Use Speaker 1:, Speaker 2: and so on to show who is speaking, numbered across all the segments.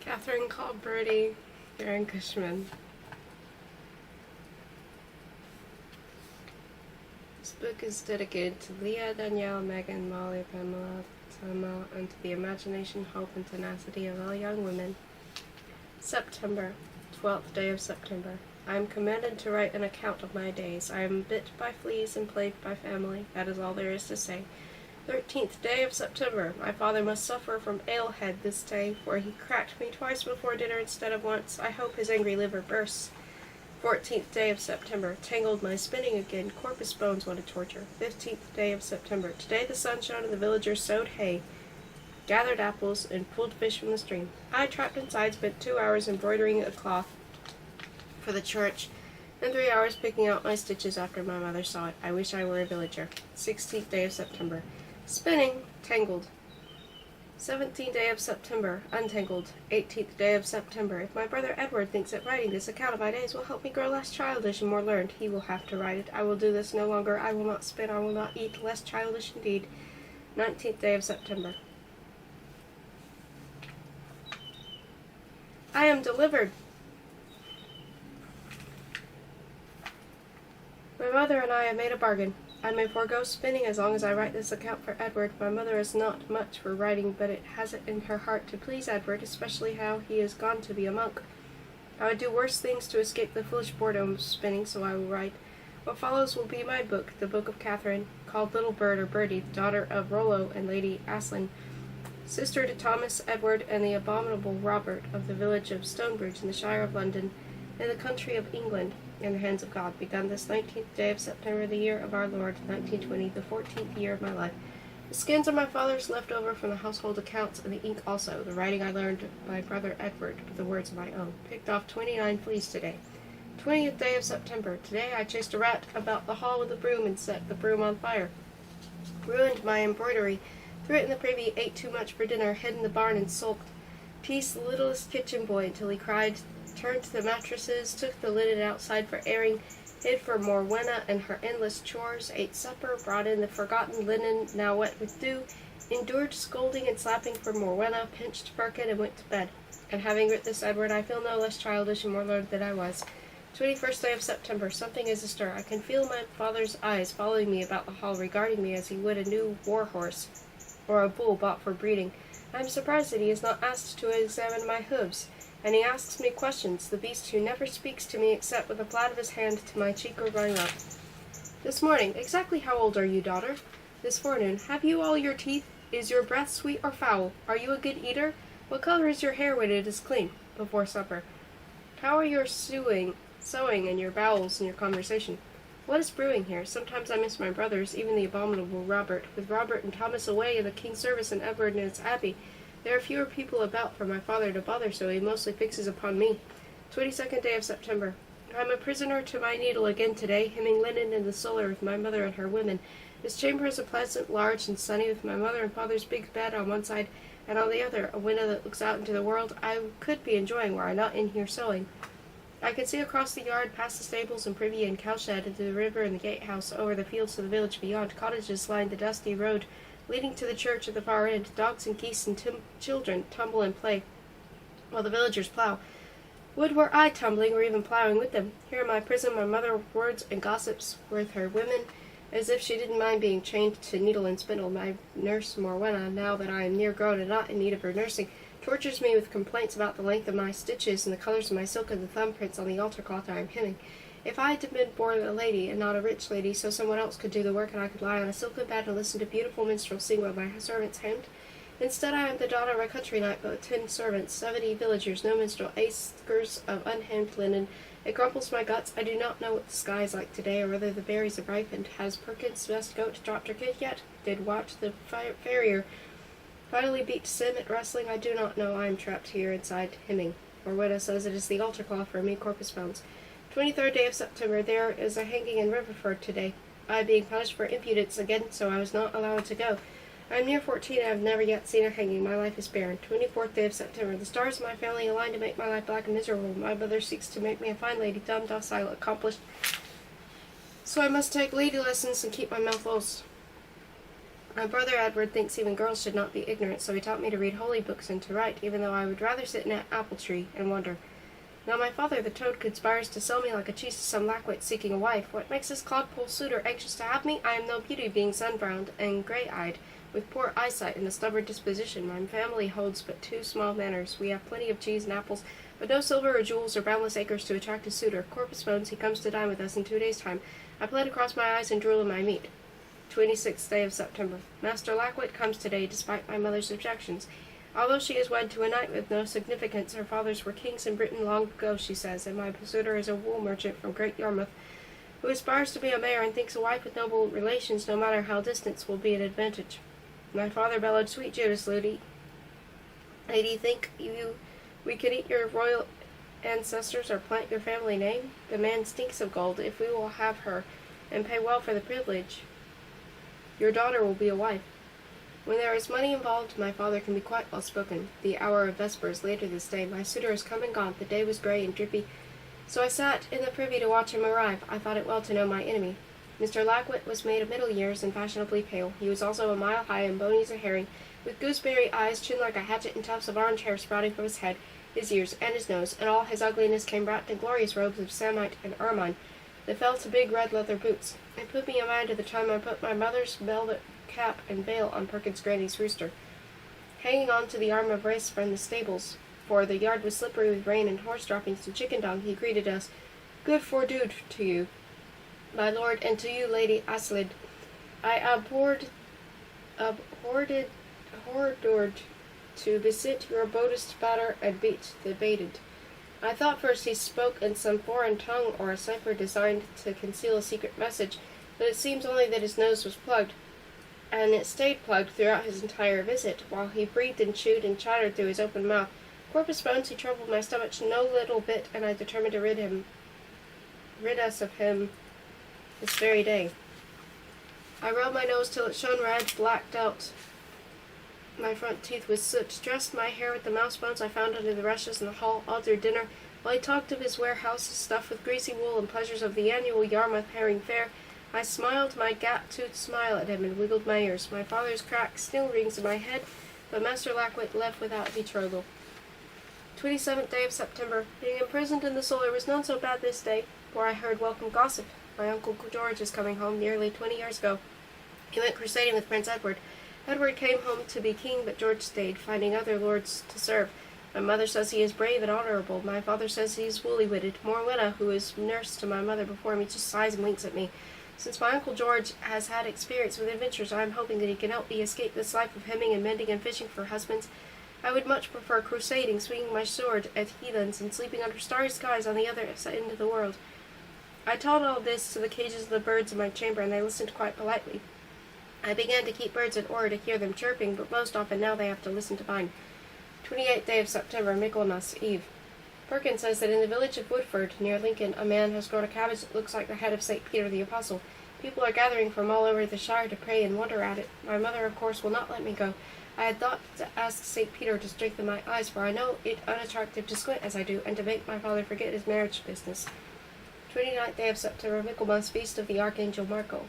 Speaker 1: Catherine called Birdy during Cushman. This book is dedicated to Leah, Danielle, Megan, Molly, Pamela, Tama, and to the imagination, hope, and tenacity of all young women. September, 12th day of September. I am commanded to write an account of my days. I am bit by fleas and plagued by family. That is all there is to say. 13th day of September. My father must suffer from alehead this day, for he cracked me twice before dinner instead of once. I hope his angry liver bursts. 14th day of September. Tangled my spinning again. Corpus bones, what a torture. 15th day of September. Today the sun shone and the villagers sowed hay, gathered apples, and pulled fish from the stream. I, trapped inside, spent 2 hours embroidering a cloth for the church, and 3 hours picking out my stitches after my mother saw it. I wish I were a villager. 16th day of September. Spinning, tangled. 17th day of September, untangled. 18th day of September. If my brother Edward thinks that writing this account of my days will help me grow less childish and more learned, he will have to write it. I will do this no longer. I will not spin. I will not eat. Less childish indeed. 19th day of September. I am delivered. My mother and I have made a bargain. I may forego spinning as long as I write this account for Edward. My mother is not much for writing, but it has it in her heart to please Edward, especially how he is gone to be a monk. I would do worse things to escape the foolish boredom of spinning, so I will write. What follows will be my book, the Book of Catherine, called Little Bird or Birdy, the daughter of Rollo and Lady Aslin, sister to Thomas, Edward, and the abominable Robert of the village of Stonebridge in the Shire of London, in the country of England, in the hands of God, begun this 19th day of September, the year of our Lord, 1920, the 14th year of my life. The skins of my fathers left over from the household accounts, and the ink also, the writing I learned by brother Edward, with the words of my own. Picked off 29 fleas today. 20th day of September. Today I chased a rat about the hall with a broom and set the broom on fire. Ruined my embroidery. Threw it in the privy, ate too much for dinner, hid in the barn and sulked. Teased the littlest kitchen boy until he cried, turned to the mattresses, took the linen outside for airing, hid for Morwenna and her endless chores, ate supper, brought in the forgotten linen, now wet with dew, endured scolding and slapping for Morwenna, pinched Firkin, and went to bed. And having writ this Edward, I feel no less childish and more learned than I was. 21st day of September. Something is astir. I can feel my father's eyes following me about the hall, regarding me as he would a new war horse, or a bull bought for breeding. I am surprised that he is not asked to examine my hooves, and he asks me questions, the beast who never speaks to me except with a flat of his hand to my cheek or running up. This morning. Exactly how old are you, daughter? This forenoon. Have you all your teeth? Is your breath sweet or foul? Are you a good eater? What color is your hair when it is clean? Before supper. How are your sewing and your bowels and your conversation? What is brewing here? Sometimes I miss my brothers, even the abominable Robert. With Robert and Thomas away in the king's service and Edward in its abbey, there are fewer people about for my father to bother, so he mostly fixes upon me. 22nd day of September. I am a prisoner to my needle again today, hemming linen in the cellar with my mother and her women. This chamber is a pleasant, large, and sunny, with my mother and father's big bed on one side, and on the other a window that looks out into the world I could be enjoying were I not in here sewing. I can see across the yard, past the stables and privy and cowshed, into the river and the gatehouse, over the fields to the village beyond. Cottages line the dusty road leading to the church at the far end. Dogs and geese and children tumble and play, while the villagers plow. Would were I tumbling or even plowing with them. Here in my prison my mother words and gossips with her women, as if she didn't mind being chained to needle and spindle. My nurse Morwenna, now that I am near grown and not in need of her nursing, tortures me with complaints about the length of my stitches and the colors of my silk and the thumbprints on the altar cloth I am hemming. If I had been born a lady, and not a rich lady, so someone else could do the work, and I could lie on a silken bed and listen to beautiful minstrels sing while my servants hemmed. Instead, I am the daughter of a country knight, but with 10 servants, 70 villagers, no minstrel, acres of unhemmed linen. It grumples my guts. I do not know what the sky is like today, or whether the berries have ripened. Has Perkins' best goat dropped her kid yet? Did Watch the farrier finally beat Sim at wrestling? I do not know. I am trapped here inside hemming. Morwenna says it is the altar cloth for me corpus bones. 23rd day of September. There is a hanging in Riverford today. I being punished for impudence again, so I was not allowed to go. I am near 14 and I have never yet seen a hanging. My life is barren. 24th day of September. The stars of my family align to make my life black and miserable. My mother seeks to make me a fine lady, dumb, docile, accomplished. So I must take lady lessons and keep my mouth closed. My brother Edward thinks even girls should not be ignorant, so he taught me to read holy books and to write, even though I would rather sit in an apple tree and wonder. Now my father, the toad, conspires to sell me like a cheese to some lackwit seeking a wife. What makes this clodpole suitor anxious to have me? I am no beauty, being sun-browned and grey-eyed, with poor eyesight and a stubborn disposition. My family holds but 2 small manors. We have plenty of cheese and apples, but no silver or jewels or boundless acres to attract a suitor. Corpus bones, he comes to dine with us in 2 days' time. I plead across my eyes and drool in my meat. 26th day of September. Master Lackwit comes today, despite my mother's objections. Although she is wed to a knight with no significance, her fathers were kings in Britain long ago, she says, and my suitor is a wool merchant from Great Yarmouth, who aspires to be a mayor and thinks a wife with noble relations, no matter how distant, will be an advantage. My father bellowed, "Sweet Judas, lady, think we could eat your royal ancestors or plant your family name? The man stinks of gold. If we will have her, and pay well for the privilege, your daughter will be a wife." When there is money involved, my father can be quite well spoken. The hour of vespers later this day. My suitor has come and gone. The day was grey and drippy, so I sat in the privy to watch him arrive. I thought it well to know my enemy. Mr. Lackwit was made of middle years and fashionably pale. He was also a mile high and bony as a herring, with gooseberry eyes, chin like a hatchet, and tufts of orange hair sprouting from his head, his ears, and his nose, and all his ugliness came wrapped in glorious robes of samite and ermine that fell to big red leather boots. It put me in mind of the time I put my mother's velvet cap and veil on Perkins' granny's rooster, hanging on to the arm of Race from the stables, for the yard was slippery with rain and horse droppings and chicken dung. He greeted us, "Good fordude to you, my lord, and to you, Lady Aslid. I abhorred to besit your bodest batter and beat the baited." I thought first he spoke in some foreign tongue or a cipher designed to conceal a secret message, but it seems only that his nose was plugged, and it stayed plugged throughout his entire visit, while he breathed and chewed and chattered through his open mouth. Corpus bones, he troubled my stomach no little bit, and I determined to rid us of him this very day. I rubbed my nose till it shone red, blacked out my front teeth with soot, dressed my hair with the mouse bones I found under the rushes in the hall, all through dinner, while he talked of his warehouses stuffed with greasy wool and pleasures of the annual Yarmouth herring fair. I smiled my gap-toothed smile at him and wiggled my ears. My father's crack still rings in my head, but Master Lackwit left without betrothal. 27th day of September. Being imprisoned in the cellar was not so bad this day, for I heard welcome gossip. My Uncle George is coming home nearly 20 years ago. He went crusading with Prince Edward. Edward came home to be king, but George stayed, finding other lords to serve. My mother says he is brave and honorable. My father says he is woolly-witted. Morwenna, who is nurse to my mother before me, just sighs and winks at me. Since my Uncle George has had experience with adventures, I am hoping that he can help me escape this life of hemming and mending and fishing for husbands. I would much prefer crusading, swinging my sword at heathens, and sleeping under starry skies on the other end of the world. I told all this to the cages of the birds in my chamber, and they listened quite politely. I began to keep birds in order to hear them chirping, but most often now they have to listen to mine. 28th day of September, Michaelmas Eve. Perkins says that in the village of Woodford, near Lincoln, a man has grown a cabbage that looks like the head of St. Peter the Apostle. People are gathering from all over the shire to pray and wonder at it. My mother, of course, will not let me go. I had thought to ask St. Peter to strengthen my eyes, for I know it unattractive to squint as I do, and to make my father forget his marriage business. 29th day of September, Michaelmas, feast of the Archangel Marco.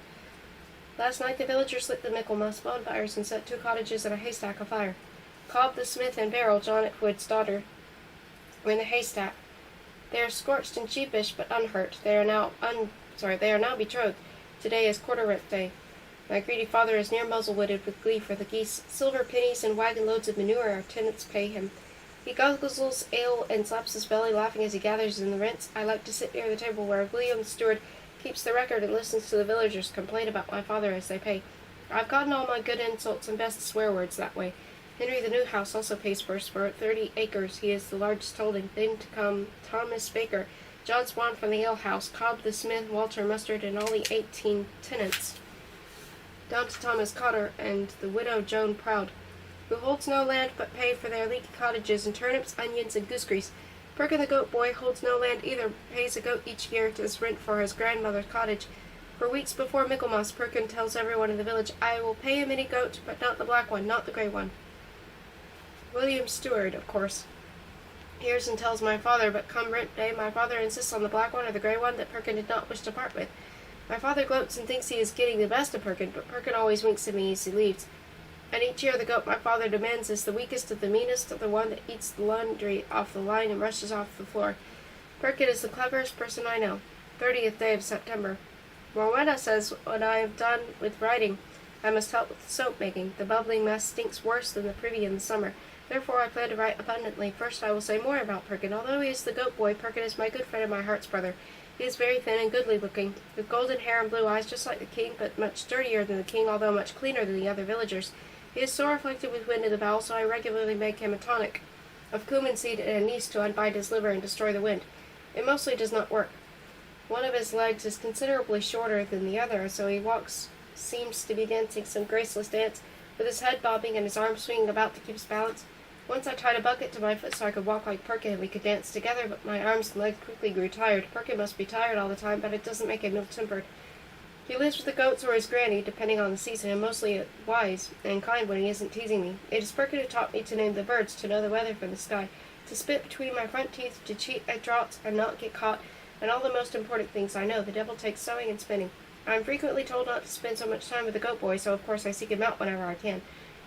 Speaker 1: Last night the villagers lit the Michaelmas bonfires and set 2 cottages and a haystack afire. Cobb the smith and Beryl, John Atwood's daughter, were in the haystack. They are scorched and sheepish, but unhurt. They are now betrothed. Today is quarter-rent day. My greedy father is near muzzle-witted with glee for the geese. Silver pennies and wagon-loads of manure our tenants pay him. He guzzles ale and slaps his belly, laughing as he gathers in the rents. I like to sit near the table where William the steward keeps the record and listens to the villagers complain about my father as they pay. I've gotten all my good insults and best swear words that way. Henry the Newhouse also pays first for 30 acres. He is the largest holding. Then to come Thomas Baker, John Swan from the alehouse, Cobb the smith, Walter Mustard, and all the 18 tenants, down to Thomas Cotter and the widow Joan Proud, who holds no land but pay for their leaky cottages and turnips, onions, and goose grease. Perkin the goat boy holds no land either, pays a goat each year as rent for his grandmother's cottage. For weeks before Michaelmas, Perkin tells everyone in the village, "I will pay him any goat, but not the black one, not the grey one." William Stewart, of course, hears and tells my father, but come rent day, my father insists on the black one or the grey one that Perkin did not wish to part with. My father gloats and thinks he is getting the best of Perkin, but Perkin always winks at me as he leaves. And each year the goat my father demands is the weakest of the meanest, of the one that eats the laundry off the line and rushes off the floor. Perkin is the cleverest person I know. 30th day of September. Rowena says when I have done with writing, I must help with the soap making. The bubbling mess stinks worse than the privy in the summer. Therefore I plan to write abundantly. First I will say more about Perkin. Although he is the goat boy, Perkin is my good friend and my heart's brother. He is very thin and goodly looking, with golden hair and blue eyes just like the king, but much sturdier than the king, although much cleaner than the other villagers. He is sore afflicted with wind in the bowels, so I regularly make him a tonic of cumin seed and anise to unbind his liver and destroy the wind. It mostly does not work. One of his legs is considerably shorter than the other, so he seems to be dancing some graceless dance, with his head bobbing and his arms swinging about to keep his balance. Once I tied a bucket to my foot so I could walk like Perkin and we could dance together, but my arms and legs quickly grew tired. Perkin must be tired all the time, but it doesn't make him ill-tempered. He lives with the goats or his granny, depending on the season, and mostly wise and kind when he isn't teasing me. It is Perkin who taught me to name the birds, to know the weather from the sky, to spit between my front teeth, to cheat at draughts and not get caught, and all the most important things I know. The devil takes sewing and spinning. I am frequently told not to spend so much time with the goat boy, so of course I seek him out whenever I can.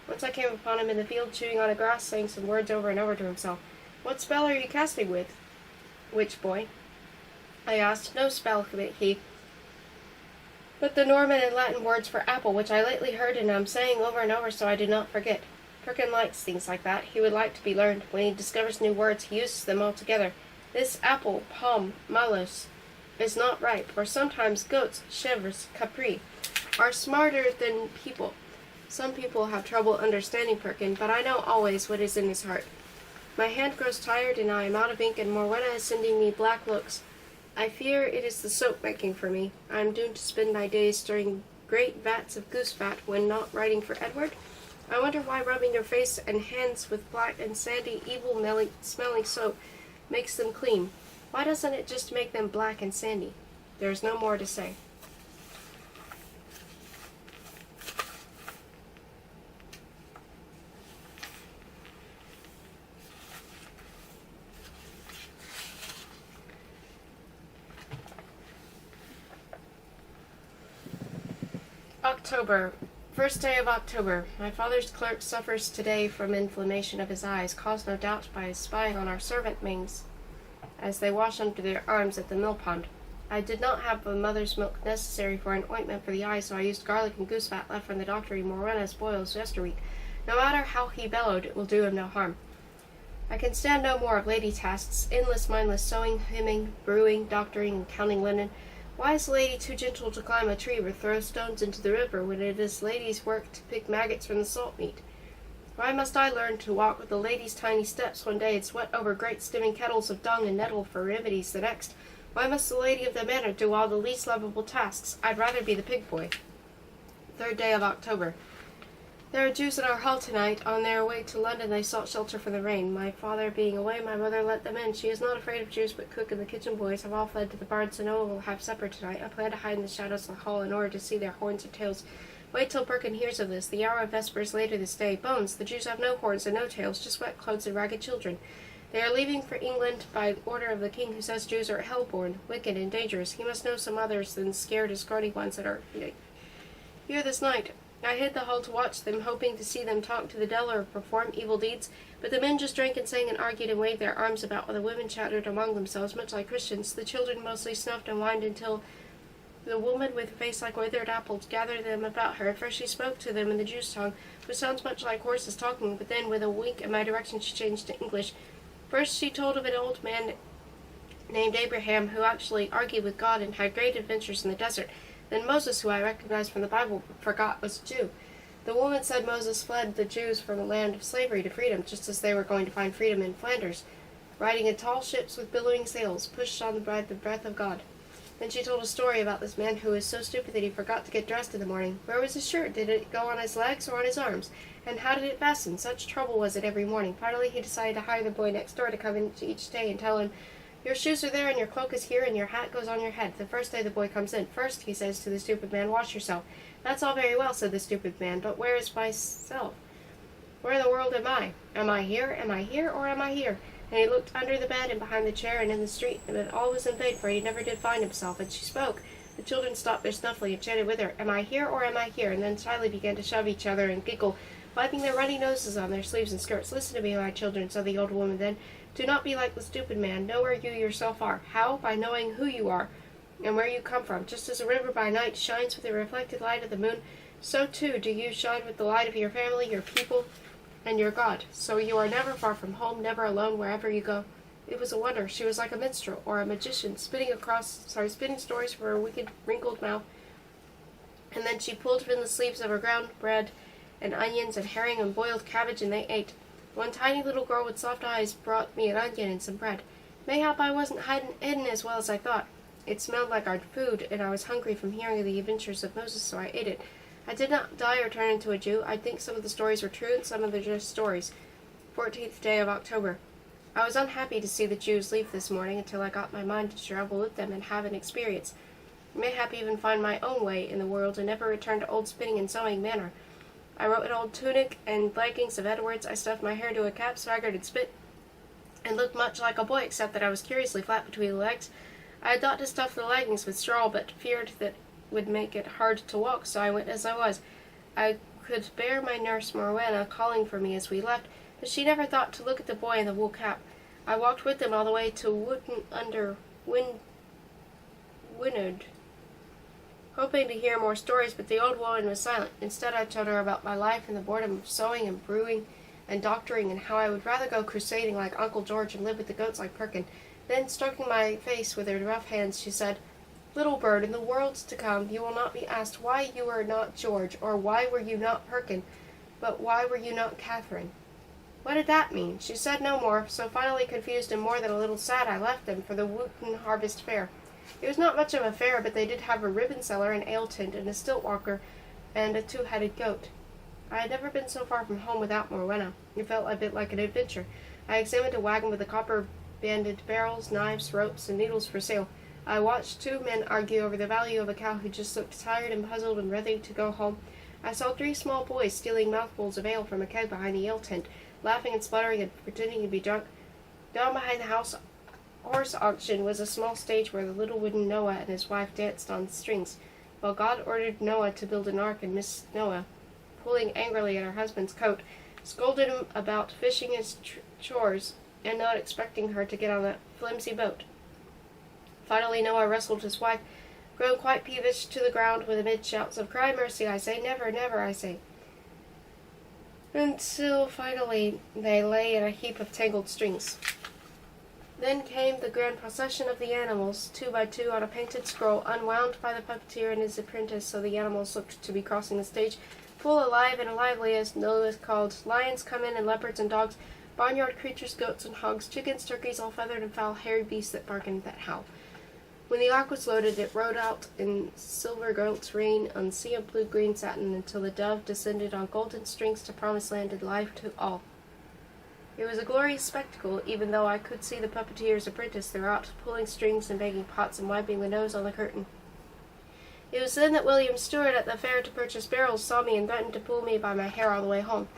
Speaker 1: Once I came upon him in the field chewing on a grass, saying some words over and over to himself. "What spell are you casting with, witch boy?" I asked. "No spell," he, "but the Norman and Latin words for apple, which I lately heard and am saying over and over so I do not forget." Perkin likes things like that. He would like to be learned. When he discovers new words, he uses them all together. This apple, palm, malus, is not ripe, or sometimes goats, chèvres, capri, are smarter than people. Some people have trouble understanding Perkin, but I know always what is in his heart. My hand grows tired, and I am out of ink, and Morwenna is sending me black looks. I fear it is the soap making for me. I am doomed to spend my days stirring great vats of goose fat when not writing for Edward. I wonder why rubbing your face and hands with black and sandy, evil-smelling soap makes them clean. Why doesn't it just make them black and sandy? There is no more to say. October. First day of October. My father's clerk suffers today from inflammation of his eyes, caused no doubt by his spying on our servant maids as they wash under their arms at the mill pond. I did not have the mother's milk necessary for an ointment for the eyes, so I used garlic and goose fat left from the doctor in Morwenna's boils yesterweek. No matter how he bellowed, it will do him no harm. I can stand no more of lady tasks, endless mindless sewing, hemming, brewing, doctoring, and counting linen. Why is a lady too gentle to climb a tree or throw stones into the river when it is ladies' work to pick maggots from the salt meat? Why must I learn to walk with the lady's tiny steps one day and sweat over great steaming kettles of dung and nettle for remedies the next? Why must the lady of the manor do all the least lovable tasks? I'd rather be the pig boy. Third day of October. There are Jews at our hall tonight. On their way to London they sought shelter from the rain. My father being away, my mother let them in. She is not afraid of Jews, but cook and the kitchen boys have all fled to the barn, so no one will have supper tonight. I plan to hide in the shadows of the hall in order to see their horns and tails. Wait till Perkin hears of this. The hour of vesper is later this day. Bones, the Jews have no horns and no tails, just wet clothes and ragged children. They are leaving for England by order of the king, who says Jews are hell-born, wicked, and dangerous. He must know some others than scared and scrawny ones that are here this night. I hid the hall to watch them, hoping to see them talk to the devil or perform evil deeds, but the men just drank and sang and argued and waved their arms about, while the women chattered among themselves, much like Christians. The children mostly snuffed and whined until the woman with a face like withered apples gathered them about her. At first she spoke to them in the Jews' tongue, which sounds much like horses talking, but then with a wink in my direction she changed to English. First she told of an old man named Abraham who actually argued with God and had great adventures in the desert. Then Moses, who I recognized from the Bible, but forgot was a Jew. The woman said Moses fled the Jews from a land of slavery to freedom, just as they were going to find freedom in Flanders, riding in tall ships with billowing sails, pushed on by the breath of God. Then she told a story about this man who was so stupid that he forgot to get dressed in the morning. Where was his shirt? Did it go on his legs or on his arms? And how did it fasten? Such trouble was it every morning. Finally he decided to hire the boy next door to come in each day and tell him, "Your shoes are there, and your cloak is here, and your hat goes on your head." The first day the boy comes in. "First," he says to the stupid man, "wash yourself." "That's all very well," said the stupid man, "but where is myself? Where in the world am I? Am I here, or am I here?" And he looked under the bed and behind the chair and in the street, but all was in vain, for he never did find himself. And she spoke. The children stopped their snuffling and chatted with her, "Am I here or am I here?" and then shyly began to shove each other and giggle, wiping their runny noses on their sleeves and skirts. "Listen to me, my children," said the old woman then. "Do not be like the stupid man. Know where you yourself are. How? By knowing who you are and where you come from. Just as a river by night shines with the reflected light of the moon, so too do you shine with the light of your family, your people, and your God. So you are never far from home, never alone wherever you go." It was a wonder. She was like a minstrel or a magician, spinning stories from her wicked, wrinkled mouth. And then she pulled from the sleeves of her ground bread and onions and herring and boiled cabbage, and they ate. One tiny little girl with soft eyes brought me an onion and some bread. Mayhap I wasn't hidden as well as I thought. It smelled like our food, and I was hungry from hearing of the adventures of Moses, so I ate it. I did not die or turn into a Jew. I think some of the stories were true and some of them just stories. 14th day of October. I was unhappy to see the Jews leave this morning until I got my mind to travel with them and have an experience. Mayhap even find my own way in the world and never return to old spinning and sewing manner. I wrote an old tunic and leggings of Edward's. I stuffed my hair into a cap, swaggered and spit, and looked much like a boy, except that I was curiously flat between the legs. I had thought to stuff the leggings with straw, but feared that would make it hard to walk, so I went as I was. I could bear my nurse Morwenna calling for me as we left, but she never thought to look at the boy in the wool cap. I walked with them all the way to Wootton under Wynyard, hoping to hear more stories, but the old woman was silent. Instead, I told her about my life and the boredom of sewing and brewing and doctoring, and how I would rather go crusading like Uncle George and live with the goats like Perkin. Then, stroking my face with her rough hands, she said, "Little bird, in the worlds to come you will not be asked why you were not George, or why were you not Perkin, but why were you not Catherine." What did that mean? She said no more, so finally confused and more than a little sad, I left them for the Wootton Harvest Fair. It was not much of a fair, but they did have a ribbon seller, an ale tent, and a stilt walker, and a two-headed goat. I had never been so far from home without Morwenna. It felt a bit like an adventure. I examined a wagon with the copper-banded barrels, knives, ropes, and needles for sale. I watched two men argue over the value of a cow who just looked tired and puzzled and ready to go home. I saw three small boys stealing mouthfuls of ale from a keg behind the ale tent, laughing and spluttering and pretending to be drunk. Down behind the horse auction was a small stage where the little wooden Noah and his wife danced on strings, while God ordered Noah to build an ark, and Miss Noah, pulling angrily at her husband's coat, scolded him about fishing his chores and not expecting her to get on that flimsy boat. Finally Noah wrestled his wife, grown quite peevish, to the ground with amid shouts of "Cry mercy, I say, never, never, I say," until finally they lay in a heap of tangled strings. Then came the grand procession of the animals, 2 by 2 on a painted scroll, unwound by the puppeteer and his apprentice, so the animals looked to be crossing the stage, full alive and lively, as Noah called. Lions come in, and leopards and dogs, barnyard creatures, goats and hogs, chickens, turkeys, all feathered and foul, hairy beasts that bark and that howl. When the ark was loaded, it rode out in silver gilt rain on sea of blue-green satin until the dove descended on golden strings to promised land and life to all. It was a glorious spectacle, even though I could see the puppeteer's apprentice throughout, pulling strings and banging pots and wiping the nose on the curtain. It was then that William Stewart at the fair to purchase barrels saw me and threatened to pull me by my hair all the way home.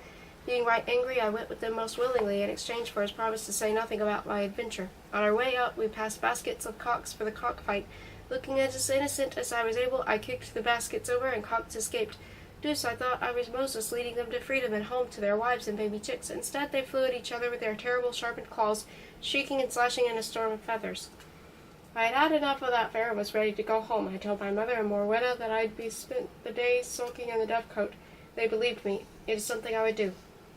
Speaker 1: Being right angry, I went with them most willingly in exchange for his promise to say nothing about my adventure. On our way out, we passed baskets of cocks for the cockfight. Looking as innocent as I was able, I kicked the baskets over, and cocks escaped. Deuce, I thought I was Moses leading them to freedom and home to their wives and baby chicks. Instead, they flew at each other with their terrible sharpened claws, shrieking and slashing in a storm of feathers. I had had enough of that fair and was ready to go home. I told my mother and Morwenna that I'd be spent the days sulking in the dovecote. They believed me. It is something I would do.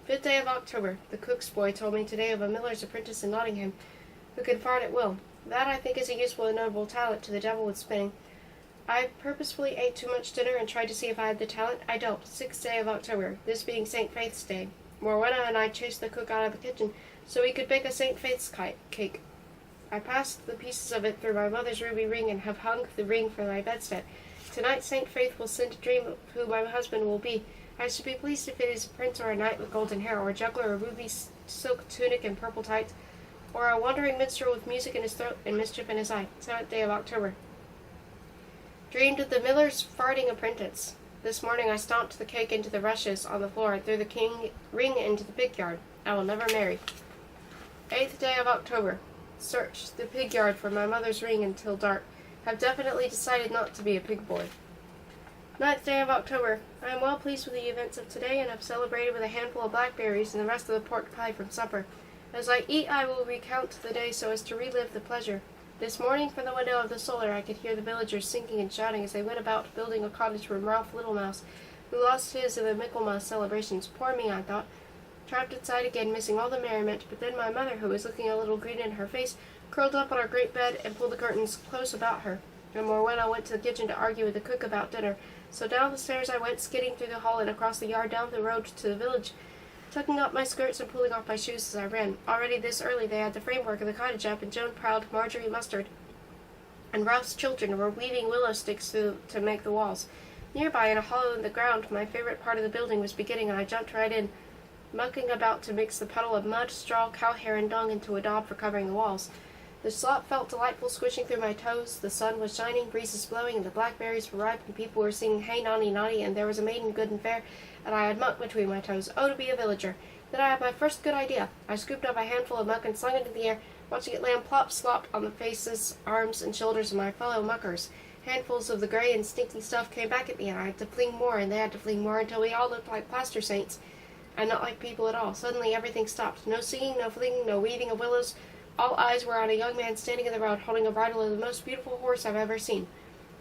Speaker 1: 5th day of October. The cook's boy told me today of a miller's apprentice in Nottingham, who can fart at will. That, I think, is a useful and notable talent to the devil with spinning. I purposefully ate too much dinner and tried to see if I had the talent. I don't. 6th day of October, this being St. Faith's Day. Morwenna and I chased the cook out of the kitchen so we could bake a St. Faith's cake. I passed the pieces of it through my mother's ruby ring and have hung the ring for my bedstead. Tonight St. Faith will send a dream of who my husband will be. I should be pleased if it is a prince or a knight with golden hair, or a juggler, a ruby silk tunic and purple tights, or a wandering minstrel with music in his throat and mischief in his eye. 7th day of October. Dreamed of the miller's farting apprentice. This morning I stomped the cake into the rushes on the floor and threw the ring into the pig yard. I will never marry. 8th day of October. Searched the pig yard for my mother's ring until dark. have definitely decided not to be a pig boy. 9th day of October. I am well pleased with the events of today and have celebrated with a handful of blackberries and the rest of the pork pie from supper. As I eat, I will recount the day so as to relive the pleasure. This morning, from the window of the solar, I could hear the villagers singing and shouting as they went about building a cottage for Ralph Littlemouse, who lost his in the Michaelmas celebrations. Poor me, I thought. Trapped inside again, missing all the merriment, but then my mother, who was looking a little green in her face, curled up on our great bed and pulled the curtains close about her. No more when I went to the kitchen to argue with the cook about dinner. So down the stairs I went, skidding through the hall and across the yard down the road to the village, tucking up my skirts and pulling off my shoes as I ran. Already this early they had the framework of the cottage up, and Joan Proud, Marjorie Mustard, and Ralph's children were weaving willow sticks to make the walls. Nearby, in a hollow in the ground, my favorite part of the building was beginning, and I jumped right in, mucking about to mix the puddle of mud, straw, cow hair, and dung into a daub for covering the walls. The slop felt delightful, squishing through my toes. The sun was shining, breezes blowing, and the blackberries were ripe, and people were singing "Hey, Nonny, Nonny," and there was a maiden good and fair, and I had muck between my toes. Oh, to be a villager! Then I had my first good idea. I scooped up a handful of muck and slung it in the air, watching it land plop slop on the faces, arms, and shoulders of my fellow muckers. Handfuls of the gray and stinky stuff came back at me, and I had to fling more, and they had to fling more, until we all looked like plaster saints, and not like people at all. Suddenly everything stopped. No singing, no flinging, no weaving of willows. All eyes were on a young man standing in the road, holding a bridle of the most beautiful horse I've ever seen.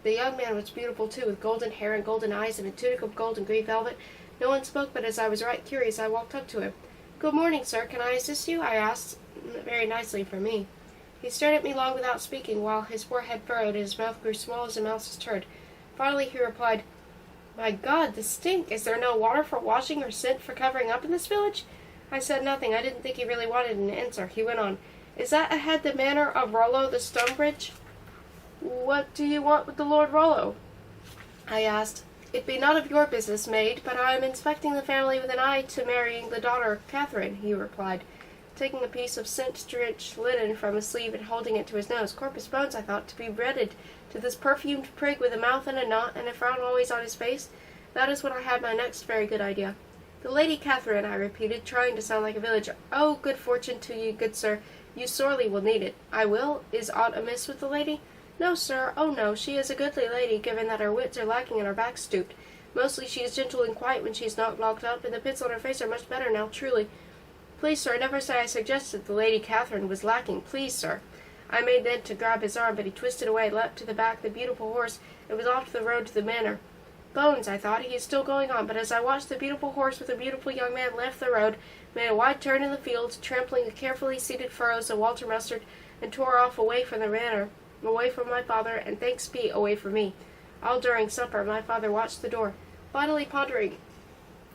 Speaker 1: The young man was beautiful, too, with golden hair and golden eyes and a tunic of gold and green velvet. No one spoke, but as I was right curious, I walked up to him. "Good morning, sir. Can I assist you?" I asked, very nicely for me. He stared at me long without speaking, while his forehead furrowed and his mouth grew small as a mouse's turd. Finally he replied, "My God, the stink! Is there no water for washing or scent for covering up in this village?" I said nothing. I didn't think he really wanted an answer. He went on, "Is that ahead the manor of Rollo the Stonebridge?" "What do you want with the Lord Rollo?" I asked. "It be none of your business, maid, but I am inspecting the family with an eye to marrying the daughter of Catherine," he replied, taking a piece of scent-drenched linen from a sleeve and holding it to his nose. Corpus bones, I thought, to be wedded to this perfumed prig with a mouth and a knot and a frown always on his face. That is when I had my next very good idea. "The Lady Catherine," I repeated, trying to sound like a villager. "Oh, good fortune to you, good sir. You sorely will need it." "I will. Is aught amiss with the lady?" "No, sir. Oh, no. She is a goodly lady, given that her wits are lacking and her back stooped. Mostly she is gentle and quiet when she is not locked up, and the pits on her face are much better now, truly." "Please, sir, never say I suggested the Lady Catherine was lacking. Please, sir." I made Ned to grab his arm, but he twisted away, leapt to the back of the beautiful horse, and was off the road to the manor. Bones, I thought, he is still going on, but as I watched the beautiful horse with the beautiful young man left the road, made a wide turn in the field, trampling the carefully seeded furrows of Walter Mustard, and tore off away from the manor, away from my father, and thanks be, away from me. All during supper, my father watched the door, finally pondering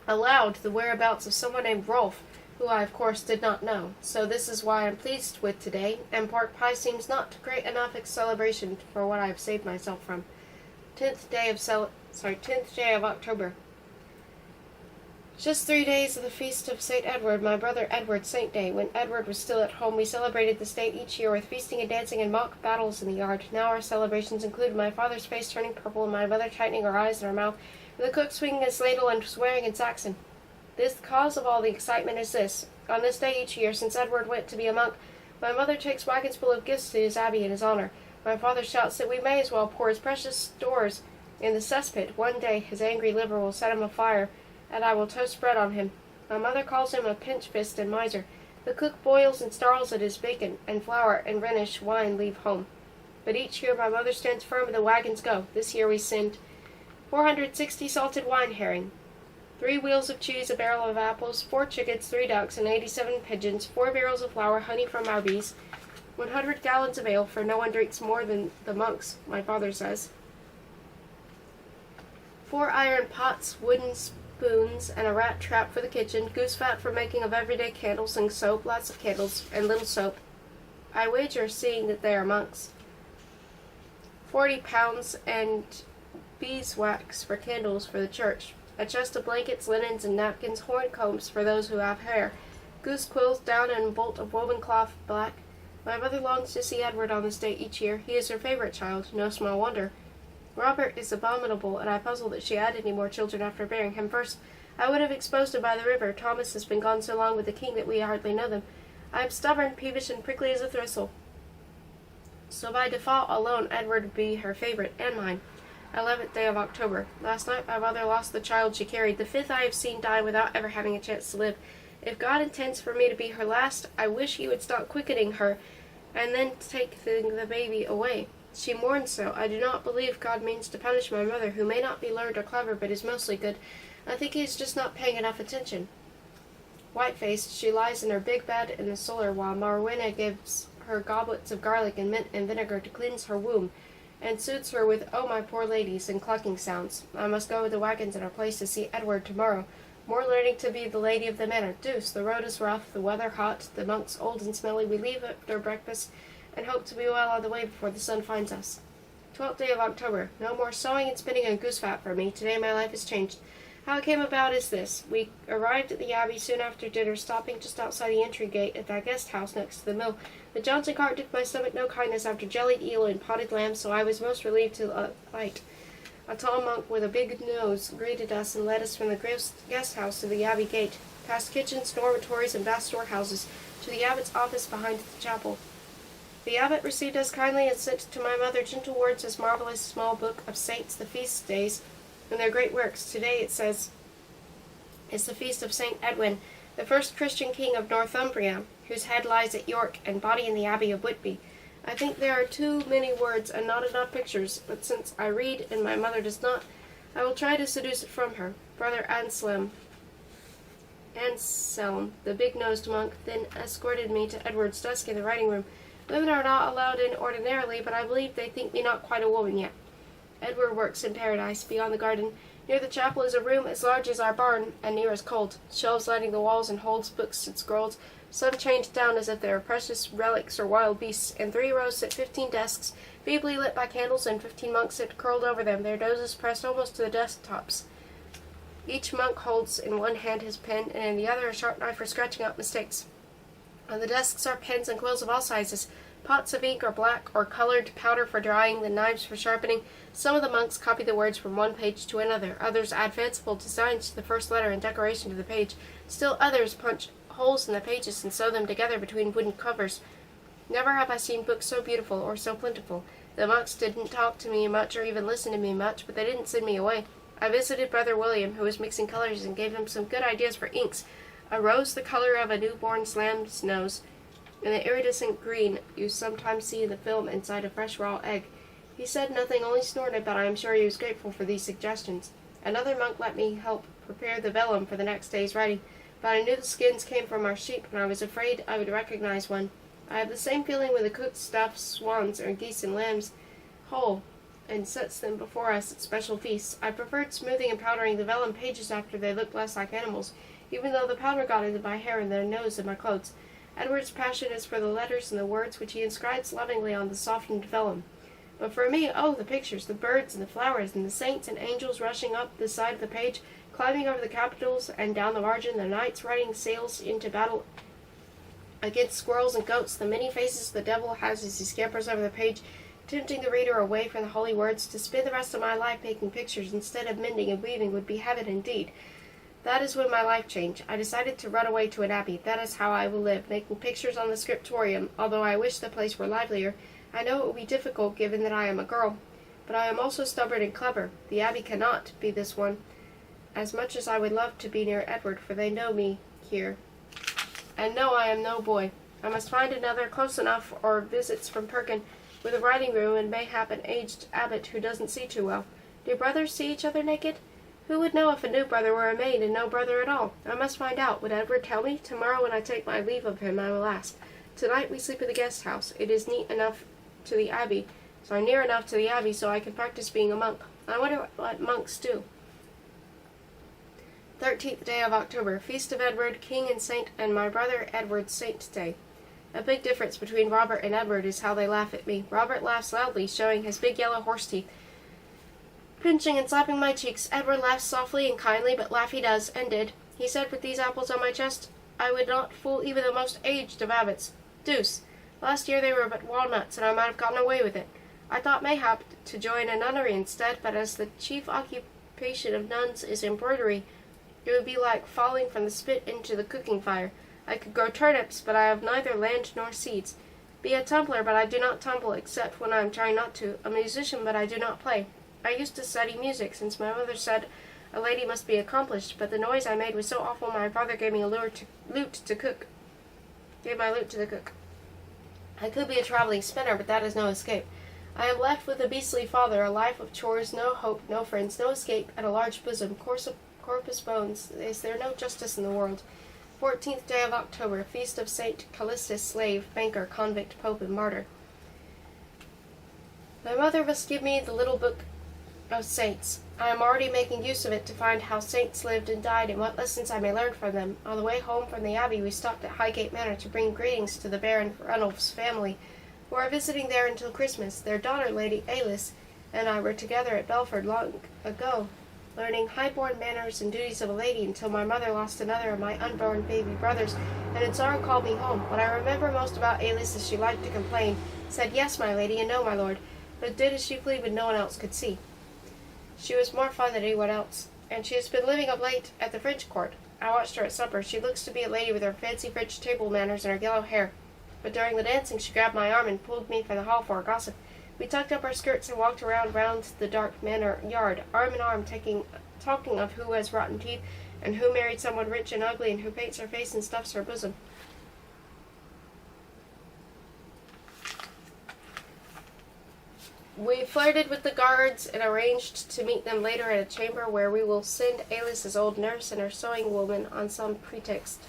Speaker 1: aloud the whereabouts of someone named Rolf, who I, of course, did not know. So this is why I'm pleased with today, and pork pie seems not great enough celebration for what I have saved myself from. 10th day of October. Just 3 days of the feast of St. Edward, my brother Edward's Saint Day. When Edward was still at home, we celebrated this day each year with feasting and dancing and mock battles in the yard. Now our celebrations include my father's face turning purple and my mother tightening her eyes and her mouth, and the cook swinging his ladle and swearing in Saxon. The cause of all the excitement is this. On this day each year, since Edward went to be a monk, my mother takes wagons full of gifts to his abbey in his honor. My father shouts that we may as well pour his precious stores in the cesspit. One day his angry liver will set him afire, and I will toast bread on him. My mother calls him a pinch-fist and miser. The cook boils and snarls at his bacon, and flour and Rhenish wine leave home. But each year my mother stands firm and the wagons go. This year we send 460 salted wine herring, 3 wheels of cheese, a barrel of apples, 4 chickens, 3 ducks, and 87 pigeons, 4 barrels of flour, honey from our bees, 100 gallons of ale, for no one drinks more than the monks, my father says, 4 iron pots, wooden spoons, and a rat trap for the kitchen, goose fat for making of everyday candles and soap, lots of candles, and little soap. I wager, seeing that they are monks, 40 pounds and beeswax for candles for the church, a chest of blankets, linens, and napkins, horn combs for those who have hair, goose quills, down, and a bolt of woven cloth black. My mother longs to see Edward on this day each year. He is her favorite child, no small wonder. Robert is abominable, and I puzzle that she had any more children after bearing him first. I would have exposed him by the river. Thomas has been gone so long with the king that we hardly know them. I am stubborn, peevish, and prickly as a thistle. so by default alone Edward would be her favorite, and mine. 11th day of October. Last night my mother lost the child she carried, the 5th I have seen die without ever having a chance to live. If God intends for me to be her last, I wish he would stop quickening her, and then take the baby away. She mourns so. I do not believe God means to punish my mother, who may not be learned or clever, but is mostly good. I think he is just not paying enough attention. White-faced, she lies in her big bed in the solar, while Marwena gives her goblets of garlic and mint and vinegar to cleanse her womb, and soothes her with "Oh, my poor ladies" and clucking sounds. I must go with the wagons in our place to see Edward tomorrow. More learning to be the lady of the manor. Deuce, the road is rough, the weather hot, the monks old and smelly. We leave after breakfast, and hope to be well on the way before the sun finds us. 12th day of October. No more sewing and spinning and goose fat for me. Today my life has changed. How it came about is this. We arrived at the Abbey soon after dinner, stopping just outside the entry gate at that guest house next to the mill. The Johnson cart did my stomach no kindness after jellied eel and potted lamb, so I was most relieved to alight. A tall monk with a big nose greeted us and led us from the guest house to the Abbey gate, past kitchens, dormitories, and vast storehouses, to the abbot's office behind the chapel. The abbot received us kindly and sent to my mother gentle words, his marvelous small book of saints, the feast days, and their great works. Today, it says, is the feast of St. Edwin, the first Christian king of Northumbria, whose head lies at York and body in the Abbey of Whitby. I think there are too many words and not enough pictures, but since I read and my mother does not, I will try to seduce it from her. Brother Anselm, the big-nosed monk, then escorted me to Edward's desk in the writing room. Women are not allowed in ordinarily, but I believe they think me not quite a woman yet. Edward works in paradise, beyond the garden. Near the chapel is a room as large as our barn, and near as cold. Shelves lining the walls and holds books and scrolls, some chained down as if they were precious relics or wild beasts. In 3 rows sit 15 desks, feebly lit by candles, and 15 monks sit curled over them, their noses pressed almost to the desk tops. Each monk holds in one hand his pen, and in the other a sharp knife for scratching out mistakes. On the desks are pens and quills of all sizes, pots of ink or black or colored powder for drying, the knives for sharpening. Some of the monks copy the words from one page to another. Others add fanciful designs to the first letter and decoration to the page. Still others punch holes in the pages and sew them together between wooden covers. Never have I seen books so beautiful or so plentiful. The monks didn't talk to me much or even listen to me much, but they didn't send me away. I visited Brother William, who was mixing colors, and gave him some good ideas for inks. A rose the color of a newborn lamb's nose, and the iridescent green you sometimes see in the film inside a fresh raw egg. He said nothing, only snorted, but I am sure he was grateful for these suggestions. Another monk let me help prepare the vellum for the next day's writing, but I knew the skins came from our sheep, and I was afraid I would recognize one. I have the same feeling when the cook stuffs swans or geese and lambs whole, and sets them before us at special feasts. I preferred smoothing and powdering the vellum pages after they looked less like animals, even though the powder got into my hair and their nose and my clothes. Edward's passion is for the letters and the words which he inscribes lovingly on the softened vellum. But for me, oh, the pictures, the birds and the flowers, and the saints and angels rushing up the side of the page, climbing over the capitals and down the margin, the knights riding sails into battle against squirrels and goats, the many faces the devil has as he scampers over the page, tempting the reader away from the holy words. To spend the rest of my life making pictures instead of mending and weaving would be heaven indeed. That is when my life changed. I decided to run away to an abbey. That is how I will live, making pictures on the scriptorium. Although I wish the place were livelier, I know it will be difficult given that I am a girl. But I am also stubborn and clever. The abbey cannot be this one, as much as I would love to be near Edward, for they know me here, and know I am no boy. I must find another close enough, or visits from Perkin, with a writing room, and mayhap an aged abbot who doesn't see too well. Do brothers see each other naked? Who would know if a new brother were a maid and no brother at all? I must find out. Would Edward tell me? Tomorrow when I take my leave of him I will ask. Tonight we sleep at the guest house. It is near enough to the abbey so I can practice being a monk. I wonder what monks do. 13th day of October. Feast of Edward, King and Saint, and my brother Edward's Saint Day. A big difference between Robert and Edward is how they laugh at me. Robert laughs loudly, showing his big yellow horse teeth, pinching and slapping my cheeks. Edward laughs softly and kindly, but laugh he does, and did. He said, with these apples on my chest, I would not fool even the most aged of abbots. Deuce! Last year they were but walnuts, and I might have gotten away with it. I thought mayhap to join a nunnery instead, but as the chief occupation of nuns is embroidery, it would be like falling from the spit into the cooking fire. I could grow turnips, but I have neither land nor seeds. Be a tumbler, but I do not tumble, except when I am trying not to. A musician, but I do not play. I used to study music, since my mother said a lady must be accomplished, but the noise I made was so awful my father gave me a lute to cook. Gave my lute to the cook. I could be a traveling spinner, but that is no escape. I am left with a beastly father, a life of chores, no hope, no friends, no escape, and a large bosom, corpus bones. Is there no justice in the world? 14th day of October, feast of Saint Callistus, slave, banker, convict, pope, and martyr. My mother must give me the little book of saints. I am already making use of it to find how saints lived and died and what lessons I may learn from them. On the way home from the Abbey, we stopped at Highgate Manor to bring greetings to the Baron Ranulph's family, who are visiting there until Christmas. Their daughter, Lady Alice, and I were together at Belford long ago, learning high-born manners and duties of a lady until my mother lost another of my unborn baby brothers, and in sorrow called me home. What I remember most about Alice is she liked to complain, said yes, my lady, and no, my lord, but did as she pleased when no one else could see. She was more fun than anyone else, and she has been living of late at the French court. I watched her at supper. She looks to be a lady with her fancy French table manners and her yellow hair, but during the dancing she grabbed my arm and pulled me from the hall for a gossip. We tucked up our skirts and walked round the dark manor yard, arm in arm, talking of who has rotten teeth, and who married someone rich and ugly, and who paints her face and stuffs her bosom. We flirted with the guards and arranged to meet them later at a chamber where we will send Alice's old nurse and her sewing woman on some pretext.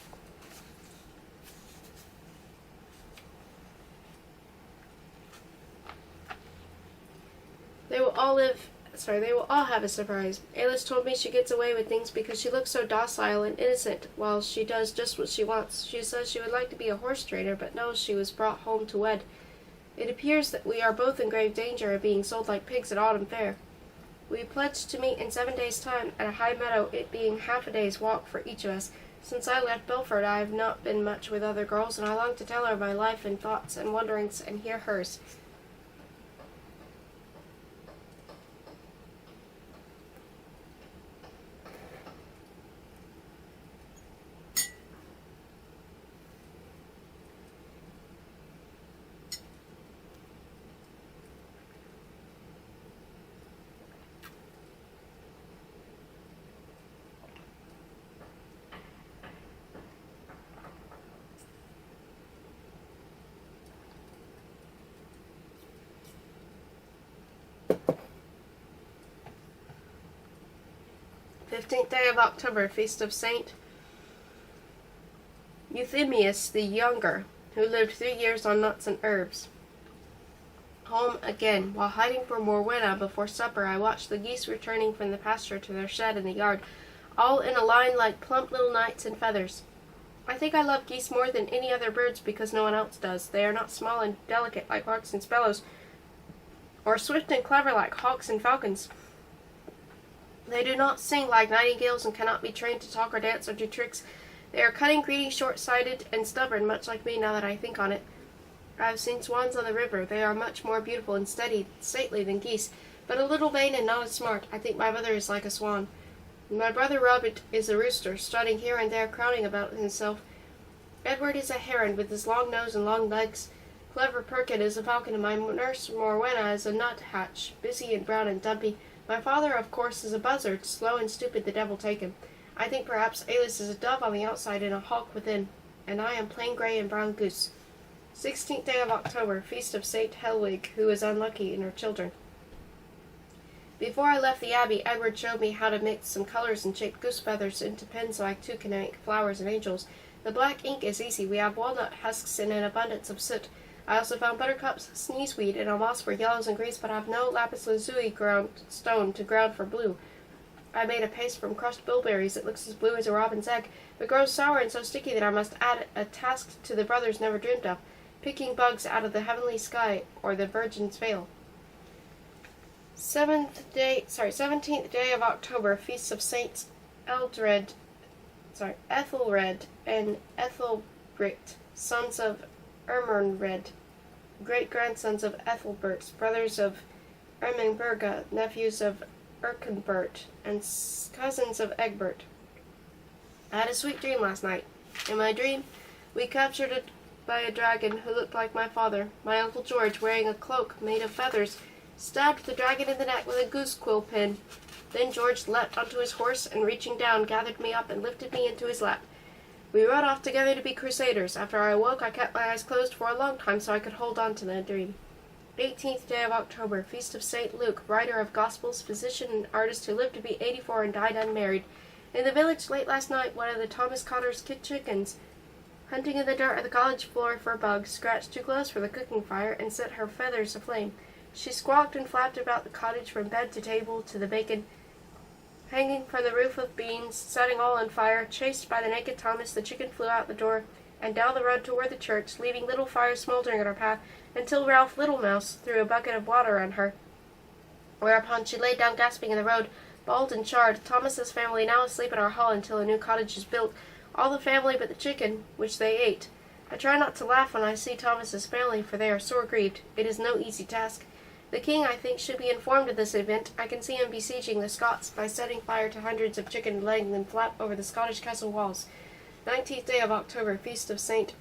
Speaker 1: They will all have a surprise. Alice told me she gets away with things because she looks so docile and innocent, while she does just what she wants. She says she would like to be a horse trainer, but knows she was brought home to wed. It appears that we are both in grave danger of being sold like pigs at Autumn Fair. We pledged to meet in 7 days' time at a high meadow, it being half a day's walk for each of us. Since I left Belford, I have not been much with other girls, and I long to tell her my life and thoughts and wonderings, and hear hers. Fifteenth day of October, feast of Saint Euphemius the Younger, who lived 3 years on nuts and herbs. Home again. While hiding from Morwenna before supper, I watched the geese returning from the pasture to their shed in the yard, all in a line like plump little knights in feathers. I think I love geese more than any other birds because no one else does. They are not small and delicate like larks and swallows, or swift and clever like hawks and falcons. They do not sing like nightingales and cannot be trained to talk or dance or do tricks. They are cunning, greedy, short-sighted, and stubborn, much like me now that I think on it. I have seen swans on the river. They are much more beautiful and stately than geese, but a little vain and not as smart. I think my mother is like a swan. My brother Robert is a rooster, strutting here and there, crowning about himself. Edward is a heron with his long nose and long legs. Clever Perkin is a falcon, and my nurse Morwenna is a nuthatch, busy and brown and dumpy. My father, of course, is a buzzard, slow and stupid, the devil take him. I think perhaps Alice is a dove on the outside and a hawk within, and I am plain grey and brown goose. 16th day of October, feast of Saint Helwig, who is unlucky, and her children. Before I left the Abbey, Edward showed me how to mix some colors and shape goose feathers into pens so I too can make flowers and angels. The black ink is easy. We have walnut husks and an abundance of soot. I also found buttercups, sneezeweed, and a moss for yellows and greens, but I have no lapis lazuli stone to ground for blue. I made a paste from crushed bilberries that looks as blue as a robin's egg, but grows sour and so sticky that I must add a task to the brothers never dreamed of, picking bugs out of the heavenly sky or the Virgin's veil. 17th day of October, feasts of Saints Ethelred and Ethelbert, sons of Ermenred, great-grandsons of Ethelbert, brothers of Ermenberga, nephews of Erkenbert, and cousins of Egbert. I had a sweet dream last night. In my dream, we captured by a dragon who looked like my father. My Uncle George, wearing a cloak made of feathers, stabbed the dragon in the neck with a goose quill pin. Then George leapt onto his horse and, reaching down, gathered me up and lifted me into his lap. We rode off together to be crusaders. After I awoke, I kept my eyes closed for a long time so I could hold on to the dream. 18th day of October, Feast of St. Luke, writer of Gospels, physician and artist who lived to be 84 and died unmarried. In the village late last night, one of the Thomas Cotter's chickens, hunting in the dirt at the college floor for bugs, scratched too close for the cooking fire and set her feathers aflame. She squawked and flapped about the cottage from bed to table to the bacon hanging from the roof of beans, setting all on fire. Chased by the naked Thomas, the chicken flew out the door and down the road toward the church, leaving little fires smoldering on her path, until Ralph Little Mouse threw a bucket of water on her, whereupon she lay down gasping in the road, bald and charred. Thomas's family now asleep in our hall until a new cottage is built, all the family but the chicken, which they ate. I try not to laugh when I see Thomas's family, for they are sore grieved. It is no easy task. The king, I think, should be informed of this event. I can see him besieging the Scots by setting fire to hundreds of chicken, letting them flap over the Scottish castle walls. 19th day of October, Feast of St.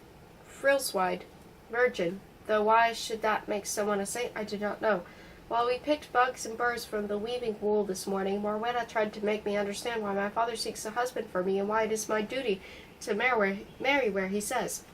Speaker 1: Frilswide, Virgin, though why should that make someone a saint, I do not know. While we picked bugs and burrs from the weaving wool this morning, Morwenna tried to make me understand why my father seeks a husband for me, and why it is my duty to marry where he says.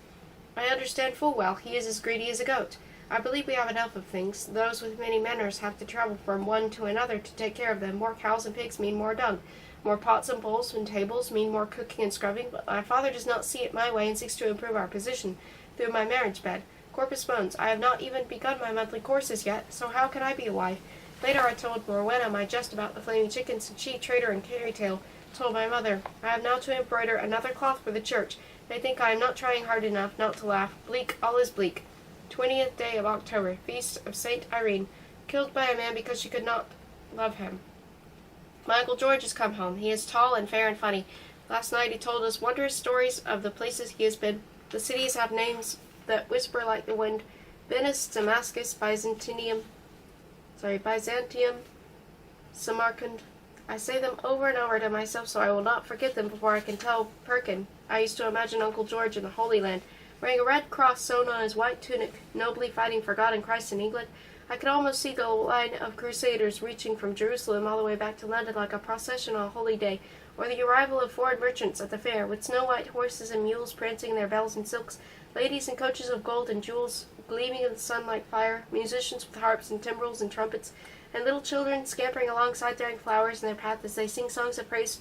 Speaker 1: I understand full well. He is as greedy as a goat. I believe we have enough of things. Those with many manners have to travel from one to another to take care of them. More cows and pigs mean more dung. More pots and bowls and tables mean more cooking and scrubbing, but my father does not see it my way and seeks to improve our position through my marriage bed. Corpus bones, I have not even begun my monthly courses yet, so how can I be a wife? Later I told Morwenna my jest about the flaming chickens, and she, traitor and fairy-tale, told my mother. I have now to embroider another cloth for the church. They think I am not trying hard enough not to laugh. Bleak, all is bleak. 20th day of October, Feast of St. Irene, killed by a man because she could not love him. My Uncle George has come home. He is tall and fair and funny. Last night he told us wondrous stories of the places he has been. The cities have names that whisper like the wind. Venice, Damascus, Byzantium, Samarkand. I say them over and over to myself so I will not forget them before I can tell Perkin. I used to imagine Uncle George in the Holy Land, wearing a red cross sewn on his white tunic, nobly fighting for God and Christ in England. I could almost see the line of crusaders reaching from Jerusalem all the way back to London like a procession on a holy day, or the arrival of foreign merchants at the fair, with snow-white horses and mules prancing their bells and silks, ladies in coaches of gold and jewels gleaming in the sun like fire, musicians with harps and timbrels and trumpets, and little children scampering alongside throwing flowers in their path as they sing songs of praise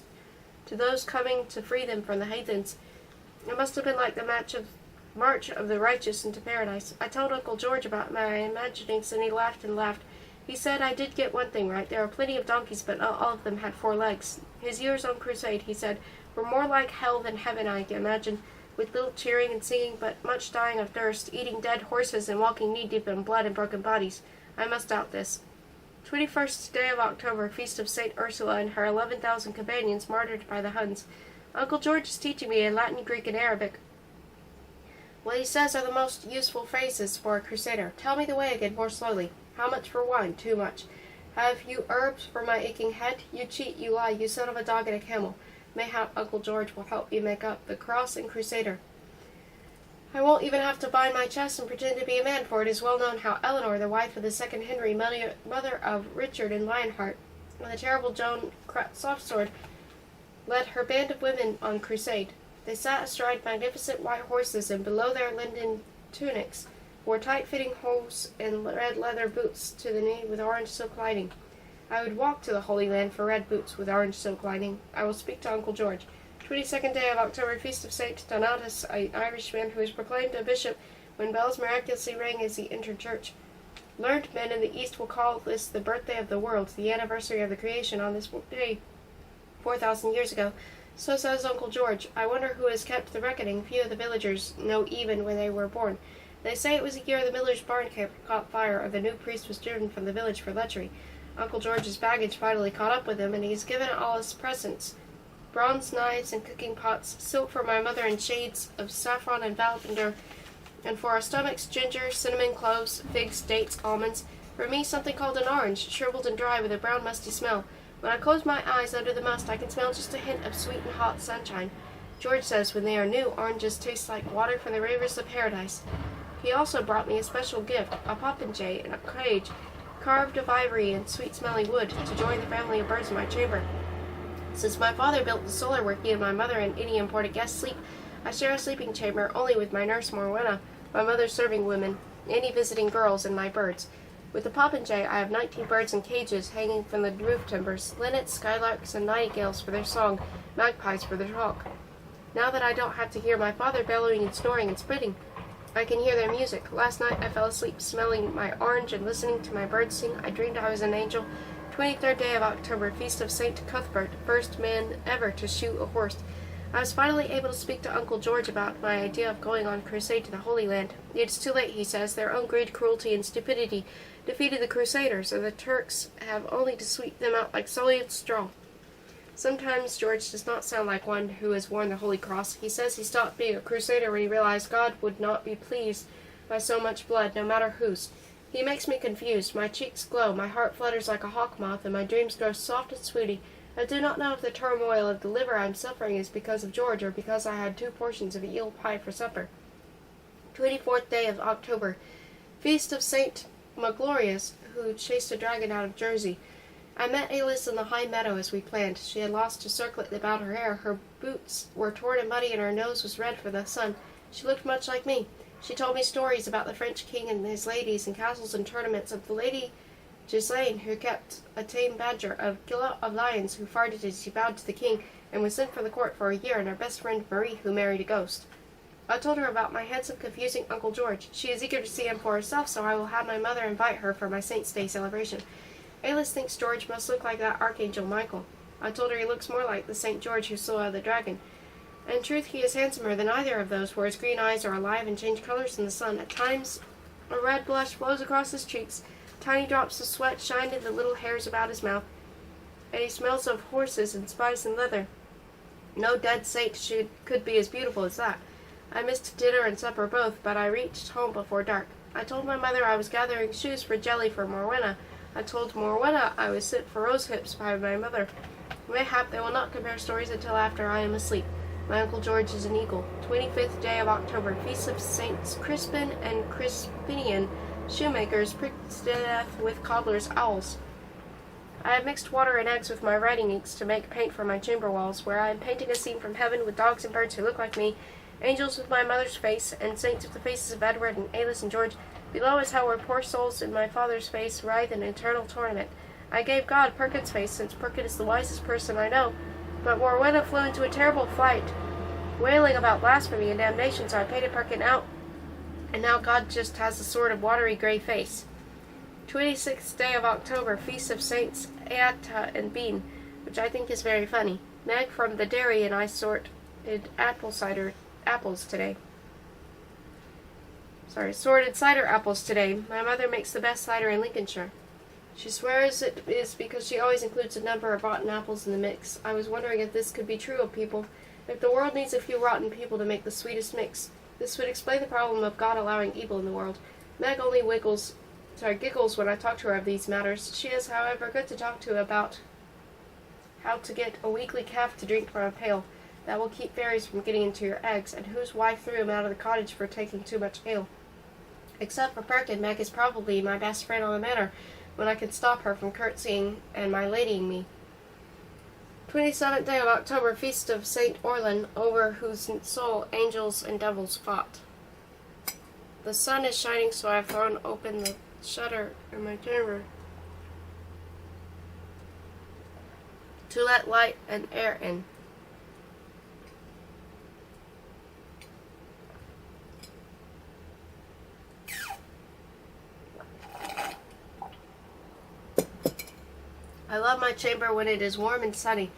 Speaker 1: to those coming to free them from the heathens. It must have been like the march of the righteous into paradise. I told Uncle George about my imaginings, and he laughed and laughed. He said I did get one thing right. There are plenty of donkeys, but not all of them had 4 legs. His years on crusade, he said, were more like hell than heaven, I imagine, with little cheering and singing, but much dying of thirst, eating dead horses and walking knee-deep in blood and broken bodies. I must doubt this. 21st day of October, Feast of St. Ursula and her 11,000 companions martyred by the Huns. Uncle George is teaching me in Latin, Greek, and Arabic. What he says are the most useful phrases for a crusader. Tell me the way again more slowly. How much for wine? Too much. Have you herbs for my aching head? You cheat, you lie, you son of a dog and a camel. Mayhap Uncle George will help you make up the cross and crusader. I won't even have to bind my chest and pretend to be a man, for it is well known how Eleanor, the wife of the second Henry, mother of Richard and Lionheart, and the terrible Joan Softsword, led her band of women on crusade. They sat astride magnificent white horses, and below their linen tunics wore tight-fitting hose and red leather boots to the knee with orange silk lining. I would walk to the Holy Land for red boots with orange silk lining. I will speak to Uncle George. 22nd day of October, Feast of St. Donatus, an Irishman who was proclaimed a bishop when bells miraculously rang as he entered church. Learned men in the East will call this the birthday of the world, the anniversary of the creation on this day 4,000 years ago. So says Uncle George. I wonder who has kept the reckoning. Few of the villagers know even when they were born. They say it was the year the miller's barn caught fire, or the new priest was driven from the village for lechery. Uncle George's baggage finally caught up with him, and he's given all his presents. Bronze knives and cooking pots, silk for my mother, and shades of saffron and lavender, and for our stomachs, ginger, cinnamon, cloves, figs, dates, almonds. For me, something called an orange, shriveled and dry with a brown musty smell. When I close my eyes under the must, I can smell just a hint of sweet and hot sunshine. George says when they are new, oranges taste like water from the rivers of paradise. He also brought me a special gift, a popinjay in a cage, carved of ivory and sweet-smelling wood, to join the family of birds in my chamber. Since my father built the solar where he and my mother and any important guests sleep, I share a sleeping chamber only with my nurse Morwenna, my mother's serving women, any visiting girls, and my birds. With the popinjay, I have 19 birds in cages hanging from the roof timbers, linnets, skylarks, and nightingales for their song, magpies for their talk. Now that I don't have to hear my father bellowing and snoring and spitting, I can hear their music. Last night I fell asleep smelling my orange and listening to my birds sing. I dreamed I was an angel. 23rd day of October, feast of St. Cuthbert, first man ever to shoot a horse. I was finally able to speak to Uncle George about my idea of going on crusade to the Holy Land. It is too late, he says. Their own greed, cruelty, and stupidity defeated the Crusaders, and the Turks have only to sweep them out like sullied straw. Sometimes George does not sound like one who has worn the Holy Cross. He says he stopped being a crusader when he realized God would not be pleased by so much blood, no matter whose. He makes me confused. My cheeks glow, my heart flutters like a hawk moth, and my dreams grow soft and sweety. I do not know if the turmoil of the liver I am suffering is because of George or because I had 2 portions of eel pie for supper. 24th day of October, feast of St. Maglorious, who chased a dragon out of Jersey. I met Alice in the high meadow as we planned. She had lost a circlet about her hair, her boots were torn and muddy, and her nose was red for the sun. She looked much like me. She told me stories about the French king and his ladies, and castles and tournaments, of the lady Gislaine, who kept a tame badger, of Gila of Lions, who farted as he bowed to the king, and was sent for the court for a year, and our best friend Marie, who married a ghost. I told her about my handsome, confusing Uncle George. She is eager to see him for herself, so I will have my mother invite her for my Saint's Day celebration. Alice thinks George must look like that Archangel Michael. I told her he looks more like the St. George who slew the dragon. In truth, he is handsomer than either of those, for his green eyes are alive and change colors in the sun. At times, a red blush flows across his cheeks. Tiny drops of sweat shine in the little hairs about his mouth, and he smells of horses and spice and leather. No dead saint could be as beautiful as that. I missed dinner and supper both, but I reached home before dark. I told my mother I was gathering shoes for jelly for Morwenna. I told Morwenna I was sent for rose hips by my mother. Mayhap they will not compare stories until after I am asleep. My Uncle George is an eagle. 25th day of October, feast of Saints Crispin and Crispinian, shoemakers, pricked to death with cobblers' owls. I have mixed water and eggs with my writing inks to make paint for my chamber walls, where I am painting a scene from heaven with dogs and birds who look like me, angels with my mother's face, and saints with the faces of Edward and Alice and George. Below is how where poor souls in my father's face writhe in eternal torment. I gave God Perkin's face, since Perkin is the wisest person I know, but Morwenna flew into a terrible fright, wailing about blasphemy and damnation, so I painted Perkin out, and now God just has a sort of watery gray face. 26th day of October, feast of Saints Eata and Bean, which I think is very funny. Meg from the dairy and I sorted cider apples today. My mother makes the best cider in Lincolnshire. She swears it is because she always includes a number of rotten apples in the mix. I was wondering if this could be true of people. If the world needs a few rotten people to make the sweetest mix, this would explain the problem of God allowing evil in the world. Meg only giggles when I talk to her of these matters. She is, however, good to talk to about how to get a weakly calf to drink from a pail that will keep fairies from getting into your eggs, and whose wife threw him out of the cottage for taking too much ale. Except for Perkin, Meg is probably my best friend on the manor, when I can stop her from curtsying and my ladying me. 27th day of October, feast of Saint Orlan, over whose soul angels and devils fought. The sun is shining, so I have thrown open the shutter in my chamber to let light and air in. I love my chamber when it is warm and sunny.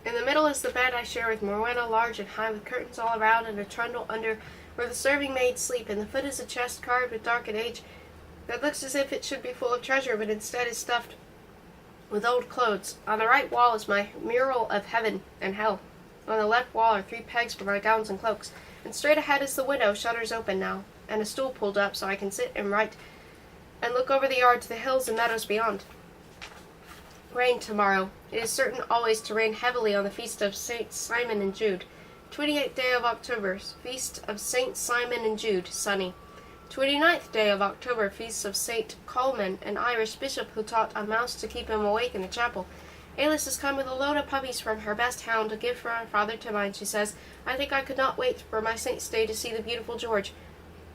Speaker 1: In the middle is the bed I share with Morwenna, large and high, with curtains all around and a trundle under, where the serving maids sleep. In the foot is a chest carved with dark and age that looks as if it should be full of treasure, but instead is stuffed with old clothes. On the right wall is my mural of heaven and hell. On the left wall are 3 pegs for my gowns and cloaks, and straight ahead is the window, shutters open now, and a stool pulled up so I can sit and write and look over the yard to the hills and meadows beyond. Rain tomorrow. It is certain always to rain heavily on the feast of Saints Simon and Jude. 28th day of October, feast of Saint Simon and Jude, sunny. 29th day of October, feast of Saint Colman, an Irish bishop who taught a mouse to keep him awake in the chapel. Alice has come with a load of puppies from her best hound to give for my father to mine, she says. I think I could not wait for my saint's day to see the beautiful George.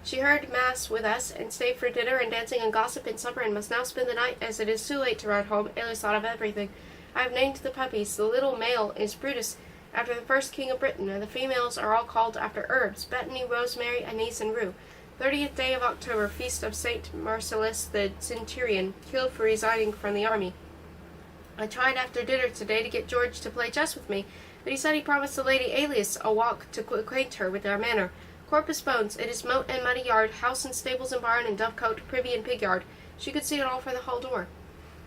Speaker 1: She heard Mass with us, and stayed for dinner and dancing and gossip and supper, and must now spend the night, as it is too late to ride home. Alice thought of everything. I have named the puppies. The little male is Brutus, after the first king of Britain, and the females are all called after herbs, Bethany, Rosemary, Anise, and Rue. 30th day of October, feast of Saint Marcellus the Centurion, killed for resigning from the army. I tried after dinner today to get George to play chess with me, but he said he promised the Lady Alice a walk to acquaint her with our manor. Corpus bones, it is moat and muddy yard, house and stables and barn and dovecote, privy and pig yard. She could see it all from the hall door.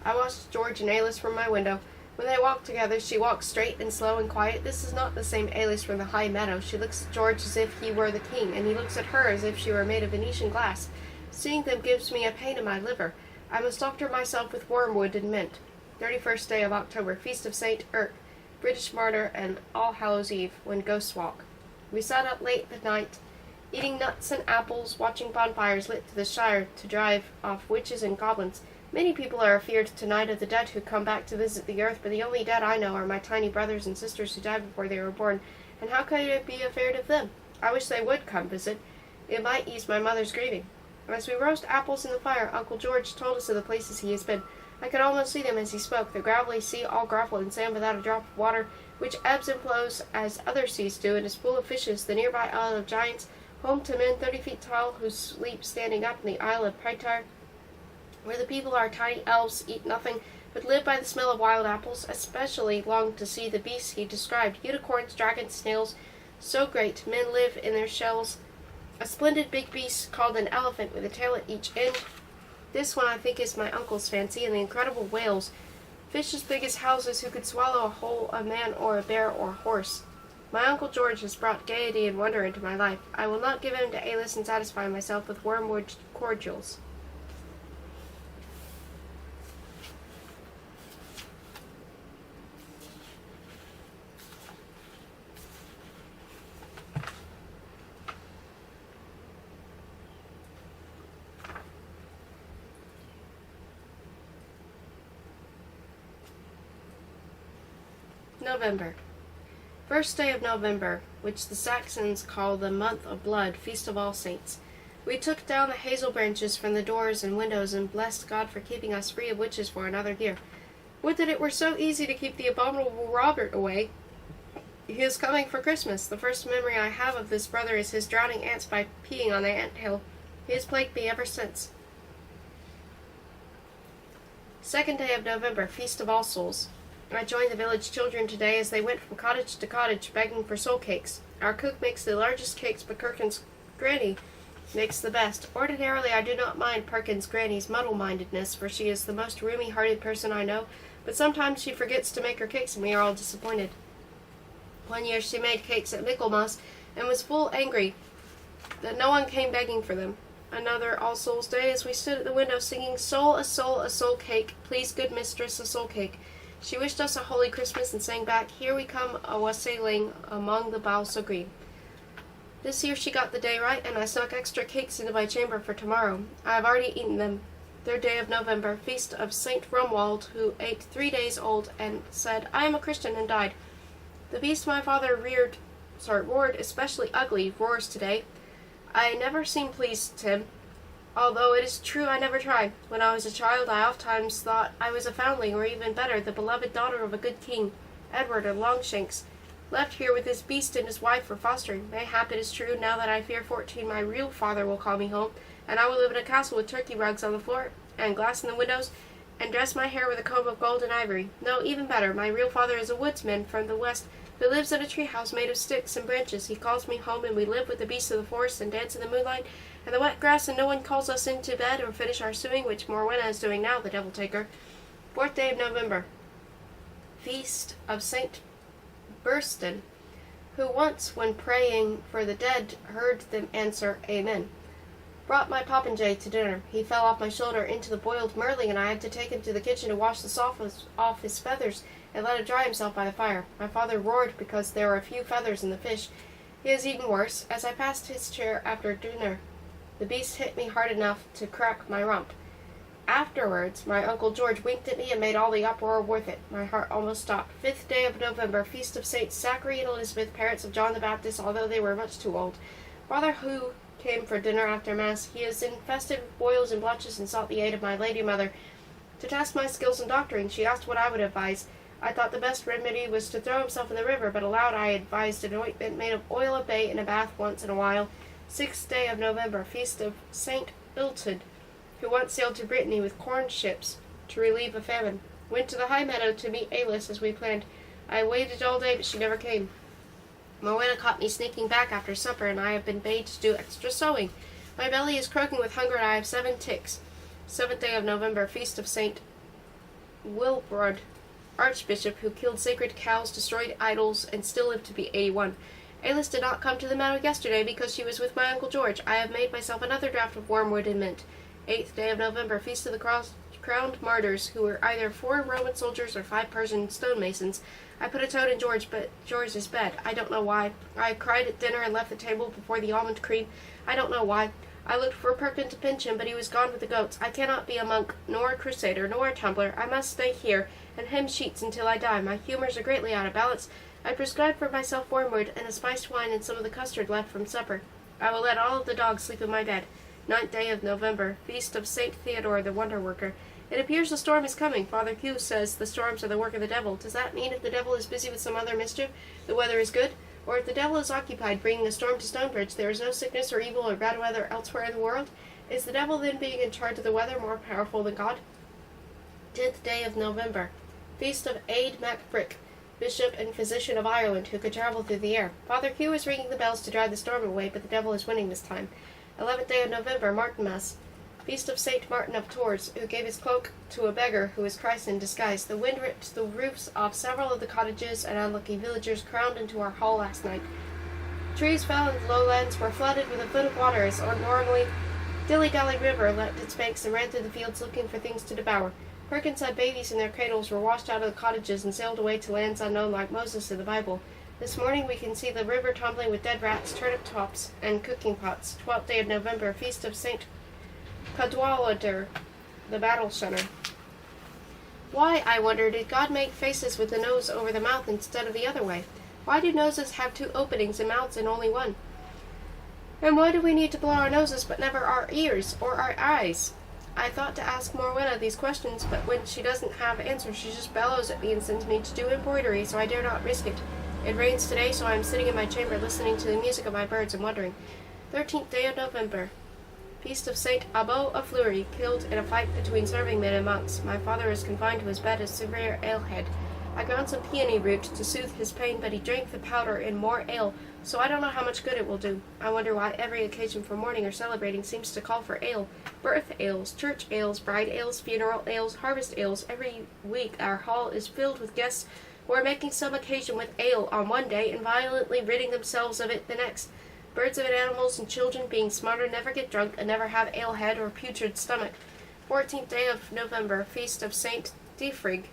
Speaker 1: I watched George and Alice from my window. When they walked together, she walked straight and slow and quiet. This is not the same Alice from the high meadow. She looks at George as if he were the king, and he looks at her as if she were made of Venetian glass. Seeing them gives me a pain in my liver. I must doctor myself with wormwood and mint. 31st day of October, feast of Saint Erc, British martyr, and All Hallows Eve, when ghosts walk. We sat up late at night, eating nuts and apples, watching bonfires lit to the Shire to drive off witches and goblins. Many people are afeard tonight of the dead who come back to visit the earth, but the only dead I know are my tiny brothers and sisters who died before they were born, and how could I be afeard of them? I wish they would come visit. It might ease my mother's grieving. As we roast apples in the fire, Uncle George told us of the places he has been. I could almost see them as he spoke, the gravelly sea, all gravel and sand without a drop of water, which ebbs and flows as other seas do, and is full of fishes, the nearby Isle of Giants, home to men 30 feet tall who sleep standing up in the Isle of Praetor, where the people are tiny elves, eat nothing, but live by the smell of wild apples. Especially longed to see the beasts he described, unicorns, dragons, snails, so great men live in their shells. A splendid big beast called an elephant with a tail at each end. This one I think is my uncle's fancy, and the incredible whales, fish as big as houses who could swallow a man or a bear or a horse. My Uncle George has brought gaiety and wonder into my life. I will not give him to Alice and satisfy myself with wormwood cordials. November. First day of November, which the Saxons call the month of blood, feast of all saints. We took down the hazel branches from the doors and windows and blessed God for keeping us free of witches for another year. Would that it were so easy to keep the abominable Robert away. He is coming for Christmas. The first memory I have of this brother is his drowning ants by peeing on the ant-hill. He has plagued me ever since. Second day of November, feast of all souls. I joined the village children today as they went from cottage to cottage begging for soul cakes. Our cook makes the largest cakes, but Perkins' granny makes the best. Ordinarily, I do not mind Perkins' granny's muddle-mindedness, for she is the most roomy-hearted person I know, but sometimes she forgets to make her cakes, and we are all disappointed. One year she made cakes at Michaelmas, and was full angry that no one came begging for them. Another All Souls' Day, as we stood at the window singing, "Soul, a soul, a soul cake, please, good mistress, a soul cake." She wished us a holy Christmas and sang back, "Here we come a wassailing among the boughs so green." This year she got the day right, and I snuck extra cakes into my chamber for tomorrow. I have already eaten them. Third day of November, feast of Saint Romuald, who ate 3 days old and said, "I am a Christian," and died. The beast my father roared especially ugly, roars today. I never seem pleased with him, although it is true I never try. When I was a child, I ofttimes thought I was a foundling, or even better, the beloved daughter of a good king, Edward of Longshanks, left here with his beast and his wife for fostering. Mayhap it is true, now that I fear 14, my real father will call me home, and I will live in a castle with turkey rugs on the floor, and glass in the windows, and dress my hair with a comb of gold and ivory. No, even better, my real father is a woodsman from the west, who lives in a tree house made of sticks and branches. He calls me home, and we live with the beasts of the forest, and dance in the moonlight, and the wet grass, and no one calls us into bed or finish our sewing, which Morwenna is doing now, the devil take her. Fourth day of November, feast of Saint Burston, who once, when praying for the dead, heard them answer, "Amen." Brought my popinjay to dinner. He fell off my shoulder into the boiled merling, and I had to take him to the kitchen to wash the soft off his feathers, and let him dry himself by the fire. My father roared because there were a few feathers in the fish. He has eaten worse. As I passed his chair after dinner, the beast hit me hard enough to crack my rump. Afterwards, my Uncle George winked at me and made all the uproar worth it. My heart almost stopped. 5th day of November, feast of Saints Zachary and Elizabeth, parents of John the Baptist, although they were much too old. Father Who came for dinner after Mass. He is infested with boils and blotches and sought the aid of my Lady Mother. To test my skills in doctoring, she asked what I would advise. I thought the best remedy was to throw himself in the river, but aloud I advised an ointment made of oil of bay in a bath once in a while. 6th day of November, feast of Saint Illtyd, who once sailed to Brittany with corn ships to relieve a famine. Went to the high meadow to meet Alice as we planned. I waited all day, but she never came. Morwenna caught me sneaking back after supper, and I have been bade to do extra sewing. My belly is croaking with hunger, and I have 7 ticks. 7th day of November, feast of Saint Wilbrod, Archbishop, who killed sacred cows, destroyed idols, and still lived to be 81. Alice did not come to the meadow yesterday because she was with my Uncle George. I have made myself another draught of wormwood and mint. 8th day of November, feast of the crowned martyrs, who were either 4 Roman soldiers or 5 Persian stonemasons. I put a toad in George, but George is bed. I don't know why. I cried at dinner and left the table before the almond cream. I don't know why. I looked for Perkin to pinch him, but he was gone with the goats. I cannot be a monk, nor a crusader, nor a tumbler. I must stay here and hem sheets until I die. My humours are greatly out of balance. I prescribed for myself wormwood and a spiced wine and some of the custard left from supper. I will let all of the dogs sleep in my bed. 9th day of November, feast of Saint Theodore the Wonder Worker. It appears a storm is coming. Father Q says the storms are the work of the devil. Does that mean if the devil is busy with some other mischief, the weather is good? Or if the devil is occupied bringing a storm to Stonebridge, there is no sickness or evil or bad weather elsewhere in the world? Is the devil then being in charge of the weather more powerful than God? 10th day of November, feast of Aid MacFrick, Bishop and Physician of Ireland, who could travel through the air. Father Q is ringing the bells to drive the storm away, but the devil is winning this time. 11th day of November, Martinmas, feast of Saint Martin of Tours, who gave his cloak to a beggar who was Christ in disguise. The wind ripped the roofs off several of the cottages, and unlucky villagers crowded into our hall last night. Trees fell and the lowlands were flooded with a foot of water as normally. Dilly-Dally River leapt its banks and ran through the fields looking for things to devour. Perkins had babies in their cradles, were washed out of the cottages and sailed away to lands unknown like Moses in the Bible. This morning we can see the river tumbling with dead rats, turnip tops, and cooking pots. 12th day of November, feast of Saint Cadwallader, the battle shunner. Why, I wonder, did God make faces with the nose over the mouth instead of the other way? Why do noses have 2 openings and mouths in only one? And why do we need to blow our noses but never our ears or our eyes? I thought to ask Morwenna these questions, but when she doesn't have answers, she just bellows at me and sends me to do embroidery, so I dare not risk it. It rains today, so I am sitting in my chamber listening to the music of my birds and wondering. 13th day of November, feast of Saint Abbo of Fleury, killed in a fight between serving men and monks. My father is confined to his bed as severe alehead. I ground some peony root to soothe his pain, but he drank the powder in more ale, so I don't know how much good it will do. I wonder why every occasion for mourning or celebrating seems to call for ale. Birth ales, church ales, bride ales, funeral ales, harvest ales. Every week our hall is filled with guests who are making some occasion with ale on one day and violently ridding themselves of it the next. Birds of animals and children, being smarter, never get drunk and never have alehead or putrid stomach. 14th day of November, feast of Saint Defrig,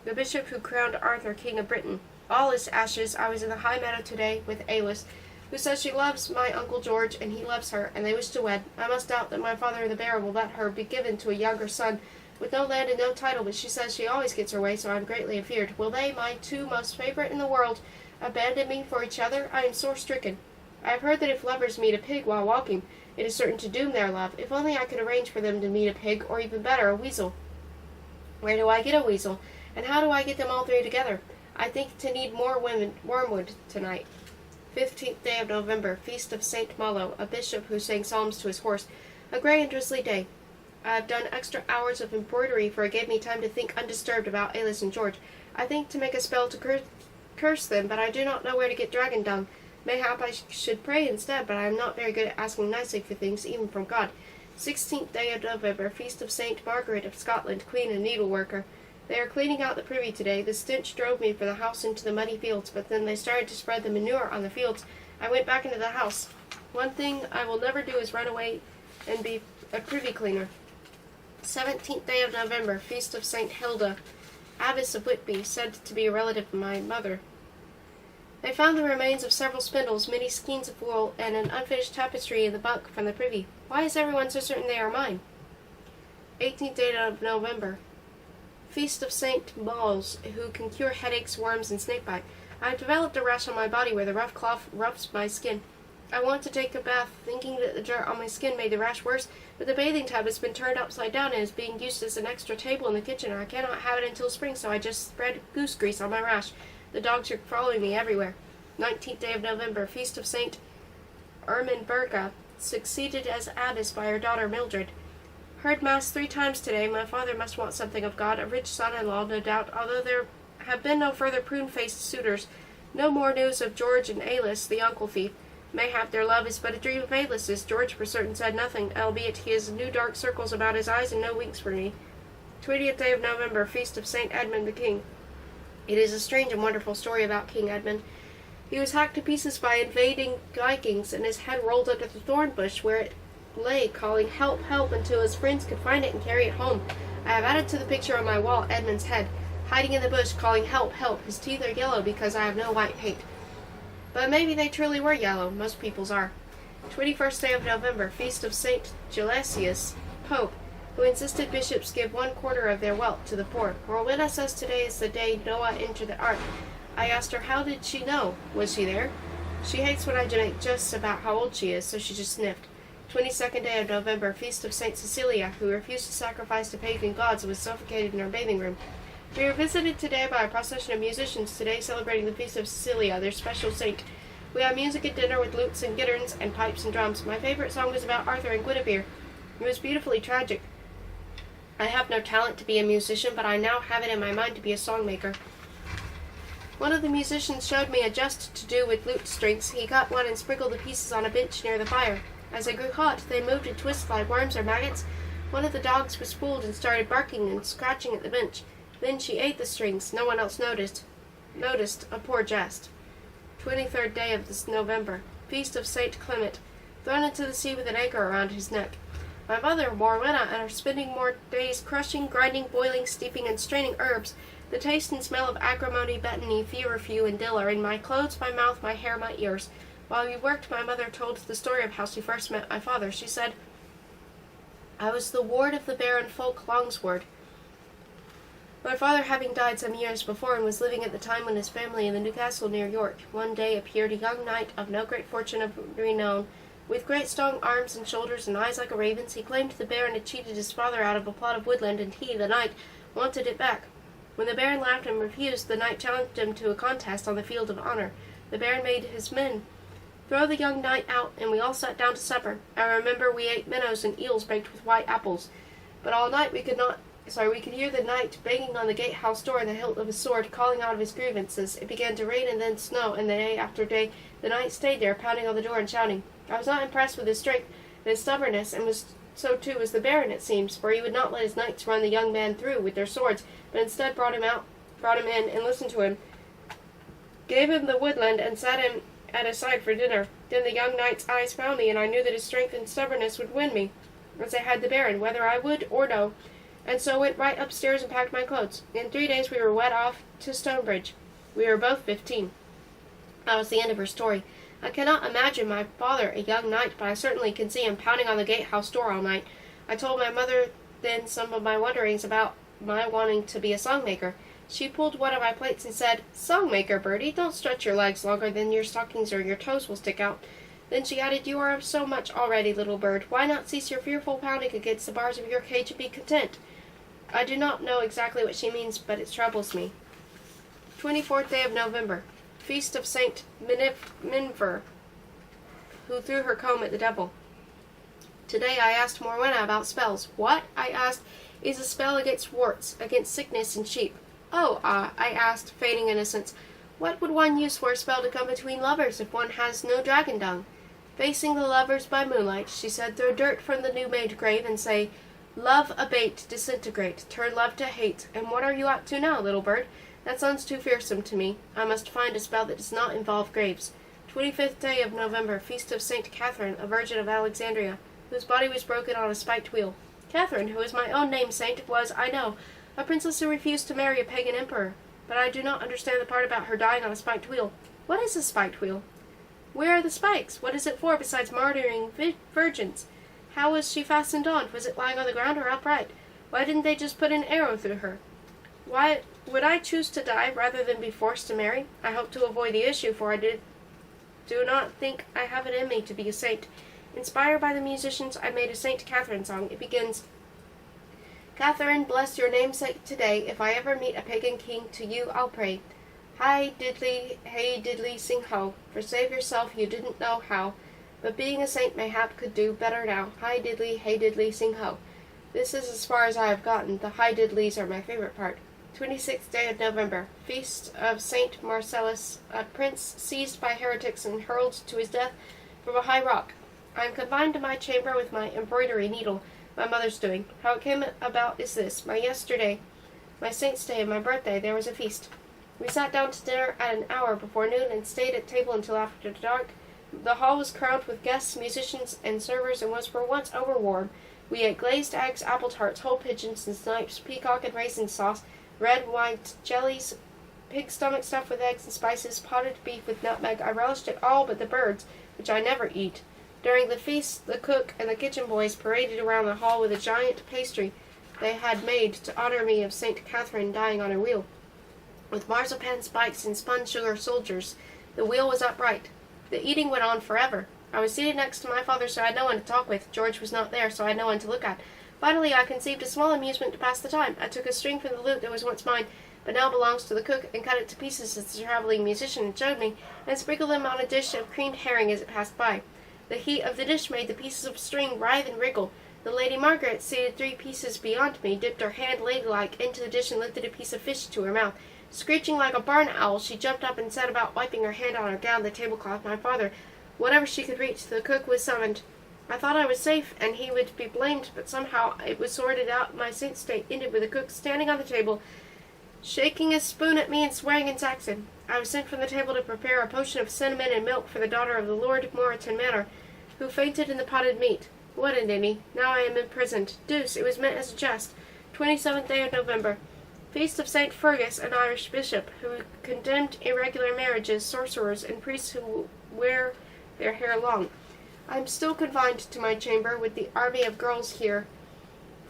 Speaker 1: the bishop who crowned Arthur king of Britain. All is ashes. I was in the high meadow today with Alice, who says she loves my Uncle George and he loves her, and they wish to wed. I must doubt that my father the bear will let her be given to a younger son with no land and no title, but she says she always gets her way, so I am greatly afeared. Will they, my 2 most favorite in the world, abandon me for each other? I am sore stricken. I have heard that if lovers meet a pig while walking, it is certain to doom their love. If only I could arrange for them to meet a pig, or even better, a weasel. Where do I get a weasel? And how do I get them all 3 together? I think to need more wormwood tonight. 15th day of November, feast of Saint Malo, a bishop who sang psalms to his horse. A grey and drizzly day. I have done extra hours of embroidery, for it gave me time to think undisturbed about Alice and George. I think to make a spell to curse them, but I do not know where to get dragon dung. Mayhap I should pray instead, but I am not very good at asking nicely for things, even from God. 16th day of November, feast of Saint Margaret of Scotland, queen and needleworker. They are cleaning out the privy today. The stench drove me from the house into the muddy fields, but then they started to spread the manure on the fields. I went back into the house. One thing I will never do is run away and be a privy cleaner. 17th day of November, feast of Saint Hilda, abbess of Whitby, said to be a relative of my mother. They found the remains of several spindles, many skeins of wool, and an unfinished tapestry in the bunk from the privy. Why is everyone so certain they are mine? 18th day of November. Feast of St. Mauls, who can cure headaches, worms, and snakebite. I have developed a rash on my body where the rough cloth rubs my skin. I want to take a bath, thinking that the dirt on my skin made the rash worse, but the bathing tub has been turned upside down and is being used as an extra table in the kitchen, and I cannot have it until spring, so I just spread goose grease on my rash. The dogs are following me everywhere. 19th day of November. Feast of St. Ermenberga, succeeded as abbess by her daughter Mildred. Heard Mass 3 times today. My father must want something of God, a rich son-in-law, no doubt, although there have been no further prune-faced suitors. No more news of George and Alice, the uncle thief. Mayhap their love is but a dream of Alice's. George for certain said nothing, albeit he has new dark circles about his eyes and no winks for me. 20th day of November. Feast of St. Edmund the King. It is a strange and wonderful story about King Edmund. He was hacked to pieces by invading Vikings, and his head rolled under the thorn bush, where it lay, calling help, help, until his friends could find it and carry it home. I have added to the picture on my wall Edmund's head, hiding in the bush, calling help, help. His teeth are yellow because I have no white paint. But maybe they truly were yellow. Most people's are. 21st day of November. Feast of St. Gelasius, Pope, who insisted bishops give 1/4 of their wealth to the poor. Rowena says today is the day Noah entered the ark. I asked her, how did she know? Was she there? She hates when I make jests about how old she is, so she just sniffed. 22nd day of November. Feast of St. Cecilia, who refused to sacrifice to pagan gods and was suffocated in her bathing room. We are visited today by a procession of musicians, today celebrating the Feast of Cecilia, their special saint. We have music at dinner with lutes and gitterns and pipes and drums. My favorite song was about Arthur and Guinevere. It was beautifully tragic. I have no talent to be a musician, but I now have it in my mind to be a songmaker. One of the musicians showed me a jest to do with lute strings. He cut one and sprinkled the pieces on a bench near the fire. As they grew hot, they moved and twisted like worms or maggots. One of the dogs was spooled and started barking and scratching at the bench. Then she ate the strings. No one else noticed. A poor jest. 23rd day of this November. Feast of St. Clement, thrown into the sea with an anchor around his neck. My mother, Morwenna, and are spending more days crushing, grinding, boiling, steeping, and straining herbs. The taste and smell of agrimony, betony, feverfew, and dill are in my clothes, my mouth, my hair, my ears. While we worked, my mother told the story of how she first met my father. She said, I was the ward of the Baron Fulk Longsword. My father having died some years before and was living at the time when his family in the new castle near York, one day appeared a young knight of no great fortune of renown, with great strong arms and shoulders and eyes like a raven's. He claimed the Baron had cheated his father out of a plot of woodland, and he, the knight, wanted it back. When the Baron laughed and refused, the knight challenged him to a contest on the field of honor. The Baron made his men throw the young knight out, and we all sat down to supper. I remember we ate minnows and eels baked with white apples. But all night we could hear the knight banging on the gatehouse door in the hilt of his sword, calling out of his grievances. It began to rain and then snow, and day after day the knight stayed there, pounding on the door and shouting. I was not impressed with his strength and his stubbornness, and so too was the Baron, it seems, for he would not let his knights run the young man through with their swords, but instead brought him in, and listened to him, gave him the woodland, and sat him at his side for dinner. Then the young knight's eyes found me, and I knew that his strength and stubbornness would win me, as they had the Baron, whether I would or no, and so went right upstairs and packed my clothes. In 3 days we were wed off to Stonebridge. We were both 15. That was the end of her story. I cannot imagine my father a young knight, but I certainly can see him pounding on the gatehouse door all night. I told my mother then some of my wonderings about my wanting to be a songmaker. She pulled one of my plates and said, Songmaker, Birdy, don't stretch your legs longer than your stockings or your toes will stick out. Then she added, You are so much already, little bird. Why not cease your fearful pounding against the bars of your cage and be content? I do not know exactly what she means, but it troubles me. 24th day of November. Feast of St. Minver, who threw her comb at the devil. Today I asked Morwenna about spells. What, I asked, is a spell against warts, against sickness and sheep? Oh, I asked, feigning innocence, what would one use for a spell to come between lovers if one has no dragon dung? Facing the lovers by moonlight, she said, throw dirt from the new-made grave and say, Love abate, disintegrate, turn love to hate. And what are you up to now, little bird? That sounds too fearsome to me. I must find a spell that does not involve graves. 25th day of November, Feast of St. Catherine, a virgin of Alexandria, whose body was broken on a spiked wheel. Catherine, who is my own name saint, was, I know, A princess who refused to marry a pagan emperor. But I do not understand the part about her dying on a spiked wheel. What is a spiked wheel? Where are the spikes? What is it for besides martyring virgins? How was she fastened on? Was it lying on the ground or upright? Why didn't they just put an arrow through her? Why would I choose to die rather than be forced to marry? I hope to avoid the issue, for I do not think I have it in me to be a saint. Inspired by the musicians, I made a Saint Catherine song. It begins, Catherine, bless your namesake today. If I ever meet a pagan king, to you I'll pray. Hi diddly, hey diddly, sing ho. For save yourself you didn't know how, but being a saint mayhap could do better now. Hi diddly, hey diddly, sing ho. This is as far as I have gotten. The high diddlies are my favorite part. 26th day of November, feast of Saint Marcellus, a prince seized by heretics and hurled to his death from a high rock. I am confined to my chamber with my embroidery needle, my mother's doing. How it came about is this. My saint's day and my birthday, there was a feast. We sat down to dinner at an hour before noon and stayed at table until after dark. The hall was crowded with guests, musicians, and servers, and was for once overwarm. We ate glazed eggs, apple tarts, whole pigeons and snipes, peacock and raisin sauce, red wine jellies, pig stomach stuffed with eggs and spices, potted beef with nutmeg. I relished it all but the birds, which I never eat. During the feast, the cook and the kitchen boys paraded around the hall with a giant pastry they had made to honor me of St. Catherine dying on her wheel. With marzipan spikes and spun sugar soldiers, the wheel was upright. The eating went on forever. I was seated next to my father, so I had no one to talk with. George was not there, so I had no one to look at. Finally, I conceived a small amusement to pass the time. I took a string from the lute that was once mine, but now belongs to the cook, and cut it to pieces as the traveling musician had showed me, and sprinkled them on a dish of creamed herring as it passed by. The heat of the dish made the pieces of string writhe and wriggle. The Lady Margaret, seated 3 pieces beyond me, dipped her hand ladylike into the dish and lifted a piece of fish to her mouth. Screeching like a barn owl, she jumped up and set about wiping her hand on her gown, the tablecloth. My father, whatever she could reach, the cook was summoned. I thought I was safe, and he would be blamed, but somehow it was sorted out. My saint's day ended with the cook standing on the table, shaking his spoon at me and swearing in Saxon. I was sent from the table to prepare a potion of cinnamon and milk for the daughter of the Lord Moreton Manor, who fainted in the potted meat. What a ninny. Now I am imprisoned. Deuce, it was meant as a jest. 27th day of November. Feast of St. Fergus, an Irish bishop, who condemned irregular marriages, sorcerers, and priests who wear their hair long. I am still confined to my chamber with the army of girls here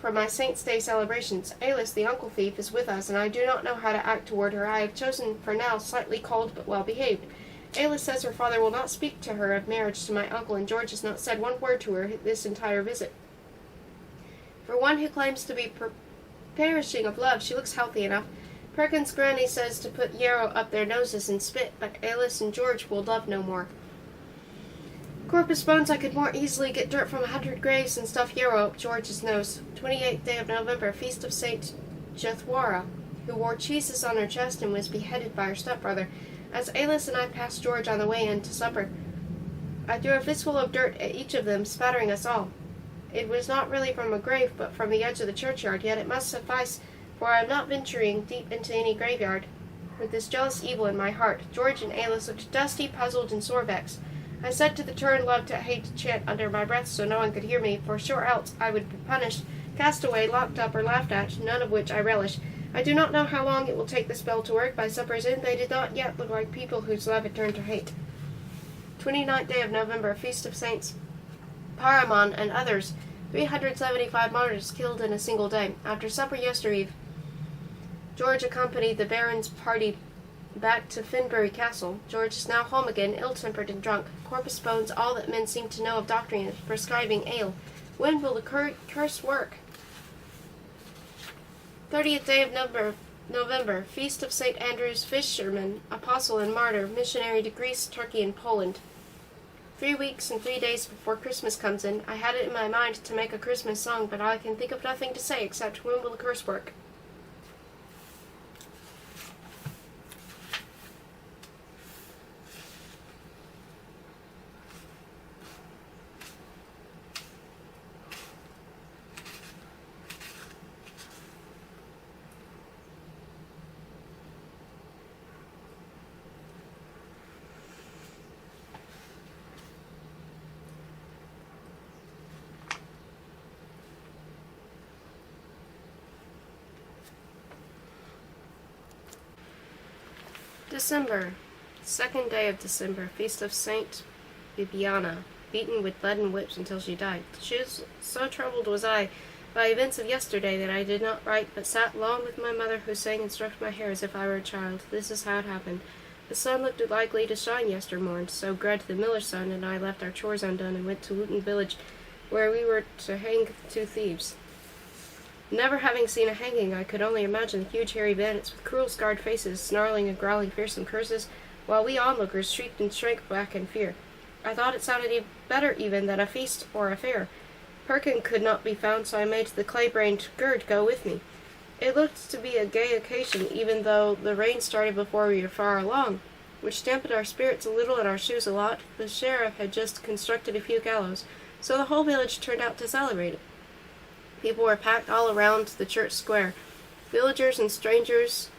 Speaker 1: for my Saint's Day celebrations. Alice, the uncle thief, is with us, and I do not know how to act toward her. I have chosen for now slightly cold but well behaved. Alice says her father will not speak to her of marriage to my uncle, and George has not said one word to her this entire visit. For one who claims to be perishing of love, she looks healthy enough. Perkins' granny says to put yarrow up their noses and spit, but Alice and George will love no more. Corpus bones, I could more easily get dirt from 100 graves than stuff yarrow up George's nose. 28th day of November, feast of St. Jethwara, who wore cheeses on her chest and was beheaded by her stepbrother. As Alice and I passed George on the way in to supper, I threw a fistful of dirt at each of them, spattering us all. It was not really from a grave, but from the edge of the churchyard, yet it must suffice, for I am not venturing deep into any graveyard. With this jealous evil in my heart, George and Alice looked dusty, puzzled, and sore vexed. I said to the turn love to hate to chant under my breath so no one could hear me, for sure else I would be punished, cast away, locked up, or laughed at, none of which I relish. I do not know how long it will take the spell to work. By supper's end, they did not yet look like people whose love had turned to hate. 29th day of November, feast of Saints Paramon and others. 375 martyrs killed in a single day. After supper yestereve, George accompanied the Baron's party back to Finbury Castle. George is now home again, ill-tempered and drunk. Corpus bones, all that men seem to know of doctrine, prescribing ale. When will the curse work? 30th day of November, feast of St. Andrew's, fisherman, apostle and martyr, missionary to Greece, Turkey, and Poland. 3 weeks and 3 days before Christmas comes in. I had it in my mind to make a Christmas song, but I can think of nothing to say except when will the curse work? December. 2nd day of December, feast of Saint Bibiana, beaten with leaden whips until she died. So troubled was I by events of yesterday that I did not write, but sat long with my mother, who sang and stroked my hair as if I were a child. This is how it happened. The sun looked likely to shine yestermorn, so Gred, the miller's son, and I left our chores undone and went to Wooten village, where we were to hang the two thieves. Never having seen a hanging, I could only imagine the huge hairy bandits with cruel scarred faces, snarling and growling fearsome curses, while we onlookers shrieked and shrank back in fear. I thought it sounded better even than a feast or a fair. Perkin could not be found, so I made the clay-brained Gerd go with me. It looked to be a gay occasion, even though the rain started before we were far along, which dampened our spirits a little and our shoes a lot. The sheriff had just constructed a few gallows, so the whole village turned out to celebrate it. People were packed all around the church square, villagers and strangers,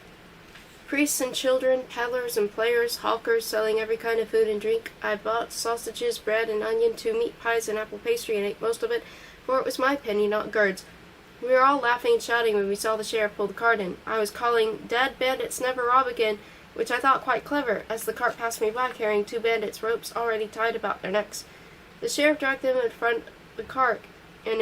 Speaker 1: priests and children, peddlers and players, hawkers selling every kind of food and drink. I bought sausages, bread, and onion, 2 meat pies, and apple pastry, and ate most of it, for it was my penny, not Gerd's. We were all laughing and shouting when we saw the sheriff pull the cart in. I was calling, "Dead bandits never rob again," which I thought quite clever, as the cart passed me by carrying 2 bandits' ropes already tied about their necks. The sheriff dragged them in front of the cart and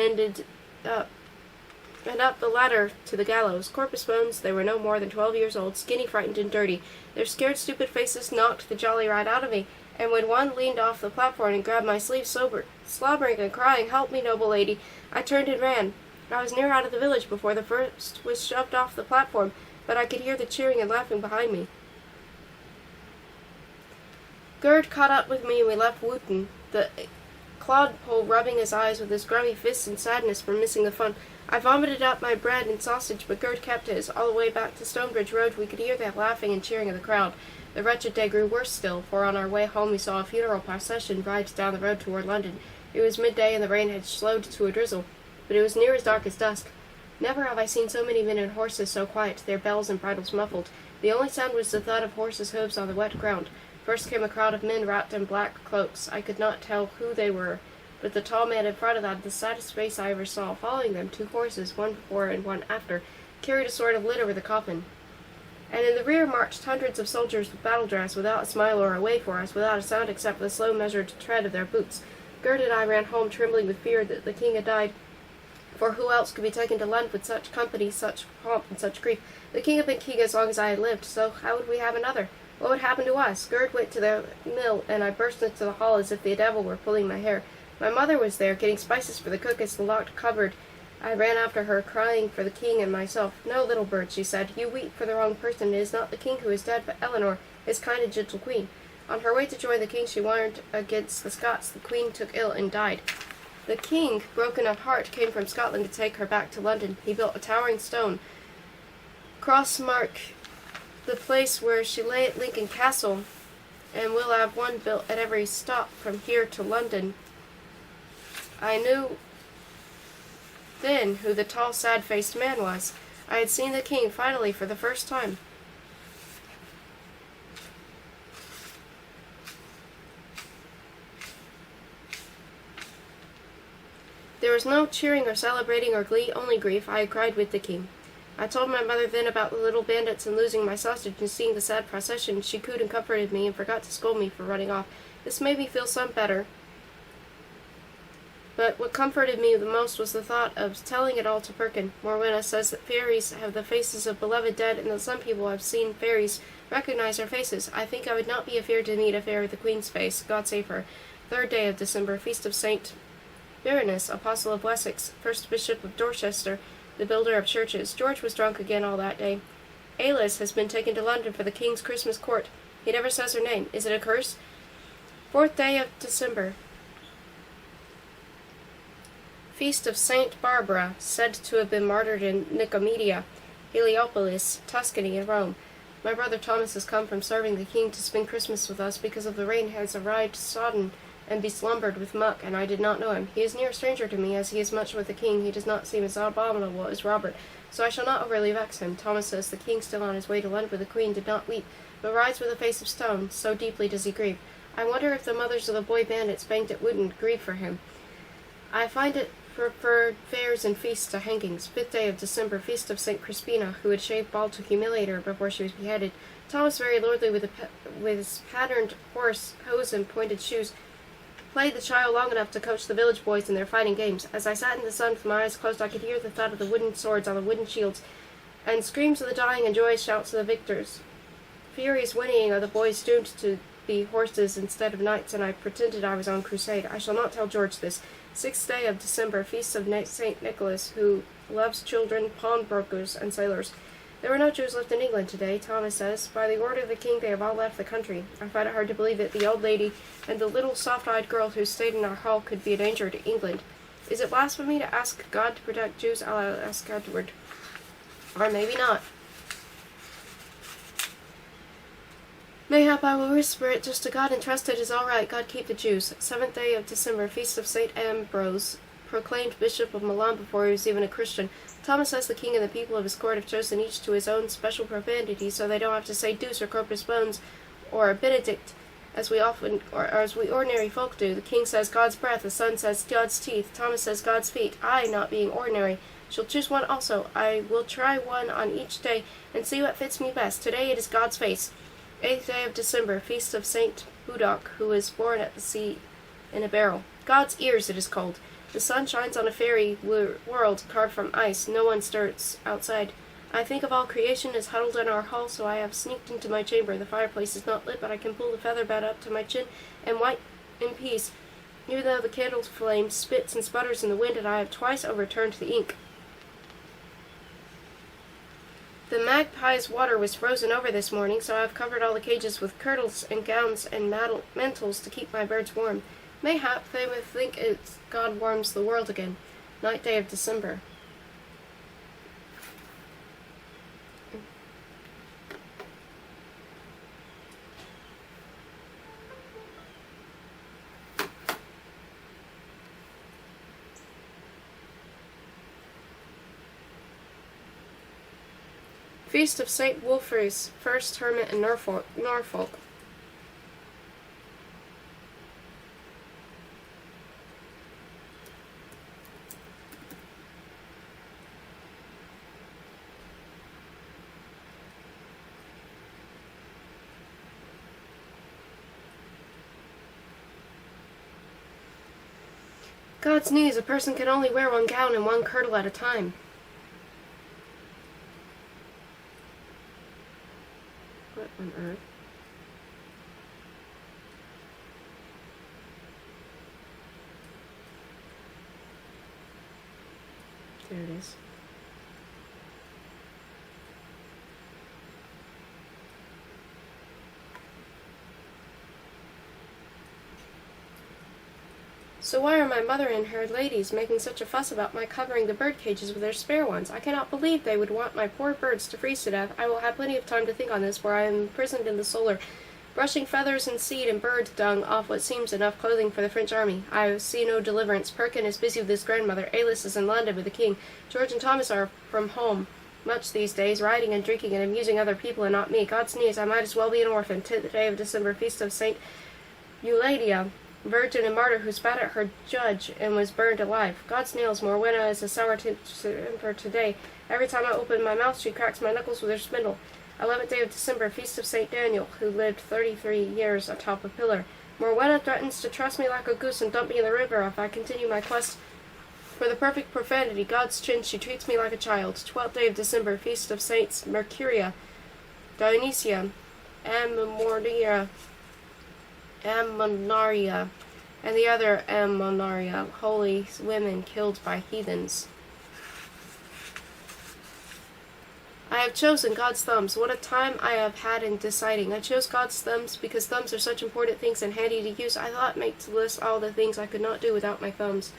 Speaker 1: up the ladder to the gallows. Corpus bones, they were no more than 12 years old, skinny, frightened, and dirty. Their scared, stupid faces knocked the jolly right out of me, and when one leaned off the platform and grabbed my sleeve, slobbering and crying, "Help me, noble lady," I turned and ran. I was near out of the village before the first was shoved off the platform, but I could hear the cheering and laughing behind me. Gerd caught up with me and we left Wooten, the clodpole rubbing his eyes with his grubby fists in sadness for missing the fun. I vomited up my bread and sausage, but Gerd kept his. All the way back to Stonebridge Road we could hear the laughing and cheering of the crowd. The wretched day grew worse still, for on our way home we saw a funeral procession ride down the road toward London. It was midday and the rain had slowed to a drizzle, but it was near as dark as dusk. Never have I seen so many men and horses so quiet, their bells and bridles muffled. The only sound was the thud of horses' hoofs on the wet ground. First came a crowd of men wrapped in black cloaks. I could not tell who they were, but the tall man in front of them, the saddest face I ever saw. Following them, 2 horses, one before and one after, carried a sort of litter with a coffin. And in the rear marched hundreds of soldiers with battle dress, without a smile or a wave for us, without a sound except the slow measured tread of their boots. Gerd and I ran home trembling with fear that the king had died, for who else could be taken to London with such company, such pomp, and such grief? The king had been king as long as I had lived, so how would we have another? What would happen to us? Gerd went to the mill, and I burst into the hall as if the devil were pulling my hair. My mother was there, getting spices for the cook as the locked cupboard. I ran after her, crying for the king and myself. "No, little bird," she said, "you weep for the wrong person. It is not the king who is dead, but Eleanor, his kind and gentle queen." On her way to join the king, she warned against the Scots. The queen took ill and died. The king, broken of heart, came from Scotland to take her back to London. He built a towering stone cross mark the place where she lay at Lincoln Castle, and we'll have one built at every stop from here to London. I knew then who the tall, sad-faced man was. I had seen the king finally for the first time. There was no cheering or celebrating or glee, only grief. I had cried with the king. I told my mother then about the little bandits and losing my sausage and seeing the sad procession. She cooed and comforted me and forgot to scold me for running off. This made me feel some better. But what comforted me the most was the thought of telling it all to Perkin. Morwenna says that fairies have the faces of beloved dead, and that some people have seen fairies recognize their faces. I think I would not be afeard to meet a fairy with the Queen's face. God save her. 3rd day of December, feast of Saint Birinus, Apostle of Wessex, 1st Bishop of Dorchester, the builder of churches. George was drunk again all that day. Alice has been taken to London for the King's Christmas court. He never says her name. Is it a curse? 4th day of December. Feast of Saint Barbara, said to have been martyred in Nicomedia, Heliopolis, Tuscany, and Rome. My brother Thomas has come from serving the king to spend Christmas with us because of the rain has arrived sodden and beslumbered with muck, and I did not know him. He is near a stranger to me, as he is much with the king. He does not seem as abominable as Robert, so I shall not overly vex him. Thomas says the king, still on his way to London with the queen, did not weep, but rides with a face of stone, so deeply does he grieve. I wonder if the mothers of the boy bandits banged at Wooten grieve for him. I find it preferred fairs and feasts to hangings. 5th day of December, feast of St. Crispina, who had shaved bald to humiliate her before she was beheaded. Thomas, very lordly with his patterned horse, hose, and pointed shoes, played the child long enough to coach the village boys in their fighting games. As I sat in the sun with my eyes closed, I could hear the thud of the wooden swords on the wooden shields, and screams of the dying and joyous shouts of the victors. Furious whinnying of the boys doomed to be horses instead of knights, and I pretended I was on crusade. I shall not tell George this. 6th day of December, feast of St. Nicholas, who loves children, pawnbrokers, and sailors. There were no Jews left in England today, Thomas says. By the order of the king, they have all left the country. I find it hard to believe that the old lady and the little soft-eyed girl who stayed in our hall could be a danger to England. Is it blasphemy to ask God to protect Jews? I'll ask Edward. Or maybe not. Mayhap I will whisper it just to God and trust it is all right. God keep the Jews. 7th day of December, feast of St. Ambrose, proclaimed Bishop of Milan before he was even a Christian. Thomas says the king and the people of his court have chosen each to his own special profanity, so they don't have to say deuce or corpus bones or benedict as we ordinary folk do. The king says God's breath, the son says God's teeth, Thomas says God's feet. I, not being ordinary, shall choose one also. I will try one on each day and see what fits me best. Today it is God's face. 8th day of December, feast of St. Budoc, who was born at the sea in a barrel. God's ears, it is called. The sun shines on a fairy world carved from ice. No one stirs outside. I think of all creation as huddled in our hall, so I have sneaked into my chamber. The fireplace is not lit, but I can pull the feather bed up to my chin and wait in peace, even though the candle flame spits and sputters in the wind, and I have twice overturned the ink. The magpie's water was frozen over this morning, so I have covered all the cages with kirtles and gowns and mantles to keep my birds warm. Mayhap they would think it's God warms the world again. 9th day of December. Feast of St. Wulfri's, first hermit in Norfolk. God's knees, a person can only wear one gown and one kirtle at a time. What on earth? There it is. So why are my mother and her ladies making such a fuss about my covering the bird cages with their spare ones? I cannot believe they would want my poor birds to freeze to death. I will have plenty of time to think on this, for I am imprisoned in the solar, brushing feathers and seed and bird dung off what seems enough clothing for the French army. I see no deliverance. Perkin is busy with his grandmother. Alice is in London with the king. George and Thomas are from home much these days, riding and drinking and amusing other people and not me. God's knees, I might as well be an orphan. 10th day of December, feast of St. Eulalia, virgin and martyr, who spat at her judge and was burned alive. God's nails, Morwenna is a sour temper today. Every time I open my mouth, she cracks my knuckles with her spindle. 11th day of December, feast of St. Daniel, who lived 33 years atop a pillar. Morwenna threatens to truss me like a goose and dump me in the river if I continue my quest for the perfect profanity. God's chin, she treats me like a child. 12th day of December, feast of Saints Mercuria, Dionysia, Ammonaria, and the other Ammonaria, holy women killed by heathens. I have chosen God's thumbs. What a time I have had in deciding. I chose God's thumbs because thumbs are such important things and handy to use. I thought make to list all the things I could not do without my thumbs.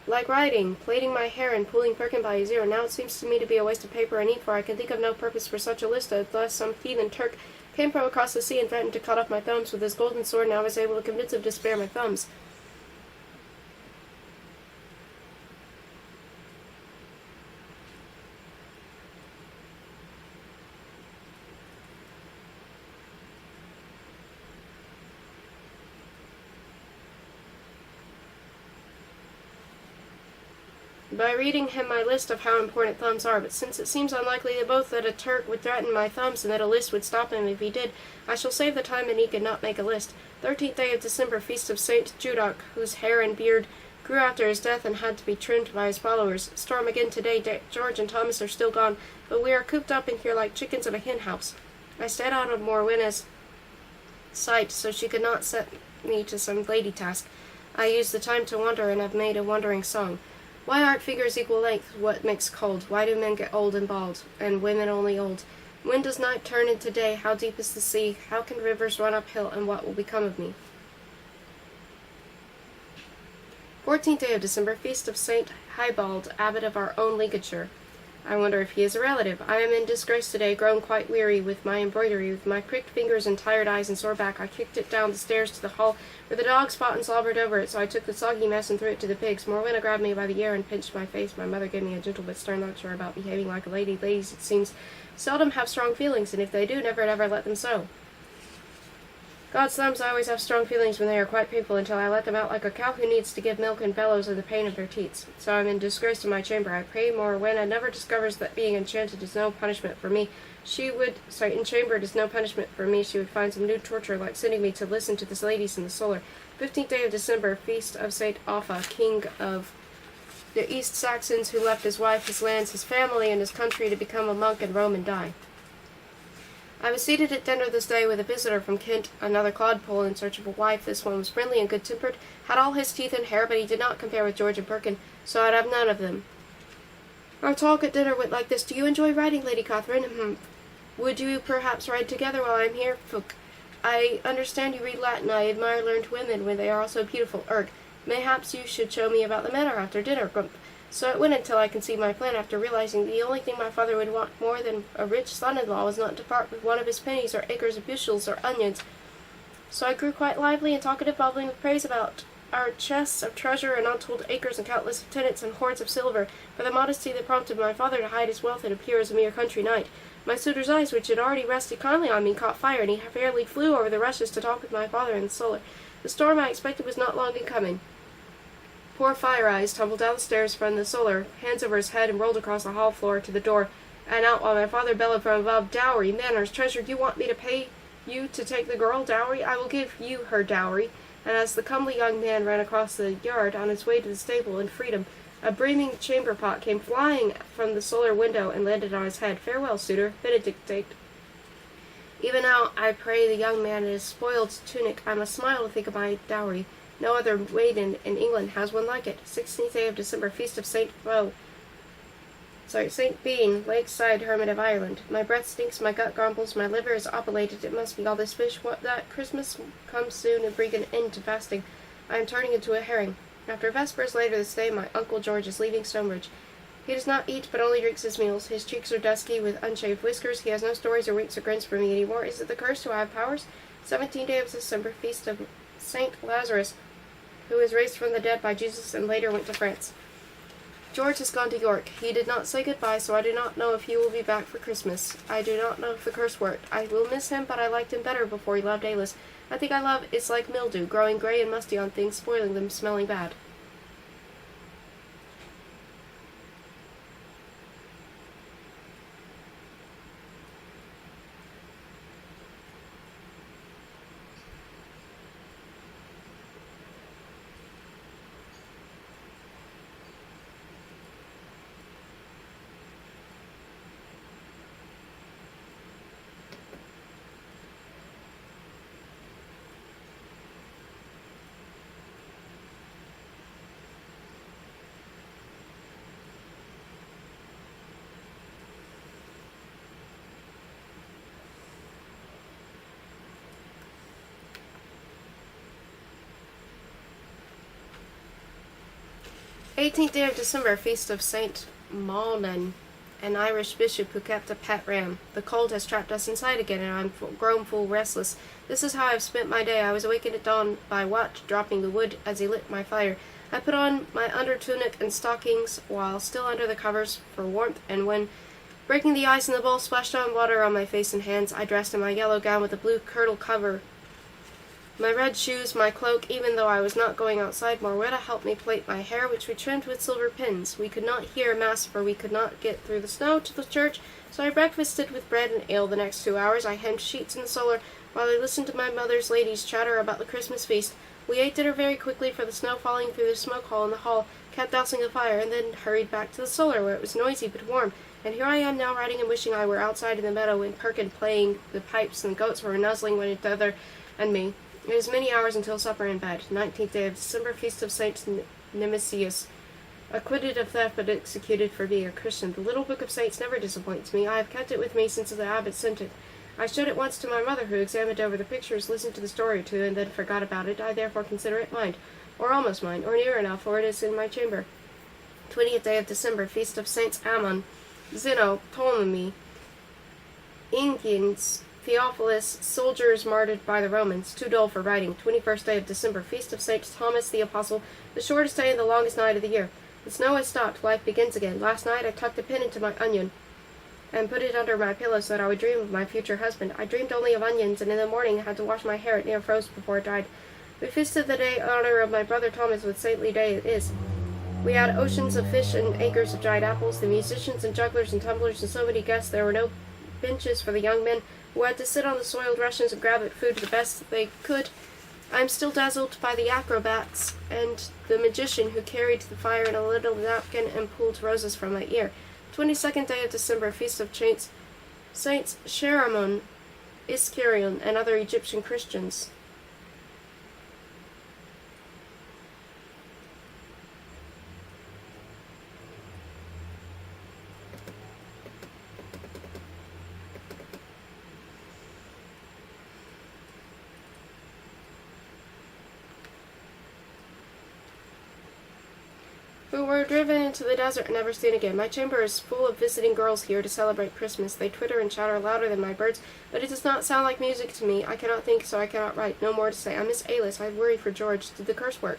Speaker 1: Like writing, plaiting my hair, and pulling Perkin by his ear. Now it seems to me to be a waste of paper and ink, for I can think of no purpose for such a list, unless some heathen Turk came from across the sea and threatened to cut off my thumbs with his golden sword, and I was able to convince him to spare my thumbs. by reading him my list of how important thumbs are, but since it seems unlikely to both that a Turk would threaten my thumbs and that a list would stop him if he did, I shall save the time and he could not make a list. 13th day of December, feast of Saint Judoc, whose hair and beard grew after his death and had to be trimmed by his followers. Storm again today. George and Thomas are still gone, but we are cooped up in here like chickens in a hen house. I stayed out of Morwenna's sight, so she could not set me to some lady task. I used the time to wonder, and have made a wandering song. Why aren't figures equal length? What makes cold? Why do men get old and bald, and women only old? When does night turn into day? How deep is the sea? How can rivers run uphill, and what will become of me? 14th day of December, feast of Saint Hybald, abbot of our own Lincolnshire. I wonder if he is a relative. I am in disgrace today, grown quite weary with my embroidery. With my pricked fingers and tired eyes and sore back, I kicked it down the stairs to the hall, where the dogs fought and slobbered over it, so I took the soggy mess and threw it to the pigs. Morwenna grabbed me by the ear and pinched my face. My mother gave me a gentle but stern lecture about behaving like a lady. Ladies, it seems, seldom have strong feelings, and if they do, never let them so. God's thumbs always have strong feelings when they are quite painful, until I let them out like a cow who needs to give milk and bellows in the pain of their teats. So I'm in disgrace in my chamber. I pray Morwenna never discovers that being enchanted is no punishment for me. Enchambered is no punishment for me. She would find some new torture, like sending me to listen to the ladies in the solar. 15th day of December, feast of Saint Offa, king of the East Saxons, who left his wife, his lands, his family, and his country to become a monk in Rome and die. I was seated at dinner this day with a visitor from Kent, another clodpole in search of a wife. This one was friendly and good-tempered, had all his teeth and hair, but he did not compare with George and Perkin, so I'd have none of them. Our talk at dinner went like this. Do you enjoy riding, Lady Catherine? Would you perhaps ride together while I am here? I understand you read Latin. I admire learned women when they are also beautiful. Mayhaps you should show me about the manor after dinner. So it went until I conceived my plan, after realizing the only thing my father would want more than a rich son-in-law was not to part with one of his pennies or acres of bushels or onions. So I grew quite lively and talkative, babbling with praise about our chests of treasure and untold acres and countless tenants and hoards of silver, for the modesty that prompted my father to hide his wealth and appear as a mere country knight. My suitor's eyes, which had already rested kindly on me, caught fire, and he fairly flew over the rushes to talk with my father in the solar. The storm I expected was not long in coming. Poor Fire Eyes tumbled down the stairs from the solar, hands over his head, and rolled across the hall floor to the door, and out while my father bellowed from above, "Dowry, manors, treasure, you want me to pay you to take the girl? Dowry? I will give you her dowry." And as the comely young man ran across the yard on his way to the stable in freedom, a brimming chamber pot came flying from the solar window and landed on his head. "Farewell, suitor, benedictate. Even now I pray the young man in his spoiled tunic. I must smile to think of my dowry. No other maiden in England has one like it." 16th day of December, feast of Saint Bean, lakeside hermit of Ireland. My breath stinks, my gut grumbles, my liver is opilated. It must be all this fish. What that Christmas comes soon and bring an end to fasting. I am turning into a herring. After vespers later this day, my Uncle George is leaving Stonebridge. He does not eat, but only drinks his meals. His cheeks are dusky, with unshaved whiskers. He has no stories or winks or grins for me anymore. Is it the curse to have powers? 17th day of December, feast of Saint Lazarus, who was raised from the dead by Jesus and later went to France. George has gone to York. He did not say goodbye, so I do not know if he will be back for Christmas. I do not know if the curse worked. I will miss him, but I liked him better before he loved Alice. I think I love is like mildew, growing gray and musty on things, spoiling them, smelling bad. Eighteenth day of December, feast of Saint Malnan, an Irish bishop who kept a pet ram. The cold has trapped us inside again, and I'm grown full restless. This is how I have spent my day. I was awakened at dawn by Wat dropping the wood as he lit my fire. I put on my under tunic and stockings while still under the covers for warmth, and when breaking the ice in the bowl splashed on water on my face and hands, I dressed in my yellow gown with a blue kirtle cover My red shoes, my cloak, even though I was not going outside, Morwetta helped me plait my hair, which we trimmed with silver pins. We could not hear Mass, for we could not get through the snow to the church, so I breakfasted with bread and ale the next 2 hours. I hemmed sheets in the solar, while I listened to my mother's ladies chatter about the Christmas feast. We ate dinner very quickly, for the snow falling through the smoke hole in the hall kept dousing the fire, and then hurried back to the solar, where it was noisy but warm. And here I am now writing and wishing I were outside in the meadow in Perkin playing the pipes, and the goats were nuzzling one another and me. It is many hours until supper and bed. 19th day of December, feast of Saint Nemesius. Acquitted of theft but executed for being a Christian. The little book of saints never disappoints me. I have kept it with me since the abbot sent it. I showed it once to my mother, who examined over the pictures, listened to the story or two, and then forgot about it. I therefore consider it mine, or almost mine, or near enough, for it is in my chamber. 20th day of December, feast of Saints Ammon, Zeno, Ptolemy, Inkians, Theophilus, soldiers martyred by the Romans, too dull for writing. 21st day of December, feast of Saint Thomas the Apostle, the shortest day and the longest night of the year. The snow has stopped, life begins again. Last night I tucked a pin into my onion and put it under my pillow so that I would dream of my future husband. I dreamed only of onions, and in the morning had to wash my hair. It near froze before it dried. We feasted the day in honor of my brother Thomas, with saintly day it is. We had oceans of fish and acres of dried apples, the musicians and jugglers and tumblers, and so many guests. There were no benches for the young men, who had to sit on the soiled rushes and grab at food the best they could. I am still dazzled by the acrobats and the magician who carried the fire in a little napkin and pulled roses from my ear. 22nd day of December, feast of Saints Sharamon, Iskarion, and other Egyptian Christians. Who were driven into the desert and never seen again. My chamber is full of visiting girls here to celebrate Christmas. They twitter and chatter louder than my birds, but it does not sound like music to me. I cannot think, so I cannot write. No more to say. I miss Alice. I worry for George. Did the curse work?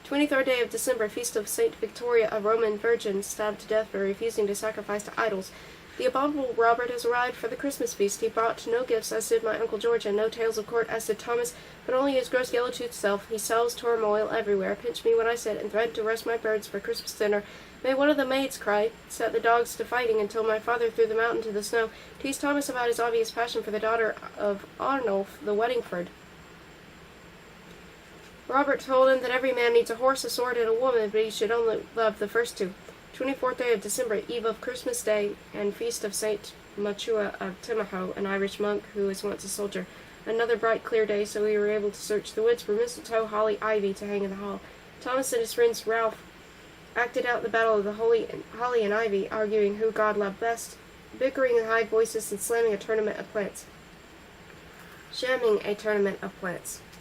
Speaker 1: 23rd day of December, feast of Saint Victoria, a Roman virgin stabbed to death for refusing to sacrifice to idols. The abominable Robert has arrived for the Christmas feast. He brought no gifts, as did my Uncle George, and no tales of court, as did Thomas, but only his gross yellow-toothed self. He sells turmoil everywhere. Pinch me when I sit, and threatened to roast my birds for Christmas dinner. May one of the maids cry, set the dogs to fighting until my father threw them out into the snow, teased Thomas about his obvious passion for the daughter of Arnulf the Weddingford. Robert told him that every man needs a horse, a sword, and a woman, but he should only love the first two. 24th day of December, eve of Christmas Day, and feast of Saint Machua of Timahoe, an Irish monk who was once a soldier. Another bright, clear day, so we were able to search the woods for mistletoe, holly, ivy to hang in the hall. Thomas and his friends Ralph acted out the battle of the holly and ivy, arguing who God loved best, bickering in high voices and shamming a tournament of plants.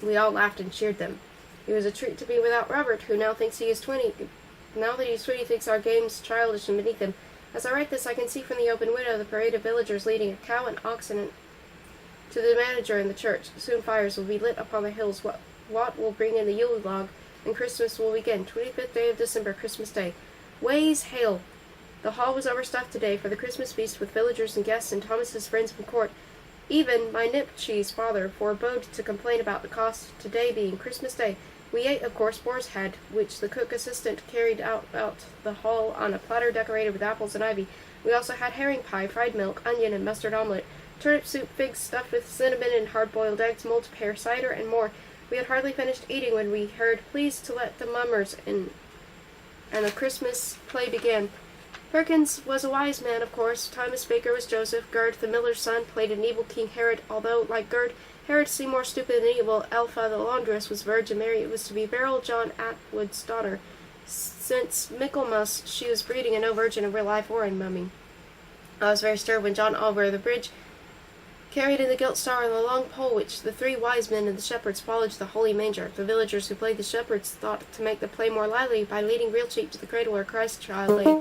Speaker 1: We all laughed and cheered them. It was a treat to be without Robert, who now thinks he is 20. Now that he's 20, thinks our games childish and beneath him. As I write this, I can see from the open window the parade of villagers leading a cow and oxen to the manager in the church. Soon fires will be lit upon the hills. Wat will bring in the Yule log, and Christmas will begin. 25th day of December, Christmas Day. Ways hail! The hall was overstuffed today for the Christmas feast with villagers and guests and Thomas's friends from court. Even my Nipchee's father forebode to complain about the cost, today being Christmas Day. We ate, of course, boar's head, which the cook assistant carried out the hall on a platter decorated with apples and ivy. We also had herring pie, fried milk, onion, and mustard omelet, turnip soup, figs stuffed with cinnamon and hard-boiled eggs, mulled pear cider, and more. We had hardly finished eating when we heard, "Please to let the mummers in," and the Christmas play began. Perkins was a wise man, of course. Thomas Baker was Joseph. Gerd, the miller's son, played an evil King Herod, although, like Gerd, Herod seemed more stupid than evil. Elpha, the laundress, was Virgin Mary. Was to be Beryl John Atwood's daughter. Since Michaelmas, she was breeding, and no virgin in real life or in mumming. I was very stirred when John Oliver the bridge carried in the gilt star on the long pole which the three wise men and the shepherds followed to the holy manger. The villagers who played the shepherds thought to make the play more lively by leading real sheep to the cradle where Christ child lay.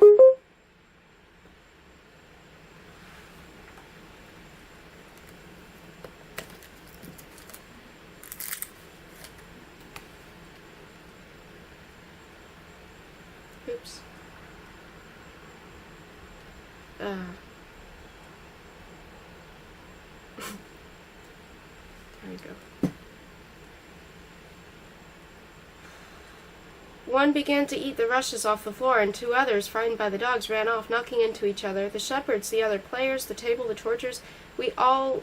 Speaker 1: Oops. There we go. One began to eat the rushes off the floor, and two others, frightened by the dogs, ran off, knocking into each other. The shepherds, the other players, the table, the torturers, we all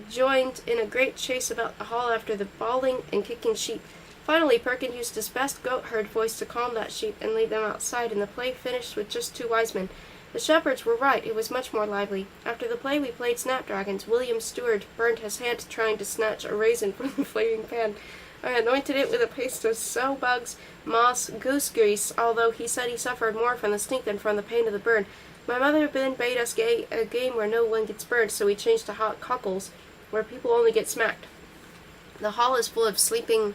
Speaker 1: joined in a great chase about the hall after the bawling and kicking sheep. Finally, Perkin used his best goat-herd voice to calm that sheep and lead them outside, and the play finished with just two wise men. The shepherds were right. It was much more lively. After the play, we played snapdragons. William Stewart burned his hand trying to snatch a raisin from the flaming pan. I anointed it with a paste of sow bugs, moss, goose grease, although he said he suffered more from the stink than from the pain of the burn. My mother then bade us a game where no one gets burned, so we changed to hot cockles, where people only get smacked. The hall is full of sleeping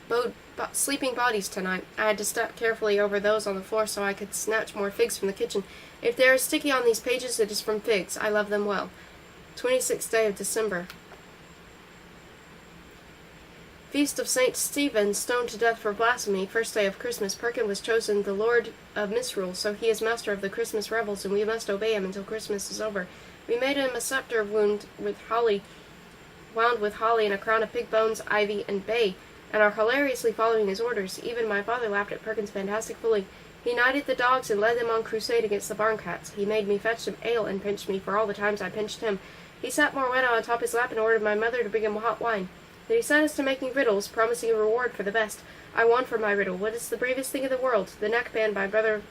Speaker 1: bodies tonight. I had to step carefully over those on the floor so I could snatch more figs from the kitchen. If there is sticky on these pages, it is from figs. I love them well. 26th day of December. Feast of St. Stephen, stoned to death for blasphemy. First day of Christmas. Perkin was chosen the Lord of Misrule, so he is master of the Christmas revels, and we must obey him until Christmas is over. We made him a scepter wound wound with holly and a crown of pig bones, ivy, and bay, and are hilariously following his orders. Even my father laughed at Perkin's fantastic fooling. He knighted the dogs and led them on crusade against the barn cats. He made me fetch some ale and pinched me for all the times I pinched him. He sat Morwenna on top his lap and ordered my mother to bring him hot wine. Then he set us to making riddles, promising a reward for the best. I won for my riddle. What is the bravest thing in the world? The neckband by Brother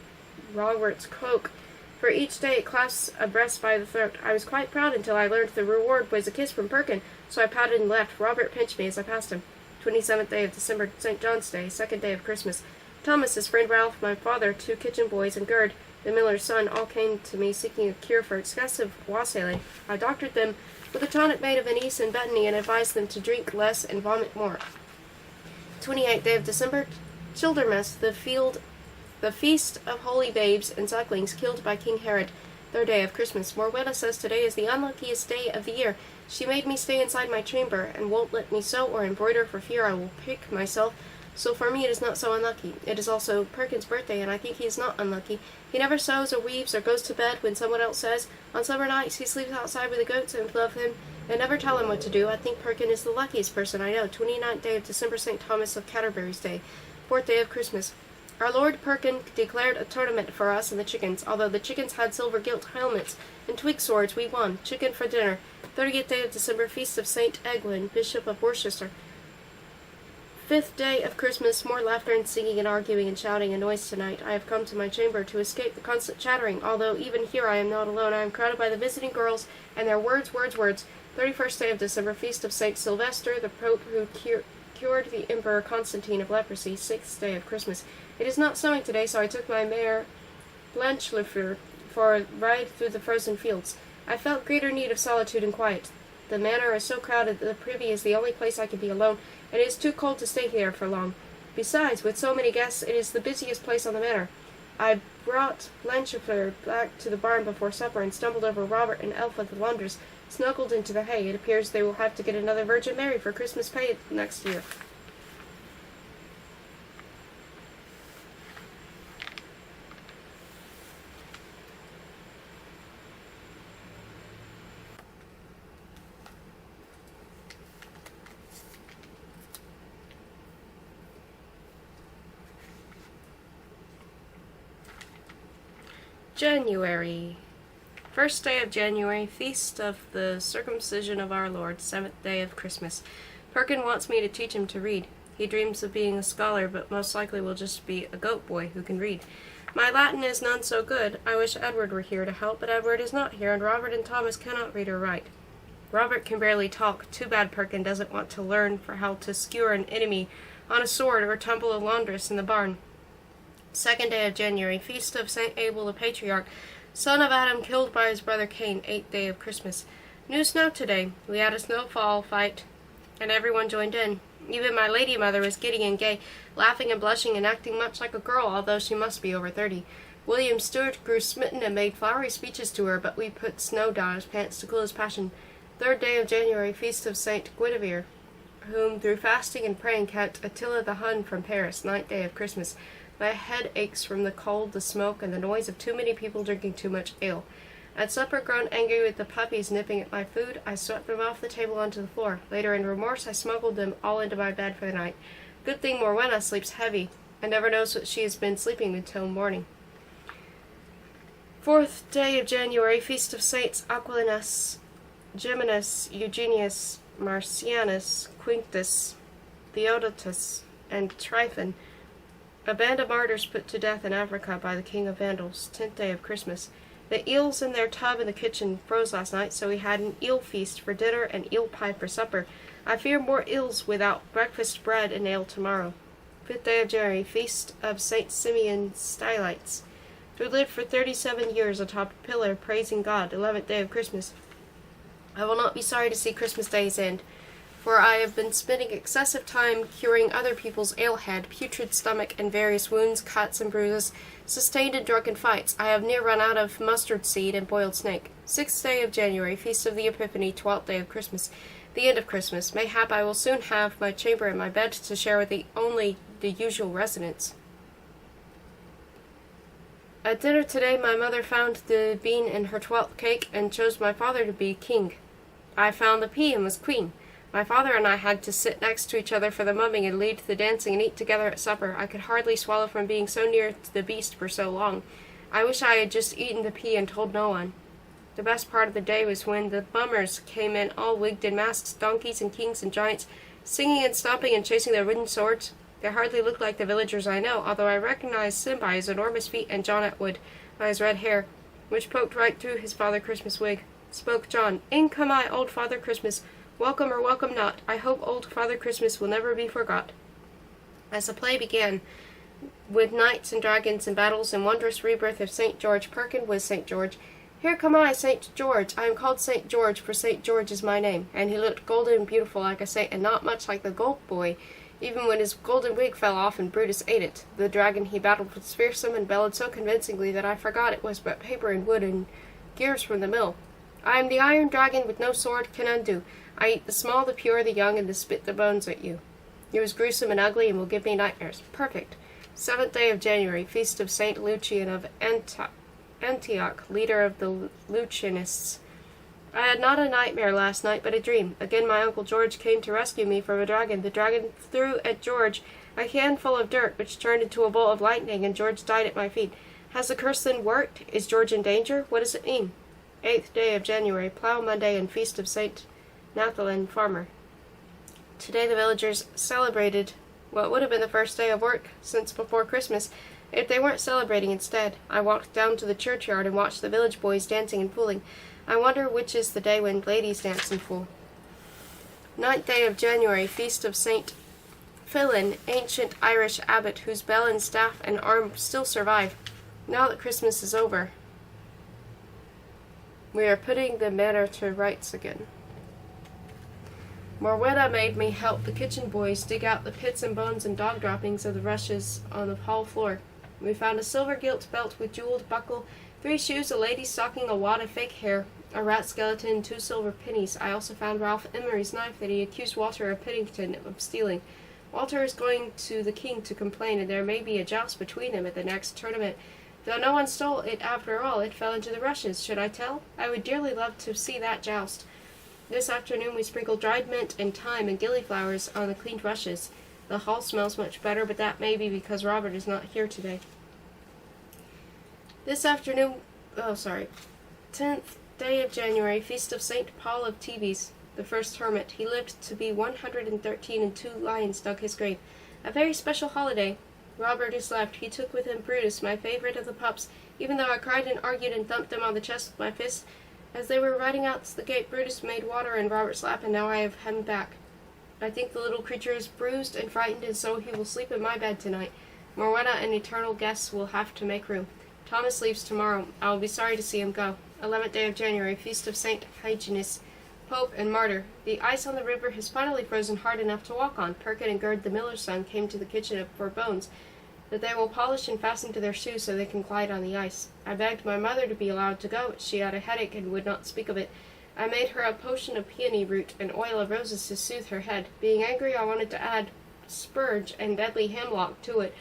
Speaker 1: Robert's cloak. For each day it clasps a breast by the throat. I was quite proud until I learned the reward was a kiss from Perkin, so I pouted and left. Robert pinched me as I passed him. 27th day of December, St. John's Day, second day of Christmas. Thomas, his friend Ralph, my father, two kitchen boys, and Gerd, the miller's son, all came to me seeking a cure for excessive wassail. I doctored them with a tonic made of anise and betony and advised them to drink less and vomit more. 28th day of December, Childermas, the feast of holy babes and sucklings killed by King Herod. Third day of Christmas. Morwenna says today is the unluckiest day of the year. She made me stay inside my chamber, and won't let me sew or embroider for fear I will prick myself, so for me it is not so unlucky. It is also Perkin's birthday, and I think he is not unlucky. He never sews or weaves or goes to bed when someone else says. On summer nights he sleeps outside with the goats and love him, and never tell him what to do. I think Perkin is the luckiest person I know. 29th day of December, St. Thomas of Canterbury's Day. Fourth day of Christmas. Our Lord Perkin declared a tournament for us and the chickens. Although the chickens had silver gilt helmets and twig swords, we won. Chicken for dinner. 30th day of December, Feast of St. Egwin, Bishop of Worcester. 5th day of Christmas, more laughter and singing and arguing and shouting and noise tonight. I have come to my chamber to escape the constant chattering, although even here I am not alone. I am crowded by the visiting girls and their words, words, words. 31st day of December, Feast of St. Sylvester, the Pope who cured the Emperor Constantine of leprosy. 6th day of Christmas. It is not snowing today, so I took my mare Blanchelefleur for a ride through the frozen fields. I felt greater need of solitude and quiet. The manor is so crowded that the privy is the only place I can be alone, and it is too cold to stay here for long. Besides, with so many guests, it is the busiest place on the manor. I brought Blanchelefleur back to the barn before supper and stumbled over Robert and Elfa the laundress, snuggled into the hay. It appears they will have to get another Virgin Mary for Christmas pay next year. January. First day of January, feast of the circumcision of our Lord, 7th day of Christmas. Perkin wants me to teach him to read. He dreams of being a scholar, but most likely will just be a goat boy who can read. My Latin is none so good. I wish Edward were here to help, but Edward is not here, and Robert and Thomas cannot read or write. Robert can barely talk. Too bad Perkin doesn't want to learn for how to skewer an enemy on a sword or tumble a laundress in the barn. 2nd day of January, feast of St. Abel the Patriarch, son of Adam killed by his brother Cain, 8th day of Christmas. New snow today. We had a snowfall fight, and everyone joined in. Even my lady mother was giddy and gay, laughing and blushing and acting much like a girl, although she must be over 30. William Stewart grew smitten and made flowery speeches to her, but we put snow down his pants to cool his passion. 3rd day of January, feast of St. Guinevere, whom through fasting and praying kept Attila the Hun from Paris, 9th day of Christmas. My head aches from the cold, the smoke, and the noise of too many people drinking too much ale. At supper, grown angry with the puppies nipping at my food, I swept them off the table onto the floor. Later, in remorse, I smuggled them all into my bed for the night. Good thing Morwenna sleeps heavy. and never knows what she has been sleeping until morning. 4th day of January, Feast of Saints Aquilinus, Geminus, Eugenius, Marcianus, Quinctus, Theodotus, and Tryphon, a band of martyrs put to death in Africa by the king of Vandals, 10th day of Christmas. The eels in their tub in the kitchen froze last night, so we had an eel feast for dinner and eel pie for supper. I fear more eels without breakfast bread and ale tomorrow. 5th day of January, Feast of St. Simeon Stylites, who lived for 37 years atop a pillar praising God, 11th day of Christmas. I will not be sorry to see Christmas Day's end, for I have been spending excessive time curing other people's alehead, putrid stomach, and various wounds, cuts, and bruises sustained in drunken fights. I have near run out of mustard seed and boiled snake. 6th day of January, Feast of the Epiphany, 12th day of Christmas, the end of Christmas. Mayhap I will soon have my chamber and my bed to share with only the usual residents. At dinner today, my mother found the bean in her 12th cake and chose my father to be king. I found the pea and was queen. My father and I had to sit next to each other for the mumming and lead the dancing and eat together at supper. I could hardly swallow from being so near to the beast for so long. I wish I had just eaten the pea and told no one. The best part of the day was when the bummers came in, all wigged in masks, donkeys and kings and giants, singing and stomping and chasing their wooden swords. They hardly looked like the villagers I know, although I recognized Sim by his enormous feet and John Atwood by his red hair, which poked right through his Father Christmas wig. Spoke John, "In come I, old Father Christmas. Welcome or welcome not. I hope old Father Christmas will never be forgot." As the play began, with knights and dragons and battles and wondrous rebirth of St. George, Perkin was St. George. "Here come I, St. George. I am called St. George, for St. George is my name." And he looked golden and beautiful like a saint, and not much like the Gold Boy, even when his golden wig fell off and Brutus ate it. The dragon he battled was fearsome and bellowed so convincingly that I forgot it was but paper and wood and gears from the mill. "I am the iron dragon with no sword can undo. I eat the small, the pure, the young, and the spit the bones at you. He was gruesome and ugly and will give me nightmares." Perfect. 7th day of January, Feast of St. Lucian of Antioch, leader of the Lucianists. I had not a nightmare last night, but a dream. Again my Uncle George came to rescue me from a dragon. The dragon threw at George a handful of dirt, which turned into a bolt of lightning, and George died at my feet. Has the curse then worked? Is George in danger? What does it mean? 8th day of January, Plough Monday and Feast of St. Nathalin Farmer. Today the villagers celebrated what would have been the first day of work since before Christmas, if they weren't celebrating instead. I walked down to the churchyard and watched the village boys dancing and fooling. I wonder which is the day when ladies dance and fool. 9th day of January, Feast of St. Phillip, ancient Irish abbot whose bell and staff and arm still survive. Now that Christmas is over, we are putting the manor to rights again. Morwena made me help the kitchen boys dig out the pits and bones and dog droppings of the rushes on the hall floor. We found a silver gilt belt with jeweled buckle, 3 shoes, a lady's stocking, a wad of fake hair, a rat skeleton, and 2 silver pennies. I also found Ralph Emery's knife that he accused Walter of Piddington of stealing. Walter is going to the king to complain, and there may be a joust between them at the next tournament. Though no one stole it after all, it fell into the rushes. Should I tell? I would dearly love to see that joust. This afternoon we sprinkled dried mint and thyme and gillyflowers on the cleaned rushes. The hall smells much better, but that may be because Robert is not here today. This afternoon, 10th day of January, Feast of St. Paul of Thebes, the first hermit. He lived to be 113, and 2 lions dug his grave. A very special holiday. Robert is left. He took with him Brutus, my favorite of the pups. Even though I cried and argued and thumped them on the chest with my fists, as they were riding out the gate, Brutus made water in Robert's lap, and now I have him back. I think the little creature is bruised and frightened, and so he will sleep in my bed tonight. Morwena and eternal guests will have to make room. Thomas leaves tomorrow. I will be sorry to see him go. 11th day of January, Feast of St. Hyginus, Pope and Martyr. The ice on the river has finally frozen hard enough to walk on. Perkin and Gerd, the miller's son, came to the kitchen for bones, that they will polish and fasten to their shoes so they can glide on the ice. I begged my mother to be allowed to go, but she had a headache and would not speak of it. I made her a potion of peony root and oil of roses to soothe her head. Being angry, I wanted to add spurge and deadly hemlock to it,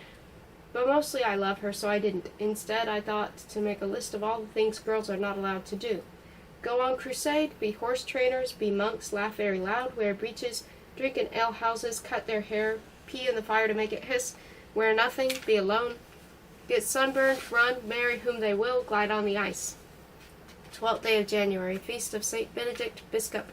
Speaker 1: but mostly I love her, so I didn't. Instead, I thought to make a list of all the things girls are not allowed to do. Go on crusade, be horse trainers, be monks, laugh very loud, wear breeches, drink in alehouses, cut their hair, pee in the fire to make it hiss, Wear nothing, be alone, get sunburned, run, marry whom they will, glide on the ice. 12th day of January, feast of St. Benedict, Biscop,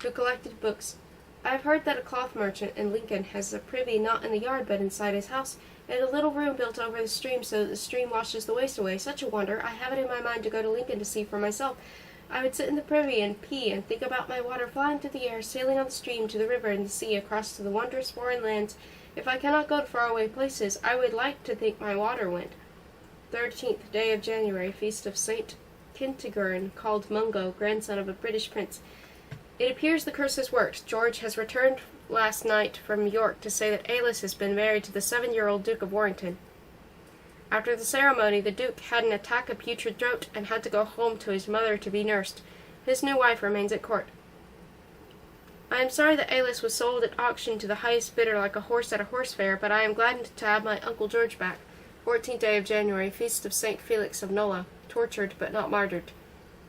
Speaker 1: who collected books. I have heard that a cloth merchant in Lincoln has a privy not in the yard but inside his house, and a little room built over the stream so that the stream washes the waste away. Such a wonder! I have it in my mind to go to Lincoln to see for myself. I would sit in the privy and pee and think about my water flying through the air, sailing on the stream to the river and the sea, across to the wondrous foreign lands. If I cannot go to faraway places, I would like to think my water went. 13th day of January, feast of St. Kentigern, called Mungo, grandson of a British prince. It appears the curse has worked. George has returned last night from York to say that Alice has been married to the 7-year-old Duke of Warrington. After the ceremony, the Duke had an attack of putrid throat and had to go home to his mother to be nursed. His new wife remains at court. I am sorry that Alice was sold at auction to the highest bidder like a horse at a horse fair, but I am glad to have my Uncle George back. 14th day of January, feast of St. Felix of Nola, tortured but not martyred.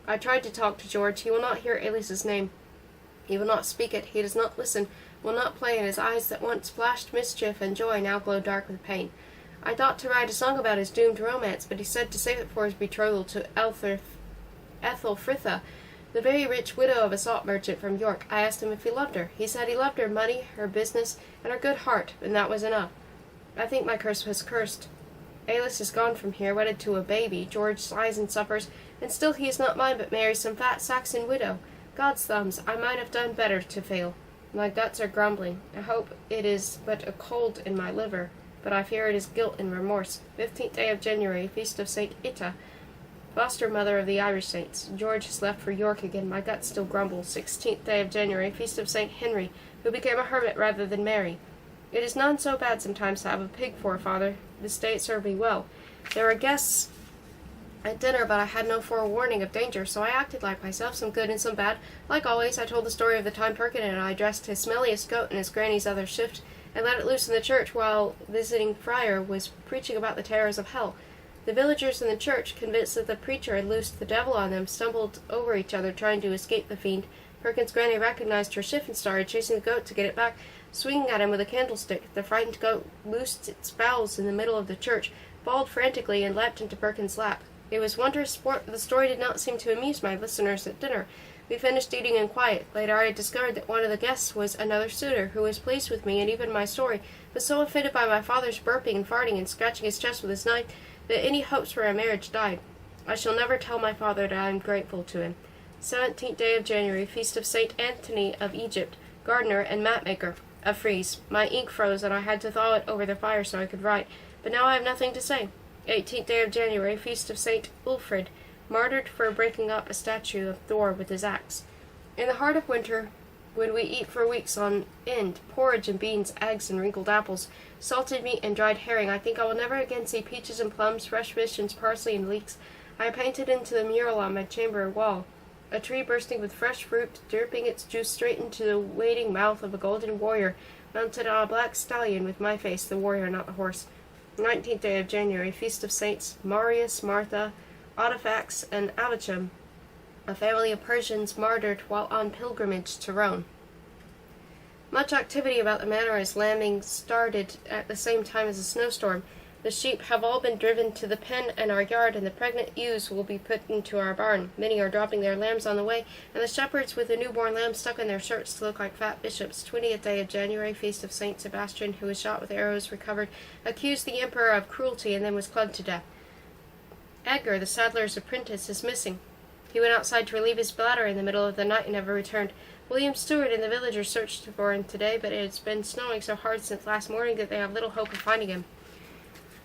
Speaker 1: I tried to talk to George. He will not hear Alice's name. He will not speak it. He does not listen, will not play, and his eyes that once flashed mischief and joy now glow dark with pain. I thought to write a song about his doomed romance, but he said to save it for his betrothal to Ethelfritha, the very rich widow of a salt merchant from York. I asked him if he loved her. He said he loved her money, her business, and her good heart, and that was enough. I think my curse was cursed. Alice is gone from here, wedded to a baby. George sighs and suffers, and still he is not mine, but marries some fat Saxon widow. God's thumbs, I might have done better to fail. My guts are grumbling. I hope it is but a cold in my liver, but I fear it is guilt and remorse. 15th day of January, feast of St. Ita, foster mother of the Irish saints. George has left for York again. My gut still grumbles. 16th day of January, feast of St. Henry, who became a hermit rather than marry. It is none so bad sometimes to have a pig for a father. This day it served me well. There were guests at dinner, but I had no forewarning of danger, so I acted like myself, some good and some bad. Like always, I told the story of the time Perkin and I dressed his smelliest goat in his granny's other shift, and let it loose in the church while visiting friar was preaching about the terrors of hell. The villagers in the church, convinced that the preacher had loosed the devil on them, stumbled over each other trying to escape the fiend. Perkin's granny recognized her shift and started chasing the goat to get it back, swinging at him with a candlestick. The frightened goat loosed its bowels in the middle of the church, bawled frantically, and leapt into Perkin's lap. It was wondrous sport, but the story did not seem to amuse my listeners at dinner. We finished eating in quiet. Later I discovered that one of the guests was another suitor, who was pleased with me and even my story, but so offended by my father's burping and farting and scratching his chest with his knife that any hopes for a marriage died. I shall never tell my father that I am grateful to him. 17th day of January, feast of St. Anthony of Egypt, gardener and mapmaker. A freeze. My ink froze, and I had to thaw it over the fire so I could write, but now I have nothing to say. 18th day of January, feast of St. Ulfrid, martyred for breaking up a statue of Thor with his axe. In the heart of winter, when we eat for weeks on end, porridge and beans, eggs and wrinkled apples, salted meat and dried herring, I think I will never again see peaches and plums, fresh fish and parsley and leeks. I painted into the mural on my chamber wall a tree bursting with fresh fruit, dripping its juice straight into the waiting mouth of a golden warrior, mounted on a black stallion with my face, the warrior, not the horse. 19th day of January, feast of Saints Marius, Martha, Audifax, and Abachum, a family of Persians martyred while on pilgrimage to Rome. Much activity about the manor as lambing started at the same time as a snowstorm. The sheep have all been driven to the pen in our yard, and the pregnant ewes will be put into our barn. Many are dropping their lambs on the way, and the shepherds with the newborn lamb stuck in their shirts to look like fat bishops. 20th day of January, feast of Saint Sebastian, who was shot with arrows, recovered, accused the emperor of cruelty, and then was clubbed to death. Edgar, the saddler's apprentice, is missing. He went outside to relieve his bladder in the middle of the night and never returned. William Stewart and the villagers searched for him today, but it has been snowing so hard since last morning that they have little hope of finding him.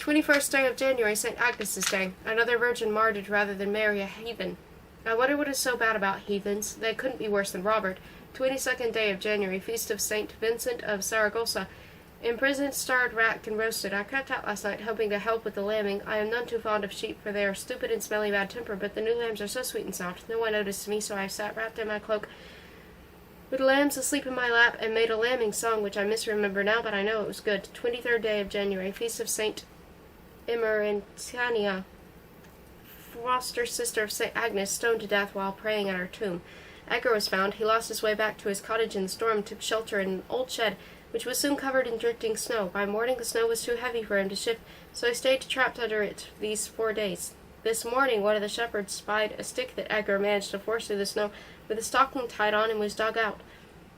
Speaker 1: 21st day of January, St. Agnes's Day. Another virgin martyred rather than marry a heathen. I wonder what is so bad about heathens. They couldn't be worse than Robert. 22nd day of January, feast of St. Vincent of Saragossa. Imprisoned, starved, racked, and roasted. I crept out last night, hoping to help with the lambing. I am none too fond of sheep, for they are stupid and smelly bad temper, but the new lambs are so sweet and soft. No one noticed me, so I sat wrapped in my cloak, with the lambs asleep in my lap, and made a lambing song, which I misremember now, but I know it was good. 23rd day of January, feast of St. Emerentiana, foster sister of St. Agnes, stoned to death while praying at her tomb. Edgar was found. He lost his way back to his cottage in the storm and took shelter in an old shed which was soon covered in drifting snow. By morning the snow was too heavy for him to shift, so he stayed trapped under it these 4 days. This morning one of the shepherds spied a stick that Edgar managed to force through the snow with a stocking tied on and was dug out.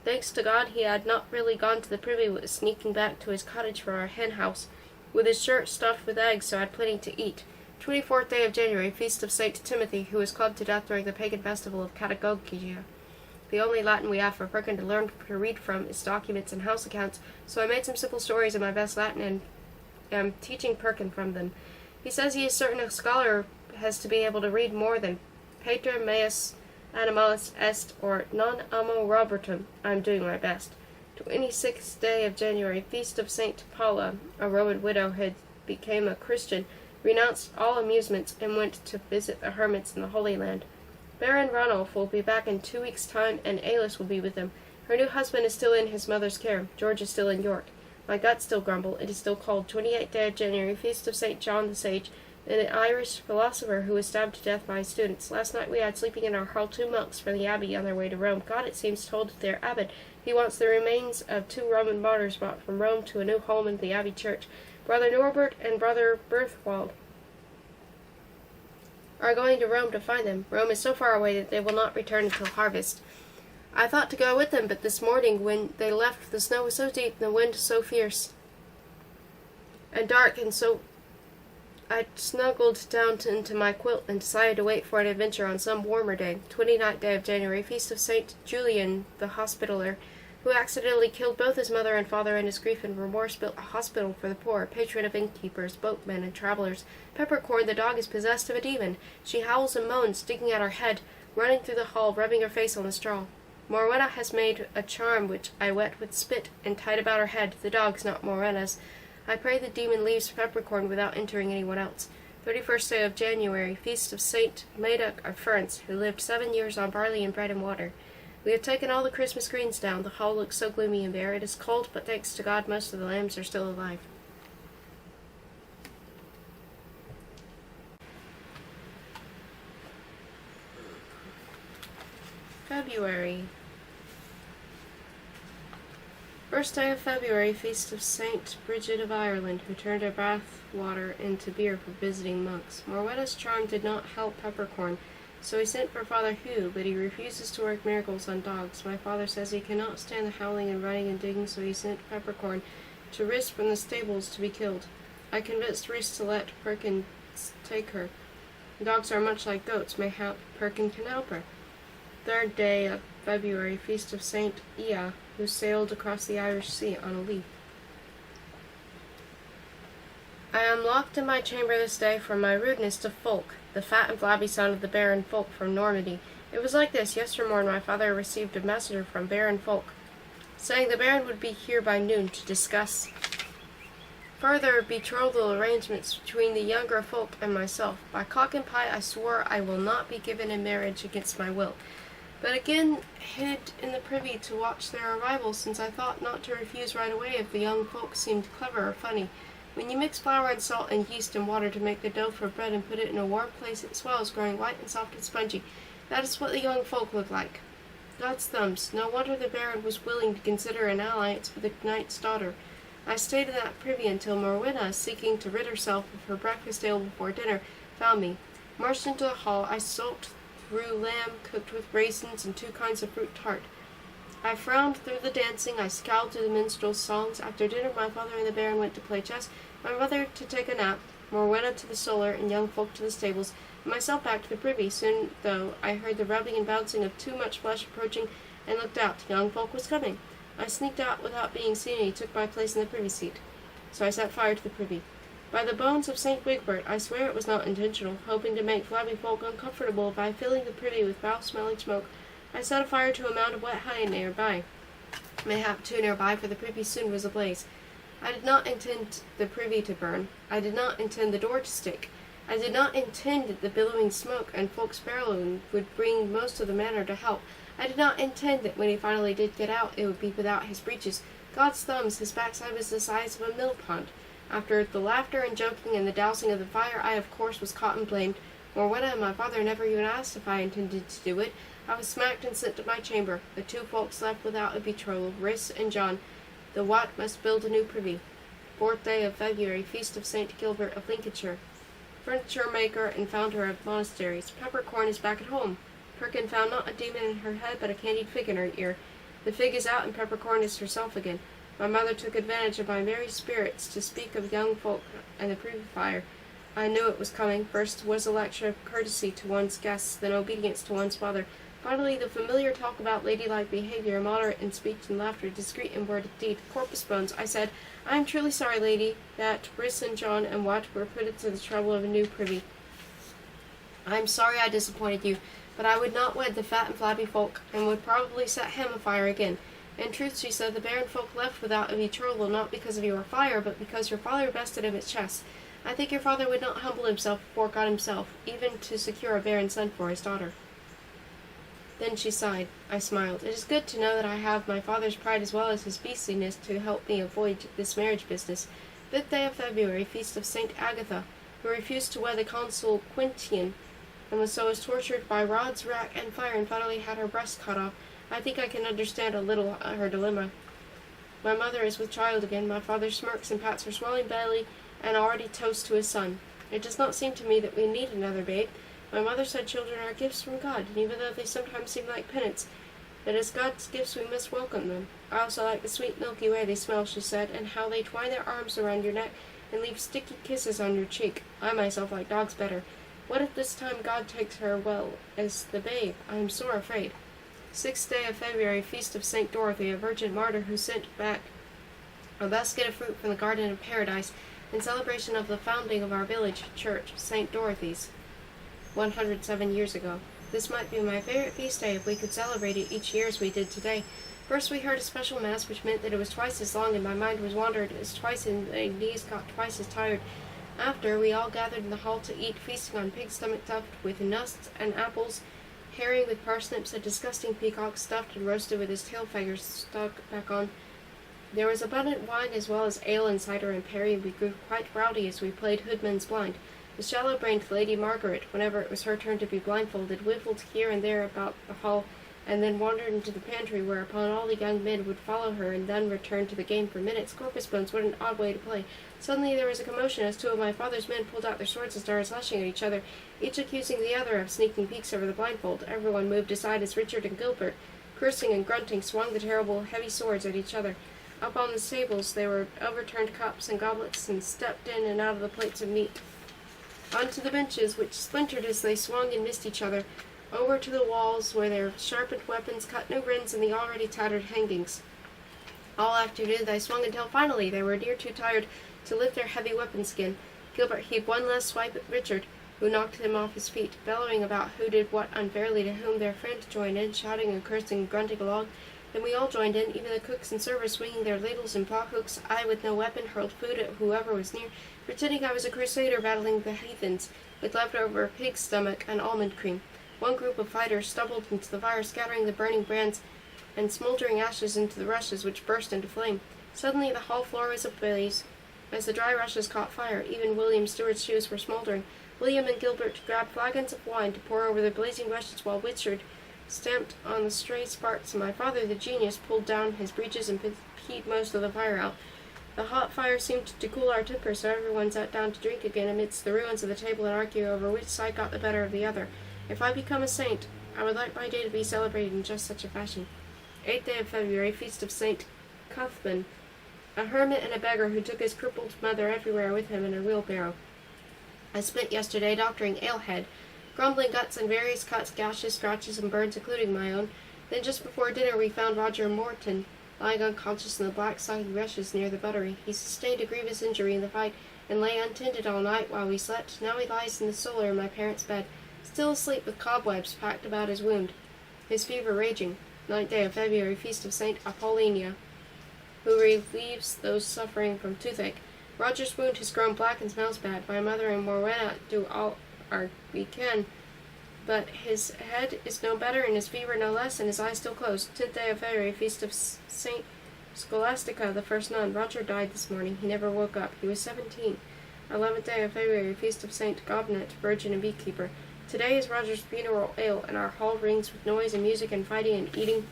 Speaker 1: Thanks to God he had not really gone to the privy, but was sneaking back to his cottage from our hen house, with his shirt stuffed with eggs, so I had plenty to eat. 24th day of January, feast of Saint Timothy, who was clubbed to death during the pagan festival of Catagogia. The only Latin we have for Perkin to learn to read from is documents and house accounts, so I made some simple stories in my best Latin and am teaching Perkin from them. He says he is certain a scholar has to be able to read more than Pater meus animalis est or non amo Robertum. I am doing my best. 26th day of January, feast of Saint Paula, a Roman widow who became a Christian, renounced all amusements and went to visit the hermits in the Holy Land. Baron Ranulf will be back in 2 weeks' time, and Alice will be with them. Her new husband is still in his mother's care. George is still in York. My guts still grumble. It is still called 28th day of January, feast of St. John the Sage, an Irish philosopher who was stabbed to death by his students. Last night we had sleeping in our hall 2 monks from the abbey on their way to Rome. God, it seems, told their abbot he wants the remains of 2 Roman martyrs brought from Rome to a new home in the abbey church. Brother Norbert and Brother Berthwald are going to Rome to find them. Rome is so far away that they will not return until harvest. I thought to go with them, but this morning when they left, the snow was so deep and the wind so fierce and dark, and so I snuggled down into my quilt and decided to wait for an adventure on some warmer day. 29th day of January, feast of St. Julian the Hospitaller, who accidentally killed both his mother and father in his grief and remorse, built a hospital for the poor, patron of innkeepers, boatmen, and travelers. Peppercorn, the dog, is possessed of a demon. She howls and moans, digging at her head, running through the hall, rubbing her face on the straw. Morwenna has made a charm which I wet with spit and tied about her head. The dog's not Morwenna's. I pray the demon leaves Peppercorn without entering anyone else. 31st day of January, feast of Saint Madoc of Ferns, who lived 7 years on barley and bread and water. We have taken all the Christmas greens down. The hall looks so gloomy and bare. It is cold, but thanks to God most of the lambs are still alive. February. First day of February, feast of Saint Bridget of Ireland, who turned her bath water into beer for visiting monks. Morwenna's charm did not help Peppercorn, so he sent for Father Hugh, but he refuses to work miracles on dogs. My father says he cannot stand the howling and running and digging, so he sent Peppercorn to Rhys from the stables to be killed. I convinced Rhys to let Perkin take her. Dogs are much like goats. Mayhap Perkin can help her. 3rd day of February, feast of Saint Ia, who sailed across the Irish Sea on a leaf. I am locked in my chamber this day for my rudeness to Fulk, the fat and flabby son of the Baron Fulk from Normandy. It was like this. Yestermorn my father received a messenger from Baron Fulk, saying the Baron would be here by noon to discuss further betrothal arrangements between the younger Fulk and myself. By cock and pie I swore I will not be given in marriage against my will, but again hid in the privy to watch their arrival, since I thought not to refuse right away if the young folk seemed clever or funny. When you mix flour and salt and yeast and water to make the dough for bread and put it in a warm place, it swells, growing white and soft and spongy. That is what the young folk look like. God's thumbs. No wonder the Baron was willing to consider an alliance with the knight's daughter. I stayed in that privy until Morwenna, seeking to rid herself of her breakfast ale before dinner, found me. Marched into the hall, I sulked through lamb cooked with raisins and 2 kinds of fruit tart. I frowned through the dancing, I scowled through the minstrels' songs. After dinner my father and the Baron went to play chess, my mother to take a nap, Morwenna to the solar, and young folk to the stables, and myself back to the privy. Soon, though, I heard the rubbing and bouncing of too much flesh approaching, and looked out. Young folk was coming. I sneaked out without being seen, and he took my place in the privy seat. So I set fire to the privy. By the bones of St. Wigbert, I swear it was not intentional, hoping to make flabby folk uncomfortable by filling the privy with foul-smelling smoke. I set fire to a mound of wet hay nearby. Mayhap 2 nearby, for the privy soon was ablaze. I did not intend the privy to burn. I did not intend the door to stick. I did not intend that the billowing smoke and folks bellowing would bring most of the manor to help. I did not intend that when he finally did get out, it would be without his breeches. God's thumbs, his backside was the size of a mill pond. After the laughter and joking and the dousing of the fire, I of course was caught and blamed. Morwenna and my father never even asked if I intended to do it. I was smacked and sent to my chamber. The 2 folks left without a betrothal, Rhys and John. The Wat must build a new privy. 4th day of February, feast of St. Gilbert of Lincolnshire. Furniture maker and founder of monasteries. Peppercorn is back at home. Perkin found not a demon in her head, but a candied fig in her ear. The fig is out, and Peppercorn is herself again. My mother took advantage of my merry spirits to speak of young folk and the privy fire. I knew it was coming. First was a lecture of courtesy to one's guests, then obedience to one's father. Finally, the familiar talk about ladylike behavior, moderate in speech and laughter, discreet in word and deed. Corpus bones, I said, I am truly sorry, lady, that Briss and John and Wat were put into the trouble of a new privy. I am sorry I disappointed you, but I would not wed the fat and flabby folk, and would probably set him afire again. In truth, she said, the barren folk left without a betrothal, not because of your fire, but because your father bested him at chess. I think your father would not humble himself before God himself, even to secure a barren son for his daughter. Then she sighed. I smiled. It is good to know that I have my father's pride as well as his beastliness to help me avoid this marriage business. 5th day of February, feast of St. Agatha, who refused to wed the consul Quintian, and was tortured by rods, rack, and fire, and finally had her breast cut off. I think I can understand a little her dilemma. My mother is with child again. My father smirks and pats her swelling belly, and already toasts to his son. It does not seem to me that we need another babe. My mother said children are gifts from God, and even though they sometimes seem like penance, that as God's gifts we must welcome them. I also like the sweet milky way they smell, she said, and how they twine their arms around your neck and leave sticky kisses on your cheek. I myself like dogs better. What if this time God takes her well as the babe? I am sore afraid. 6th day of February, feast of St. Dorothy, a virgin martyr who sent back a basket of fruit from the garden of paradise in celebration of the founding of our village church, St. Dorothy's, 107 years ago. This might be my favorite feast day if we could celebrate it each year as we did today. First we heard a special mass, which meant that it was twice as long and my mind was wandered as twice and my knees got twice as tired. After, we all gathered in the hall to eat, feasting on pig stomach stuffed with nuts and apples, herring with parsnips, a disgusting peacock stuffed and roasted with his tail feathers stuck back on. There was abundant wine as well as ale and cider and perry, and we grew quite rowdy as we played Hoodman's Blind. The shallow-brained Lady Margaret, whenever it was her turn to be blindfolded, whiffled here and there about the hall, and then wandered into the pantry, whereupon all the young men would follow her, and then return to the game for minutes. Corpus bones, what an odd way to play. Suddenly there was a commotion as two of my father's men pulled out their swords and started slashing at each other, each accusing the other of sneaking peeks over the blindfold. Everyone moved aside as Richard and Gilbert, cursing and grunting, swung the terrible heavy swords at each other. Up on the tables there were overturned cups and goblets, and stepped in and out of the plates of meat. Onto the benches, which splintered as they swung and missed each other, over to the walls where their sharpened weapons cut new rents in the already tattered hangings. All afternoon they swung until finally they were near too tired to lift their heavy weapons again. Gilbert heaved one last swipe at Richard, who knocked him off his feet, bellowing about who did what unfairly to whom. Their friend joined in, shouting and cursing and grunting along. Then we all joined in, even the cooks and servers swinging their ladles and paw hooks. I, with no weapon, hurled food at whoever was near, pretending I was a crusader battling the heathens, with leftover pig's stomach and almond cream. One group of fighters stumbled into the fire, scattering the burning brands and smoldering ashes into the rushes, which burst into flame. Suddenly the hall floor was ablaze. As the dry rushes caught fire, even William Stewart's shoes were smoldering. William and Gilbert grabbed flagons of wine to pour over the blazing rushes, while Richard stamped on the stray sparks, and my father, the genius, pulled down his breeches and peed most of the fire out. The hot fire seemed to cool our tempers, so everyone sat down to drink again amidst the ruins of the table and argue over which side got the better of the other. If I become a saint, I would like my day to be celebrated in just such a fashion. 8th day of February, feast of St. Cuthman, a hermit and a beggar who took his crippled mother everywhere with him in a wheelbarrow. I spent yesterday doctoring Alehead, grumbling guts and various cuts, gashes, scratches, and burns, including my own. Then just before dinner we found Roger Morton lying unconscious in the black soggy rushes near the buttery. He sustained a grievous injury in the fight, and lay untended all night while we slept. Now he lies in the cellar in my parents' bed, still asleep with cobwebs packed about his wound, his fever raging. 9th day of February, feast of St. Apollonia, who relieves those suffering from toothache. Roger's wound has grown black and smells bad. My mother and Morwenna do all we can, but his head is no better, and his fever no less, and his eyes still closed. 10th day of February, feast of St. Scholastica, the first nun. Roger died this morning. He never woke up. He was 17. 11th day of February, feast of St. Gobnet, virgin and beekeeper. Today is Roger's funeral ale, and our hall rings with noise and music and fighting and eating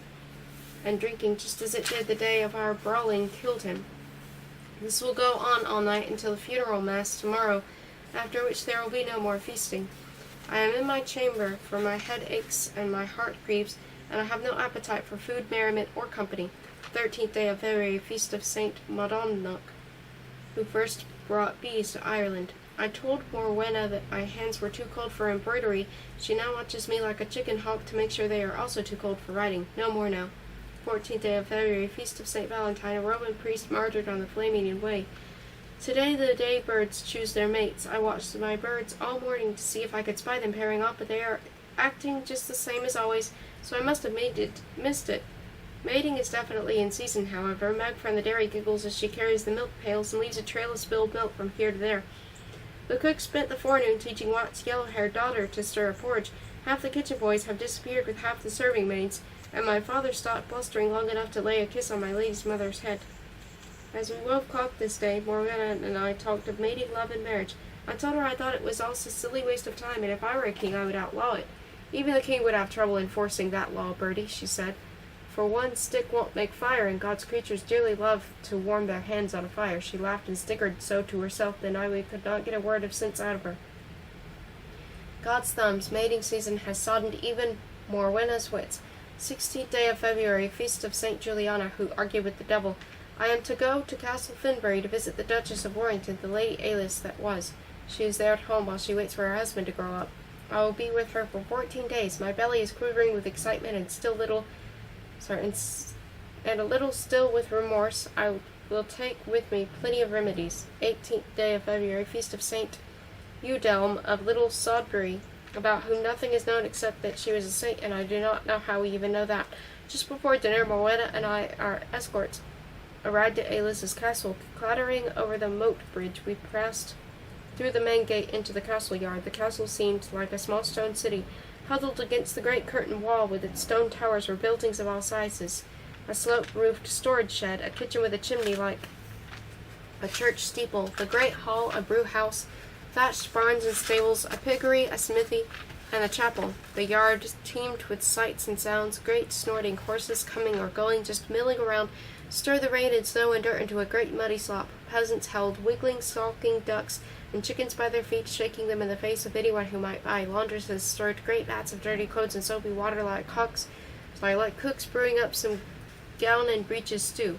Speaker 1: and drinking just as it did the day of our brawling killed him. This will go on all night until the funeral mass tomorrow, after which there will be no more feasting. I am in my chamber, for my head aches and my heart grieves, and I have no appetite for food, merriment, or company. 13th day of February, feast of Saint Madonnach, who first brought bees to Ireland. I told Morwenna that my hands were too cold for embroidery. She now watches me like a chicken hawk to make sure they are also too cold for writing. No more now. 14th day of February, feast of St. Valentine, a Roman priest martyred on the Flaminian Way. Today the day birds choose their mates. I watched my birds all morning to see if I could spy them pairing off, but they are acting just the same as always, so I must have missed it. Mating is definitely in season, however. Meg from the dairy giggles as she carries the milk pails and leaves a trail of spilled milk from here to there. The cook spent the forenoon teaching Watt's yellow-haired daughter to stir a porridge. Half the kitchen boys have disappeared with half the serving maids, and my father stopped blustering long enough to lay a kiss on my lady's mother's head. As we wove cloth this day, Morwenna and I talked of mating, love, and marriage. I told her I thought it was all a silly waste of time, and if I were a king I would outlaw it. Even the king would have trouble enforcing that law, Birdy, she said. For one stick won't make fire, and God's creatures dearly love to warm their hands on a fire. She laughed and snickered so to herself that I could not get a word of sense out of her. God's thumbs, mating season has soddened even Morwenna's wits. 16th day of February, feast of St. Juliana, who argued with the devil. I am to go to Castle Finbury to visit the Duchess of Warrington, the Lady Alice that was. She is there at home while she waits for her husband to grow up. I will be with her for 14 days. My belly is quivering with excitement and a little still with remorse. I will take with me plenty of remedies. 18th day of February, feast of St. Eudelm of Little Sodbury, about whom nothing is known except that she was a saint, and I do not know how we even know that. Just before dinner, Morwenna and I, our escorts, arrived at Alice's castle. Clattering over the moat bridge, we passed through the main gate into the castle yard. The castle seemed like a small stone city, huddled against the great curtain wall with its stone towers were buildings of all sizes. A slope-roofed storage shed, a kitchen with a chimney like a church steeple, the great hall, a brew-house, thatched barns and stables, a piggery, a smithy, and a chapel. The yard teemed with sights and sounds, great snorting horses coming or going, just milling around, stir the rain and snow and dirt into a great muddy slop. Peasants held wiggling, skulking ducks and chickens by their feet, shaking them in the face of anyone who might buy. Laundresses stirred great vats of dirty clothes and soapy water like cooks brewing up some gown and breeches stew.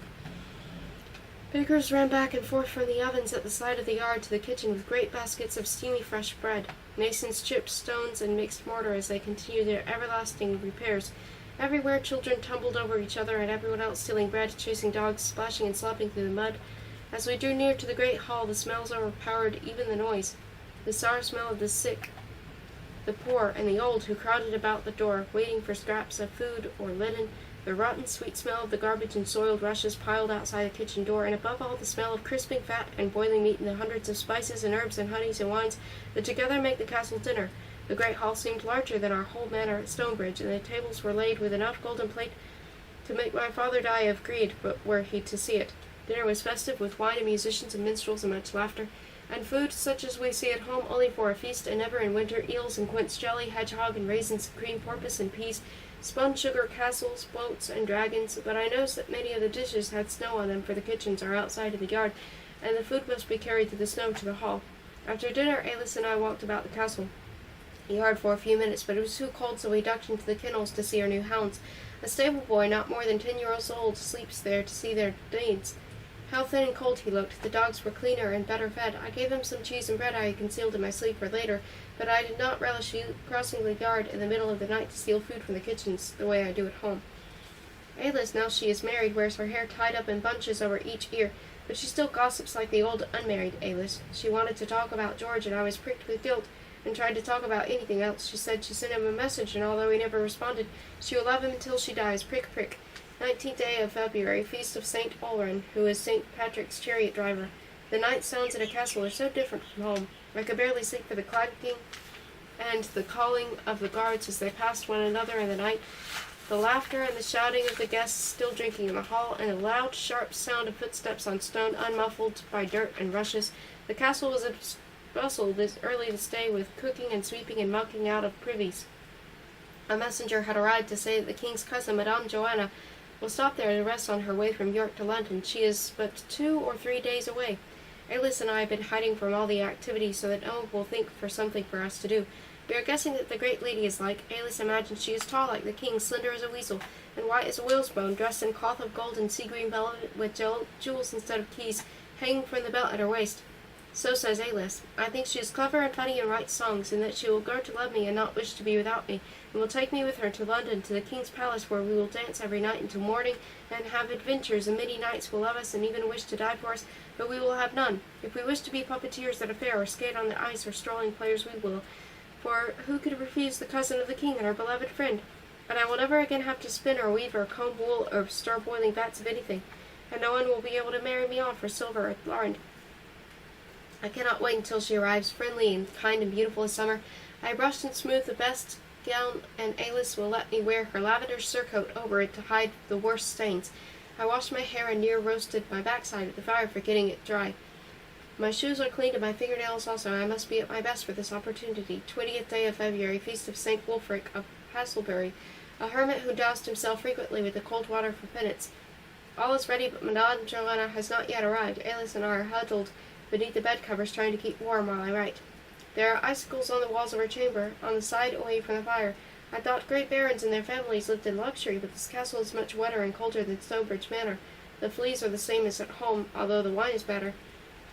Speaker 1: Bakers ran back and forth from the ovens at the side of the yard to the kitchen with great baskets of steamy fresh bread. Masons chipped stones and mixed mortar as they continued their everlasting repairs. Everywhere children tumbled over each other and everyone else stealing bread, chasing dogs, splashing and slopping through the mud. As we drew near to the great hall, the smells overpowered even the noise. The sour smell of the sick, the poor, and the old who crowded about the door, waiting for scraps of food or linen, the rotten sweet smell of the garbage and soiled rushes piled outside the kitchen door, and above all the smell of crisping fat and boiling meat and the hundreds of spices and herbs and honeys and wines that together make the castle dinner. The great hall seemed larger than our whole manor at Stonebridge, and the tables were laid with enough golden plate to make my father die of greed, but were he to see it. Dinner was festive, with wine and musicians and minstrels and much laughter, and food such as we see at home only for a feast, and never in winter, eels and quince jelly, hedgehog and raisins, cream porpoise and peas, spun sugar castles, boats, and dragons. But I noticed that many of the dishes had snow on them, for the kitchens are outside of the yard, and the food must be carried through the snow to the hall. After dinner, Alice and I walked about the castle yard for a few minutes, but it was too cold, so we ducked into the kennels to see our new hounds. A stable boy, not more than 10 years old, sleeps there to see their needs. How thin and cold he looked. The dogs were cleaner and better fed. I gave them some cheese and bread I had concealed in my sleeve for later, but I did not relish crossing the yard in the middle of the night to steal food from the kitchens, the way I do at home. Alice, now she is married, wears her hair tied up in bunches over each ear, but she still gossips like the old unmarried Alice. She wanted to talk about George, and I was pricked with guilt, and tried to talk about anything else. She said she sent him a message, and although he never responded, she will love him until she dies. Prick, prick. 19th day of February, feast of St. Ulran, who is St. Patrick's chariot driver. The night sounds at a castle are so different from home. I could barely sleep for the clacking and the calling of the guards as they passed one another in the night, the laughter and the shouting of the guests still drinking in the hall, and a loud, sharp sound of footsteps on stone unmuffled by dirt and rushes. The castle was a bustle this early this day with cooking and sweeping and milking out of privies. A messenger had arrived to say that the king's cousin, Madame Joanna, will stop there to rest on her way from York to London. She is but 2 or 3 days away. Alice and I have been hiding from all the activity so that no one will think for something for us to do. We are guessing that the great lady is like. Alice imagines she is tall like the king, slender as a weasel, and white as a whale's bone, dressed in cloth of gold and sea-green velvet with jewels instead of keys hanging from the belt at her waist. So says Alice. I think she is clever and funny and writes songs, and that she will grow to love me and not wish to be without me, and will take me with her to London, to the king's palace, where we will dance every night until morning, and have adventures, and many knights will love us and even wish to die for us, but we will have none. If we wish to be puppeteers at a fair, or skate on the ice, or strolling players, we will. For who could refuse the cousin of the king and our beloved friend? And I will never again have to spin or weave or comb wool or stir boiling vats of anything, and no one will be able to marry me off for silver or larnd. I cannot wait until she arrives, friendly and kind and beautiful as summer. I brushed and smoothed the best gown, and Alice will let me wear her lavender surcoat over it to hide the worst stains. I washed my hair and near roasted my backside at the fire for getting it dry. My shoes are cleaned and my fingernails also, and I must be at my best for this opportunity. 20th day of February, feast of St. Wulfric of Hasselbury, a hermit who doused himself frequently with the cold water for penance. All is ready, but Madame Joanna has not yet arrived. Alice and I are huddled beneath the bed covers trying to keep warm while I write. There are icicles on the walls of her chamber, on the side away from the fire. I thought great barons and their families lived in luxury, but this castle is much wetter and colder than Stonebridge Manor. The fleas are the same as at home, although the wine is better.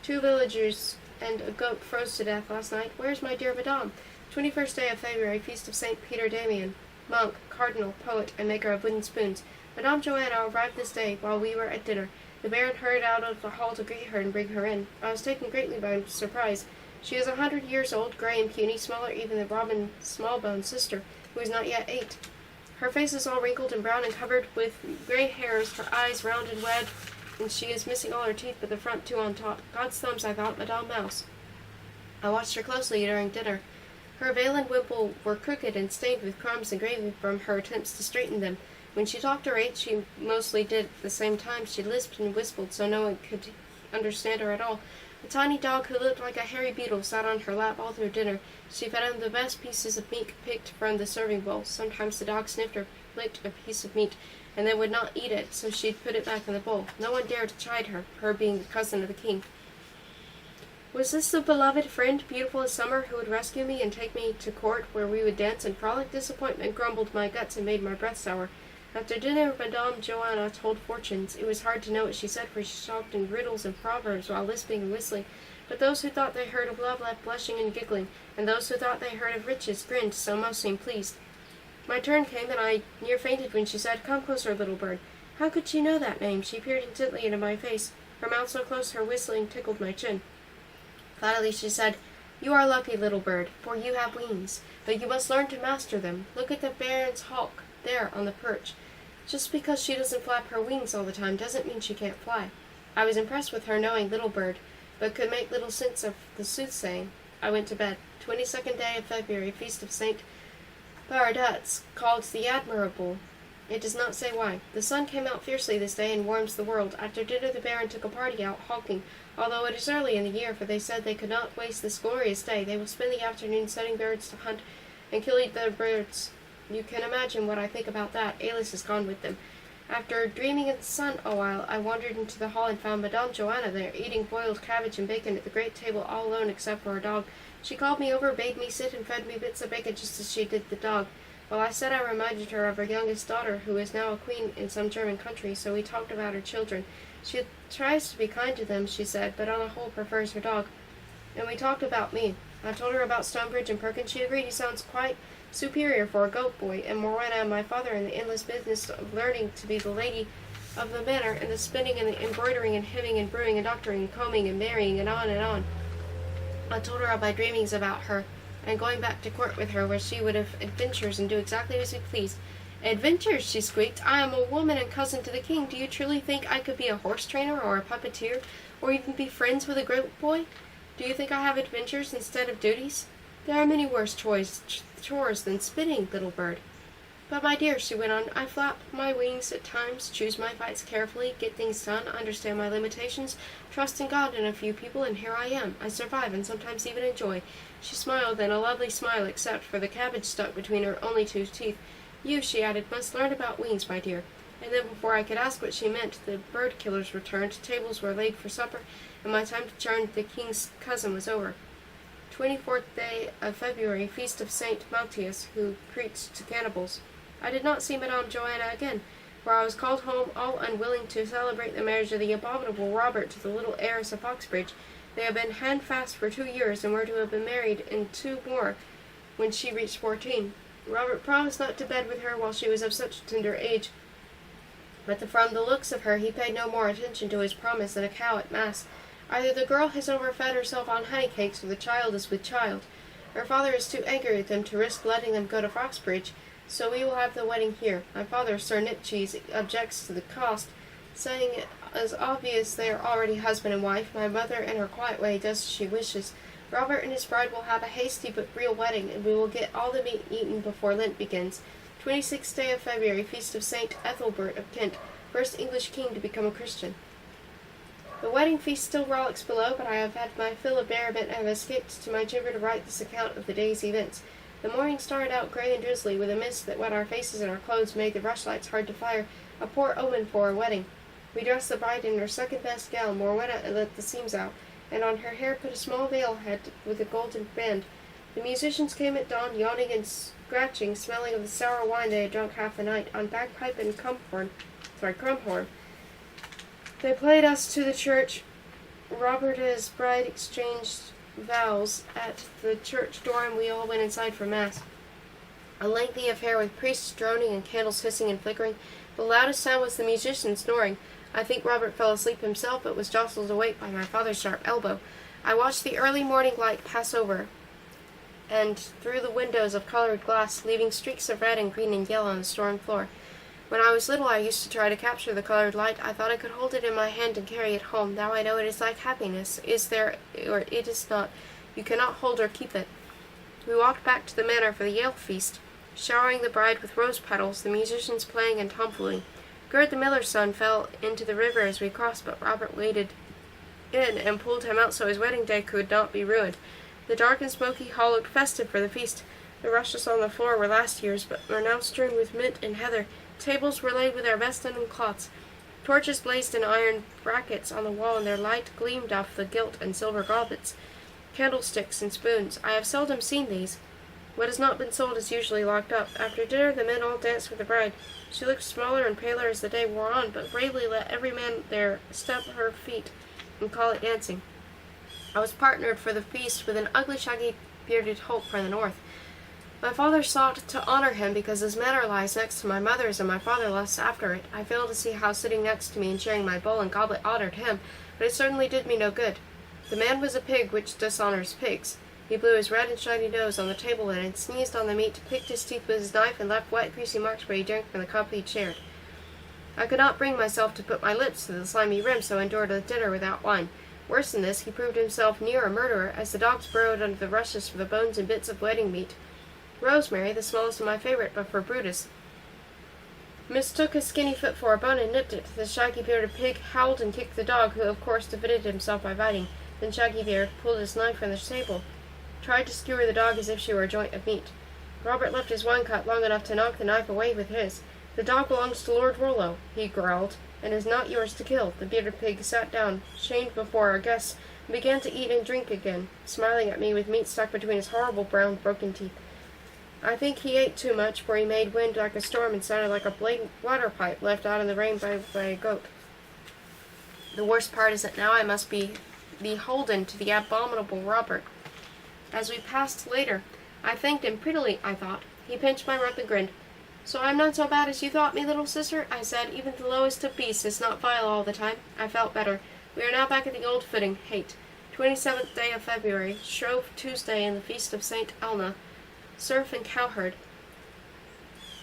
Speaker 1: 2 villagers and a goat froze to death last night. Where's my dear Madame? 21st day of February, feast of St. Peter Damian, monk, cardinal, poet, and maker of wooden spoons. Madame Joanna arrived this day while we were at dinner. The baron hurried out of the hall to greet her and bring her in. I was taken greatly by surprise. She is 100 years old, grey and puny, smaller even than Robin Smallbone's sister, who is not yet 8. Her face is all wrinkled and brown and covered with grey hairs, her eyes round and red, and she is missing all her teeth but the front 2 on top. God's thumbs, I thought, Madame Mouse. I watched her closely during dinner. Her veil and wimple were crooked and stained with crumbs and gravy from her attempts to straighten them. When she talked or ate, she mostly did at the same time. She lisped and whistled so no one could understand her at all. A tiny dog who looked like a hairy beetle sat on her lap all through dinner. She fed him the best pieces of meat picked from the serving bowl. Sometimes the dog sniffed or licked a piece of meat, and then would not eat it, so she'd put it back in the bowl. No one dared to chide her, her being the cousin of the king. Was this the beloved friend, beautiful as summer, who would rescue me and take me to court, where we would dance and frolic? Disappointment grumbled my guts and made my breath sour. After dinner, Madame Joanna told fortunes. It was hard to know what she said, for she talked in riddles and proverbs while lisping and whistling. But those who thought they heard of love left blushing and giggling, and those who thought they heard of riches grinned, so most seemed pleased. My turn came, and I near fainted when she said, "Come closer, little bird." How could she know that name? She peered intently into my face, her mouth so close her whistling tickled my chin. Finally she said, "You are lucky, little bird, for you have wings, but you must learn to master them. Look at the baron's hawk, there on the perch. Just because she doesn't flap her wings all the time doesn't mean she can't fly." I was impressed with her knowing little bird, but could make little sense of the soothsaying. I went to bed. 22nd day of February, feast of St. Bernard's, called the Admirable. It does not say why. The sun came out fiercely this day and warms the world. After dinner the baron took a party out hawking, although it is early in the year, for they said they could not waste this glorious day. They will spend the afternoon setting birds to hunt and killing the birds. You can imagine what I think about that. Alice has gone with them. After dreaming in the sun a while, I wandered into the hall and found Madame Joanna there, eating boiled cabbage and bacon at the great table all alone except for her dog. She called me over, bade me sit, and fed me bits of bacon just as she did the dog. While I said I reminded her of her youngest daughter, who is now a queen in some German country, so we talked about her children. She tries to be kind to them, she said, but on the whole prefers her dog. And we talked about me. I told her about Stonebridge and Perkins. She agreed he sounds quite superior for a goat boy, and Morwenna and my father in the endless business of learning to be the lady of the manor, and the spinning and the embroidering and hemming and brewing and doctoring and combing and marrying and on and on. I told her of my dreamings about her, and going back to court with her, where she would have adventures and do exactly as we pleased. "Adventures," she squeaked. "I am a woman and cousin to the king. Do you truly think I could be a horse trainer or a puppeteer, or even be friends with a goat boy? Do you think I have adventures instead of duties? There are many worse chores than spinning, little bird." "But, my dear," she went on, "I flap my wings at times, choose my fights carefully, get things done, understand my limitations, trust in God and a few people, and here I am. I survive, and sometimes even enjoy." She smiled, and a lovely smile, except for the cabbage stuck between her only 2 teeth. "You," she added, "must learn about wings, my dear. And then before I could ask what she meant, the bird killers returned, tables were laid for supper, and my time to join the king's cousin was over. 24th day of February, feast of Saint Maltius, who preached to cannibals. I did not see Madame Joanna again, for I was called home all unwilling to celebrate the marriage of the abominable Robert to the little heiress of Oxbridge. They had been handfast for 2 years, and were to have been married in 2 more when she reached 14. Robert promised not to bed with her while she was of such a tender age, but from the looks of her he paid no more attention to his promise than a cow at mass. Either the girl has overfed herself on honey cakes, or the child is with child. Her father is too angry with them to risk letting them go to Foxbridge, so we will have the wedding here. My father, Sir Nipcheese, objects to the cost, saying it is obvious they are already husband and wife. My mother, in her quiet way, does as she wishes. Robert and his bride will have a hasty but real wedding, and we will get all the meat eaten before Lent begins. 26th day of February, feast of Saint Ethelbert of Kent, first English king to become a Christian. The wedding feast still rollicks below, but I have had my fill of merriment and have escaped to my chamber to write this account of the day's events. The morning started out grey and drizzly, with a mist that wet our faces and our clothes made the rushlights hard to fire, a poor omen for a wedding. We dressed the bride in her second-best gown, more wet and let the seams out, and on her hair put a small veil head with a golden band. The musicians came at dawn, yawning and scratching, smelling of the sour wine they had drunk half the night, on bagpipe and crumhorn. They played us to the church. Robert and his bride exchanged vows at the church door, and we all went inside for mass. A lengthy affair with priests droning and candles hissing and flickering. The loudest sound was the musician snoring. I think Robert fell asleep himself, but was jostled awake by my father's sharp elbow. I watched the early morning light pass over and through the windows of colored glass, leaving streaks of red and green and yellow on the stone floor. When I was little, I used to try to capture the colored light. I thought I could hold it in my hand and carry it home. Now I know it is like happiness. Is there, or it is not. You cannot hold or keep it. We walked back to the manor for the Yale feast, showering the bride with rose petals, the musicians playing and tomfooling. Gerd the miller's son fell into the river as we crossed, but Robert waded in and pulled him out so his wedding day could not be ruined. The dark and smoky hall looked festive for the feast. The rushes on the floor were last year's, but were now strewn with mint and heather. Tables were laid with our best linen cloths. Torches blazed in iron brackets on the wall, and their light gleamed off the gilt and silver goblets, candlesticks, and spoons. I have seldom seen these. What has not been sold is usually locked up. After dinner, the men all danced with the bride. She looked smaller and paler as the day wore on, but bravely let every man there step her feet and call it dancing. I was partnered for the feast with an ugly, shaggy-bearded hulk from the north. My father sought to honor him because his manor lies next to my mother's, and my father lusts after it. I fail to see how sitting next to me and sharing my bowl and goblet honored him, but it certainly did me no good. The man was a pig, which dishonors pigs. He blew his red and shiny nose on the table linen, and sneezed on the meat, picked his teeth with his knife, and left wet, greasy marks where he drank from the cup he shared. I could not bring myself to put my lips to the slimy rim, so endured the dinner without wine. Worse than this, he proved himself near a murderer, as the dogs burrowed under the rushes for the bones and bits of wedding meat. Rosemary, the smallest of my favorite, but for Brutus, mistook a skinny foot for a bone and nipped it. The shaggy-bearded pig howled and kicked the dog, who of course defended himself by biting. Then Shaggy-Beard pulled his knife from the table, tried to skewer the dog as if she were a joint of meat. Robert left his wine cup long enough to knock the knife away with his. "The dog belongs to Lord Rollo," he growled, "and is not yours to kill." The bearded pig sat down, shamed before our guests, and began to eat and drink again, smiling at me with meat stuck between his horrible brown broken teeth. I think he ate too much, for he made wind like a storm and sounded like a blatant water pipe left out in the rain by a goat. The worst part is that now I must be beholden to the abominable Robert. As we passed later, I thanked him prettily, I thought. He pinched my rump and grinned. "So I'm not so bad as you thought me, little sister," I said. "Even the lowest of beasts is not vile all the time." I felt better. We are now back at the old footing, hate. 27th day of February, Shrove Tuesday, and the feast of St. Elna, serf and cowherd.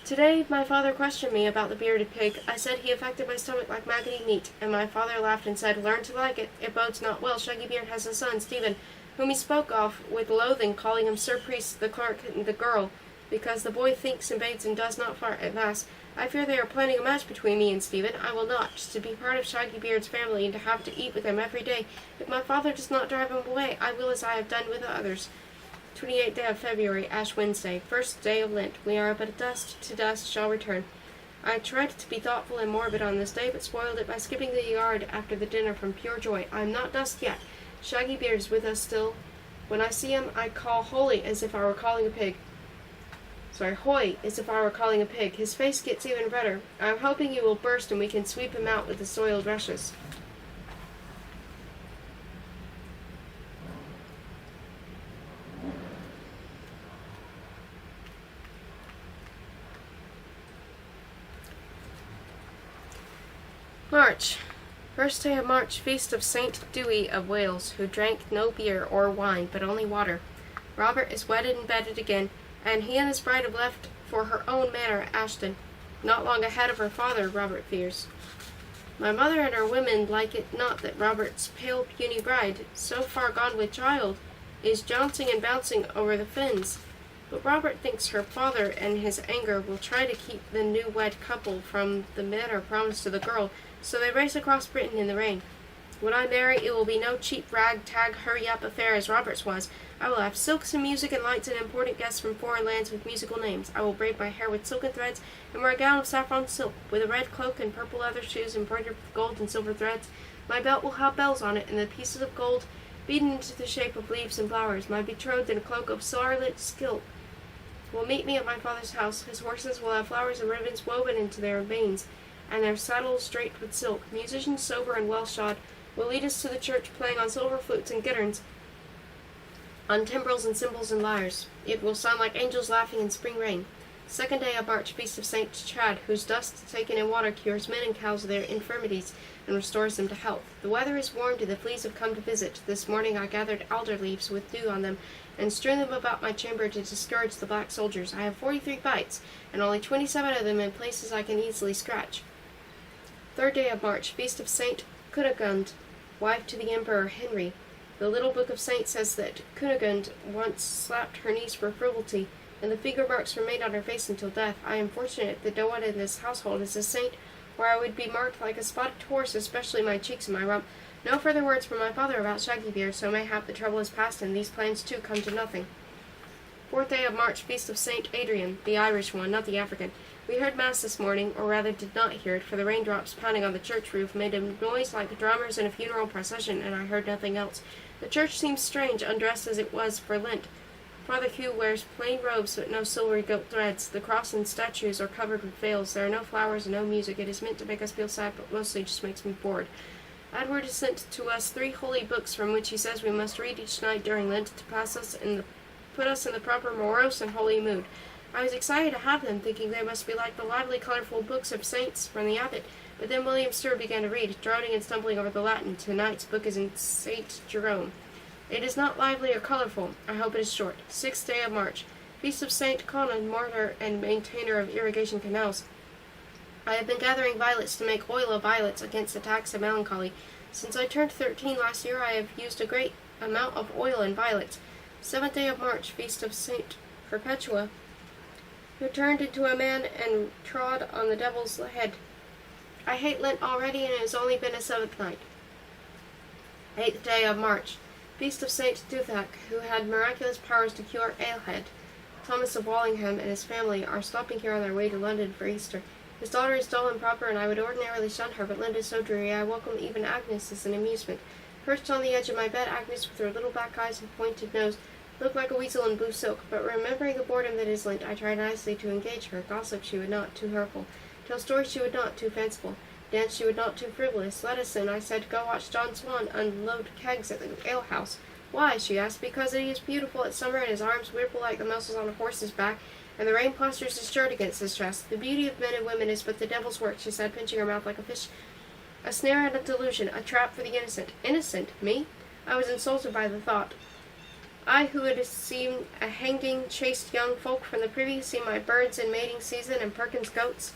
Speaker 1: Today my father questioned me about the bearded pig. I said he affected my stomach like maggoty meat, and my father laughed and said, "Learn to like it. It bodes not well. Shaggy-Beard has a son, Stephen, whom he spoke of with loathing, calling him Sir Priest, the clerk, and the girl, because the boy thinks and bathes and does not fart at mass. I fear they are planning a match between me and Stephen. I will not, to be part of Shaggy-Beard's family and to have to eat with him every day. If my father does not drive him away, I will as I have done with the others." 28th day of February, Ash Wednesday, first day of Lent. We are but dust to dust shall return. I tried to be thoughtful and morbid on this day, but spoiled it by skipping the yard after the dinner from pure joy. I am not dust yet. Shaggy Beard is with us still. When I see him, I call holy as if I were calling a pig. Hoy, as if I were calling a pig. His face gets even redder. I am hoping he will burst and we can sweep him out with the soiled rushes. March. First day of March, feast of Saint Dewi of Wales, who drank no beer or wine, but only water. Robert is wedded and bedded again, and he and his bride have left for her own manor at Ashton, not long ahead of her father, Robert fears. My mother and her women like it not that Robert's pale puny bride, so far gone with child, is jouncing and bouncing over the fens. But Robert thinks her father and his anger will try to keep the new-wed couple from the manor promised to the girl, so they race across Britain in the rain. When I marry, it will be no cheap rag-tag hurry-up affair as Robert's was. I will have silks and music and lights and important guests from foreign lands with musical names. I will braid my hair with silken threads and wear a gown of saffron silk, with a red cloak and purple leather shoes embroidered with gold and silver threads. My belt will have bells on it, and the pieces of gold beaten into the shape of leaves and flowers. My betrothed in a cloak of scarlet silk will meet me at my father's house. His horses will have flowers and ribbons woven into their manes, and their saddles draped with silk. Musicians sober and well-shod will lead us to the church, playing on silver flutes and gitterns, on timbrels and cymbals and lyres. It will sound like angels laughing in spring rain. Second day of March, feast of Saint Chad, whose dust taken in water cures men and cows of their infirmities and restores them to health. The weather is warm, and the fleas have come to visit. This morning I gathered alder leaves with dew on them, and strewn them about my chamber to discourage the black soldiers. I have 43 bites, and only 27 of them in places I can easily scratch. Third day of March, feast of Saint Cunegund, wife to the Emperor Henry. The little book of saints says that Cunegund once slapped her niece for frivolity, and the finger marks remained on her face until death. I am fortunate that no one in this household is a saint, or I would be marked like a spotted horse, especially my cheeks and my rump. No further words from my father about Shaggy Beard, so mayhap the trouble is past, and these plans too come to nothing. Fourth day of March, feast of Saint Adrian, the Irish one, not the African. We heard Mass this morning, or rather did not hear it, for the raindrops pounding on the church roof made a noise like drummers in a funeral procession, and I heard nothing else. The church seems strange, undressed as it was for Lent. Father Hugh wears plain robes but no silvery gilt threads. The cross and statues are covered with veils. There are no flowers and no music. It is meant to make us feel sad, but mostly just makes me bored. Edward has sent to us 3 holy books from which he says we must read each night during Lent to put us in the proper morose and holy mood. I was excited to have them, thinking they must be like the lively, colorful books of saints from the abbot. But then William Stewart began to read, droning and stumbling over the Latin. Tonight's book is in St. Jerome. It is not lively or colorful. I hope it is short. 6th day of March. Feast of St. Conan, martyr and maintainer of irrigation canals. I have been gathering violets to make oil of violets against attacks of melancholy. Since I turned 13 last year, I have used a great amount of oil and violets. 7th day of March. Feast of St. Perpetua, who turned into a man and trod on the devil's head. I hate Lent already, and it has only been a 7th night. 8th day of March. Feast of St. Duthac, who had miraculous powers to cure alehead. Thomas of Wallingham and his family are stopping here on their way to London for Easter. His daughter is dull and proper, and I would ordinarily shun her, but Lent is so dreary I welcome even Agnes as an amusement. Perched on the edge of my bed, Agnes, with her little black eyes and pointed nose, looked like a weasel in blue silk, but remembering the boredom that is Lent, I tried nicely to engage her. Gossip she would not, too hurtful. Tell stories she would not, too fanciful. Dance she would not, too frivolous. Let us then, I said, go watch John Swan unload kegs at the alehouse. Why, she asked. Because he is beautiful at summer, and his arms ripple like the muscles on a horse's back, and the rain plasters his shirt against his chest. The beauty of men and women is but the devil's work, she said, pinching her mouth like a fish. A snare and a delusion, a trap for the innocent. Innocent? Me? I was insulted by the thought. I, who had seen a hanging, chaste young folk from the privy, see my birds in mating season and Perkins' goats.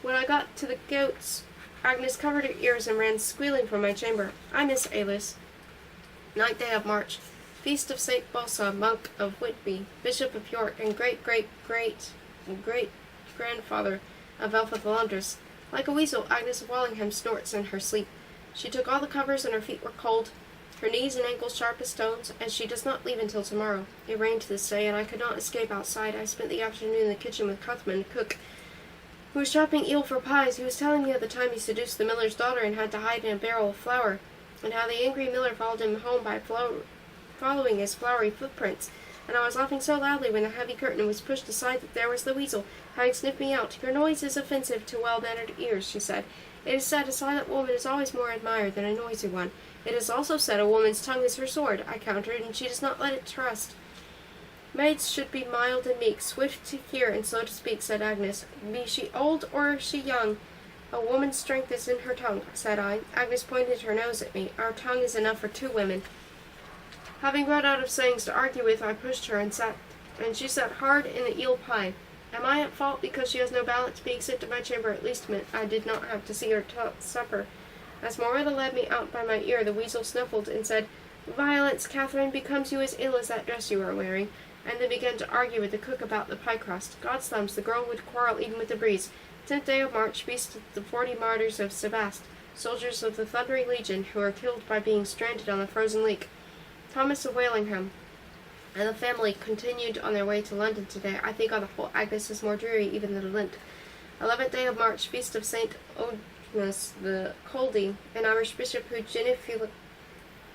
Speaker 1: When I got to the goats, Agnes covered her ears and ran squealing from my chamber. I miss Alice. 9th day of March. Feast of St. Bossa, monk of Whitby, Bishop of York, and great-great-great-grandfather of Elfrith Landres. Like a weasel, Agnes of Wallingham snorts in her sleep. She took all the covers, and her feet were cold, her knees and ankles sharp as stones, and she does not leave until tomorrow. It rained this day, and I could not escape outside. I spent the afternoon in the kitchen with Cushman, cook, who was chopping eel for pies. He was telling me of the time he seduced the miller's daughter and had to hide in a barrel of flour, and how the angry miller followed him home by following his flowery footprints. And I was laughing so loudly when the heavy curtain was pushed aside that there was the weasel, having sniffed me out. "Your noise is offensive to well-mannered ears," she said. "It is said a silent woman is always more admired than a noisy one. It is also said a woman's tongue is her sword," I countered, "and she does not let it trust." "Maids should be mild and meek, swift to hear and slow to speak," said Agnes. "Be she old or she young, a woman's strength is in her tongue," said I. Agnes pointed her nose at me. "Our tongue is enough for 2 women. Having run out of sayings to argue with, I pushed her and she sat hard in the eel pie. Am I at fault because she has no balance? Being sent to my chamber at least meant I did not have to see her supper. As Moretta led me out by my ear, the weasel snuffled and said, "Violence, Catherine, becomes you as ill as that dress you are wearing," and then began to argue with the cook about the pie crust. God's thumbs, the girl would quarrel even with the breeze. 10th day of March, feast of the 40 martyrs of Sebast, soldiers of the Thundering Legion who were killed by being stranded on the frozen lake. Thomas of Wallingham and the family continued on their way to London today. I think on the whole Agnes is more dreary even than Lent. 11th day of March, feast of St. Ognes the Coldy, an Irish bishop who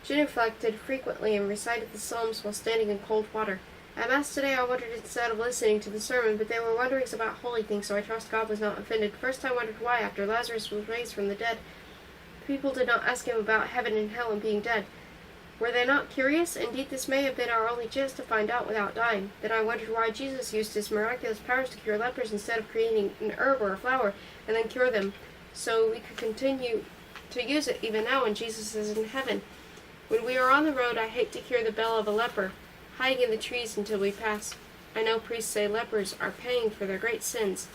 Speaker 1: genuflected frequently and recited the Psalms while standing in cold water. At Mass today I wondered instead of listening to the sermon, but there were wonderings about holy things, so I trust God was not offended. First I wondered why, after Lazarus was raised from the dead, people did not ask him about heaven and hell and being dead. Were they not curious? Indeed, this may have been our only chance to find out without dying. Then I wondered why Jesus used his miraculous powers to cure lepers instead of creating an herb or a flower and then cure them, so we could continue to use it even now when Jesus is in heaven. When we are on the road, I hate to hear the bell of a leper, hiding in the trees until we pass. I know priests say lepers are paying for their great sins,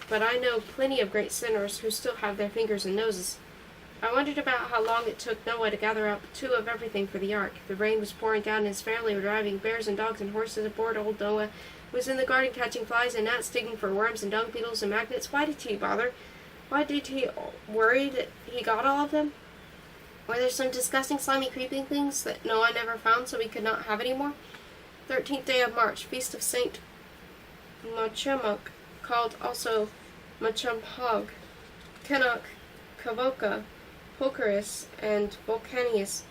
Speaker 1: but I know plenty of great sinners who still have their fingers and noses. I wondered about how long it took Noah to gather up 2 of everything for the ark. The rain was pouring down and his family were driving bears and dogs and horses aboard. Old Noah was in the garden catching flies and gnats, digging for worms and dung beetles and maggots. Why did he bother? Why did he worry that he got all of them? Were there some disgusting, slimy, creeping things that Noah never found so we could not have any more? 13th day of March, feast of St. Mochemuk, called also Mochemhog, Kenok, Kavoka, Pokerus, and Volcanius,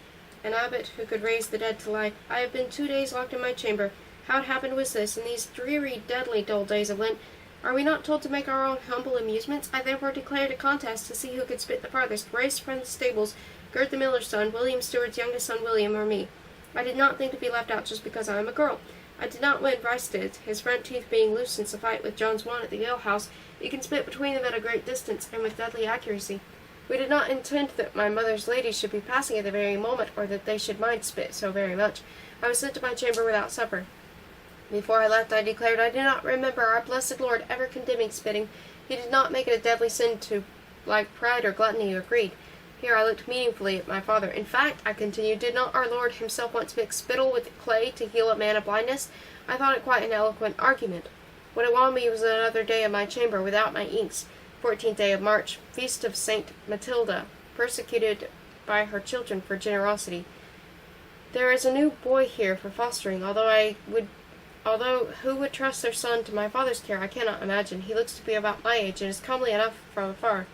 Speaker 1: an abbot who could raise the dead to life. I have been 2 days locked in my chamber. How it happened was this: in these dreary, deadly, dull days of Lent, are we not told to make our own humble amusements? I therefore declared a contest to see who could spit the farthest. Race from the stables, Gert the miller's son, William Stewart's youngest son William, or me. I did not think to be left out just because I am a girl. I did not win. Bryce did, his front teeth being loose since a fight with John's One at the alehouse. You can spit between them at a great distance, and with deadly accuracy. We did not intend that my mother's ladies should be passing at the very moment, or that they should mind spit so very much. I was sent to my chamber without supper. Before I left, I declared I did not remember our blessed Lord ever condemning spitting. He did not make it a deadly sin to like pride or gluttony or greed. Here I looked meaningfully at my father. In fact, I continued, did not our Lord himself once mix spittle with clay to heal a man of blindness? I thought it quite an eloquent argument. What awound me was another day in my chamber without my inks. 14th day of March, feast of Saint Matilda, persecuted by her children for generosity. There is a new boy here for fostering, although who would trust their son to my father's care, I cannot imagine. He looks to be about my age, and is comely enough from afar.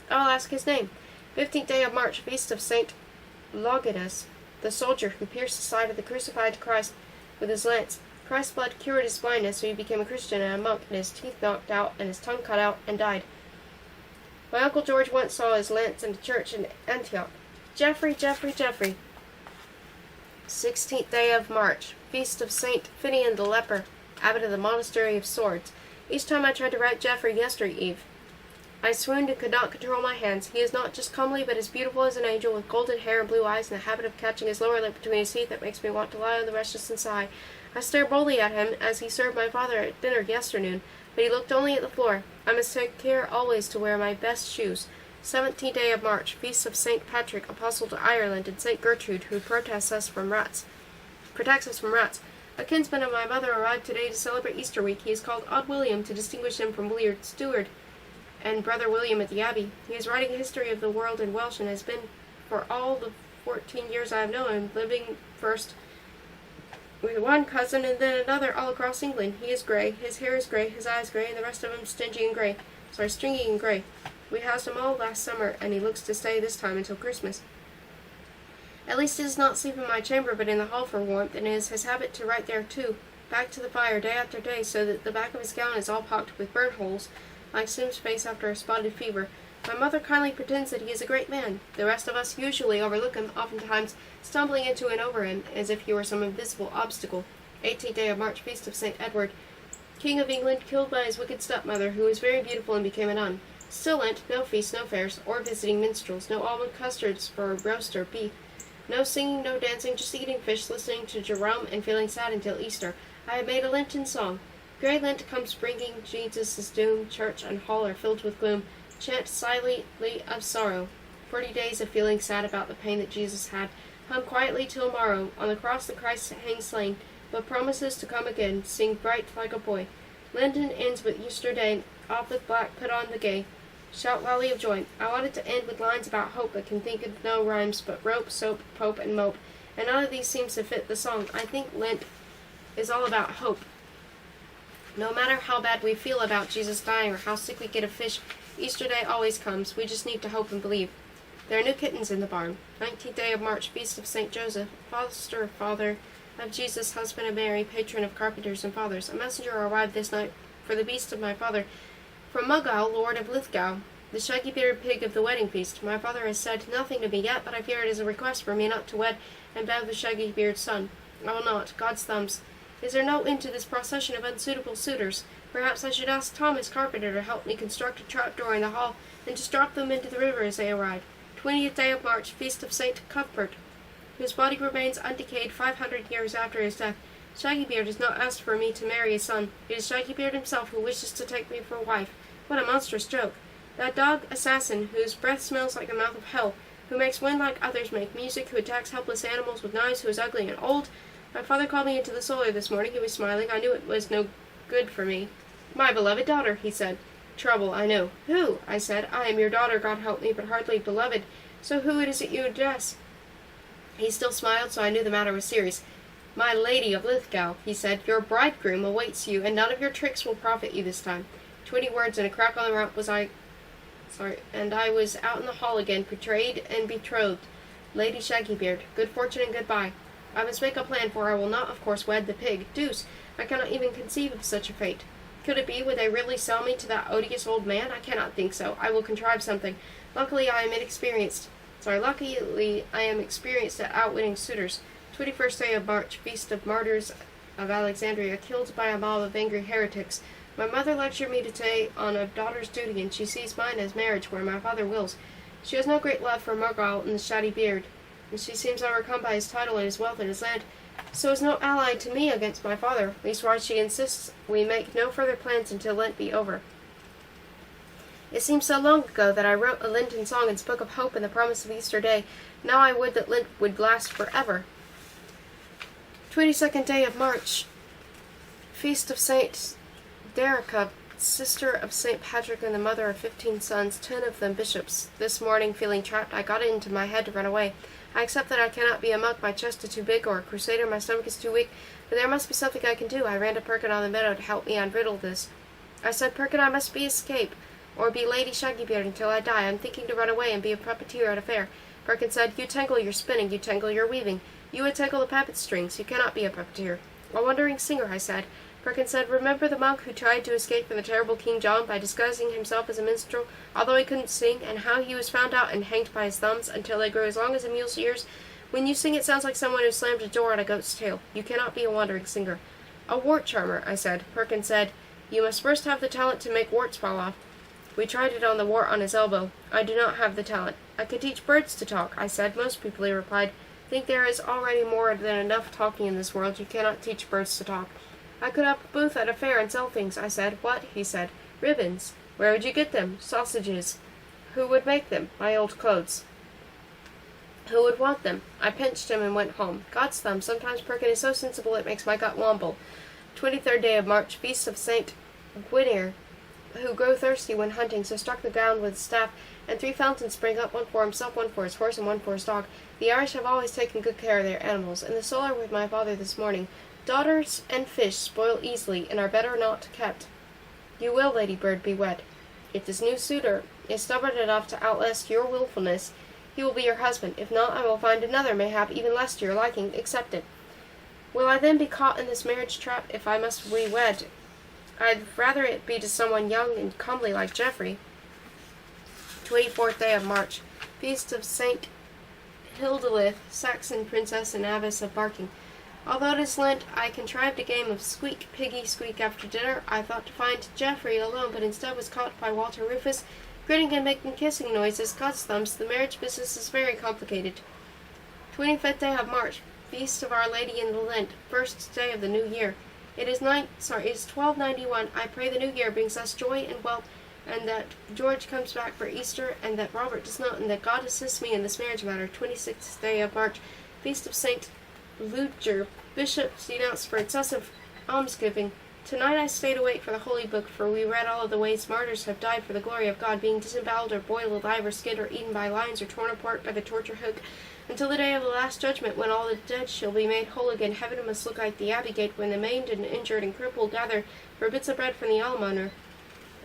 Speaker 1: I will ask his name. 15th day of March, feast of Saint Logidas, the soldier who pierced the side of the crucified Christ with his lance. Christ's blood cured his blindness, so he became a Christian and a monk, and his teeth knocked out, and his tongue cut out, and died. My Uncle George once saw his lance in a church in Antioch. Geoffrey. 16th day of March, feast of Saint Finian the leper, abbot of the monastery of Swords. Each time I tried to write Geoffrey yesterday eve, I swooned and could not control my hands. He is not just comely, but as beautiful as an angel, with golden hair and blue eyes, and the habit of catching his lower lip between his teeth that makes me want to lie on the restless and sigh. I stared boldly at him as he served my father at dinner yesternoon, but he looked only at the floor. I must take care always to wear my best shoes. 17th day of March, feast of St. Patrick, apostle to Ireland, and St. Gertrude, who protects us from rats. A kinsman of my mother arrived today to celebrate Easter week. He is called Odd William, to distinguish him from Willard Stewart and Brother William at the Abbey. He is writing a history of the world in Welsh, and has been for all the 14 years I have known him, living first with one cousin and then another all across England. He is grey, his hair is grey, his eyes grey, and the rest of him stingy and grey. stringy and gray. We housed him all last summer, and he looks to stay this time until Christmas. At least he does not sleep in my chamber, but in the hall for warmth, and it is his habit to write there too, back to the fire day after day, so that the back of his gown is all pocked with burn holes, like Sim's face after a spotted fever. My mother kindly pretends that he is a great man. The rest of us usually overlook him, oftentimes stumbling into and over him, as if he were some invisible obstacle. 18th day of March, feast of St. Edward, King of England, killed by his wicked stepmother, who was very beautiful and became a nun. Still Lent, no feasts, no fairs, or visiting minstrels, no almond custards for roast or beef, no singing, no dancing, just eating fish, listening to Jerome, and feeling sad until Easter. I have made a Lenten song. Grey Lent comes bringing Jesus' doom. Church and hall are filled with gloom. Chant silently of sorrow. 40 days of feeling sad about the pain that Jesus had. Hum quietly till morrow. On the cross the Christ hangs slain, but promises to come again. Sing bright like a boy. Lenten ends with Easter day. Off with black, put on the gay. Shout loudly of joy. I wanted to end with lines about hope, but can think of no rhymes but rope, soap, pope, and mope. And none of these seems to fit the song. I think Lent is all about hope. No matter how bad we feel about Jesus dying or how sick we get of fish, Easter day always comes. We just need to hope and believe. There are new kittens in the barn. 19th day of March, feast of St. Joseph, foster father of Jesus, husband of Mary, patron of carpenters and fathers. A messenger arrived this night for the beast of my father, from Muggal, lord of Lithgow, the shaggy-bearded pig of the wedding feast. My father has said nothing to me yet, but I fear it is a request for me not to wed and bear the shaggy-bearded son. I will not. God's thumbs. Is there no end to this procession of unsuitable suitors? Perhaps I should ask Thomas Carpenter to help me construct a trapdoor in the hall, and just drop them into the river as they arrive. 20th day of March, feast of St. Cuthbert, whose body remains undecayed 500 years after his death. Shaggybeard has not asked for me to marry his son. It is Shaggybeard himself who wishes to take me for a wife. What a monstrous joke. That dog assassin, whose breath smells like the mouth of hell, who makes wind like others make music, who attacks helpless animals with knives, who is ugly and old. My father called me into the solar this morning. He was smiling. I knew it was no good for me. My beloved daughter, he said. Trouble, I know. Who? I said. I am your daughter, God help me, but hardly beloved. So who is it you address? He still smiled, so I knew the matter was serious. My lady of Lithgow, he said, your bridegroom awaits you, and none of your tricks will profit you this time. 20 words and a crack on the rump and I was out in the hall again, betrayed and betrothed. Lady Shaggybeard, good fortune and goodbye. I must make a plan, for I will not, of course, wed the pig. Deuce, I cannot even conceive of such a fate. Could it be, would they really sell me to that odious old man? I cannot think so. I will contrive something. Luckily, I am experienced at outwitting suitors. 21st day of March, feast of martyrs of Alexandria, killed by a mob of angry heretics. My mother lectured me today on a daughter's duty, and she sees mine as marriage where my father wills. She has no great love for Muggal and the shaggy beard, and she seems overcome by his title and his wealth and his land, so is no ally to me against my father. Leastwise, she insists we make no further plans until Lent be over. It seems so long ago that I wrote a Lenten song and spoke of hope and the promise of Easter day. Now I would that Lent would last forever. 22nd day of March, feast of St. Derica, sister of St. Patrick and the mother of 15 sons, 10 of them bishops. This morning, feeling trapped, I got it into my head to run away. I accept that I cannot be a monk, my chest is too big, or a crusader, my stomach is too weak, but there must be something I can do. I ran to Perkin on the meadow to help me unriddle this. I said, Perkin, I must escape, or be Lady Shaggybeard until I die. I'm thinking to run away and be a puppeteer at a fair. Perkin said, you tangle your spinning, you tangle your weaving. You would tangle the puppet strings, you cannot be a puppeteer. A wandering singer, I said. Perkin said, remember the monk who tried to escape from the terrible King John by disguising himself as a minstrel, although he couldn't sing, and how he was found out and hanged by his thumbs until they grew as long as a mule's ears? When you sing, it sounds like someone who slammed a door on a goat's tail. You cannot be a wandering singer. A wart charmer, I said. Perkin said, you must first have the talent to make warts fall off. We tried it on the wart on his elbow. I do not have the talent. I could teach birds to talk, I said. Most people, he replied, think there is already more than enough talking in this world. You cannot teach birds to talk. I could have a booth at a fair and sell things, I said. What? He said. Ribbons. Where would you get them? Sausages. Who would make them? My old clothes. Who would want them? I pinched him and went home. God's thumb, sometimes Perkin is so sensible it makes my gut womble. 23rd day of March, feast of St. Gwydir, who grew thirsty when hunting, so struck the ground with his staff, and 3 fountains sprang up, one for himself, one for his horse, and one for his dog. The Irish have always taken good care of their animals. In the solar with my father this morning, daughters and fish spoil easily, and are better not kept. You will, Lady Bird, be wed. If this new suitor is stubborn enough to outlast your wilfulness, he will be your husband. If not, I will find another, mayhap even less to your liking. Accept it. Will I then be caught in this marriage trap if I must re-wed? I'd rather it be to someone young and comely like Geoffrey. 24th day of March. Feast of Saint Hildolith, Saxon princess and abbess of Barking. Although it is Lent, I contrived a game of squeak, piggy, squeak after dinner. I thought to find Geoffrey alone, but instead was caught by Walter Rufus, grinning and making kissing noises. God's thumbs, the marriage business is very complicated. 25th day of March. Feast of Our Lady in the Lent, first day of the new year. It is 1291. I pray the new year brings us joy and wealth, and that George comes back for Easter, and that Robert does not, and that God assists me in this marriage matter. 26th day of March. Feast of Saint Ludger, bishop denounced for excessive almsgiving. Tonight I stayed awake for the Holy Book, for we read all of the ways martyrs have died for the glory of God, being disemboweled or boiled alive or skinned or eaten by lions or torn apart by the torture hook, until the day of the last judgment, when all the dead shall be made whole again. Heaven must look like the abbey gate, when the maimed and injured and crippled gather for bits of bread from the almoner.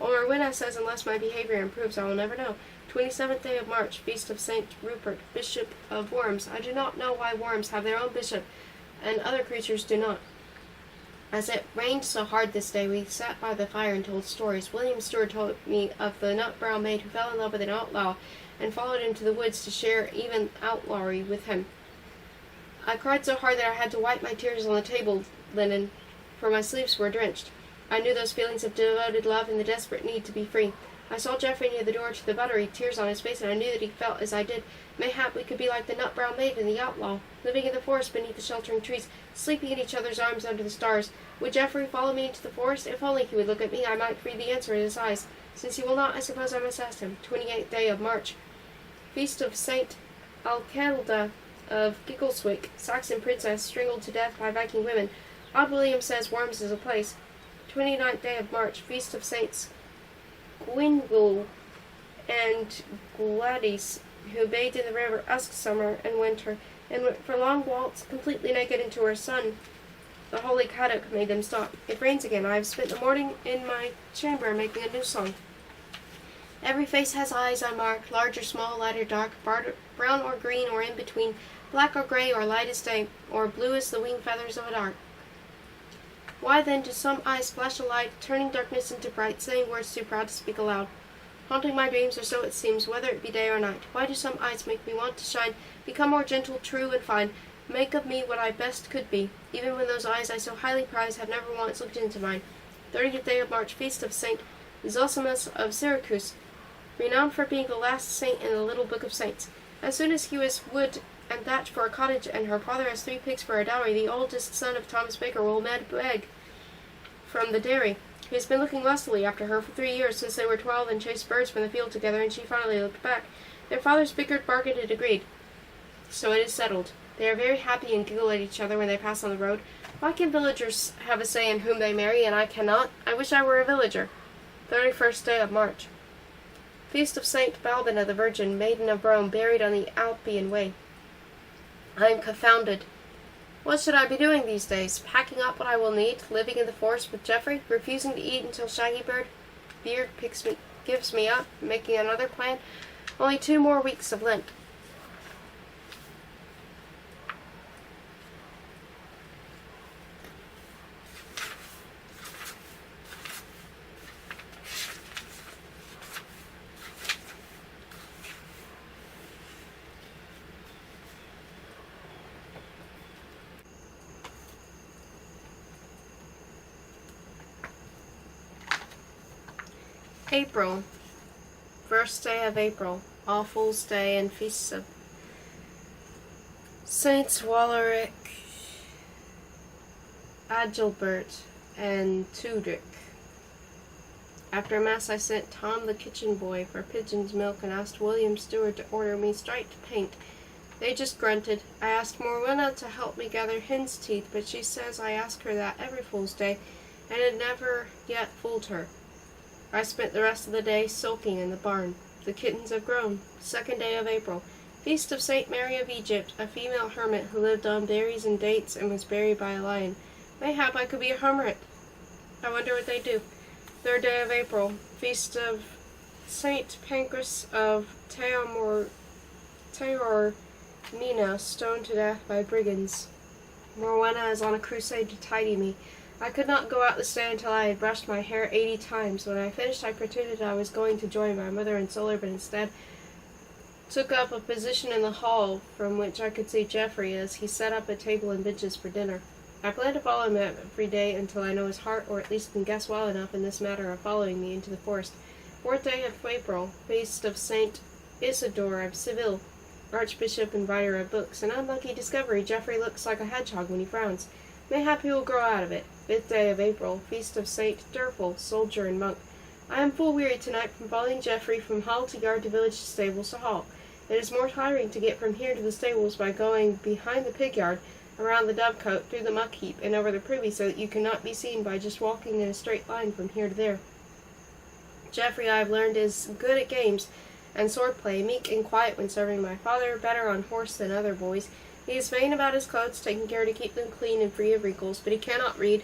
Speaker 1: Or Winna says, unless my behavior improves, I will never know. 27th day of March, Feast of St. Rupert, Bishop of Worms. I do not know why worms have their own bishop, and other creatures do not. As it rained so hard this day, we sat by the fire and told stories. William Stewart told me of the nut-brown maid who fell in love with an outlaw, and followed him to the woods to share even outlawry with him. I cried so hard that I had to wipe my tears on the table linen, for my sleeves were drenched. I knew those feelings of devoted love and the desperate need to be free. I saw Geoffrey near the door to the buttery, tears on his face, and I knew that he felt as I did. Mayhap we could be like the nut-brown maid and the outlaw, living in the forest beneath the sheltering trees, sleeping in each other's arms under the stars. Would Geoffrey follow me into the forest? If only he would look at me, I might read the answer in his eyes. Since he will not, I suppose I must ask him. 28th day of March. Feast of Saint Alcalda of Giggleswick, Saxon princess, strangled to death by Viking women. Odd William says Worms is a place. 29th day of March. Feast of Saints Gwynwil and Gladys, who bathed in the river Usk summer and winter, and went for long walks completely naked into her son. The holy Caddock made them stop. It rains again. I have spent the morning in my chamber making a new song. Every face has eyes I mark, large or small, light or dark, brown or green or in between, black or gray or light as day, or blue as the wing feathers of a dart. Why then do some eyes flash a light, turning darkness into bright, saying words too proud to speak aloud? Haunting my dreams, or so it seems, whether it be day or night. Why do some eyes make me want to shine, become more gentle, true, and fine, make of me what I best could be, even when those eyes I so highly prize have never once looked into mine? 30th day of March, Feast of Saint Zosimus of Syracuse, renowned for being the last saint in the little book of saints. As soon as he was wood and thatch for a cottage, and her father has 3 pigs for a dowry, the oldest son of Thomas Baker will beg from the dairy. He has been looking lustily after her for 3 years, since they were 12 and chased birds from the field together, and she finally looked back. Their fathers bickered, bargained, and agreed. So it is settled. They are very happy and giggle at each other when they pass on the road. Why can villagers have a say in whom they marry, and I cannot? I wish I were a villager. 31st day of March. Feast of Saint Balbina the Virgin, maiden of Rome, buried on the Alpian Way. I am confounded. What should I be doing these days? Packing up what I will need, living in the forest with Geoffrey, refusing to eat until Shaggy Beard gives me up, making another plan. Only 2 more weeks of Lent. April. First day of April. All Fool's Day and feasts of Saints Walerick, Agilbert, and Tudrick. After Mass I sent Tom the kitchen boy for pigeon's milk and asked William Stewart to order me striped paint. They just grunted. I asked Morwenna to help me gather hen's teeth, but she says I ask her that every Fool's Day, and it never yet fooled her. I spent the rest of the day sulking in the barn. The kittens have grown. 2nd day of April. Feast of Saint Mary of Egypt, a female hermit who lived on berries and dates and was buried by a lion. Mayhap I could be a hermit. I wonder what they do. 3rd day of April. Feast of Saint Pancras of Taormina, stoned to death by brigands. Morwenna is on a crusade to tidy me. I could not go out this day until I had brushed my hair 80 times. When I finished, I pretended I was going to join my mother and Solar, but instead took up a position in the hall from which I could see Geoffrey as he set up a table and benches for dinner. I plan to follow him every day until I know his heart, or at least can guess well enough in this matter of following me into the forest. 4th day of April, feast of Saint Isidore of Seville, Archbishop and writer of books. An unlucky discovery: Geoffrey looks like a hedgehog when he frowns. Mayhap he will grow out of it. 5th day of April, feast of Saint Durful, soldier and monk. I am full weary tonight from following Geoffrey from hall to yard to village to stables to hall. It is more tiring to get from here to the stables by going behind the pig yard, around the dovecote, through the muck heap, and over the privy, so that you cannot be seen by just walking in a straight line from here to there. Geoffrey, I have learned, is good at games and sword-play, meek and quiet when serving my father, better on horse than other boys. He is vain about his clothes, taking care to keep them clean and free of wrinkles, but he cannot read,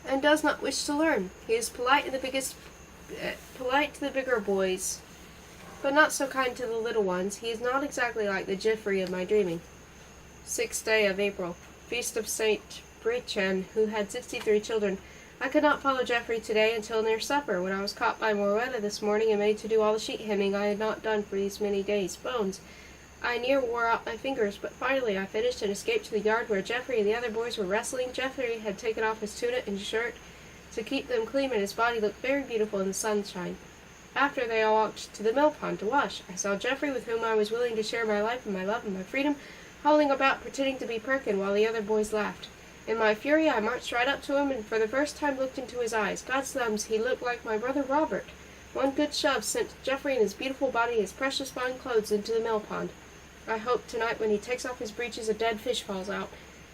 Speaker 1: and does not wish to learn. He is polite to the bigger boys, but not so kind to the little ones. He is not exactly like the Geoffrey of my dreaming. 6th day of April, feast of Saint Brechan, who had 63 children. I could not follow Geoffrey today until near supper, when I was caught by Morwenna this morning and made to do all the sheet hemming I had not done for these many days. Bones! I near wore out my fingers, but finally I finished and escaped to the yard where Geoffrey and the other boys were wrestling. Geoffrey had taken off his tunic and shirt to keep them clean, and his body looked very beautiful in the sunshine. After they all walked to the mill pond to wash. I saw Geoffrey, with whom I was willing to share my life and my love and my freedom, howling about, pretending to be Perkin, while the other boys laughed. In my fury, I marched right up to him, and for the first time looked into his eyes. God's thumbs, he looked like my brother Robert. One good shove sent Geoffrey and his beautiful body, his precious fine clothes, into the mill pond. I hope tonight, when he takes off his breeches, a dead fish falls out.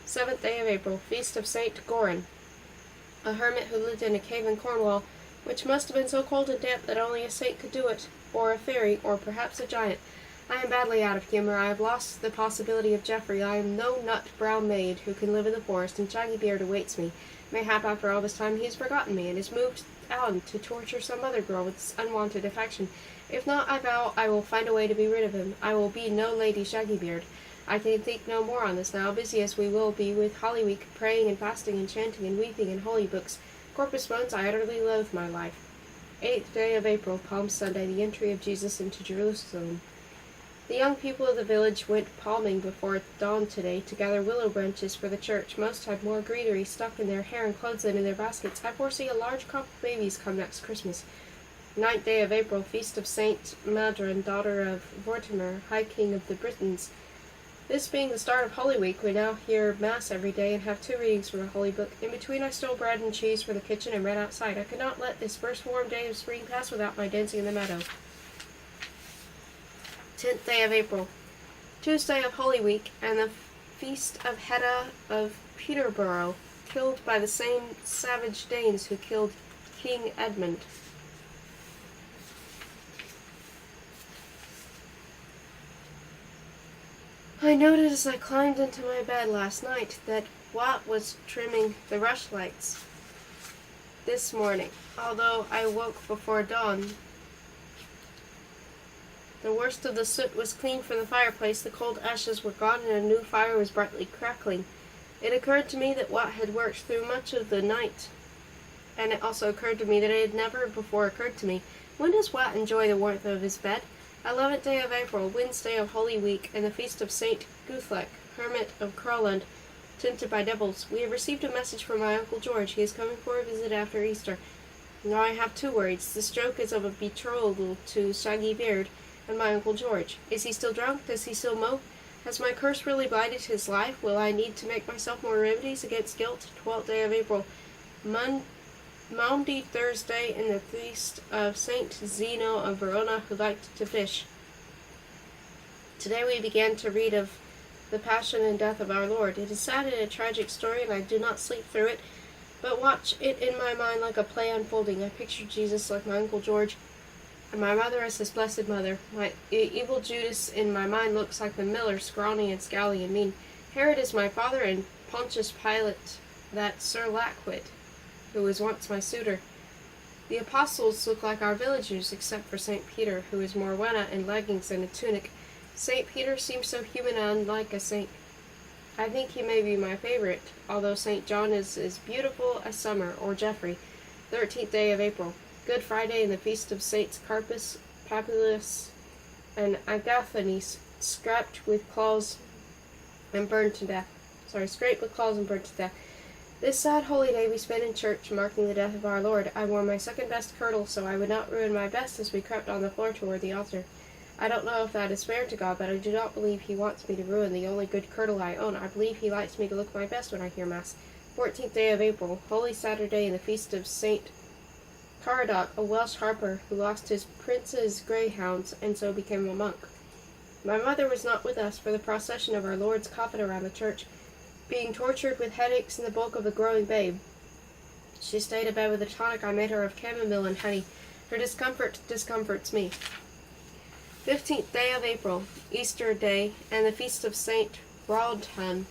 Speaker 1: 7th day of April, feast of Saint Goran, a hermit who lived in a cave in Cornwall, which must have been so cold and damp that only a saint could do it, or a fairy, or perhaps a giant. I am badly out of humor. I have lost the possibility of Geoffrey. I am no nut-brown maid who can live in the forest, and shaggy beard awaits me. Mayhap after all this time he has forgotten me, and has moved on to torture some other girl with his unwanted affection. If not, I vow I will find a way to be rid of him. I will be no Lady Shaggybeard. I can think no more on this now, busy as we will be with Holy Week, praying and fasting and chanting and weeping and holy books. Corpus Bones, I utterly loathe my life. 8th day of April, Palm Sunday, the entry of Jesus into Jerusalem. The young people of the village went palming before dawn today to gather willow branches for the church. Most had more greenery stuck in their hair and clothes than in their baskets. I foresee a large crop of babies come next Christmas. 9th day of April, feast of Saint Madron, daughter of Vortimer, High King of the Britons. This being the start of Holy Week, we now hear Mass every day and have 2 readings from the Holy Book. In between, I stole bread and cheese from the kitchen and read outside. I could not let this first warm day of spring pass without my dancing in the meadow. 10th day of April, Tuesday of Holy Week, and the feast of Hedda of Peterborough, killed by the same savage Danes who killed King Edmund. I noted as I climbed into my bed last night that Watt was trimming the rushlights this morning, although I woke before dawn. The worst of the soot was cleaned from the fireplace, the cold ashes were gone, and a new fire was brightly crackling. It occurred to me that Watt had worked through much of the night, and it also occurred to me that it had never before occurred to me. When does Watt enjoy the warmth of his bed? 11th day of April, Wednesday of Holy Week, and the feast of Saint Guthlec, hermit of Crowland, tempted by devils. We have received a message from my Uncle George. He is coming for a visit after Easter. Now I have 2 worries. This joke is of a betrothal to Shaggy Beard and my Uncle George. Is he still drunk? Does he still mope? Has my curse really blighted his life? Will I need to make myself more remedies against guilt? 12th day of April, Maundy Thursday, and the feast of Saint Zeno of Verona, who liked to fish. Today we began to read of the passion and death of our Lord. It is sad and a tragic story, and I do not sleep through it, but watch it in my mind like a play unfolding. I picture Jesus like my Uncle George, and my mother as his blessed mother. My evil Judas in my mind looks like the miller, scrawny and scowly and mean. Herod is my father, and Pontius Pilate, that Sir Lackwit, who was once my suitor. The apostles look like our villagers, except for St. Peter, who is Morwenna in leggings and a tunic. St. Peter seems so human and unlike a saint. I think he may be my favorite, although St. John is as beautiful as summer, or Geoffrey. 13th day of April. Good Friday and the feast of Saints Carpus, Papilius, and Agathonius, scraped with claws and burned to death. Scraped with claws and burned to death. This sad holy day we spent in church, marking the death of our Lord. I wore my second best kirtle, so I would not ruin my best as we crept on the floor toward the altar. I don't know if that is fair to God, but I do not believe he wants me to ruin the only good kirtle I own. I believe he likes me to look my best when I hear Mass. 14th day of April, Holy Saturday, and the feast of St. Ardagh, a Welsh harper who lost his prince's greyhounds and so became a monk. My mother was not with us for the procession of our Lord's coffin around the church, being tortured with headaches and the bulk of a growing babe. She stayed abed with a tonic I made her of chamomile and honey. Her discomfort discomforts me. 15th day of April, Easter Day, and the feast of St. Ardagh,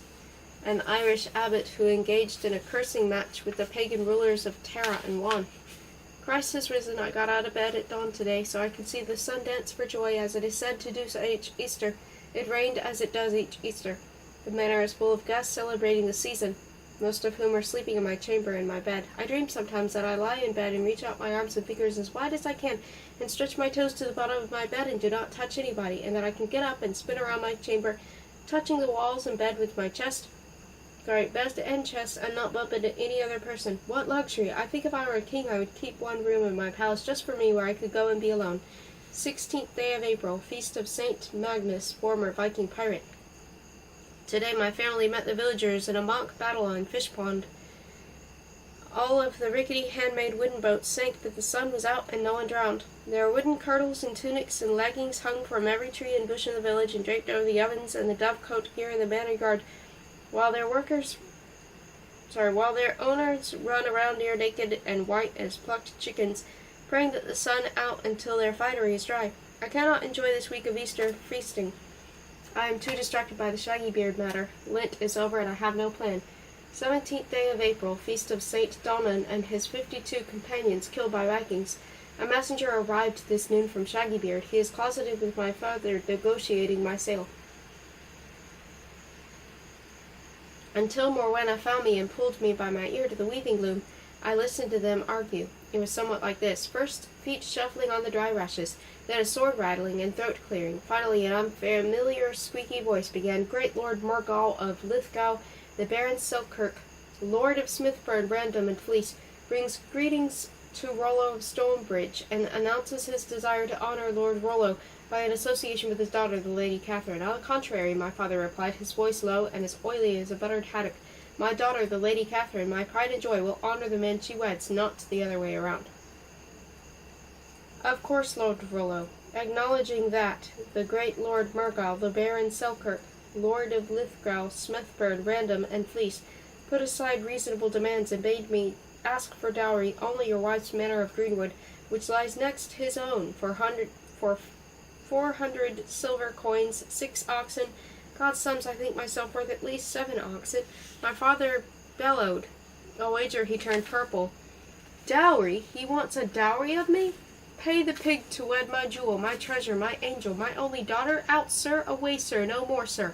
Speaker 1: an Irish abbot who engaged in a cursing match with the pagan rulers of Tara and won. Christ has risen. I got out of bed at dawn today, so I could see the sun dance for joy, as it is said to do each Easter. It rained as it does each Easter. The manor is full of guests celebrating the season, most of whom are sleeping in my chamber in my bed. I dream sometimes that I lie in bed and reach out my arms and fingers as wide as I can and stretch my toes to the bottom of my bed and do not touch anybody, and that I can get up and spin around my chamber, touching the walls and bed with my bed and chest, and not bump into any other person. What luxury! I think if I were a king I would keep one room in my palace just for me where I could go and be alone. 16th day of April, feast of St. Magnus, former Viking pirate. Today my family met the villagers in a mock battle on Fish Pond. All of the rickety handmade wooden boats sank, but the sun was out and no one drowned. There were wooden kirtles and tunics and leggings hung from every tree and bush in the village and draped over the ovens and the dovecote here in the manor yard, while their owners run around near naked and white as plucked chickens, praying that the sun out until their finery is dry. I cannot enjoy this week of Easter feasting. I am too distracted by the shaggy beard matter. Lent is over and I have no plan. 17th day of April, feast of St. Donnan and his 52 companions killed by Vikings. A messenger arrived this noon from Shaggybeard. He is closeted with my father, negotiating my sale. Until Morwenna found me and pulled me by my ear to the weaving loom, I listened to them argue. It was somewhat like this. First, feet shuffling on the dry rushes, then a sword rattling and throat clearing. Finally, an unfamiliar, squeaky voice began, Great Lord Morgall of Lithgow, the Baron Selkirk, Lord of Smithburn, Random, and Fleece, brings greetings to Rollo of Stonebridge, and announces his desire to honor Lord Rollo by an association with his daughter, the Lady Catherine. On the contrary, my father replied, his voice low and as oily as a buttered haddock. My daughter, the Lady Catherine, my pride and joy, will honor the man she weds, not the other way around. Of course, Lord Rollo, acknowledging that the great Lord Morgall, the Baron Selkirk, Lord of Lithgow, Smithburn, Random, and Fleece, put aside reasonable demands and bade me ask for dowry only your wife's manor of Greenwood, which lies next his own, for 400 silver coins, 6 oxen. God's sums, I think myself worth at least 7 oxen. My father bellowed. I'll wager he turned purple. Dowry? He wants a dowry of me? Pay the pig to wed my jewel, my treasure, my angel, my only daughter? Out, sir, away, sir, no more, sir.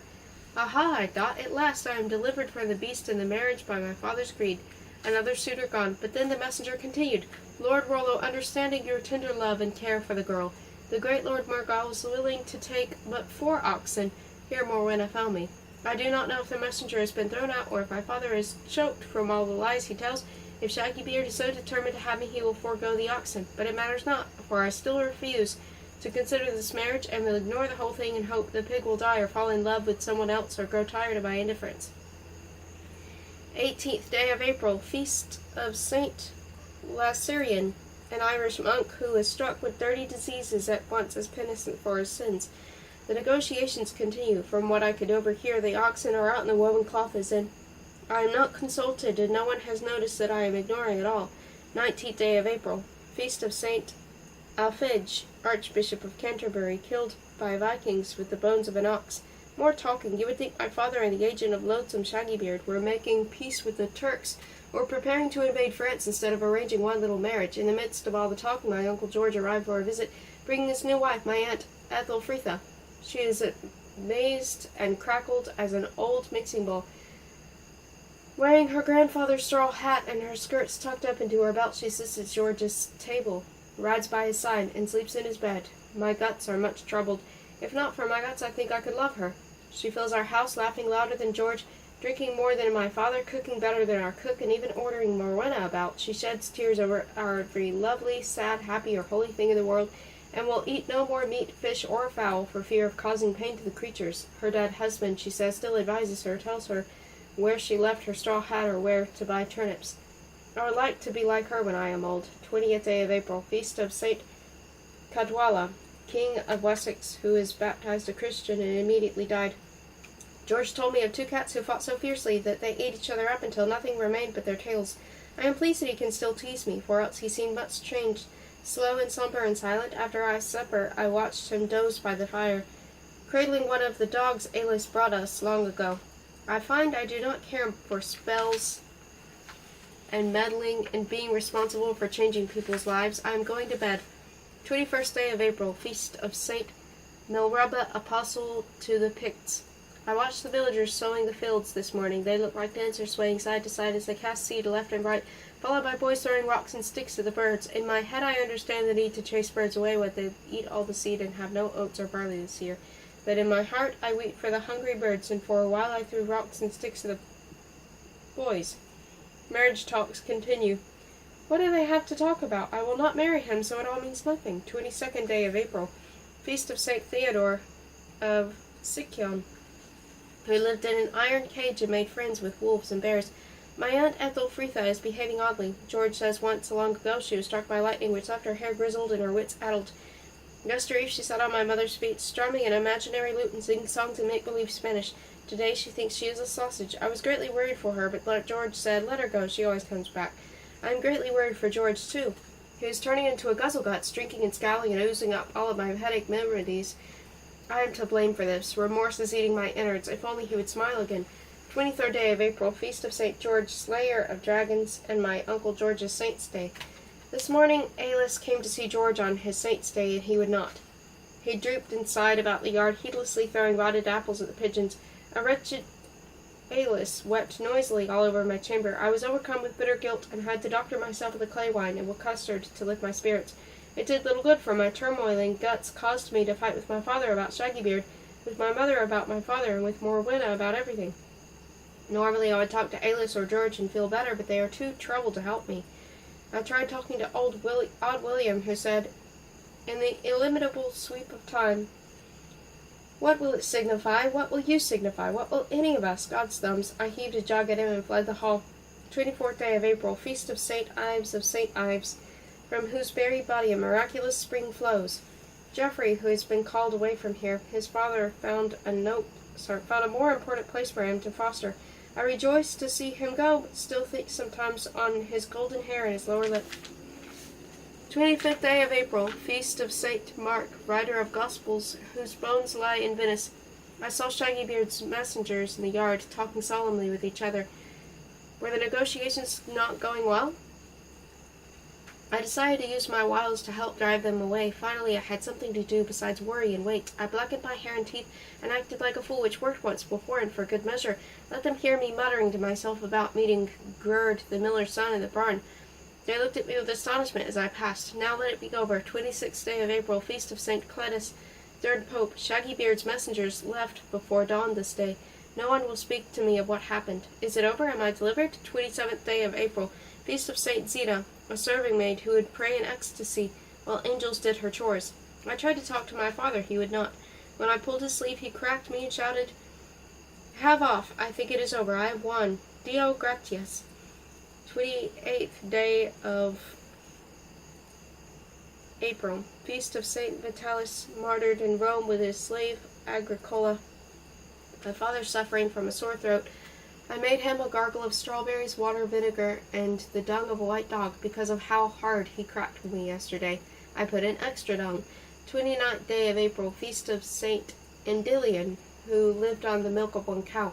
Speaker 1: Aha, I thought, at last I am delivered from the beast and the marriage by my father's greed. Another suitor gone, but then the messenger continued, Lord Rollo, understanding your tender love and care for the girl, the great Lord Morgall was willing to take but 4 oxen. Here Morwenna found me. I do not know if the messenger has been thrown out, or if my father is choked from all the lies he tells. If Shaggybeard is so determined to have me, he will forego the oxen. But it matters not, for I still refuse to consider this marriage, and will ignore the whole thing and hope the pig will die or fall in love with someone else or grow tired of my indifference. 18th day of April, feast of St. Laserian, an Irish monk who is struck with 30 diseases at once as penitent for his sins. The negotiations continue. From what I could overhear, the oxen are out and the woven cloth is in. I am not consulted, and no one has noticed that I am ignoring at all. 19th day of April, feast of St. Alphege, Archbishop of Canterbury, killed by Vikings with the bones of an ox. More talking. You would think my father and the agent of loathsome Shaggybeard were making peace with the Turks We're preparing to invade France instead of arranging one little marriage. In the midst of all the talk, my Uncle George arrived for a visit, bringing his new wife, my Aunt Ethelfreda. She is amazed and crackled as an old mixing bowl. Wearing her grandfather's straw hat and her skirts tucked up into her belt, she sits at George's table, rides by his side, and sleeps in his bed. My guts are much troubled. If not for my guts, I think I could love her. She fills our house, laughing louder than George, drinking more than my father, cooking better than our cook, and even ordering Morwenna about. She sheds tears over every lovely, sad, happy, or holy thing in the world, and will eat no more meat, fish, or fowl for fear of causing pain to the creatures. Her dead husband, she says, still advises her, tells her where she left her straw hat or where to buy turnips. I would like to be like her when I am old. 20th day of April, feast of Saint Cadwalla, King of Wessex, who is baptized a Christian and immediately died. George told me of 2 cats who fought so fiercely that they ate each other up until nothing remained but their tails. I am pleased that he can still tease me, for else he seemed much changed. Slow and somber and silent, after our supper I watched him doze by the fire, cradling one of the dogs Alice brought us long ago. I find I do not care for spells and meddling and being responsible for changing people's lives. I am going to bed. 21st day of April, feast of Saint Milrubba, apostle to the Picts. I watched the villagers sowing the fields this morning. They looked like dancers swaying side to side as they cast seed left and right, followed by boys throwing rocks and sticks at the birds. In my head I understand the need to chase birds away when they eat all the seed and have no oats or barley this year. But in my heart I weep for the hungry birds, and for a while I threw rocks and sticks at the boys. Marriage talks continue. What do they have to talk about? I will not marry him, so it all means nothing. 22nd day of April, feast of Saint Theodore of Sicyon, who lived in an iron cage and made friends with wolves and bears. My Aunt Ethelfreda is behaving oddly. George says once long ago she was struck by lightning, which left her hair grizzled and her wits addled. Yesterday she sat on my mother's feet, strumming an imaginary lute and singing songs in make-believe Spanish. Today she thinks she is a sausage. I was greatly worried for her, but George said, let her go, she always comes back. I am greatly worried for George, too. He is turning into a guzzleguts, drinking and scowling and oozing up all of my headache remedies. I am to blame for this. Remorse is eating my innards. If only he would smile again. 23rd day of April, feast of St. George, slayer of dragons, and my Uncle George's saint's day. This morning Alice came to see George on his saint's day, and he would not. He drooped and sighed about the yard, heedlessly throwing rotted apples at the pigeons. A wretched Alice wept noisily all over my chamber. I was overcome with bitter guilt, and had to doctor myself with a clay wine and with custard to lift my spirits. It did little good, for my turmoiling guts caused me to fight with my father about Shaggybeard, with my mother about my father, and with Morwenna about everything. Normally I would talk to Alice or George and feel better, but they are too troubled to help me. I tried talking to odd William, who said, in the illimitable sweep of time, what will it signify? What will you signify? What will any of us? God's thumbs. I heaved a jug at him and fled the hall. 24th day of April, feast of St. Ives of St. Ives, from whose buried body a miraculous spring flows. Geoffrey, who has been called away from here, his father found a more important place for him to foster. I rejoice to see him go, but still think sometimes on his golden hair and his lower lip. 25th day of April, feast of Saint Mark, writer of Gospels, whose bones lie in Venice. I saw Shaggybeard's messengers in the yard, talking solemnly with each other. Were the negotiations not going well? I decided to use my wiles to help drive them away. Finally, I had something to do besides worry and wait. I blackened my hair and teeth and acted like a fool, which worked once before, and for good measure. Let them hear me muttering to myself about meeting Gerd, the miller's son, in the barn. They looked at me with astonishment as I passed. Now let it be over. 26th day of April, feast of St. Cletus, third pope. Shaggybeard's messengers left before dawn this day. No one will speak to me of what happened. Is it over? Am I delivered? 27th day of April, feast of St. Zita, a serving maid who would pray in ecstasy while angels did her chores. I tried to talk to my father. He would not. When I pulled his sleeve, he cracked me and shouted, have off. I think it is over. I have won. Dio gratias. 28th day of April, feast of St. Vitalis, martyred in Rome with his slave Agricola. My father suffering from a sore throat. I made him a gargle of strawberries, water, vinegar, and the dung of a white dog, because of how hard he cracked me yesterday. I put in extra dung. 29th day of April, feast of Saint Endylion, who lived on the milk of one cow.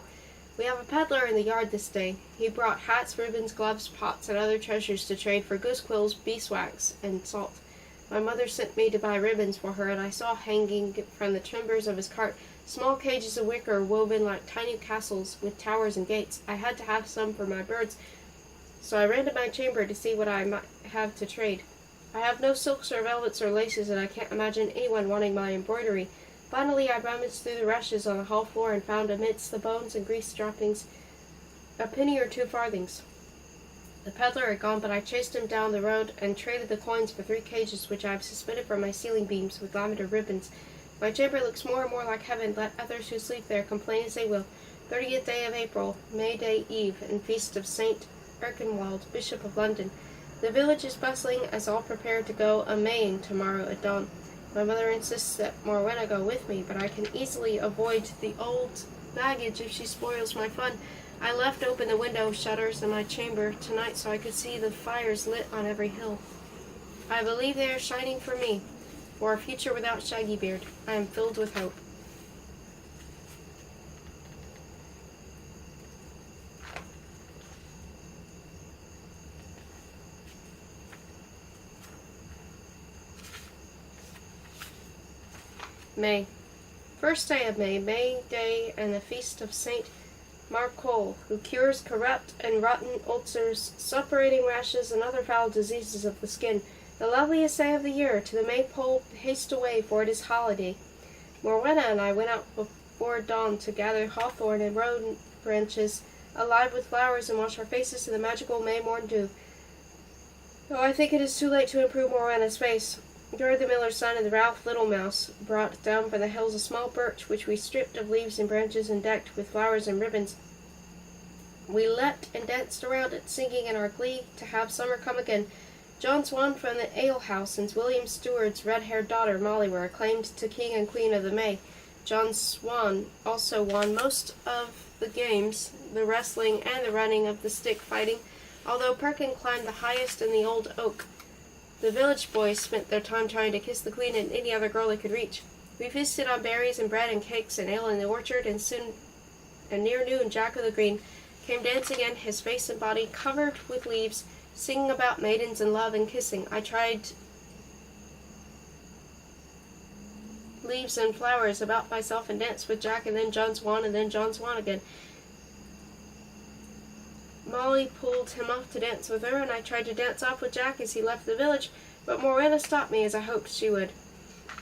Speaker 1: We have a peddler in the yard this day. He brought hats, ribbons, gloves, pots, and other treasures to trade for goose quills, beeswax, and salt. My mother sent me to buy ribbons for her, and I saw hanging from the timbers of his cart small cages of wicker woven like tiny castles with towers and gates. I had to have some for my birds, so I ran to my chamber to see what I might have to trade. I have no silks or velvets or laces, and I can't imagine anyone wanting my embroidery. Finally, I rummaged through the rushes on the hall floor and found amidst the bones and grease droppings a penny or 2 farthings. The peddler had gone, but I chased him down the road and traded the coins for 3 cages which I have suspended from my ceiling beams with lavender ribbons. My chamber looks more and more like heaven. Let others who sleep there complain as they will. 30th day of April, May Day Eve, and feast of St. Erkenwald, Bishop of London. The village is bustling as all prepare to go a-Maying tomorrow at dawn. My mother insists that Morwenna go with me, but I can easily avoid the old baggage if she spoils my fun. I left open the window shutters in my chamber tonight so I could see the fires lit on every hill. I believe they are shining for me, for a future without Shaggybeard. I am filled with hope. May. First day of May, May Day, and the feast of Saint Marcol, who cures corrupt and rotten ulcers, suppurating rashes, and other foul diseases of the skin. The loveliest day of the year. To the Maypole haste away, for it is holiday. Morwenna and I went out before dawn to gather hawthorn and rowan branches, alive with flowers, and wash our faces in the magical May morn dew. Though I think it is too late to improve Morwenna's face. George the miller's son and the Ralph Littlemouse brought down from the hills a small birch, which we stripped of leaves and branches and decked with flowers and ribbons. We leapt and danced around it, singing in our glee to have summer come again. John Swan from the alehouse and William Steward's red-haired daughter, Molly, were acclaimed to king and queen of the May. John Swan also won most of the games, the wrestling and the running of the stick fighting, although Perkin climbed the highest in the old oak. The village boys spent their time trying to kiss the queen and any other girl they could reach. We feasted on berries and bread and cakes and ale in the orchard, and near noon Jack of the Green came dancing in, his face and body covered with leaves, singing about maidens and love and kissing. I tried leaves and flowers about myself and danced with Jack, and then John Swan, and then John Swan again. Molly pulled him off to dance with her, and I tried to dance off with Jack as he left the village, but Morwenna stopped me as I hoped she would.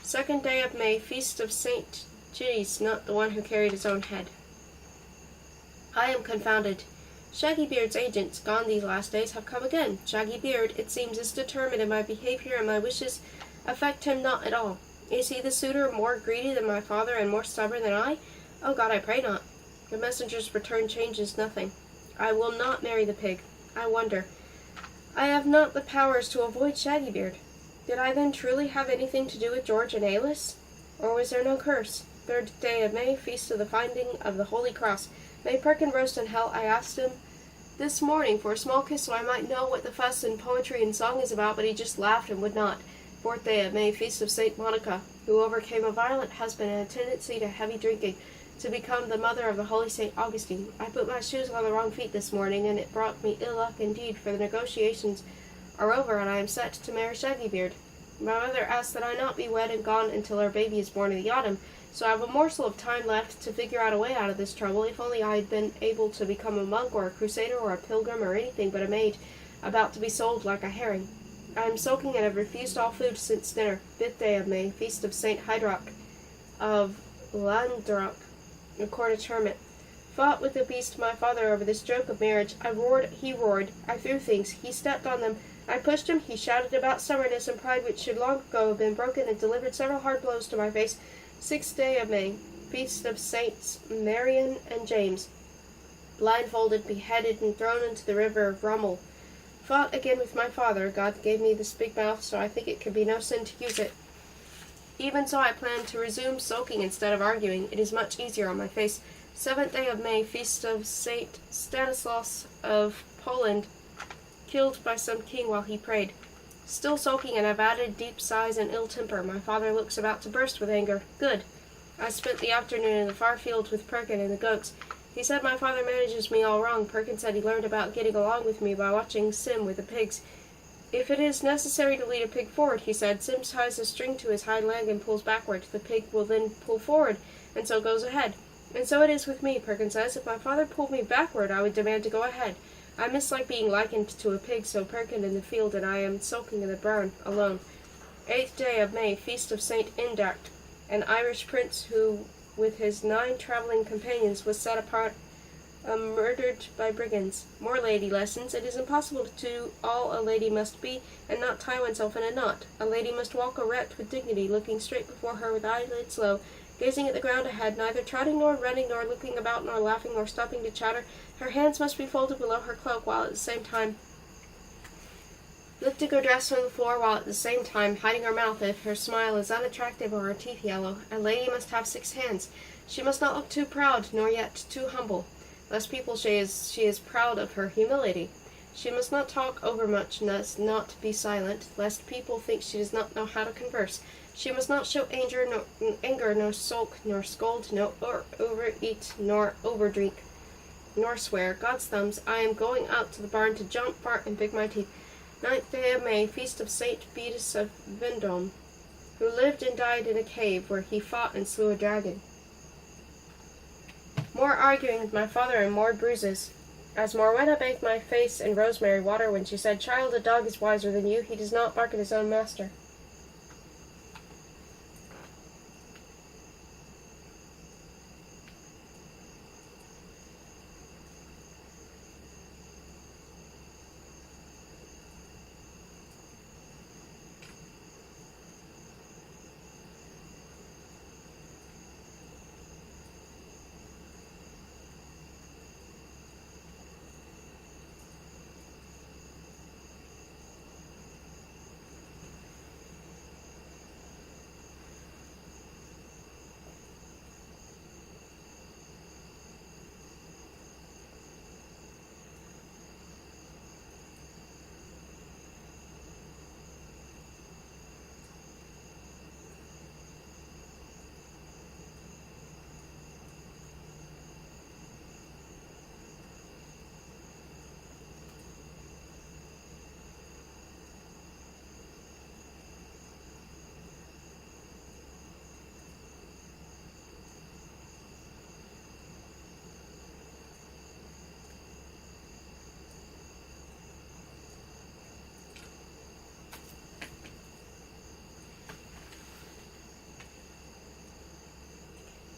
Speaker 1: Second day of May, feast of St. Gides, not the one who carried his own head. I am confounded. Shaggybeard's agents, gone these last days, have come again. Shaggybeard, it seems, is determined, and my behavior and my wishes affect him not at all. Is he the suitor more greedy than my father and more stubborn than I? Oh God, I pray not. The messenger's return changes nothing. I will not marry the pig. I wonder. I have not the powers to avoid Shaggybeard. Did I then truly have anything to do with George and Alice? Or was there no curse? Third day of May, feast of the finding of the Holy Cross. May Perkin roast in hell? I asked him this morning for a small kiss so I might know what the fuss and poetry and song is about, but he just laughed and would not. Fourth day of May, feast of St. Monica, who overcame a violent husband and a tendency to heavy drinking, to become the mother of the Holy St. Augustine. I put my shoes on the wrong feet this morning, and it brought me ill luck indeed, for the negotiations are over, and I am set to marry Shaggybeard. My mother asked that I not be wed and gone until our baby is born in the autumn, so I have a morsel of time left to figure out a way out of this trouble. If only I had been able to become a monk or a crusader or a pilgrim or anything but a maid, about to be sold like a herring. I am sulking and have refused all food since dinner. Fifth day of May, feast of St. Hydrock of Landrock, a Cornish hermit. Fought with the beast my father over this joke of marriage. I roared, he roared. I threw things, he stepped on them. I pushed him, he shouted about stubbornness and pride which should long ago have been broken, and delivered several hard blows to my face. Sixth day of May, feast of Saints Marian and James. Blindfolded, beheaded, and thrown into the river of Rummel. Fought again with my father. God gave me this big mouth, so I think it could be no sin to use it. Even so, I plan to resume sulking instead of arguing. It is much easier on my face. Seventh day of May, feast of Saint Stanislaus of Poland, killed by some king while he prayed. Still sulking, and I've added deep sighs and ill temper. My father looks about to burst with anger. Good. I spent the afternoon in the far field with Perkin and the goats. He said my father manages me all wrong. Perkins said he learned about getting along with me by watching Sim with the pigs. If it is necessary to lead a pig forward, he said, Sim ties a string to his hind leg and pulls backward. The pig will then pull forward, and so goes ahead. And so it is with me, Perkins says. If my father pulled me backward, I would demand to go ahead. I mislike being likened to a pig, so Perkin in the field and I am sulking in the barn, alone. 8th day of May, Feast of St. Indact, an Irish prince who, with his 9 travelling companions, was set apart, murdered by brigands. More lady lessons. It is impossible to do all a lady must be, and not tie oneself in a knot. A lady must walk erect with dignity, looking straight before her with eyelids low, gazing at the ground ahead, neither trotting nor running, nor looking about, nor laughing, nor stopping to chatter. Her hands must be folded below her cloak, while at the same time lifting her dress from the floor, while at the same time hiding her mouth if her smile is unattractive or her teeth yellow. A lady must have 6 hands. She must not look too proud, nor yet too humble, lest people say she is proud of her humility. She must not talk overmuch, must not be silent, lest people think she does not know how to converse. She must not show anger, nor sulk, nor scold, nor overeat, nor overdrink, nor swear. God's thumbs, I am going out to the barn to jump, fart, and pick my teeth. 9th day of May, Feast of St. Beatus of Vendôme, who lived and died in a cave where he fought and slew a dragon. More arguing with my father and more bruises. As Morwenna bathed my face in rosemary water when she said, Child, a dog is wiser than you. He does not bark at his own master.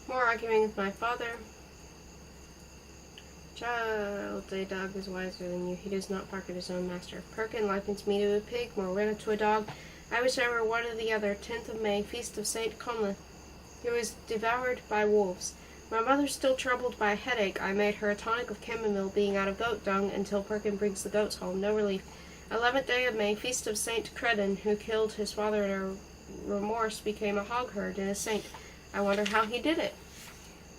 Speaker 1: More arguing with my father. Child, a dog is wiser than you. He does not bark at his own master. Perkin likens me to a pig, Morwenna to a dog. I wish I were one or the other. 10th of May, Feast of St. Conleth, who was devoured by wolves. My mother still troubled by a headache. I made her a tonic of chamomile, being out of goat dung, until Perkin brings the goats home. No relief. 11th day of May, Feast of St. Credin, who killed his father in a remorse, became a hog herd and a saint. I wonder how he did it.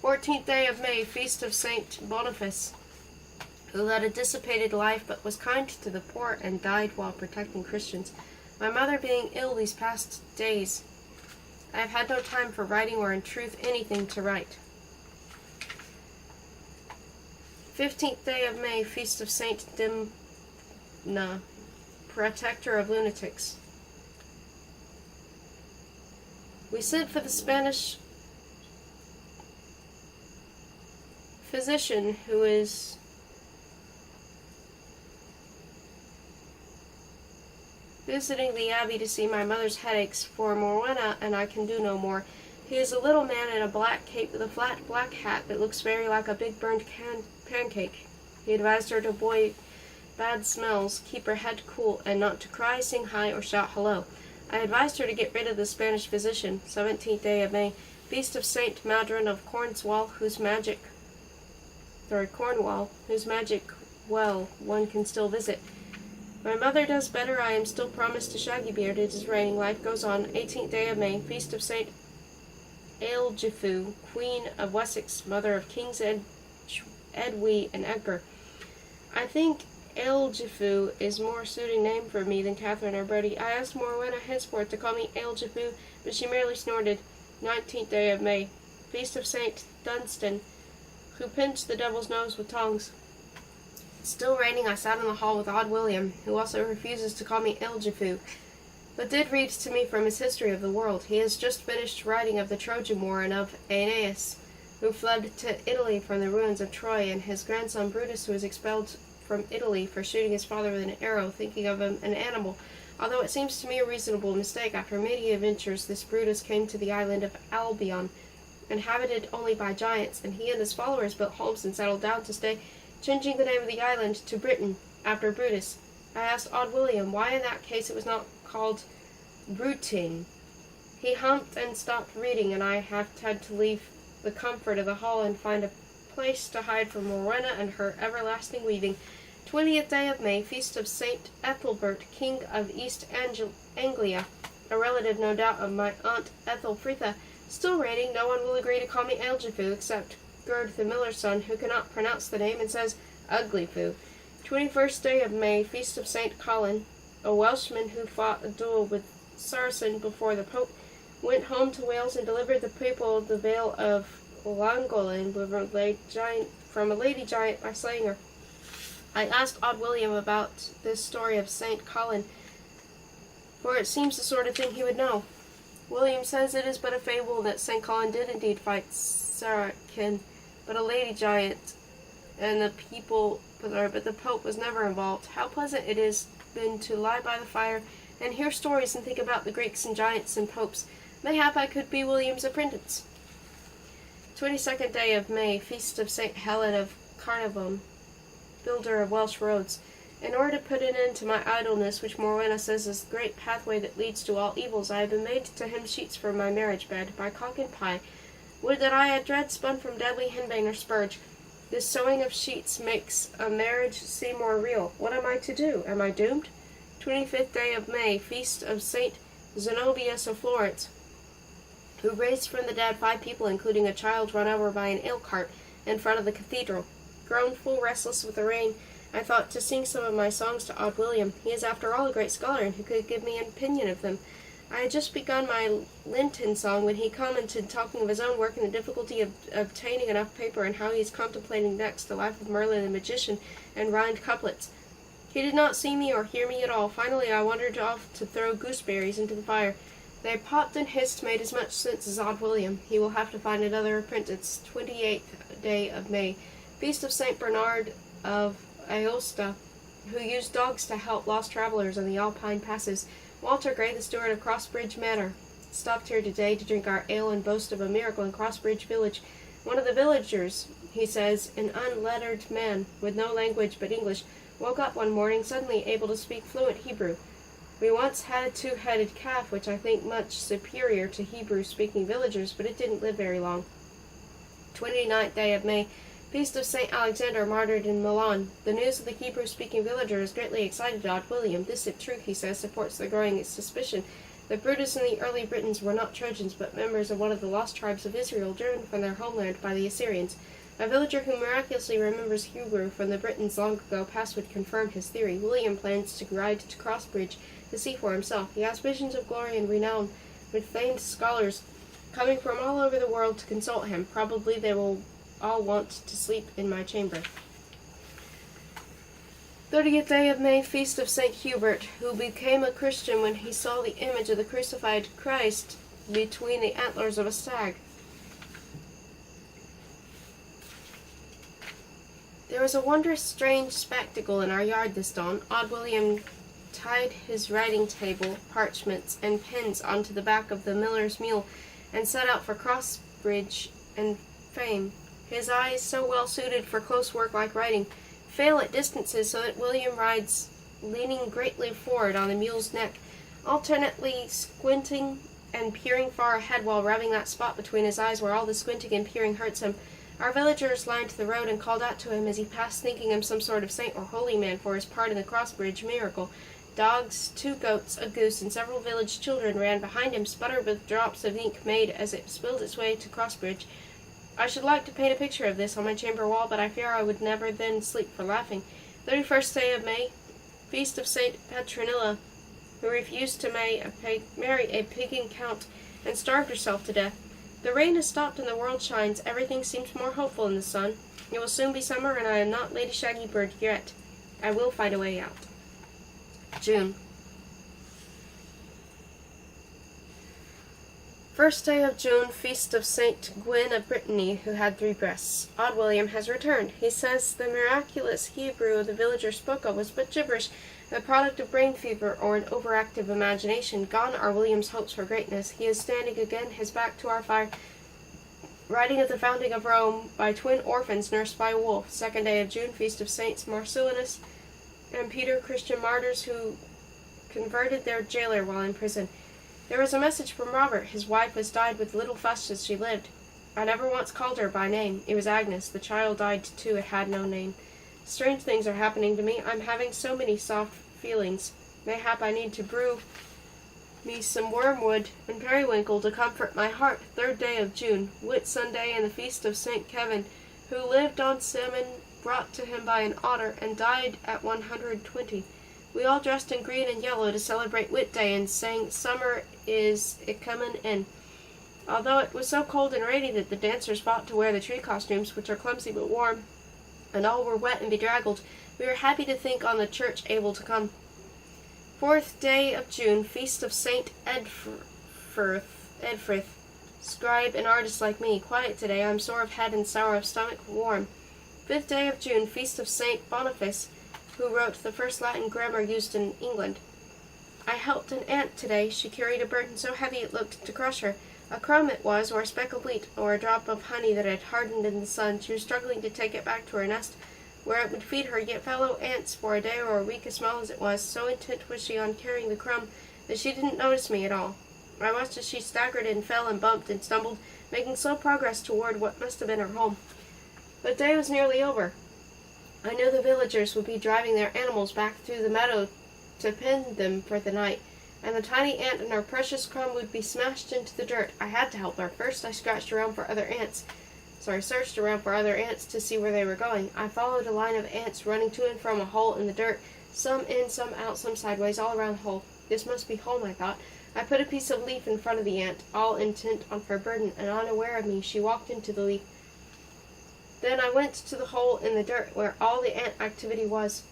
Speaker 1: 14th day of May, Feast of St. Boniface, who led a dissipated life but was kind to the poor and died while protecting Christians. My mother being ill these past days, I have had no time for writing or in truth anything to write. 15th day of May, Feast of St. Dimna, protector of lunatics. We sent for the Spanish physician who is visiting the abbey to see my mother's headaches for Morwenna, and I can do no more. He is a little man in a black cape with a flat black hat that looks very like a big burned pancake. He advised her to avoid bad smells, keep her head cool, and not to cry, sing high, or shout hello. I advised her to get rid of the Spanish physician. 17th day of May, Feast of Saint Madron of Cornwall, whose magic well one can still visit. My mother does better. I am still promised to Shaggybeard. It is raining. Life goes on. 18th day of May, Feast of Saint Ailgifu, Queen of Wessex, mother of Kings Edwy and Edgar. I think Ailgifu is more suiting name for me than Catherine or Birdy. I asked Morwenna henceforth to call me Ailgifu, but she merely snorted. 19th day of May, Feast of Saint Dunstan, who pinched the devil's nose with tongs. Still raining, I sat in the hall with odd William, who also refuses to call me Elgifu, but did read to me from his history of the world. He has just finished writing of the Trojan War and of Aeneas, who fled to Italy from the ruins of Troy, and his grandson Brutus, who was expelled from Italy for shooting his father with an arrow, thinking of him an animal. Although it seems to me a reasonable mistake, after many adventures this Brutus came to the island of Albion, inhabited only by giants, and he and his followers built homes and settled down to stay, changing the name of the island to Britain, after Brutus. I asked odd William why in that case it was not called Bruting. He humped and stopped reading, and I had to leave the comfort of the hall and find a place to hide from Rowena and her everlasting weaving. 20th day of May, feast of Saint Ethelbert, King of East Anglia, a relative no doubt of my aunt Ethelfreda. Still raining, no one will agree to call me Elgifu except Gerd the miller's son, who cannot pronounce the name and says Uglyfu. 21st day of May, feast of Saint Colin, a Welshman who fought a duel with Saracen before the Pope, went home to Wales and delivered the people the Vale of Llangollen from a lady giant by slaying her. I asked odd William about this story of Saint Colin, for it seems the sort of thing he would know. William says it is but a fable that Saint Colin did indeed fight Saracen, but a lady giant, and but the Pope was never involved. How pleasant it is been to lie by the fire and hear stories and think about the Greeks and giants and popes. Mayhap I could be William's apprentice. 22nd day of May, feast of St. Helen of Carnarvon, builder of Welsh roads. In order to put an end to my idleness, which Morwenna says is the great pathway that leads to all evils, I have been made to hem sheets for my marriage bed, by cock and pie. Would that I had dread spun from deadly henbane or spurge. This sewing of sheets makes a marriage seem more real. What am I to do? Am I doomed? 25th day of May, feast of Saint Zenobius of Florence, who raised from the dead 5 people, including a child run over by an ale cart in front of the cathedral. Grown full restless with the rain, I thought to sing some of my songs to odd William. He is after all a great scholar, and who could give me an opinion of them. I had just begun my Lenten song when he commented, talking of his own work and the difficulty of obtaining enough paper, and how he is contemplating next the life of Merlin the magician, and rhymed couplets. He did not see me or hear me at all. Finally I wandered off to throw gooseberries into the fire. They popped and hissed, made as much sense as odd William. He will have to find another apprentice. 28th day of May, feast of Saint Bernard of Aosta, who used dogs to help lost travelers on the Alpine passes. Walter Gray, the steward of Crossbridge Manor, stopped here today to drink our ale and boast of a miracle in Crossbridge village. One of the villagers, he says, an unlettered man with no language but English, woke up one morning suddenly able to speak fluent Hebrew. We once had a 2-headed calf, which I think much superior to Hebrew-speaking villagers, but it didn't live very long. 29th day of May, feast of St. Alexander, martyred in Milan. The news of the Hebrew-speaking villager has greatly excited odd William. This, if true, he says, supports the growing suspicion that Brutus and the early Britons were not Trojans, but members of one of the lost tribes of Israel, driven from their homeland by the Assyrians. A villager who miraculously remembers Hebrew from the Britons long ago past would confirm his theory. William plans to ride to Crossbridge to see for himself. He has visions of glory and renown, with famed scholars coming from all over the world to consult him. Probably they will all want to sleep in my chamber. 30th day of May, feast of St. Hubert, who became a Christian when he saw the image of the crucified Christ between the antlers of a stag. There was a wondrous strange spectacle in our yard this dawn. Odd William tied his writing table, parchments, and pens onto the back of the miller's mule, and set out for Crossbridge and fame. His eyes, so well suited for close work like writing, fail at distances, so that William rides leaning greatly forward on the mule's neck, alternately squinting and peering far ahead while rubbing that spot between his eyes where all the squinting and peering hurts him. Our villagers lined the road and called out to him as he passed, thinking him some sort of saint or holy man for his part in the Crossbridge miracle. Dogs, 2 goats, a goose, and several village children ran behind him, sputtered with drops of ink made as it spilled its way to Crossbridge. I should like to paint a picture of this on my chamber wall, but I fear I would never then sleep for laughing. 31st day of May, feast of Saint Petronilla, who refused to marry a pagan count and starved herself to death. The rain has stopped and the world shines. Everything seems more hopeful in the sun. It will soon be summer, and I am not Lady Shaggy Bird yet. I will find a way out. June. First day of June, feast of Saint Gwyn of Brittany, who had 3 breasts. Odd William has returned. He says the miraculous Hebrew the villagers spoke of was but gibberish, the product of brain fever or an overactive imagination. Gone are William's hopes for greatness. He is standing again, his back to our fire, writing of the founding of Rome by twin orphans nursed by a wolf. Second day of June, feast of Saints Marcellinus and Peter, Christian martyrs who converted their jailer while in prison. There was a message from Robert. His wife was died with little fuss as she lived. I never once called her by name. It was Agnes. The child died too. It had no name. Strange things are happening to me. I'm having so many soft feelings. Mayhap I need to brew me some wormwood and periwinkle to comfort my heart. Third day of June, Whit Sunday, and the feast of St. Kevin, who lived on salmon brought to him by an otter, and died at 120. We all dressed in green and yellow to celebrate Whit Day, and sang "Summer is a-comin' in." Although it was so cold and rainy that the dancers fought to wear the tree costumes, which are clumsy but warm, and all were wet and bedraggled, we were happy to think on the church able to come. Fourth day of June, feast of Saint Edfrith, scribe and artist like me. Quiet today, I'm sore of head and sour of stomach, warm. Fifth day of June, feast of Saint Boniface, who wrote the first Latin grammar used in England. I helped an ant today. She carried a burden so heavy it looked to crush her. A crumb it was, or a speck of wheat, or a drop of honey that had hardened in the sun. She was struggling to take it back to her nest, where it would feed her, yet fellow ants for a day or a week, as small as it was. So intent was she on carrying the crumb that she didn't notice me at all. I watched as she staggered and fell and bumped and stumbled, making slow progress toward what must have been her home. The day was nearly over. I knew the villagers would be driving their animals back through the meadow to pen them for the night, and the tiny ant and her precious crumb would be smashed into the dirt. I had to help her. First I searched around for other ants to see where they were going. I followed a line of ants running to and from a hole in the dirt, some in, some out, some sideways, all around the hole. This must be home, I thought. I put a piece of leaf in front of the ant, all intent on her burden, and unaware of me, she walked into the leaf. Then I went to the hole in the dirt where all the ant activity was.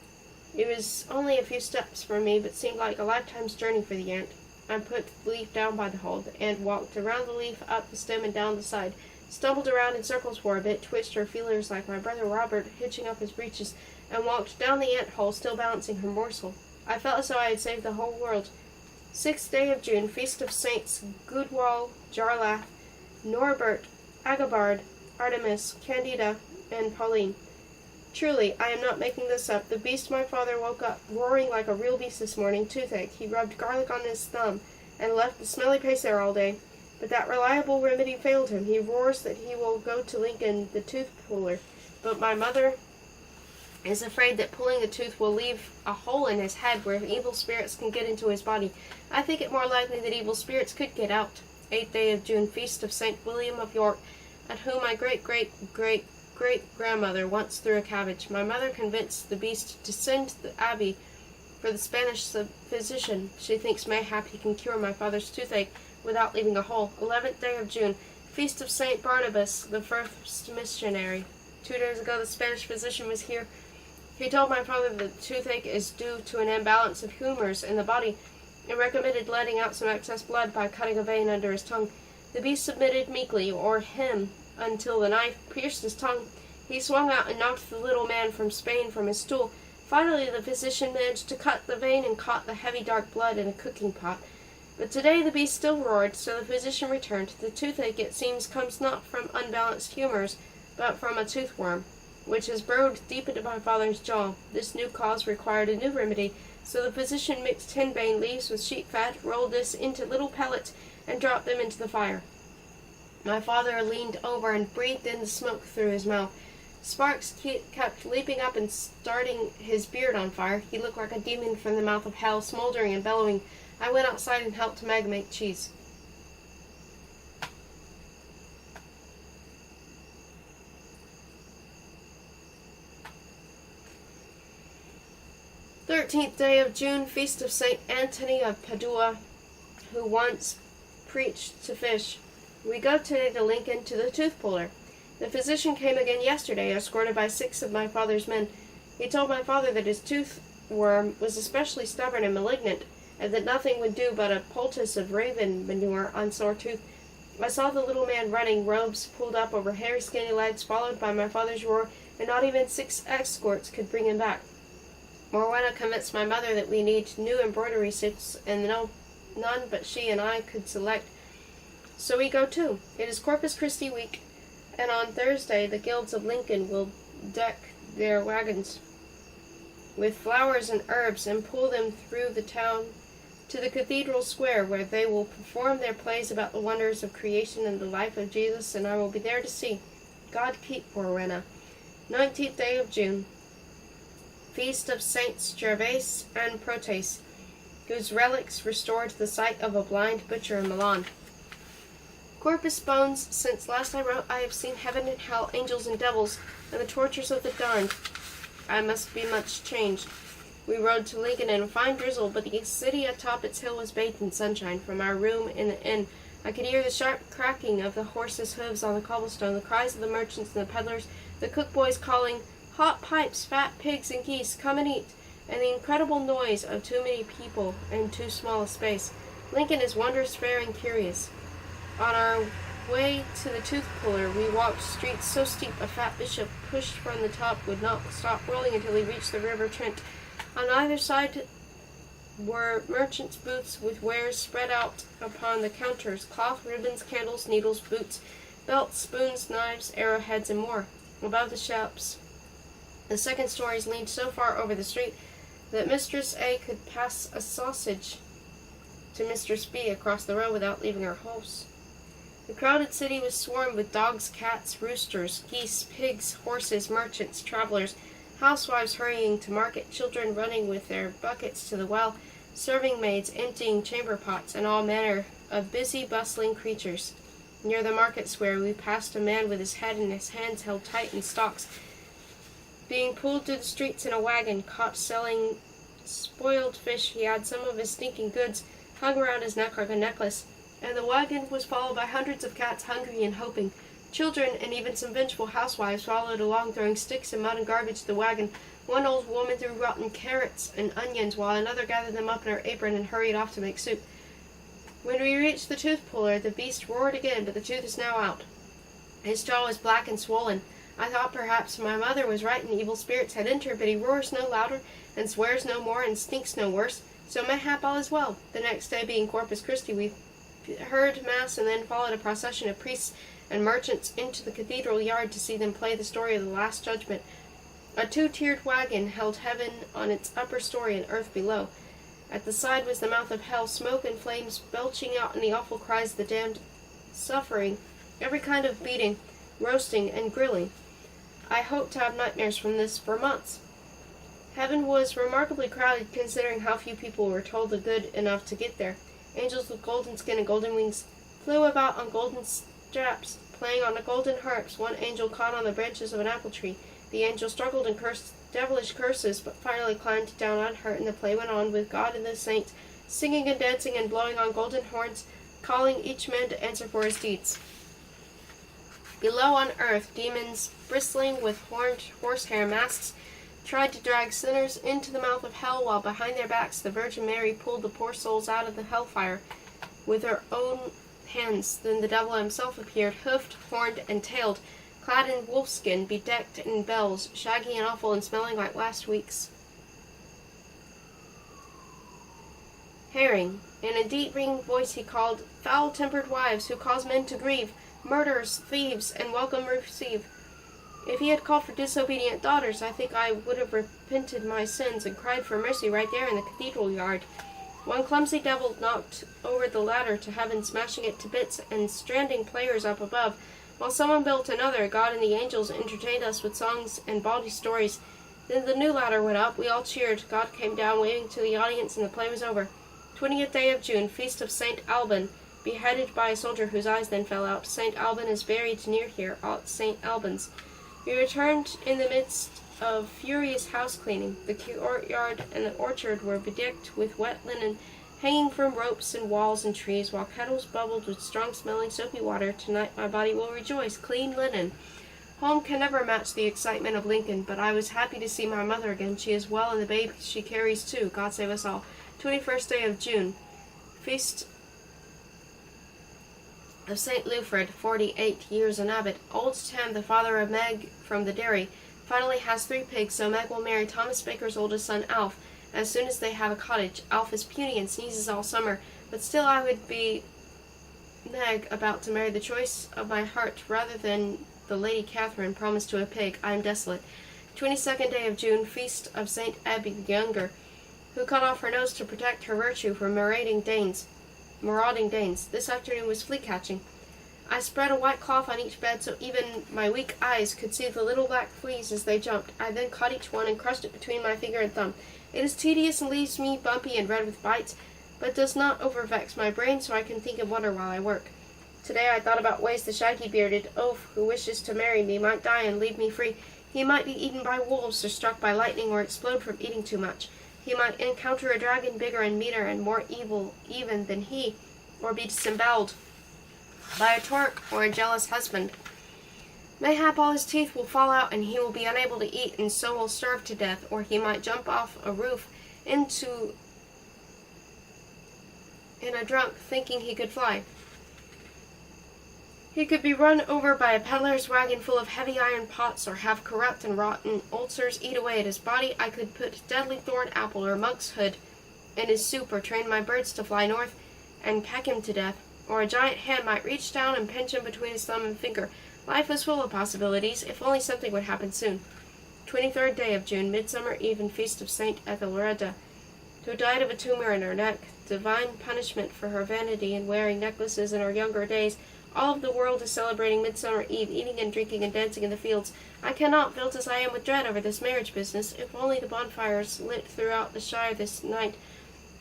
Speaker 1: It was only a few steps from me, but seemed like a lifetime's journey for the ant. I put the leaf down by the hole. The ant walked around the leaf, up the stem, and down the side, stumbled around in circles for a bit, twitched her feelers like my brother Robert, hitching up his breeches, and walked down the ant hole, still balancing her morsel. I felt as though I had saved the whole world. Sixth day of June, feast of Saints Goodwall, Jarlath, Norbert, Agabard, Artemis, Candida, and Pauline. Truly, I am not making this up. The beast my father woke up, roaring like a real beast this morning, toothache. He rubbed garlic on his thumb, and left the smelly paste there all day. But that reliable remedy failed him. He roars that he will go to Lincoln, the tooth puller. But my mother is afraid that pulling the tooth will leave a hole in his head where evil spirits can get into his body. I think it more likely that evil spirits could get out. Eighth day of June, feast of St. William of York, at whom my great-great-great-great-grandmother once threw a cabbage. My mother convinced the beast to send the abbey for the Spanish physician. She thinks mayhap he can cure my father's toothache without leaving a hole. 11th day of June, feast of St. Barnabas, the first missionary. 2 days ago the Spanish physician was here. He told my father that the toothache is due to an imbalance of humors in the body, and recommended letting out some excess blood by cutting a vein under his tongue. The beast submitted meekly, or him, until the knife pierced his tongue. He swung out and knocked the little man from Spain from his stool. Finally the physician managed to cut the vein and caught the heavy dark blood in a cooking pot. But today the beast still roared, so the physician returned. The toothache, it seems, comes not from unbalanced humors, but from a toothworm, which has burrowed deep into my father's jaw. This new cause required a new remedy, so the physician mixed henbane leaves with sheep fat, rolled this into little pellets, and dropped them into the fire. My father leaned over and breathed in the smoke through his mouth. Sparks kept leaping up and starting his beard on fire. He looked like a demon from the mouth of hell, smoldering and bellowing. I went outside and helped Meg make cheese. Thirteenth day of June, feast of St. Anthony of Padua, who once preached to fish. We go today to Lincoln to the tooth puller. The physician came again yesterday, escorted by 6 of my father's men. He told my father that his tooth worm was especially stubborn and malignant, and that nothing would do but a poultice of raven manure on sore tooth. I saw the little man running, robes pulled up over hairy, skinny legs, followed by my father's roar, and not even 6 escorts could bring him back. Morwenna convinced my mother that we need new embroidery suits, and none but she and I could select. So we go too. It is Corpus Christi week, and on Thursday the guilds of Lincoln will deck their wagons with flowers and herbs and pull them through the town to the cathedral square, where they will perform their plays about the wonders of creation and the life of Jesus, and I will be there to see. God keep Morwenna. 19th day of June. Feast of Saints Gervase and Protes, whose relics restored the sight of a blind butcher in Milan. Corpus bones, since last I wrote, I have seen heaven and hell, angels and devils, and the tortures of the darned. I must be much changed. We rode to Lincoln in a fine drizzle, but the city atop its hill was bathed in sunshine. From our room in the inn, I could hear the sharp cracking of the horses' hooves on the cobblestone, the cries of the merchants and the peddlers, the cook boys calling, "Hot pipes, fat pigs and geese, come and eat," and the incredible noise of too many people in too small a space. Lincoln is wondrous fair and curious. On our way to the tooth puller, we walked streets so steep a fat bishop pushed from the top would not stop rolling until he reached the river Trent. On either side were merchants' booths with wares spread out upon the counters, cloth, ribbons, candles, needles, boots, belts, spoons, knives, arrowheads, and more. Above the shops, the second stories leaned so far over the street that Mistress A could pass a sausage to Mistress B across the road without leaving her house. The crowded city was swarmed with dogs, cats, roosters, geese, pigs, horses, merchants, travelers, housewives hurrying to market, children running with their buckets to the well, serving maids emptying chamber pots, and all manner of busy, bustling creatures. Near the market square we passed a man with his head and his hands held tight in stocks, being pulled to the streets in a wagon, caught selling spoiled fish. He had some of his stinking goods hung around his neck like a necklace, and the wagon was followed by hundreds of cats, hungry and hoping. Children and even some vengeful housewives followed along, throwing sticks and mud and garbage to the wagon. One old woman threw rotten carrots and onions, while another gathered them up in her apron and hurried off to make soup. When we reached the tooth puller, the beast roared again, but the tooth is now out. His jaw was black and swollen. I thought perhaps my mother was right and evil spirits had entered, but he roars no louder and swears no more and stinks no worse, so mayhap all is well. The next day being Corpus Christi, we heard mass and then followed a procession of priests and merchants into the cathedral yard to see them play the story of the Last Judgment. A 2-tiered wagon held heaven on its upper story and earth below. At the side was the mouth of hell, smoke and flames belching out in the awful cries of the damned, suffering every kind of beating, roasting, and grilling. I hoped to have nightmares from this for months. Heaven was remarkably crowded, considering how few people were told the good enough to get there. Angels with golden skin and golden wings flew about on golden straps, playing on the golden harps. One angel caught on the branches of an apple tree. The angel struggled and cursed devilish curses, but finally climbed down unhurt, and the play went on with God and the saints, singing and dancing and blowing on golden horns, calling each man to answer for his deeds. Below on earth, demons, bristling with horned horsehair masks, tried to drag sinners into the mouth of hell, while behind their backs the Virgin Mary pulled the poor souls out of the hellfire with her own hands. Then the devil himself appeared, hoofed, horned, and tailed, clad in wolfskin, bedecked in bells, shaggy and awful and smelling like last week's herring. In a deep ringing voice he called, "Foul-tempered wives, who cause men to grieve, murderers, thieves, and welcome receive." If he had called for disobedient daughters, I think I would have repented my sins and cried for mercy right there in the cathedral yard. One clumsy devil knocked over the ladder to heaven, smashing it to bits and stranding players up above, while someone built another. God and the angels entertained us with songs and bawdy stories. Then the new ladder went up. We all cheered. God came down, waving to the audience, and the play was over. 20th day of June, Feast of St. Alban, beheaded by a soldier whose eyes then fell out. St. Alban is buried near here, at St. Albans. We returned in the midst of furious house-cleaning. The courtyard and the orchard were bedecked with wet linen, hanging from ropes and walls and trees, while kettles bubbled with strong-smelling soapy water. Tonight my body will rejoice. Clean linen. Home can never match the excitement of Lincoln, but I was happy to see my mother again. She is well, and the babe she carries too. God save us all. 21st day of June. Feast of St. Lufred, 48 years an abbot. Old Tim, the father of Meg from the dairy, finally has 3 pigs, so Meg will marry Thomas Baker's oldest son, Alf, as soon as they have a cottage. Alf is puny and sneezes all summer, but still I would be Meg about to marry the choice of my heart rather than the Lady Catherine promised to a pig. I am desolate. 22nd day of June, Feast of St. Abby the Younger, who cut off her nose to protect her virtue from marauding Danes. This afternoon was flea catching. I spread a white cloth on each bed so even my weak eyes could see the little black fleas as they jumped. I then caught each one and crushed it between my finger and thumb. It is tedious and leaves me bumpy and red with bites, but does not overvex my brain, so I can think and wonder while I work. Today I thought about ways the shaggy-bearded oaf who wishes to marry me might die and leave me free. He might be eaten by wolves, or struck by lightning, or explode from eating too much. He might encounter a dragon bigger and meaner and more evil even than he, or be disemboweled by a Turk or a jealous husband. Mayhap all his teeth will fall out and he will be unable to eat and so will starve to death, or he might jump off a roof in a drunk thinking he could fly. He could be run over by a peddler's wagon full of heavy iron pots, or have corrupt and rotten ulcers eat away at his body. I could put deadly thorn apple or monk's hood in his soup, or train my birds to fly north and peck him to death, or a giant hand might reach down and pinch him between his thumb and finger. Life was full of possibilities, if only something would happen soon. 23rd day of June, Midsummer Eve and Feast of St. Ethelreda, who died of a tumor in her neck, divine punishment for her vanity in wearing necklaces in her younger days. All of the world is celebrating Midsummer Eve, eating and drinking and dancing in the fields. I cannot, filled as I am with dread over this marriage business. If only the bonfires lit throughout the Shire this night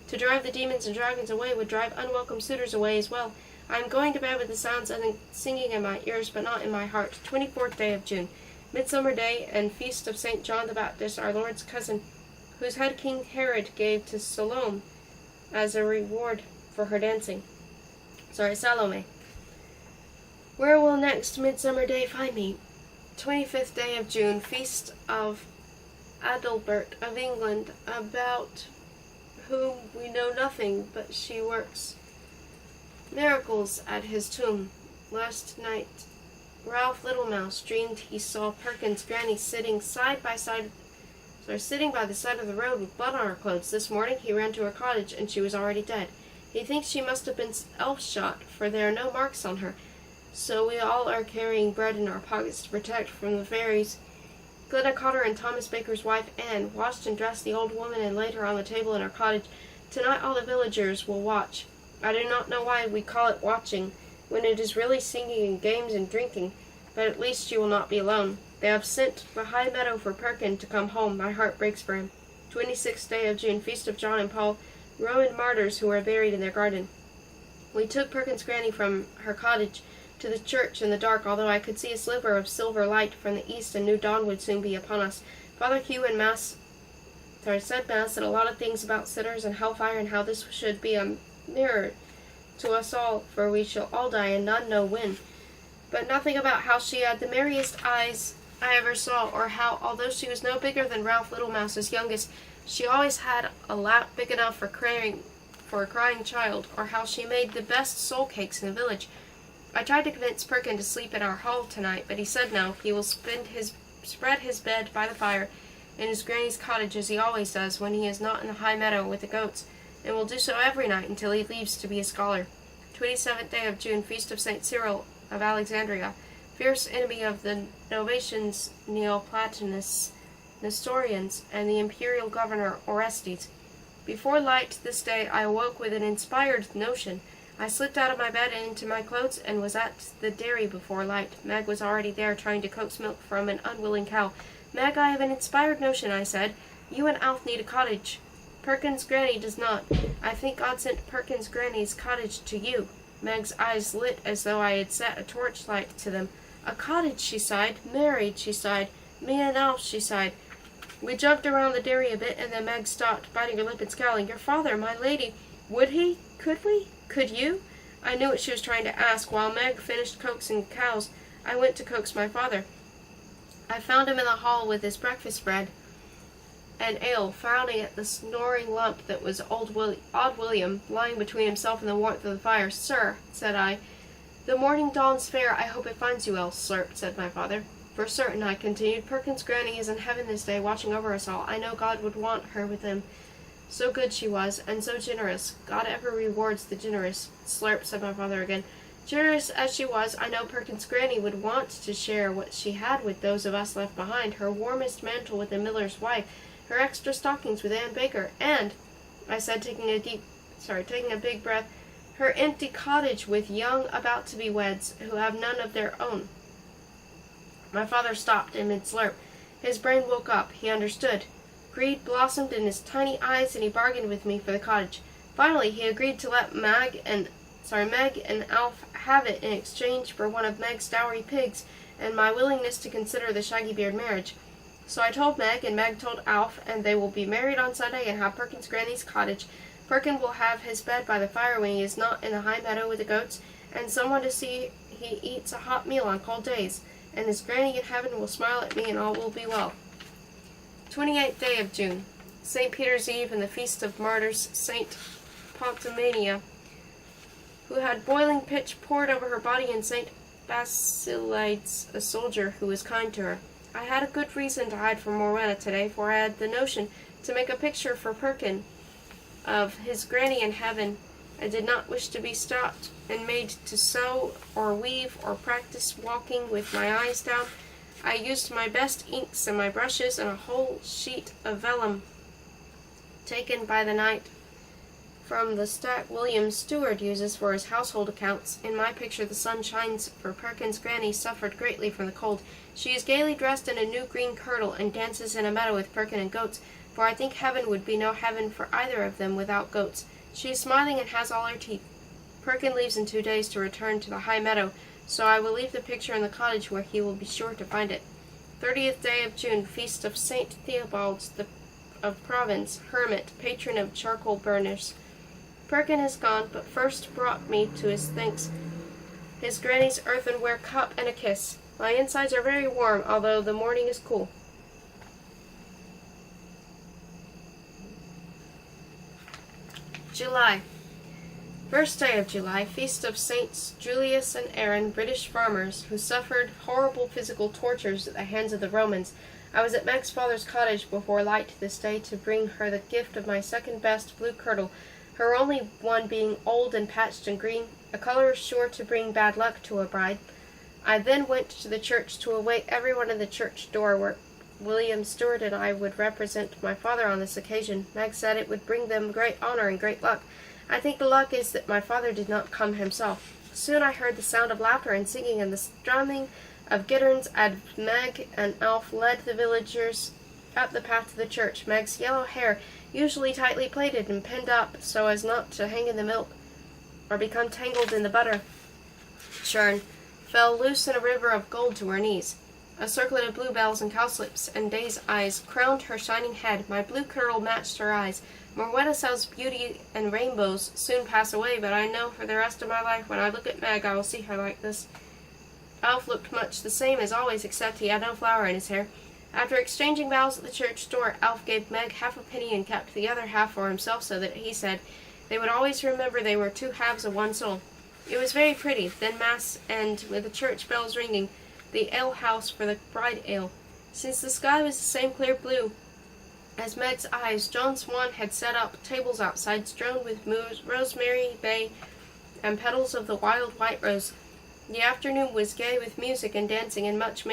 Speaker 1: to drive the demons and dragons away would drive unwelcome suitors away as well. I am going to bed with the sounds and singing in my ears, but not in my heart. 24th day of June, Midsummer Day and Feast of St. John the Baptist, our Lord's cousin, whose head King Herod gave to Salome as a reward for her dancing. Salome. Where will next Midsummer Day find me? 25th day of June, Feast of Adalbert of England, about whom we know nothing, but she works miracles at his tomb. Last night, Ralph Littlemouse dreamed he saw Perkins' granny sitting by the side of the road with blood on her clothes. This morning he ran to her cottage, and she was already dead. He thinks she must have been elf-shot, for there are no marks on her. So we all are carrying bread in our pockets to protect from the fairies. Glenna Cotter and Thomas Baker's wife, Anne, washed and dressed the old woman and laid her on the table in our cottage. Tonight all the villagers will watch. I do not know why we call it watching, when it is really singing and games and drinking, but at least you will not be alone. They have sent the high meadow for Perkin to come home. My heart breaks for him. 26th day of June, Feast of John and Paul, Roman martyrs who are buried in their garden. We took Perkins' granny from her cottage to the church in the dark, although I could see a sliver of silver light from the east and knew dawn would soon be upon us. Father Hugh said Mass and a lot of things about sinners and hellfire, and how this should be a mirror to us all, for we shall all die and none know when. But nothing about how she had the merriest eyes I ever saw, or how, although she was no bigger than Ralph Littlemouse's youngest, she always had a lap big enough for a crying child, or how she made the best soul cakes in the village. I tried to convince Perkin to sleep in our hall tonight, but he said no. He will spread his bed by the fire in his granny's cottage, as he always does when he is not in the high meadow with the goats, and will do so every night until he leaves to be a scholar. 27th day of June, Feast of St. Cyril of Alexandria, fierce enemy of the Novatians, Neoplatonists, Nestorians, and the imperial governor Orestes. Before light this day I awoke with an inspired notion. I slipped out of my bed and into my clothes, and was at the dairy before light. Meg was already there, trying to coax milk from an unwilling cow. Meg, I have an inspired notion, I said. You and Alf need a cottage. Perkins' granny does not. I think God sent Perkins' granny's cottage to you. Meg's eyes lit as though I had set a torchlight to them. A cottage, she sighed. Married, she sighed. Me and Alf, she sighed. We jumped around the dairy a bit, and then Meg stopped, biting her lip and scowling. Your father, my lady. Would he? Could we? Could you? I knew what she was trying to ask. While Meg finished coaxing the cows, I went to coax my father. I found him in the hall with his breakfast bread and ale, frowning at the snoring lump that was odd William, lying between himself and the warmth of the fire. "Sir," said I, "the morning dawns fair. I hope it finds you well." "Slurp," said my father. "For certain," I continued, "Perkins' granny is in heaven this day, watching over us all. I know God would want her with him. So good she was, and so generous. God ever rewards the generous." "Slurp," said my father again. "Generous as she was, I know Perkins' granny would want to share what she had with those of us left behind, her warmest mantle with the miller's wife, her extra stockings with Ann Baker, and," I said, taking a big breath, "her empty cottage with young about to be weds, who have none of their own." My father stopped in mid-slurp. His brain woke up. He understood. Greed blossomed in his tiny eyes, and he bargained with me for the cottage. Finally, he agreed to let Meg and Alf have it in exchange for one of Meg's dowry pigs, and my willingness to consider the Shaggy-Beard marriage. So I told Meg, and Meg told Alf, and they will be married on Sunday and have Perkins' granny's cottage. Perkin will have his bed by the fire when he is not in the high meadow with the goats, and someone to see he eats a hot meal on cold days, and his granny in heaven will smile at me, and all will be well. 28th day of June, St. Peter's Eve and the Feast of Martyrs, St. Pontimania, who had boiling pitch poured over her body, and St. Basilides, a soldier who was kind to her. I had a good reason to hide from Morwenna today, for I had the notion to make a picture for Perkin of his granny in heaven. I did not wish to be stopped and made to sew or weave or practice walking with my eyes down. I used my best inks and my brushes and a whole sheet of vellum taken by the night from the stack William Stewart uses for his household accounts. In my picture the sun shines, for Perkins' granny suffered greatly from the cold. She is gaily dressed in a new green kirtle and dances in a meadow with Perkin and goats, for I think heaven would be no heaven for either of them without goats. She is smiling and has all her teeth. Perkin leaves in 2 days to return to the high meadow, so I will leave the picture in the cottage where he will be sure to find it. 30th day of June, Feast of St. Theobald of Provence, hermit, patron of charcoal burners. Perkin has gone, but first brought me to his thanks his granny's earthenware cup and a kiss. My insides are very warm, although the morning is cool. July. First day of July, Feast of Saints Julius and Aaron, British farmers, who suffered horrible physical tortures at the hands of the Romans. I was at Meg's father's cottage before light this day to bring her the gift of my second-best blue kirtle, her only one being old and patched and green, a color sure to bring bad luck to a bride. I then went to the church to await everyone in the church door, where William Stewart and I would represent my father on this occasion. Meg said it would bring them great honor and great luck. I think the luck is that my father did not come himself. Soon I heard the sound of laughter and singing and the strumming of gitterns, and Meg and Alf led the villagers up the path to the church. Meg's yellow hair, usually tightly plaited and pinned up so as not to hang in the milk or become tangled in the butter churn, fell loose in a river of gold to her knees. A circlet of bluebells and cowslips and days' eyes crowned her shining head. My blue kirtle matched her eyes. Morwenna sells beauty and rainbows soon pass away, but I know for the rest of my life when I look at Meg I will see her like this. Alf looked much the same as always, except he had no flower in his hair. After exchanging bows at the church door, Alf gave Meg half a penny and kept the other half for himself, so that, he said, they would always remember they were two halves of one soul. It was very pretty. Then Mass, and with the church bells ringing, the ale-house for the bride ale. Since the sky was the same clear blue as Meg's eyes, John Swan had set up tables outside, strewn with rosemary, bay, and petals of the wild white rose. The afternoon was gay with music and dancing and much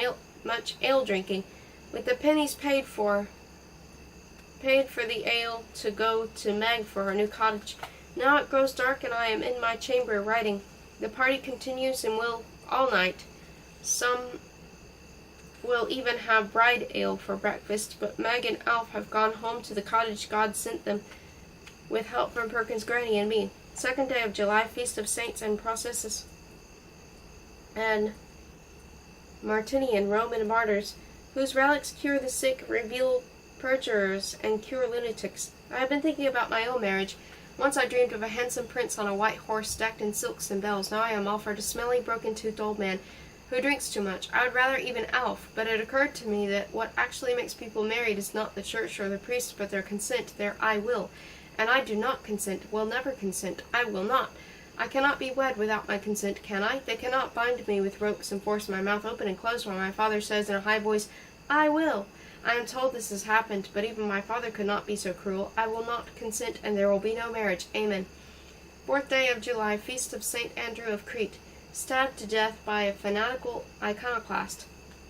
Speaker 1: ale drinking, with the pennies paid for the ale to go to Meg for her new cottage. Now it grows dark and I am in my chamber writing. The party continues and will all night. Some will even have bride ale for breakfast, but Meg and Alf have gone home to the cottage God sent them, with help from Perkins' granny and me. 2nd day of July, Feast of Saints and Processus and Martinian, Roman martyrs, whose relics cure the sick, reveal perjurers, and cure lunatics. I have been thinking about my own marriage. Once I dreamed of a handsome prince on a white horse decked in silks and bells. Now I am all for a smelly, broken-toothed old man who drinks too much. I would rather even Alf, but it occurred to me that what actually makes people married is not the church or the priest, but their consent, their I will. And I do not consent, will never consent. I will not. I cannot be wed without my consent, can I? They cannot bind me with ropes and force my mouth open and closed while my father says in a high voice, I will. I am told this has happened, but even my father could not be so cruel. I will not consent, and there will be no marriage. Amen. 4th day of July, Feast of St. Andrew of Crete. Stabbed to death by a fanatical iconoclast.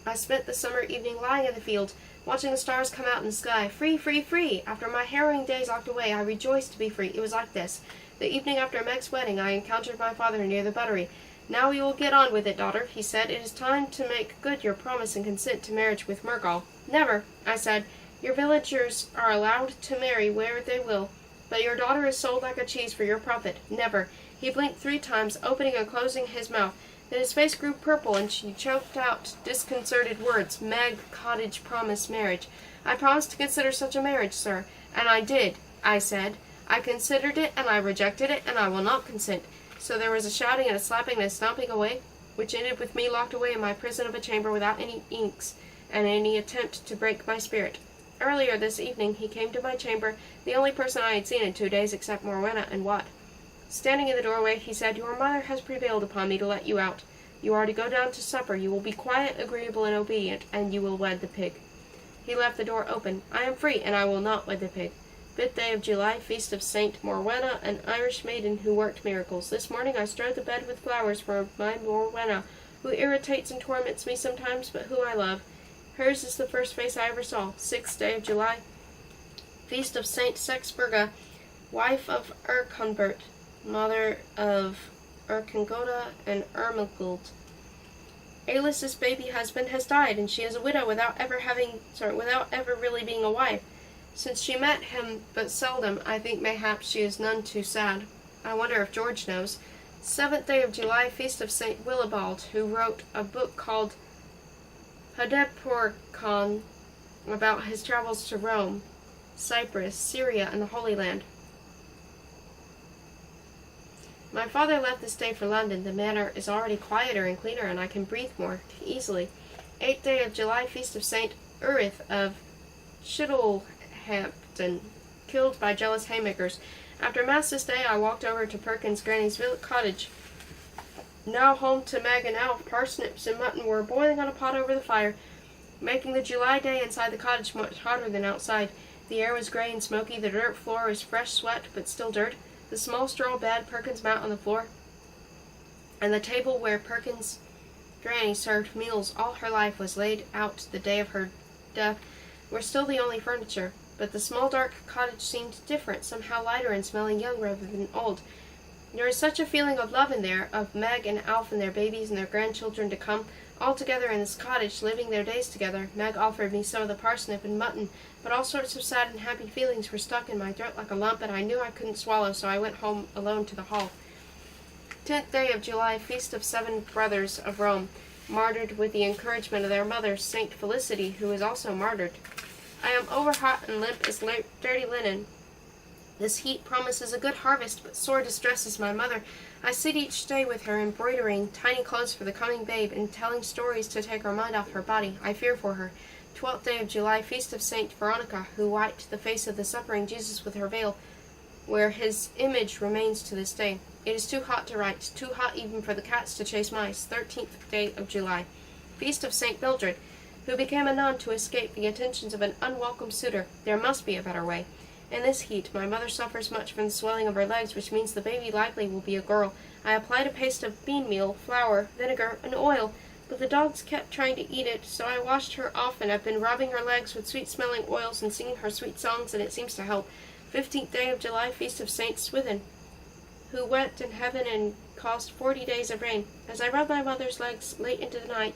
Speaker 1: I spent the summer evening lying in the field, watching the stars come out in the sky. Free, free, free! After my harrowing days locked away, I rejoiced to be free. It was like this. The evening after Meg's wedding, I encountered my father near the buttery. Now we will get on with it, daughter, he said. It is time to make good your promise and consent to marriage with Murgal. Never, I said. Your villagers are allowed to marry where they will, but your daughter is sold like a cheese for your profit. Never. He blinked 3 times, opening and closing his mouth. Then his face grew purple, and she choked out disconcerted words. Meg, cottage, promise, marriage. I promised to consider such a marriage, sir. And I did, I said. I considered it, and I rejected it, and I will not consent. So there was a shouting and a slapping and a stomping away, which ended with me locked away in my prison of a chamber without any inks, and any attempt to break my spirit. Earlier this evening he came to my chamber, the only person I had seen in 2 days except Morwenna and Watt. Standing in the doorway, he said, Your mother has prevailed upon me to let you out. You are to go down to supper. You will be quiet, agreeable, and obedient, and you will wed the pig. He left the door open. I am free, and I will not wed the pig. 5th day of July, Feast of St. Morwenna, an Irish maiden who worked miracles. This morning I strewed the bed with flowers for my Morwenna, who irritates and torments me sometimes, but who I love. Hers is the first face I ever saw. 6th day of July, Feast of St. Sexburga, wife of Erconbert, mother of Erkengoda and Ermenguld. Aelis's baby husband has died, and she is a widow without ever really being a wife. Since she met him but seldom, I think mayhap she is none too sad. I wonder if George knows. 7th day of July, Feast of St. Willibald, who wrote a book called Hadeporkon about his travels to Rome, Cyprus, Syria, and the Holy Land. My father left this day for London. The manor is already quieter and cleaner, and I can breathe more easily. 8th day of July, Feast of St. Urith of Chiddlehampton, killed by jealous haymakers. After Mass this day, I walked over to Perkins' granny's cottage. Now home to Meg and Alf, parsnips and mutton were boiling on a pot over the fire, making the July day inside the cottage much hotter than outside. The air was gray and smoky, the dirt floor was fresh sweat, but still dirt. The small straw bed Perkins' mat on the floor, and the table where Perkins' granny served meals all her life was laid out the day of her death, were still the only furniture. But the small dark cottage seemed different, somehow lighter and smelling young rather than old. There is such a feeling of love in there, of Meg and Alf and their babies and their grandchildren to come, all together in this cottage, living their days together. Meg offered me some of the parsnip and mutton, but all sorts of sad and happy feelings were stuck in my throat like a lump, and I knew I couldn't swallow, so I went home alone to the hall. 10th day of July, Feast of 7 Brothers of Rome, martyred with the encouragement of their mother, Saint Felicity, who is also martyred. I am over-hot and limp as dirty linen. This heat promises a good harvest, but sore distresses my mother. I sit each day with her, embroidering tiny clothes for the coming babe, and telling stories to take her mind off her body. I fear for her. 12th day of July, Feast of Saint Veronica, who wiped the face of the suffering Jesus with her veil, where his image remains to this day. It is too hot to write, too hot even for the cats to chase mice. 13th day of July, Feast of Saint Mildred, who became a nun to escape the attentions of an unwelcome suitor. There must be a better way. In this heat, my mother suffers much from the swelling of her legs, which means the baby likely will be a girl. I applied a paste of bean meal, flour, vinegar, and oil, but the dogs kept trying to eat it, so I washed her often. I've been rubbing her legs with sweet-smelling oils and singing her sweet songs, and it seems to help. 15th day of July, Feast of Saint Swithin, who wept in heaven and caused 40 days of rain. As I rubbed my mother's legs late into the night,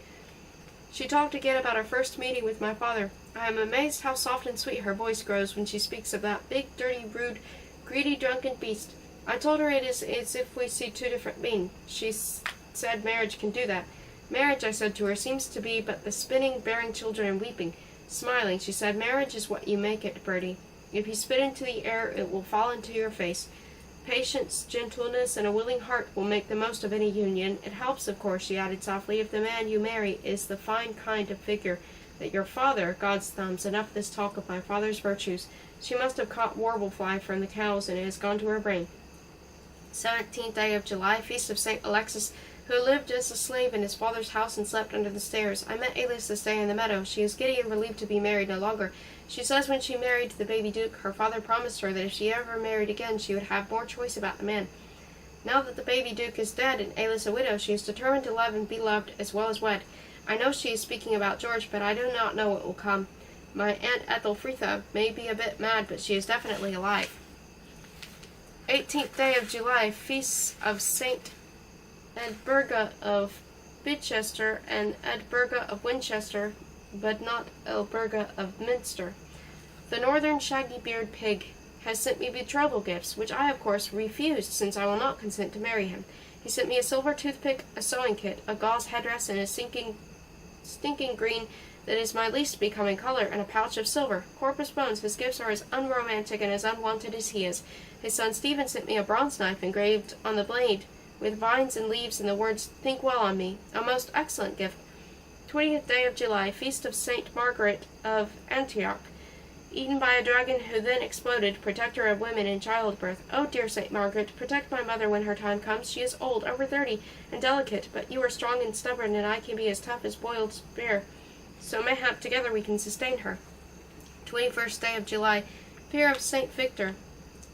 Speaker 1: she talked again about her first meeting with my father. I am amazed how soft and sweet her voice grows when she speaks of that big, dirty, rude, greedy, drunken beast. I told her it is as if we see two different beings. She said marriage can do that. Marriage, I said to her, seems to be but the spinning, bearing children, and weeping. Smiling, she said, marriage is what you make it, Birdy. If you spit into the air, it will fall into your face. Patience, gentleness, and a willing heart will make the most of any union. It helps, of course, she added softly, if the man you marry is the fine kind of figure that your father, God's thumbs, enough of this talk of my father's virtues. She must have caught warblefly from the cows, and it has gone to her brain. 17th day of July, feast of St. Alexis, who lived as a slave in his father's house and slept under the stairs. I met Alice this day in the meadow. She is giddy and relieved to be married no longer. She says when she married the baby duke, her father promised her that if she ever married again, she would have more choice about the man. Now that the baby duke is dead and Alice a widow, she is determined to love and be loved as well as wed. I know she is speaking about George, but I do not know what will come. My Aunt Ethelfreda may be a bit mad, but she is definitely alive. 18th day of July, feasts of St. Edburga of Bicester and Edburga of Winchester, but not Edburga of Minster. The northern shaggy-bearded pig has sent me betrothal gifts, which I, of course, refused, since I will not consent to marry him. He sent me a silver toothpick, a sewing kit, a gauze headdress, and a stinking green that is my least becoming color, and a pouch of silver. Corpus bones, his gifts are as unromantic and as unwanted as he is. His son Stephen sent me a bronze knife engraved on the blade with vines and leaves and the words, "Think well on me," a most excellent gift. 20th day of July, feast of Saint Margaret of Antioch, eaten by a dragon who then exploded, protector of women in childbirth. Oh, dear Saint Margaret, protect my mother when her time comes. She is old, over 30, and delicate, but you are strong and stubborn, and I can be as tough as boiled spear. So mayhap together we can sustain her. 21st day of July, Pier of Saint Victor,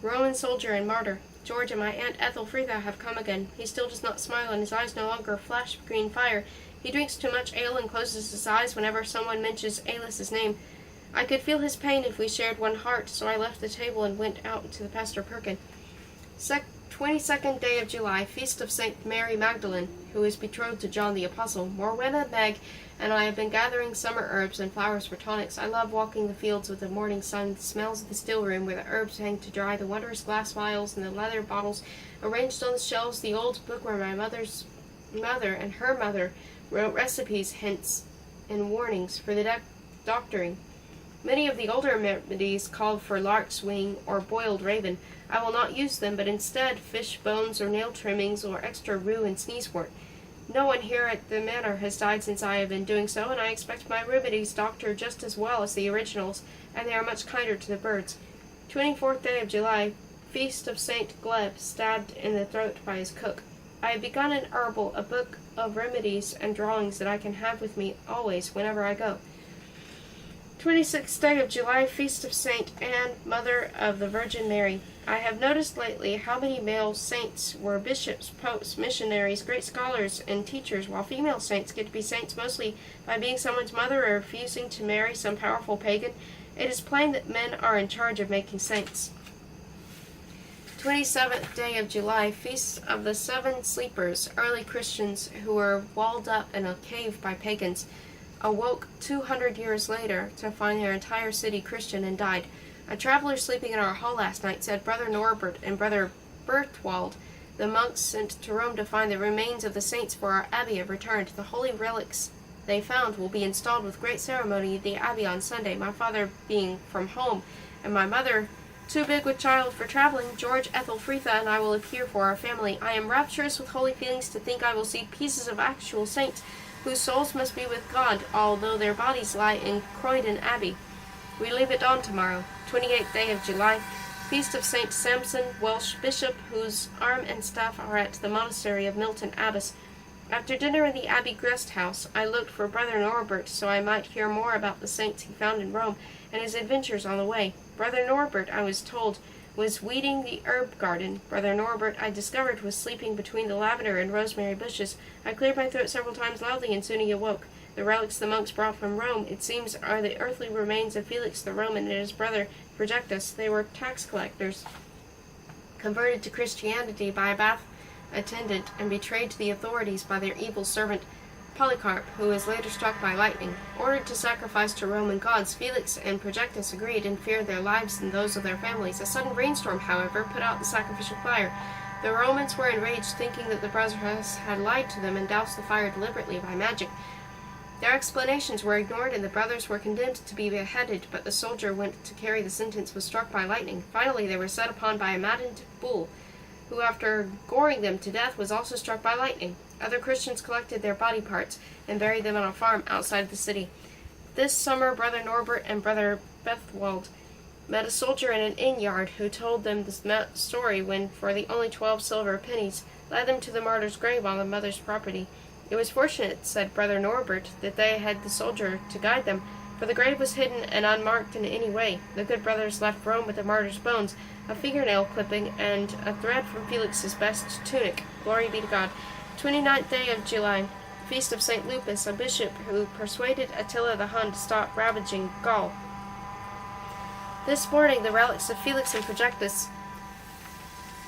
Speaker 1: Roman soldier and martyr. George and my Aunt Ethelfreda have come again. He still does not smile, and his eyes no longer flash green fire. He drinks too much ale and closes his eyes whenever someone mentions Alice's name. I could feel his pain if we shared one heart, so I left the table and went out to the Pastor Perkin. 22nd day of July, feast of St. Mary Magdalene, who is betrothed to John the Apostle. Morwenna, Meg, and I have been gathering summer herbs and flowers for tonics. I love walking the fields with the morning sun, the smells of the still room where the herbs hang to dry, the wondrous glass vials and the leather bottles arranged on the shelves, the old book where my mother's mother and her mother wrote recipes, hints, and warnings for the doctoring. Many of the older remedies called for lark's wing or boiled raven. I will not use them, but instead fish bones or nail trimmings or extra rue and sneezewort. No one here at the manor has died since I have been doing so, and I expect my remedies doctor just as well as the originals, and they are much kinder to the birds. 24th day of July, feast of St. Gleb, stabbed in the throat by his cook. I have begun an herbal, a book of remedies and drawings that I can have with me always whenever I go. 26th day of July, feast of St. Anne, mother of the Virgin Mary. I have noticed lately how many male saints were bishops, popes, missionaries, great scholars, and teachers, while female saints get to be saints mostly by being someone's mother or refusing to marry some powerful pagan. It is plain that men are in charge of making saints. 27th day of July, feast of the Seven Sleepers, early Christians who were walled up in a cave by pagans, awoke 200 years later to find their entire city Christian and died. A traveler sleeping in our hall last night said Brother Norbert and Brother Berthwald, the monks sent to Rome to find the remains of the saints for our abbey, have returned. The holy relics they found will be installed with great ceremony at the abbey on Sunday. My father being from home, and my mother too big with child for traveling, George, Ethelfreda, and I will appear for our family. I am rapturous with holy feelings to think I will see pieces of actual saints, whose souls must be with God, although their bodies lie in Croydon Abbey. We leave at dawn tomorrow. 28th day of July, feast of St. Samson, Welsh bishop, whose arm and staff are at the monastery of Milton Abbas. After dinner in the abbey guest house, I looked for Brother Norbert so I might hear more about the saints he found in Rome and his adventures on the way. Brother Norbert, I was told, was weeding the herb garden. Brother Norbert, I discovered, was sleeping between the lavender and rosemary bushes. I cleared my throat several times loudly, and soon he awoke. The relics the monks brought from Rome, it seems, are the earthly remains of Felix the Roman and his brother Projectus. They were tax collectors, converted to Christianity by a bath attendant, and betrayed to the authorities by their evil servant Polycarp, who was later struck by lightning. Ordered to sacrifice to Roman gods, Felix and Projectus agreed and feared their lives and those of their families. A sudden rainstorm, however, put out the sacrificial fire. The Romans were enraged, thinking that the brothers had lied to them and doused the fire deliberately by magic. Their explanations were ignored, and the brothers were condemned to be beheaded, but the soldier went to carry the sentence was struck by lightning. Finally, they were set upon by a maddened bull. who after goring them to death was also struck by lightning. Other Christians collected their body parts and buried them on a farm outside the city. This summer, Brother Norbert and Brother Bethwald met a soldier in an inn yard who told them the story when, for the only 12 silver pennies, led them to the martyr's grave on the mother's property. It was fortunate, said Brother Norbert, that they had the soldier to guide them, for the grave was hidden and unmarked in any way. The good brothers left Rome with the martyr's bones, a fingernail clipping, and a thread from Felix's best tunic. Glory be to God. 29th day of July, feast of St. Lupus, a bishop who persuaded Attila the Hun to stop ravaging Gaul. This morning the relics of Felix and Projectus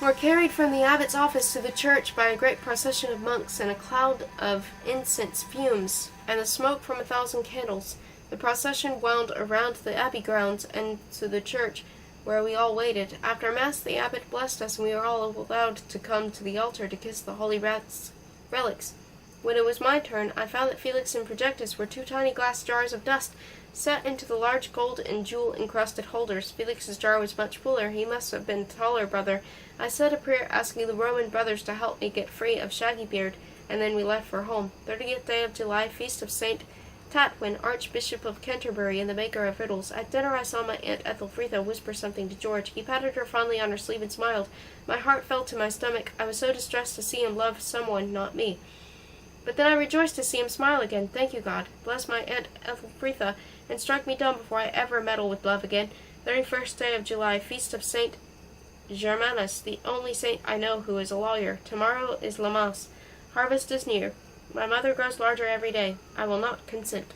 Speaker 1: were carried from the abbot's office to the church by a great procession of monks and a cloud of incense fumes, and the smoke from 1,000 candles. The procession wound around the abbey grounds and to the church, where we all waited. After Mass, the abbot blessed us, and we were all allowed to come to the altar to kiss the holy relics. When it was my turn, I found that Felix and Projectus were 2 tiny glass jars of dust, set into the large gold and jewel-encrusted holders. Felix's jar was much fuller. He must have been taller brother. I said a prayer asking the Roman brothers to help me get free of shaggy beard, and then we left for home. 30th day of July, feast of St. Tatwin, Archbishop of Canterbury and the maker of riddles. At dinner I saw my Aunt Ethelfreda whisper something to George. He patted her fondly on her sleeve and smiled. My heart fell to my stomach. I was so distressed to see him love someone, not me. But then I rejoiced to see him smile again. Thank you, God. Bless my Aunt Ethelfreda, and strike me dumb before I ever meddle with love again. 31st day of July, feast of St. Germanus, the only saint I know who is a lawyer. Tomorrow is Lammas. Harvest is near. My mother grows larger every day. I will not consent.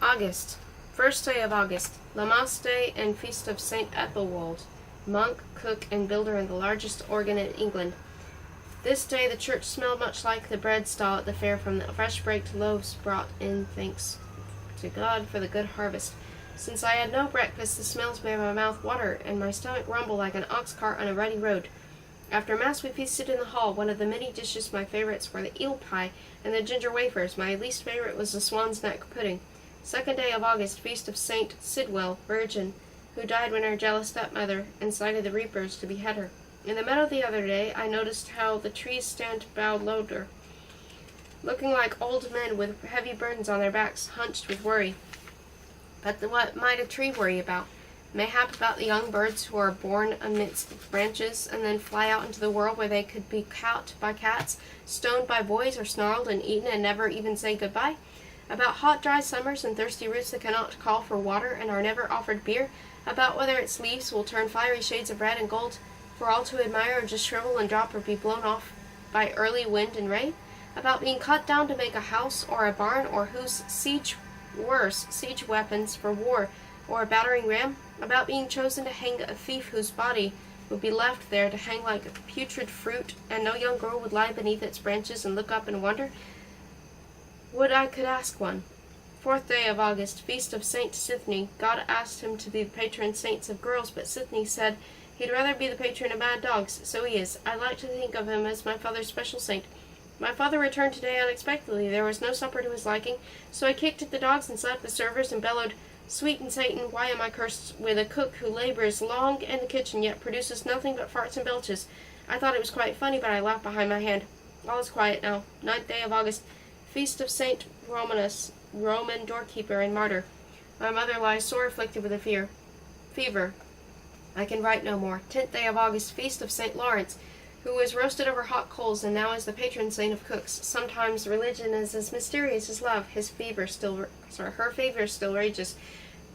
Speaker 1: August. First day of August. Lammas Day and Feast of St. Ethelwold, monk, cook, and builder in the largest organ in England. This day the church smelled much like the bread stall at the fair from the fresh baked loaves brought in, thanks to God for the good harvest. Since I had no breakfast, the smells made my mouth water and my stomach rumble like an ox cart on a rutty road. After Mass we feasted in the hall. One of the many dishes my favorites were the eel pie and the ginger wafers. My least favorite was the swan's neck pudding. 2nd day of August, feast of St. Sidwell, Virgin, who died when her jealous stepmother incited the reapers to behead her. In the meadow the other day, I noticed how the trees stand bowed lower, looking like old men with heavy burdens on their backs, hunched with worry. But what might a tree worry about? Mayhap about the young birds who are born amidst branches and then fly out into the world where they could be caught by cats, stoned by boys, or snarled and eaten and never even say goodbye? About hot, dry summers and thirsty roots that cannot call for water and are never offered beer? About whether its leaves will turn fiery shades of red and gold for all to admire, or just shrivel and drop or be blown off by early wind and rain? About being cut down to make a house or a barn, or whose siege weapons for war, or a battering ram? About being chosen to hang a thief whose body would be left there to hang like putrid fruit, and no young girl would lie beneath its branches and look up and wonder? Would I could ask one. 4th day of August, feast of St. Sithne. God asked him to be the patron saints of girls, but Sithne said he'd rather be the patron of bad dogs, so he is. I like to think of him as my father's special saint. My father returned today unexpectedly. There was no supper to his liking, so I kicked at the dogs and slapped the servers and bellowed, "Sweet Satan, why am I cursed with a cook who labors long in the kitchen yet produces nothing but farts and belches?" I thought it was quite funny, but I laughed behind my hand. All is quiet now. 9th day of August, feast of St. Romanus, Roman doorkeeper and martyr. My mother lies sore afflicted with a fever. I can write no more. 10th day of August, feast of St. Lawrence, who was roasted over hot coals and now is the patron saint of cooks. Sometimes religion is as mysterious as love. Her fever still rages.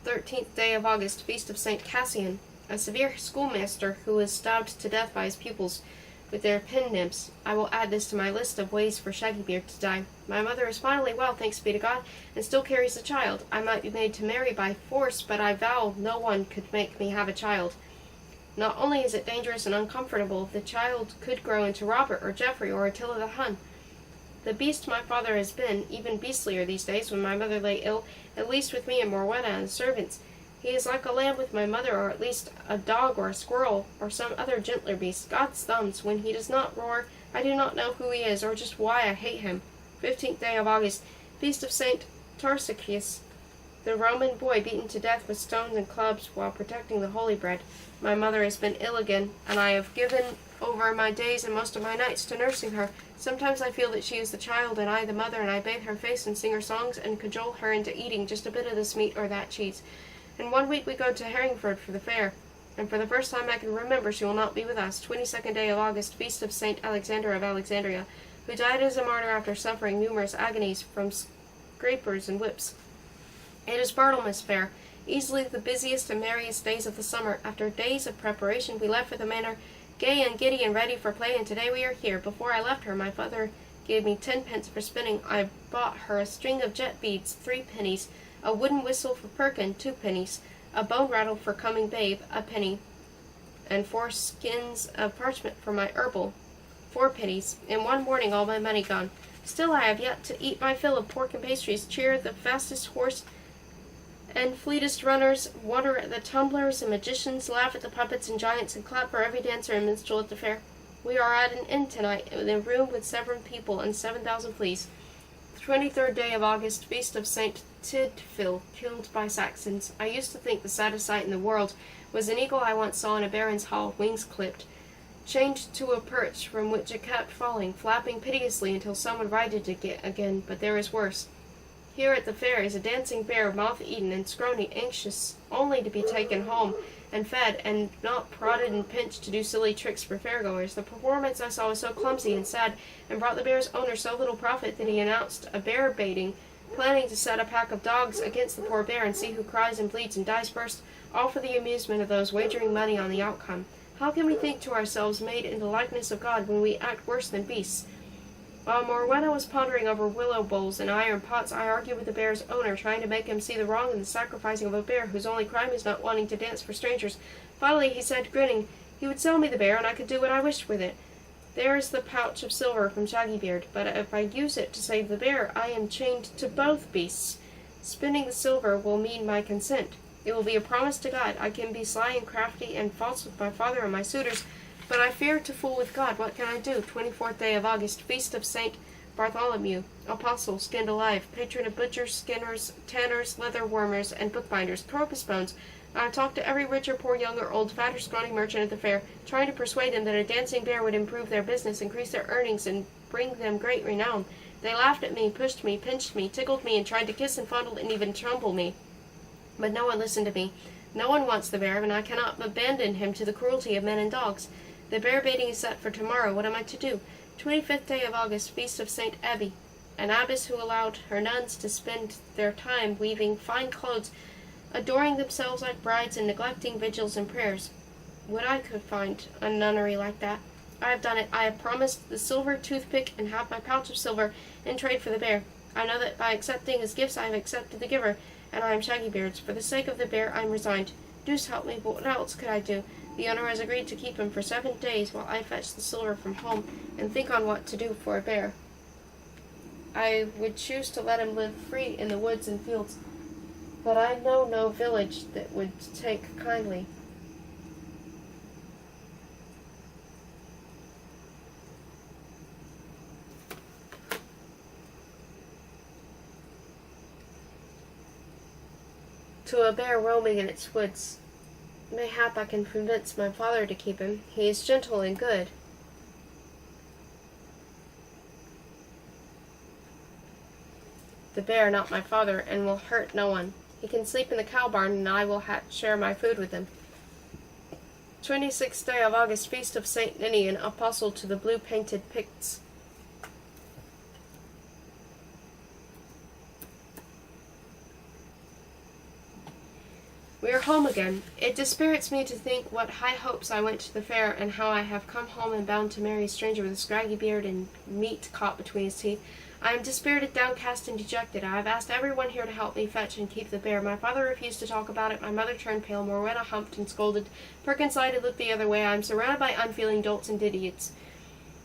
Speaker 1: 13th day of August, feast of St. Cassian, a severe schoolmaster who was stabbed to death by his pupils with their pen nibs. I will add this to my list of ways for Shaggybeard to die. My mother is finally well, thanks be to God, and still carries a child. I might be made to marry by force, but I vow no one could make me have a child. Not only is it dangerous and uncomfortable, the child could grow into Robert or Geoffrey or Attila the Hun. The beast my father has been, even beastlier these days when my mother lay ill, at least with me and Morwenna and the servants. He is like a lamb with my mother, or at least a dog or a squirrel or some other gentler beast. God's thumbs, when he does not roar, I do not know who he is, or just why I hate him. 15th day of August, feast of St. Tarsichus, the Roman boy beaten to death with stones and clubs while protecting the holy bread. My mother has been ill again, and I have given over my days and most of my nights to nursing her. Sometimes I feel that she is the child and I the mother, and I bathe her face and sing her songs and cajole her into eating just a bit of this meat or that cheese. In 1 week we go to Herringford for the fair, and for the first time I can remember she will not be with us. 22nd day of August, feast of St. Alexander of Alexandria, who died as a martyr after suffering numerous agonies from scrapers and whips. It is Bartlemas Fair, easily the busiest and merriest days of the summer. After days of preparation, we left for the manor, gay and giddy and ready for play, and today we are here. Before I left her, my father gave me 10 pence for spinning. I bought her a string of jet beads, 3 pennies, a wooden whistle for Perkin, 2 pennies, a bone rattle for coming babe, a penny, and 4 skins of parchment for my herbal, 4 pennies. In 1 morning all my money gone. Still I have yet to eat my fill of pork and pastries, cheer the fastest horse and fleetest runners, wonder at the tumblers and magicians, laugh at the puppets and giants, and clap for every dancer and minstrel at the fair. We are at an inn tonight, in a room with 7 people and 7,000 fleas. 23rd day of August, feast of St. Tidfil, killed by Saxons. I used to think the saddest sight in the world was an eagle I once saw in a baron's hall, wings clipped, chained to a perch from which it kept falling, flapping piteously until someone righted it again, but there is worse. Here at the fair is a dancing bear, moth-eaten and scrawny, anxious only to be taken home and fed, and not prodded and pinched to do silly tricks for fairgoers. The performance I saw was so clumsy and sad, and brought the bear's owner so little profit, that he announced a bear baiting, planning to set a pack of dogs against the poor bear and see who cries and bleeds and dies first, all for the amusement of those wagering money on the outcome. How can we think to ourselves made in the likeness of God when we act worse than beasts? While Morwenna was pondering over willow bowls and iron pots, I argued with the bear's owner, trying to make him see the wrong in the sacrificing of a bear whose only crime is not wanting to dance for strangers. Finally he said, grinning, he would sell me the bear and I could do what I wished with it. There is the pouch of silver from Shaggybeard, but if I use it to save the bear, I am chained to both beasts. Spending the silver will mean my consent. It will be a promise to God. I can be sly and crafty and false with my father and my suitors, but I fear to fool with God. What can I do? 24th day of August, feast of St. Bartholomew, apostle, skinned alive, patron of butchers, skinners, tanners, leather warmers, and bookbinders, crocus bones. I have talked to every rich or poor, young or old, fat or scrawny merchant at the fair, trying to persuade them that a dancing bear would improve their business, increase their earnings, and bring them great renown. They laughed at me, pushed me, pinched me, tickled me, and tried to kiss and fondle and even tumble me. But no one listened to me. No one wants the bear, and I cannot abandon him to the cruelty of men and dogs. The bear baiting is set for tomorrow. What am I to do? 25th day of August, feast of St. Abbey, an abbess who allowed her nuns to spend their time weaving fine clothes, adoring themselves like brides and neglecting vigils and prayers. Would I could find a nunnery like that. I have done it. I have promised the silver toothpick and half my pouch of silver in trade for the bear. I know that by accepting his gifts I have accepted the giver, and I am Shaggybeard's. For the sake of the bear I am resigned. Deuce help me, but what else could I do? The owner has agreed to keep him for 7 days while I fetch the silver from home and think on what to do for a bear. I would choose to let him live free in the woods and fields, but I know no village that would take kindly. To a bear roaming in its woods. Mayhap I can convince my father to keep him. He is gentle and good. The bear, not my father, and will hurt no one. He can sleep in the cow barn, and I will share my food with him. 26th day of August, feast of St. Ninian, apostle to the blue-painted Picts. We are home again. It dispirits me to think what high hopes I went to the fair, and how I have come home and bound to marry a stranger with a scraggy beard and meat caught between his teeth. I am dispirited, downcast, and dejected. I have asked everyone here to help me fetch and keep the bear. My father refused to talk about it. My mother turned pale. Morwenna humped and scolded. Perkins sighed and looked the other way. I am surrounded by unfeeling dolts and idiots.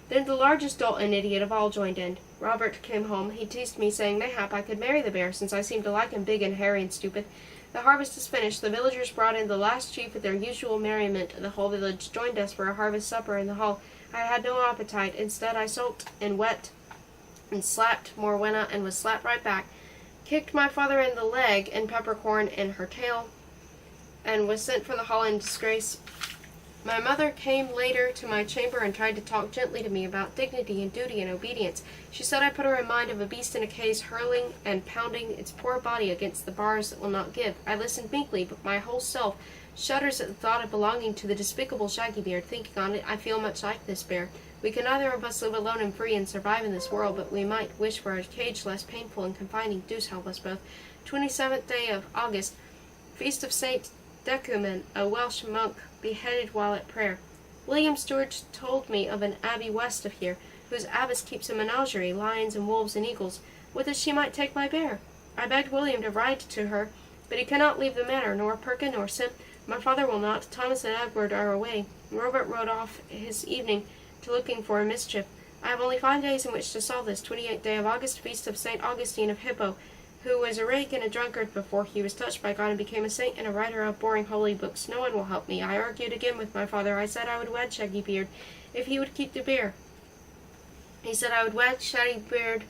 Speaker 1: Then the largest dolt and idiot of all joined in. Robert came home. He teased me, saying mayhap I could marry the bear, since I seemed to like him big and hairy and stupid. The harvest is finished. The villagers brought in the last sheep with their usual merriment. The whole village joined us for a harvest supper in the hall. I had no appetite. Instead, I sulked and wept and slapped Morwenna and was slapped right back. Kicked my father in the leg and Peppercorn in her tail, and was sent for the hall in disgrace. My mother came later to my chamber and tried to talk gently to me about dignity and duty and obedience. She said I put her in mind of a beast in a cage hurling and pounding its poor body against the bars that will not give. I listened meekly, but my whole self shudders at the thought of belonging to the despicable Shaggy Beard. Thinking on it, I feel much like this bear. We can neither of us live alone and free and survive in this world, but we might wish for a cage less painful and confining. Do help us both. 27th day of August, Feast of Saint Decuman, a Welsh monk beheaded while at prayer. William Stewart told me of an abbey west of here, whose abbess keeps a menagerie, lions and wolves and eagles. Would that she might take my bear. I begged William to ride to her, but he cannot leave the manor, nor Perkin, nor Sim. My father will not. Thomas and Edward are away. Robert rode off his evening to looking for a mischief. I have only 5 days in which to solve this. 28th day of August, Feast of St. Augustine of Hippo, who was a rake and a drunkard before he was touched by God and became a saint and a writer of boring holy books. No one will help me. I argued again with my father. I said I would wed Shaggy Beard if he would keep the bear. He said I would wed Shaggy Beard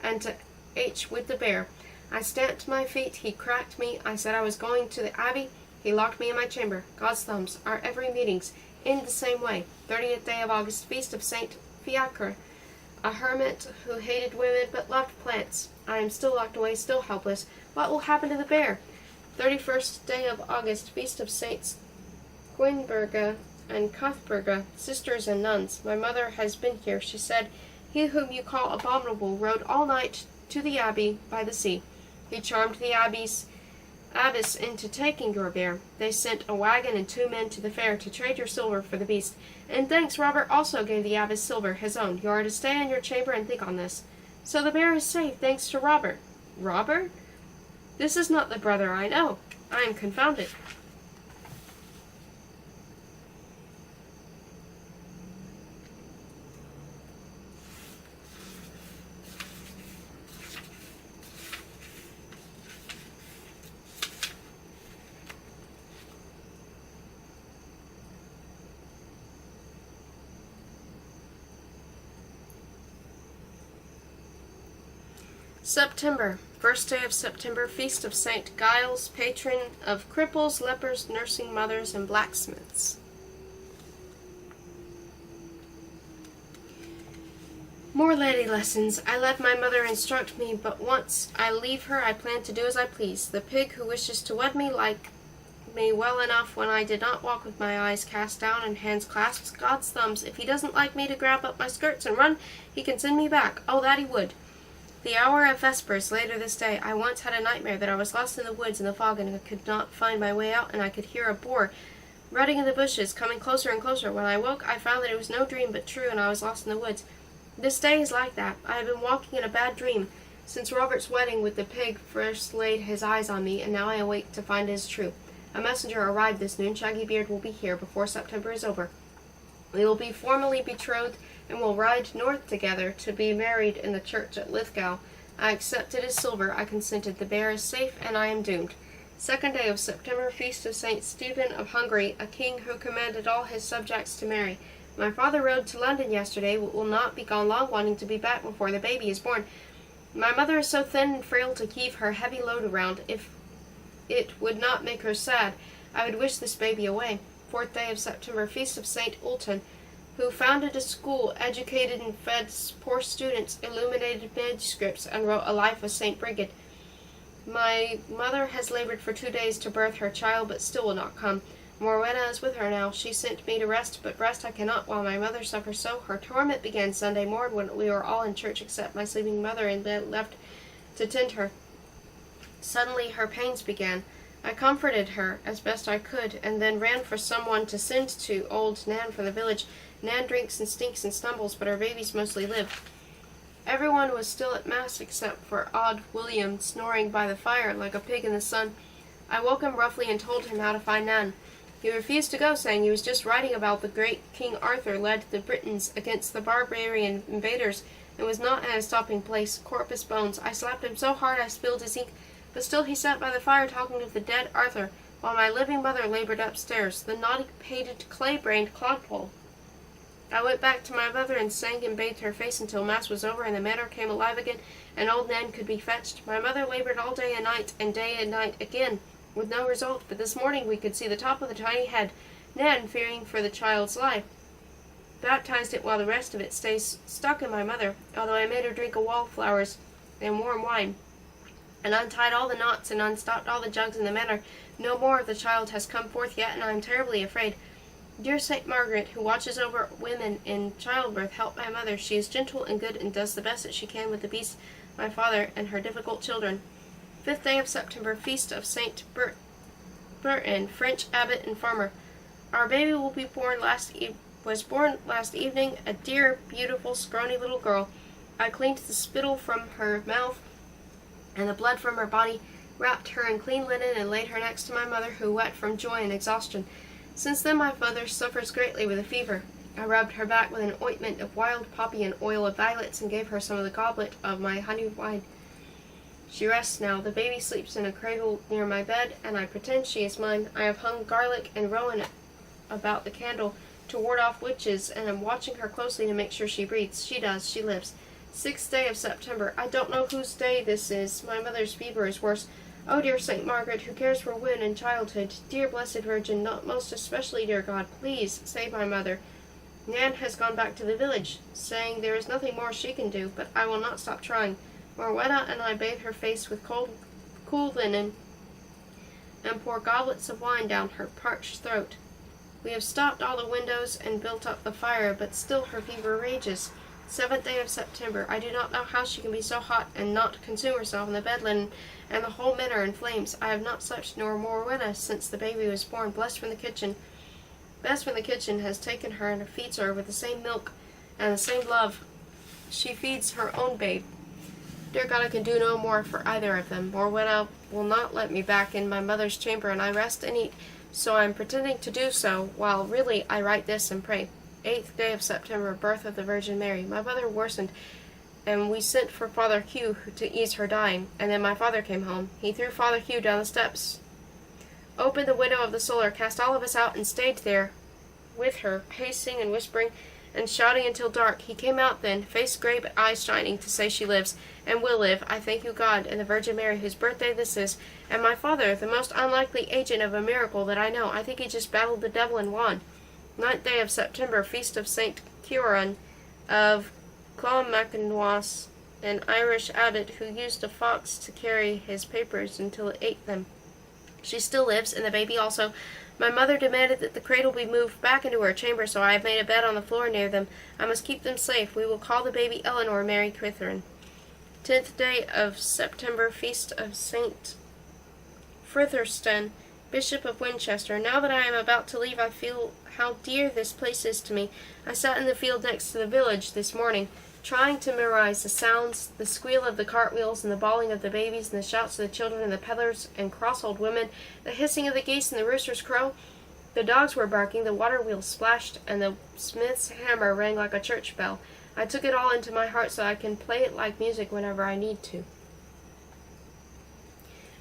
Speaker 1: and to H with the bear. I stamped my feet. He cracked me. I said I was going to the abbey. He locked me in my chamber. God's thumbs. Our every meetings end the same way. 30th day of August, Feast of Saint Fiacre, a hermit who hated women but loved plants. I am still locked away, still helpless. What will happen to the bear? 31st day of August, Feast of Saints Gwynberga and Cuthberga, sisters and nuns. My mother has been here. She said, he whom you call abominable rode all night to the abbey by the sea. He charmed the abbess into taking your bear. They sent a wagon and 2 men to the fair to trade your silver for the beast. And thanks, Robert also gave the abbess silver, his own. You are to stay in your chamber and think on this. So the bear is safe, thanks to Robert. Robert? This is not the brother I know. I am confounded. September. First day of September, Feast of St. Giles, patron of cripples, lepers, nursing mothers, and blacksmiths. More lady lessons. I let my mother instruct me, but once I leave her, I plan to do as I please. The pig who wishes to wed me liked me well enough when I did not walk with my eyes cast down and hands clasped. God's thumbs. If he doesn't like me to grab up my skirts and run, he can send me back. Oh, that he would. The hour of vespers, later this day. I once had a nightmare that I was lost in the woods in the fog and I could not find my way out, and I could hear a boar rutting in the bushes, coming closer and closer. When I woke, I found that it was no dream but true, and I was lost in the woods. This day is like that. I have been walking in a bad dream since Robert's wedding with the pig first laid his eyes on me, and now I awake to find it is true. A messenger arrived this noon. Shaggy Beard will be here before September is over. We will be formally betrothed and will ride north together to be married in the church at Lithgow. I accepted his silver. I consented. The bear is safe, and I am doomed. 2nd day of September, Feast of St. Stephen of Hungary, a king who commanded all his subjects to marry. My father rode to London yesterday, but will not be gone long, wanting to be back before the baby is born. My mother is so thin and frail to keep her heavy load around. If it would not make her sad, I would wish this baby away. 4th day of September, Feast of St. Ultan, who founded a school, educated and fed poor students, illuminated manuscripts, and wrote a life of St. Brigid. My mother has labored for 2 days to birth her child, but still will not come. Morwenna is with her now. She sent me to rest, but rest I cannot while my mother suffers so. Her torment began Sunday morn when we were all in church except my sleeping mother in bed left to tend her. Suddenly her pains began. I comforted her as best I could, and then ran for someone to send to old Nan from the village. Nan drinks and stinks and stumbles, but our babies mostly live. Everyone was still at mass except for odd William, snoring by the fire like a pig in the sun. I woke him roughly and told him how to find Nan. He refused to go, saying he was just writing about the great King Arthur led the Britons against the barbarian invaders and was not at his stopping place, corpus bones. I slapped him so hard I spilled his ink, but still he sat by the fire talking of the dead Arthur, while my living mother labored upstairs, the naughty-pated, clay-brained clodpole. I went back to my mother and sang and bathed her face until Mass was over and the manor came alive again, and old Nan could be fetched. My mother labored all day and day and night again, with no result, but this morning we could see the top of the tiny head. Nan, fearing for the child's life, baptized it while the rest of it stays stuck in my mother, although I made her drink of wallflowers and warm wine, and untied all the knots and unstopped all the jugs in the manor. No more of the child has come forth yet, and I am terribly afraid. Dear St. Margaret, who watches over women in childbirth, help my mother. She is gentle and good, and does the best that she can with the beasts, my father, and her difficult children. 5th day of September, feast of St. Burton, French abbot and farmer. Our baby will be was born last evening, a dear, beautiful, scrawny little girl. I cleaned the spittle from her mouth and the blood from her body, wrapped her in clean linen, and laid her next to my mother, who wept from joy and exhaustion. Since then my mother suffers greatly with a fever. I rubbed her back with an ointment of wild poppy and oil of violets, and gave her some of the goblet of my honeyed wine. She rests now. The baby sleeps in a cradle near my bed, and I pretend she is mine. I have hung garlic and rowan about the candle to ward off witches, and am watching her closely to make sure she breathes. She does. She lives. 6th day of September. I don't know whose day this is. My mother's fever is worse. Oh, dear St. Margaret, who cares for women and childhood, dear Blessed Virgin, not most especially, dear God, please save my mother. Nan has gone back to the village, saying there is nothing more she can do, but I will not stop trying. Morwetta and I bathe her face with cool linen, and pour goblets of wine down her parched throat. We have stopped all the windows and built up the fire, but still her fever rages. 7th day of September. I do not know how she can be so hot and not consume herself in the bed linen, and the whole men are in flames. I have not slept nor Morwetta since the baby was born. Best from the kitchen has taken her and feeds her with the same milk and the same love she feeds her own babe. Dear God, I can do no more for either of them. Morwetta will not let me back in my mother's chamber, and I rest and eat, so I am pretending to do so, while really I write this and pray. 8th day of September, birth of the Virgin Mary. My mother worsened, and we sent for Father Hugh to ease her dying, and then my father came home. He threw Father Hugh down the steps, opened the window of the cellar, cast all of us out, and stayed there with her, pacing and whispering and shouting until dark. He came out then, face grey but eyes shining, to say she lives, and will live. I thank you, God, and the Virgin Mary, whose birthday this is, and my father, the most unlikely agent of a miracle that I know. I think he just battled the devil and won. 9th day of September, feast of St. Ciaran of Clonmacnoise, an Irish abbot who used a fox to carry his papers until it ate them. She still lives, and the baby also. My mother demanded that the cradle be moved back into her chamber, so I have made a bed on the floor near them. I must keep them safe. We will call the baby Eleanor Mary Catherine. 10th day of September, feast of St. Fritherston, Bishop of Winchester. Now that I am about to leave, I feel how dear this place is to me. I sat in the field next to the village this morning, trying to memorize the sounds, the squeal of the cartwheels, and the bawling of the babies, and the shouts of the children, and the peddlers and cross old women, the hissing of the geese, and the rooster's crow. The dogs were barking, the water wheels splashed, and the smith's hammer rang like a church bell. I took it all into my heart so I can play it like music whenever I need to.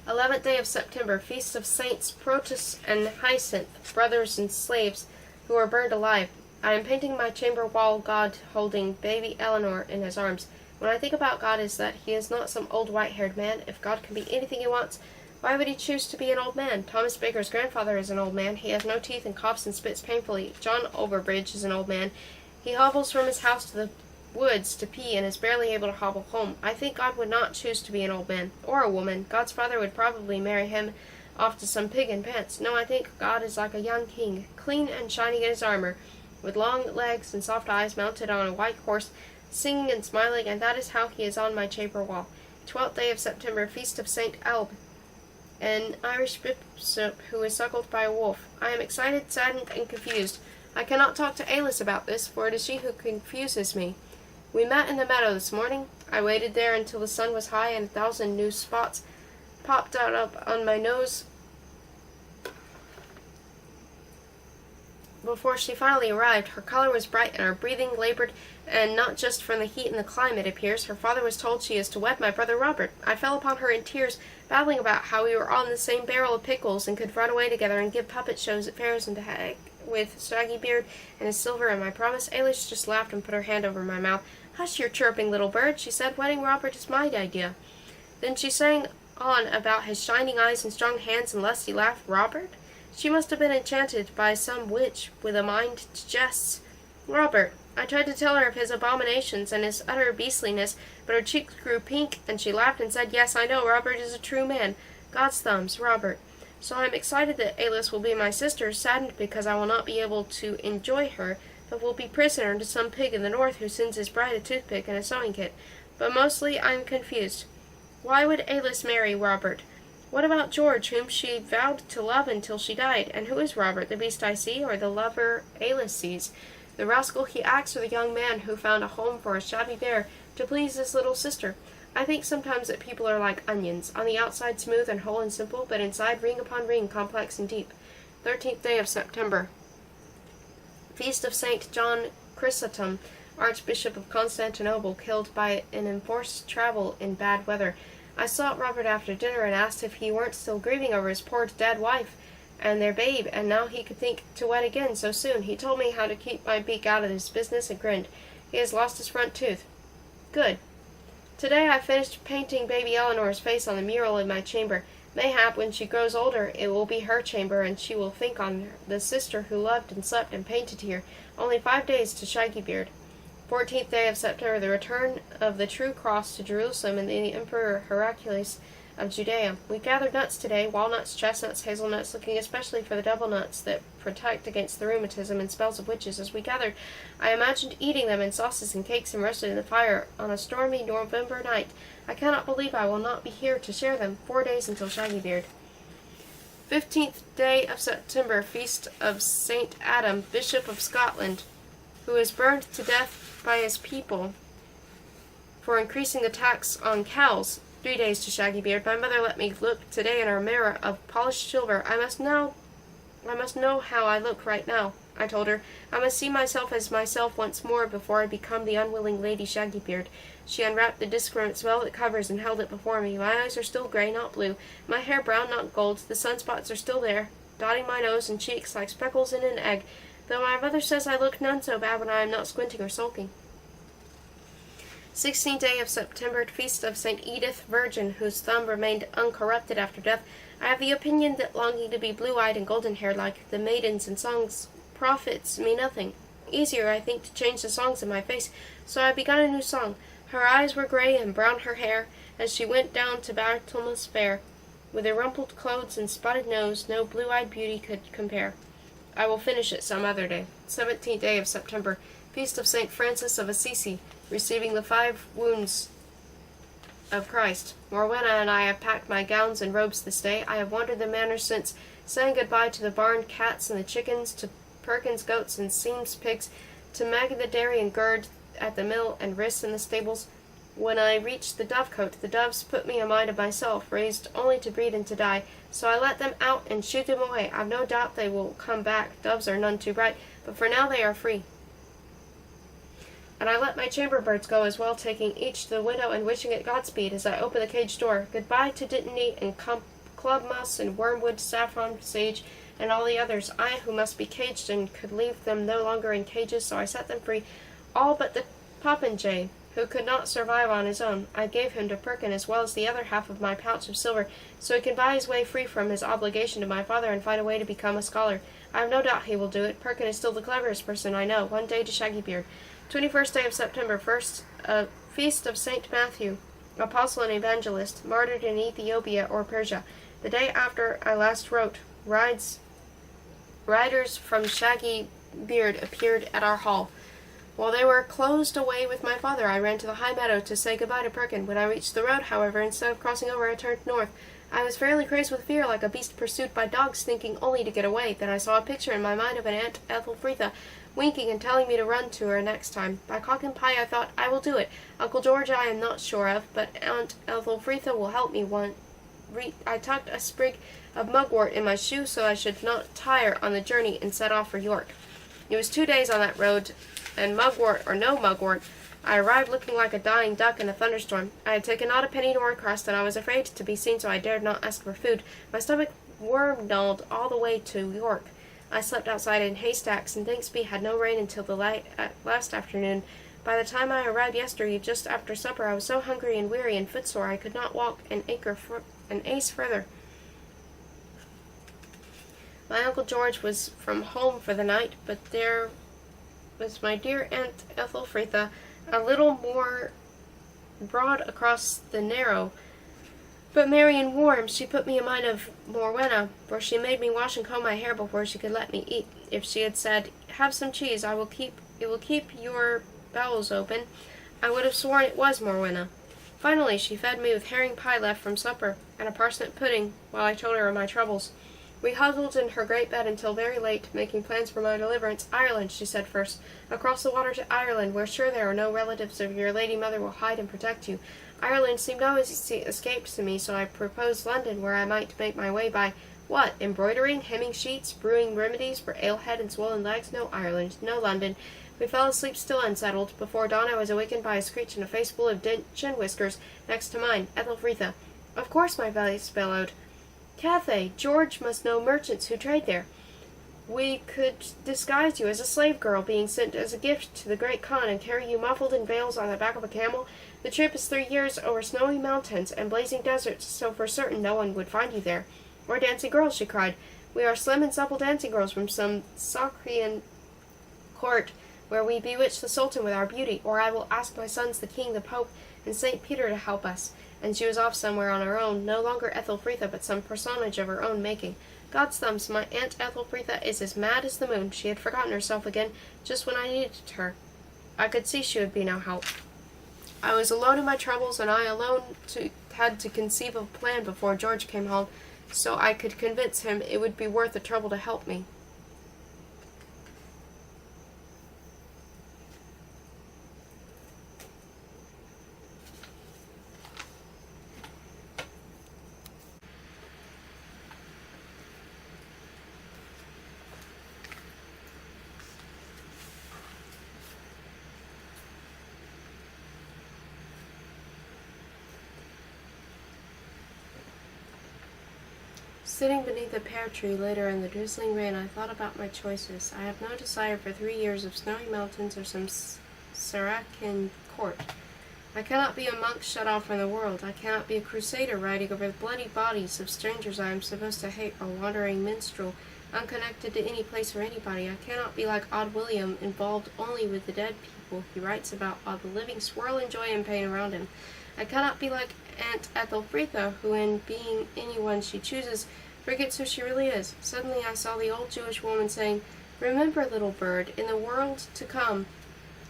Speaker 1: 11th day of September, feast of Saints Protus and Hyacinth, brothers and slaves, who were burned alive. I am painting my chamber wall God holding baby Eleanor in his arms. When I think about God is that he is not some old white-haired man. If God can be anything he wants, why would he choose to be an old man? Thomas Baker's grandfather is an old man. He has no teeth and coughs and spits painfully. John Overbridge is an old man. He hobbles from his house to the woods to pee and is barely able to hobble home. I think God would not choose to be an old man, or a woman. God's father would probably marry him off to some pig in pants. No, I think God is like a young king, clean and shining in his armor, with long legs and soft eyes, mounted on a white horse, singing and smiling, and that is how he is on my chamber wall. 12th day of September, feast of St. Alb, an Irish bishop who is suckled by a wolf. I am excited, saddened, and confused. I cannot talk to Alice about this, for it is she who confuses me. We met in the meadow this morning. I waited there until the sun was high, and 1,000 new spots popped out up on my nose before she finally arrived. Her color was bright and her breathing labored, and not just from the heat and the climb, it appears. Her father was told she is to wed my brother Robert. I fell upon her in tears, babbling about how we were all in the same barrel of pickles and could run away together and give puppet shows at fairs and to hag with Shaggy Beard and his silver and my promise. Ailish just laughed and put her hand over my mouth. "Hush your chirping, little bird," she said. "Wedding Robert is my idea." Then she sang on about his shining eyes and strong hands and lusty laugh. Robert? She must have been enchanted by some witch with a mind to jests. Robert. I tried to tell her of his abominations and his utter beastliness, but her cheeks grew pink, and she laughed and said, "Yes, I know, Robert is a true man. God's thumbs, Robert." So I'm excited that Ailish will be my sister, saddened because I will not be able to enjoy her, but will be prisoner to some pig in the north who sends his bride a toothpick and a sewing kit. But mostly I'm confused. Why would Ailish marry Robert? What about George, whom she vowed to love until she died? And who is Robert, the beast I see, or the lover Ailish sees? The rascal he acts, or the young man who found a home for a shabby bear to please his little sister? I think sometimes that people are like onions, on the outside smooth and whole and simple, but inside ring upon ring, complex and deep. 13th day of September. Feast of St. John Chrysostom, Archbishop of Constantinople, killed by an enforced travel in bad weather. I sought Robert after dinner and asked if he weren't still grieving over his poor dead wife and their babe, and now he could think to wed again so soon. He told me how to keep my beak out of his business and grinned. He has lost his front tooth. Good. Today I finished painting baby Eleanor's face on the mural in my chamber. Mayhap when she grows older it will be her chamber, and she will think on the sister who loved and slept and painted here. Only 5 days to Shaggy Beard. 14th day of September, the return of the true cross to Jerusalem and the Emperor Heraclius of Judea. We gathered nuts today, walnuts, chestnuts, hazelnuts, looking especially for the double nuts that protect against the rheumatism and spells of witches. As we gathered, I imagined eating them in sauces and cakes and roasted in the fire on a stormy November night. I cannot believe I will not be here to share them. 4 days until Shaggy Beard. 15th day of September, Feast of St. Adam, Bishop of Scotland, who was burned to death by his people for increasing the tax on cows. 3 days to Shaggy Beard. My mother let me look today in her mirror of polished silver. I must know how I look right now, I told her. I must see myself as myself once more before I become the unwilling Lady Shaggy Beard. She unwrapped the disc from its velvet covers and held it before me. My eyes are still gray, not blue. My hair brown, not gold. The sunspots are still there, dotting my nose and cheeks like speckles in an egg, though my mother says I look none so bad when I am not squinting or sulking. 16th day of September, Feast of St. Edith, Virgin, whose thumb remained uncorrupted after death. I have the opinion that longing to be blue-eyed and golden-haired like the maidens in songs profits me nothing. Easier, I think, to change the songs in my face, so I begun a new song. Her eyes were gray and brown her hair, as she went down to Bartlemas Fair. With her rumpled clothes and spotted nose, no blue-eyed beauty could compare. I will finish it some other day. 17th day of September, Feast of St. Francis of Assisi, receiving the 5 wounds of Christ. Morwenna and I have packed my gowns and robes this day. I have wandered the manor since, saying goodbye to the barn cats and the chickens, to Perkins goats and Seams pigs, to Maggie the dairy and Gerd at the mill and Riss in the stables. When I reached the dovecote, the doves put me a mind of myself, raised only to breed and to die. So I let them out and shoot them away. I've no doubt they will come back. Doves are none too bright, but for now they are free. And I let my chamber birds go as well, taking each to the window and wishing it Godspeed as I open the cage door. Goodbye to Dittany and club moss and wormwood, saffron, sage, and all the others. I, who must be caged and could leave them no longer in cages, so I set them free, all but the popinjay, who could not survive on his own. I gave him to Perkin as well as the other half of my pouch of silver, so he can buy his way free from his obligation to my father and find a way to become a scholar. I have no doubt he will do it. Perkin is still the cleverest person I know. 1 day to Shaggy Beard. 21st day of September, Feast of St. Matthew, Apostle and Evangelist, martyred in Ethiopia or Persia. The day after I last wrote, riders from Shaggy Beard appeared at our hall. While they were closed away with my father, I ran to the high meadow to say goodbye to Perkin. When I reached the road, however, instead of crossing over, I turned north. I was fairly crazed with fear, like a beast pursued by dogs, thinking only to get away. Then I saw a picture in my mind of an Aunt Ethelfreda, winking and telling me to run to her next time. By cock and pie, I thought, I will do it. Uncle George I am not sure of, but Aunt Ethelfreda will help me I tucked a sprig of mugwort in my shoe so I should not tire on the journey and set off for York. It was 2 days on that road, and mugwort or no mugwort, I arrived looking like a dying duck in a thunderstorm. I had taken not a penny nor a crust, and I was afraid to be seen, so I dared not ask for food. My stomach worm-gnawed all the way to York. I slept outside in haystacks, and thanks be had no rain until the last afternoon. By the time I arrived yesterday, just after supper, I was so hungry and weary and footsore I could not walk an ace further. My Uncle George was from home for the night, but there was my dear Aunt Ethelfreda, a little more broad across the narrow, but merry and warm. She put me in mind of Morwenna, for she made me wash and comb my hair before she could let me eat. If she had said, "Have some cheese, it will keep your bowels open," I would have sworn it was Morwenna. Finally, she fed me with herring pie left from supper, and a parsnip pudding, while I told her of my troubles. We huddled in her great bed until very late, making plans for my deliverance. "Ireland," she said first. "Across the water to Ireland, where sure there are no relatives of your lady mother will hide and protect you." Ireland seemed no easy escape to me, so I proposed London, where I might make my way by what? Embroidering, hemming sheets, brewing remedies for alehead and swollen legs? No Ireland, no London. We fell asleep still unsettled. Before dawn I was awakened by a screech and a face full of chin whiskers next to mine. Ethelfreda. "Of course," my voice bellowed. "Cathay, George must know merchants who trade there. We could disguise you as a slave girl being sent as a gift to the great Khan and carry you muffled in veils on the back of a camel. The trip is 3 years over snowy mountains and blazing deserts, so for certain no one would find you there." "We're dancing girls," she cried. "We are slim and supple dancing girls from some Sacrian court where we bewitch the Sultan with our beauty, or I will ask my sons, the King, the Pope, and St. Peter to help us." And she was off somewhere on her own, no longer Ethelfreda, but some personage of her own making. God's thumbs, my Aunt Ethelfreda is as mad as the moon. She had forgotten herself again, just when I needed her. I could see she would be no help. I was alone in my troubles, and I alone had to conceive of a plan before George came home, so I could convince him it would be worth the trouble to help me. Sitting beneath a pear tree later in the drizzling rain, I thought about my choices. I have no desire for 3 years of snowy mountains or some Saracen court. I cannot be a monk shut off from the world. I cannot be a crusader riding over the bloody bodies of strangers I am supposed to hate, or wandering minstrel, unconnected to any place or anybody. I cannot be like Odd William, involved only with the dead people he writes about, while the living swirl in joy and pain around him. I cannot be like Aunt Ethelfreda, who, in being anyone she chooses, forgets who she really is. Suddenly I saw the old Jewish woman saying, "Remember, little bird, in the world to come,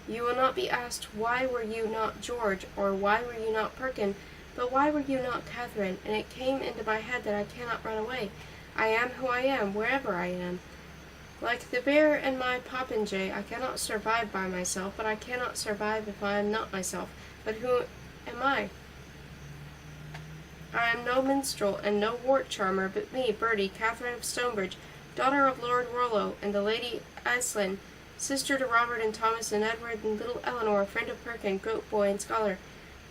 Speaker 1: you will not be asked, 'Why were you not George?' or 'Why were you not Perkin?' but 'Why were you not Catherine?' And it came into my head that I cannot run away. I am who I am, wherever I am. Like the bear and my popinjay, I cannot survive by myself, but I cannot survive if I am not myself. But who am I? I am no minstrel and no wart charmer, but me, Birdy, Catherine of Stonebridge, daughter of Lord Rollo and the Lady Iselin, sister to Robert and Thomas and Edward and little Eleanor, friend of Perkin, goat boy and scholar.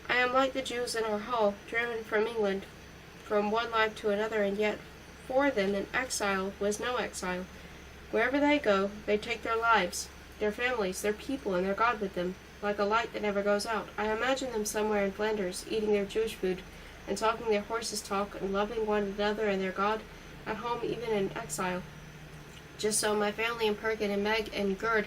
Speaker 1: I am like the Jews in our hall, driven from England, from one life to another, and yet for them an exile was no exile. Wherever they go, they take their lives, their families, their people, and their God with them, like a light that never goes out. I imagine them somewhere in Flanders, eating their Jewish food, and talking their horses' talk, and loving one another and their God, at home even in exile. Just so my family and Perkin and Meg and Gerd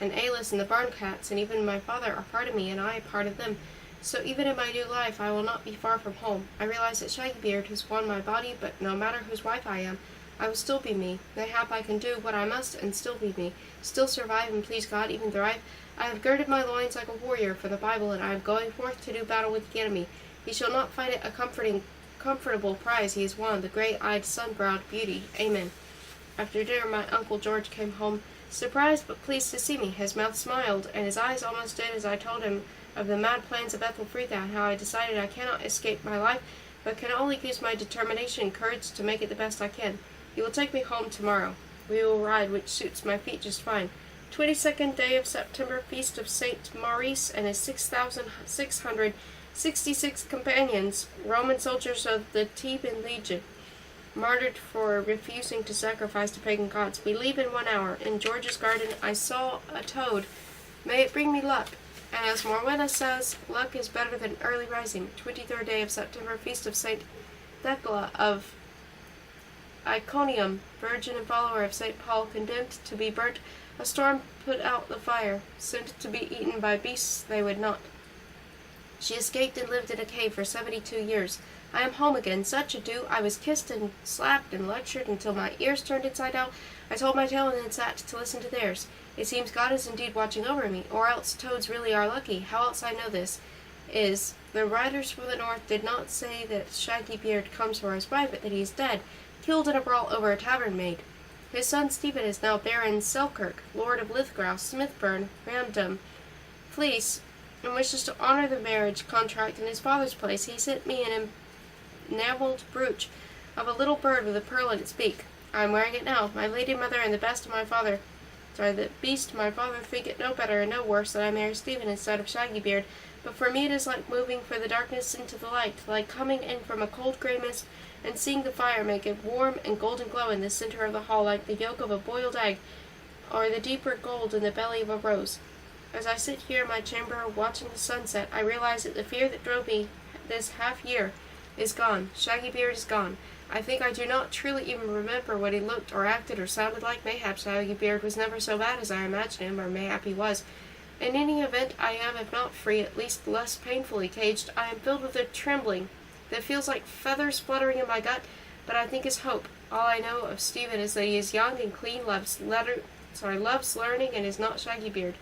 Speaker 1: and Alice and the Barncats and even my father are part of me, and I a part of them. So even in my new life I will not be far from home. I realize that Shaggybeard has won my body, but no matter whose wife I am, I will still be me. Mayhap I can do what I must and still be me, still survive and please God, even thrive. I have girded my loins like a warrior for the Bible, and I am going forth to do battle with the enemy. He shall not find it a comfortable prize he has won, the grey-eyed, sun-browed beauty. Amen. After dinner my Uncle George came home, surprised but pleased to see me. His mouth smiled, and his eyes almost did as I told him of the mad plans of Ethelfreda, and how I decided I cannot escape my life, but can only use my determination and courage to make it the best I can. He will take me home tomorrow. We will ride, which suits my feet just fine. 22nd day of September, feast of Saint Maurice and his 6,666 companions, Roman soldiers of the Theban legion, martyred for refusing to sacrifice to pagan gods. We leave in 1 hour. In George's garden I saw a toad. May it bring me luck. And as Morwenna says, luck is better than early rising. 23rd day of September, feast of Saint Thecla of Iconium, virgin and follower of St. Paul, condemned to be burnt. A storm put out the fire, sent to be eaten by beasts they would not. She escaped and lived in a cave for 72 years. I am home again. Such ado. I was kissed and slapped and lectured until my ears turned inside out. I told my tale and then sat to listen to theirs. It seems God is indeed watching over me, or else toads really are lucky. How else I know this is, the riders from the north did not say that Shaggy Beard comes for his wife, but that he is dead, killed in a brawl over a tavern maid. His son Stephen is now Baron Selkirk, Lord of Lithgrouse, Smithburn, Ramdom, Fleece, and wishes to honor the marriage contract in his father's place. He sent me an enamelled brooch of a little bird with a pearl in its beak. I am wearing it now. My lady mother and the beast my father think it no better and no worse that I marry Stephen instead of Shaggy Beard, but for me it is like moving from the darkness into the light, like coming in from a cold grey mist and seeing the fire make a warm and golden glow in the center of the hall, like the yolk of a boiled egg, or the deeper gold in the belly of a rose. As I sit here in my chamber watching the sunset, I realize that the fear that drove me this half year is gone. Shaggy Beard is gone. I think I do not truly even remember what he looked or acted or sounded like. Mayhap Shaggy Beard was never so bad as I imagined him, or mayhap he was. In any event, I am, if not free, at least less painfully caged. I am filled with a trembling that feels like feathers fluttering in my gut, but I think is hope. All I know of Stephen is that he is young and clean, loves learning, and is not Shaggy Beard.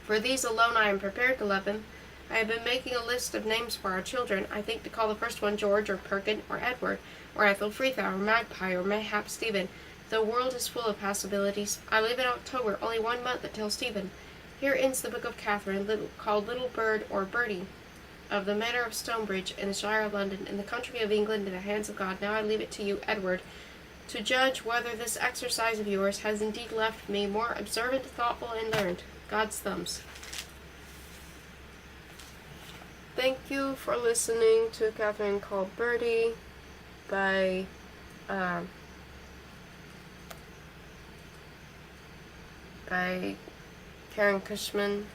Speaker 1: For these alone I am prepared to love him. I have been making a list of names for our children. I think to call the first one George, or Perkin, or Edward, or Ethel Freethou, or Magpie, or mayhap Stephen. The world is full of possibilities. I live in October, only 1 month until Stephen. Here ends the book of Catherine, called Little Bird, or Birdy, of the manor of Stonebridge, in the Shire of London, in the country of England, in the hands of God. Now I leave it to you, Edward, to judge whether this exercise of yours has indeed left me more observant, thoughtful, and learned. God's thumbs. Thank you for listening to Catherine called Birdy by Karen Cushman.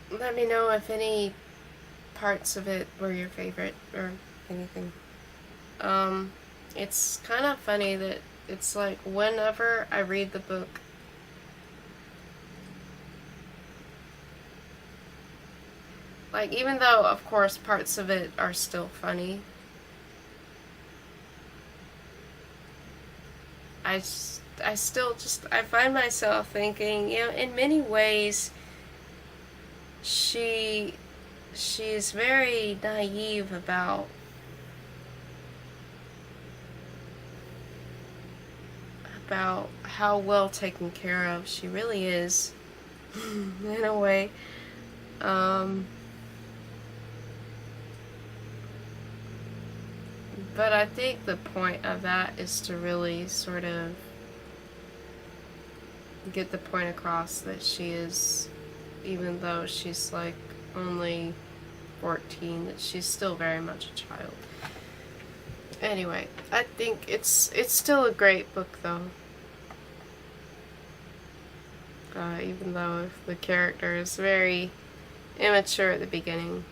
Speaker 1: Let me know if any parts of it were your favorite or anything. It's kind of funny that it's like whenever I read the book, like, even though of course parts of it are still funny, I find myself thinking, in many ways she is very naive about how well taken care of she really is in a way. But I think the point of that is to really sort of get the point across that she is, even though she's like only 14, that she's still very much a child. Anyway, I think it's still a great book though. Even though the character is very immature at the beginning.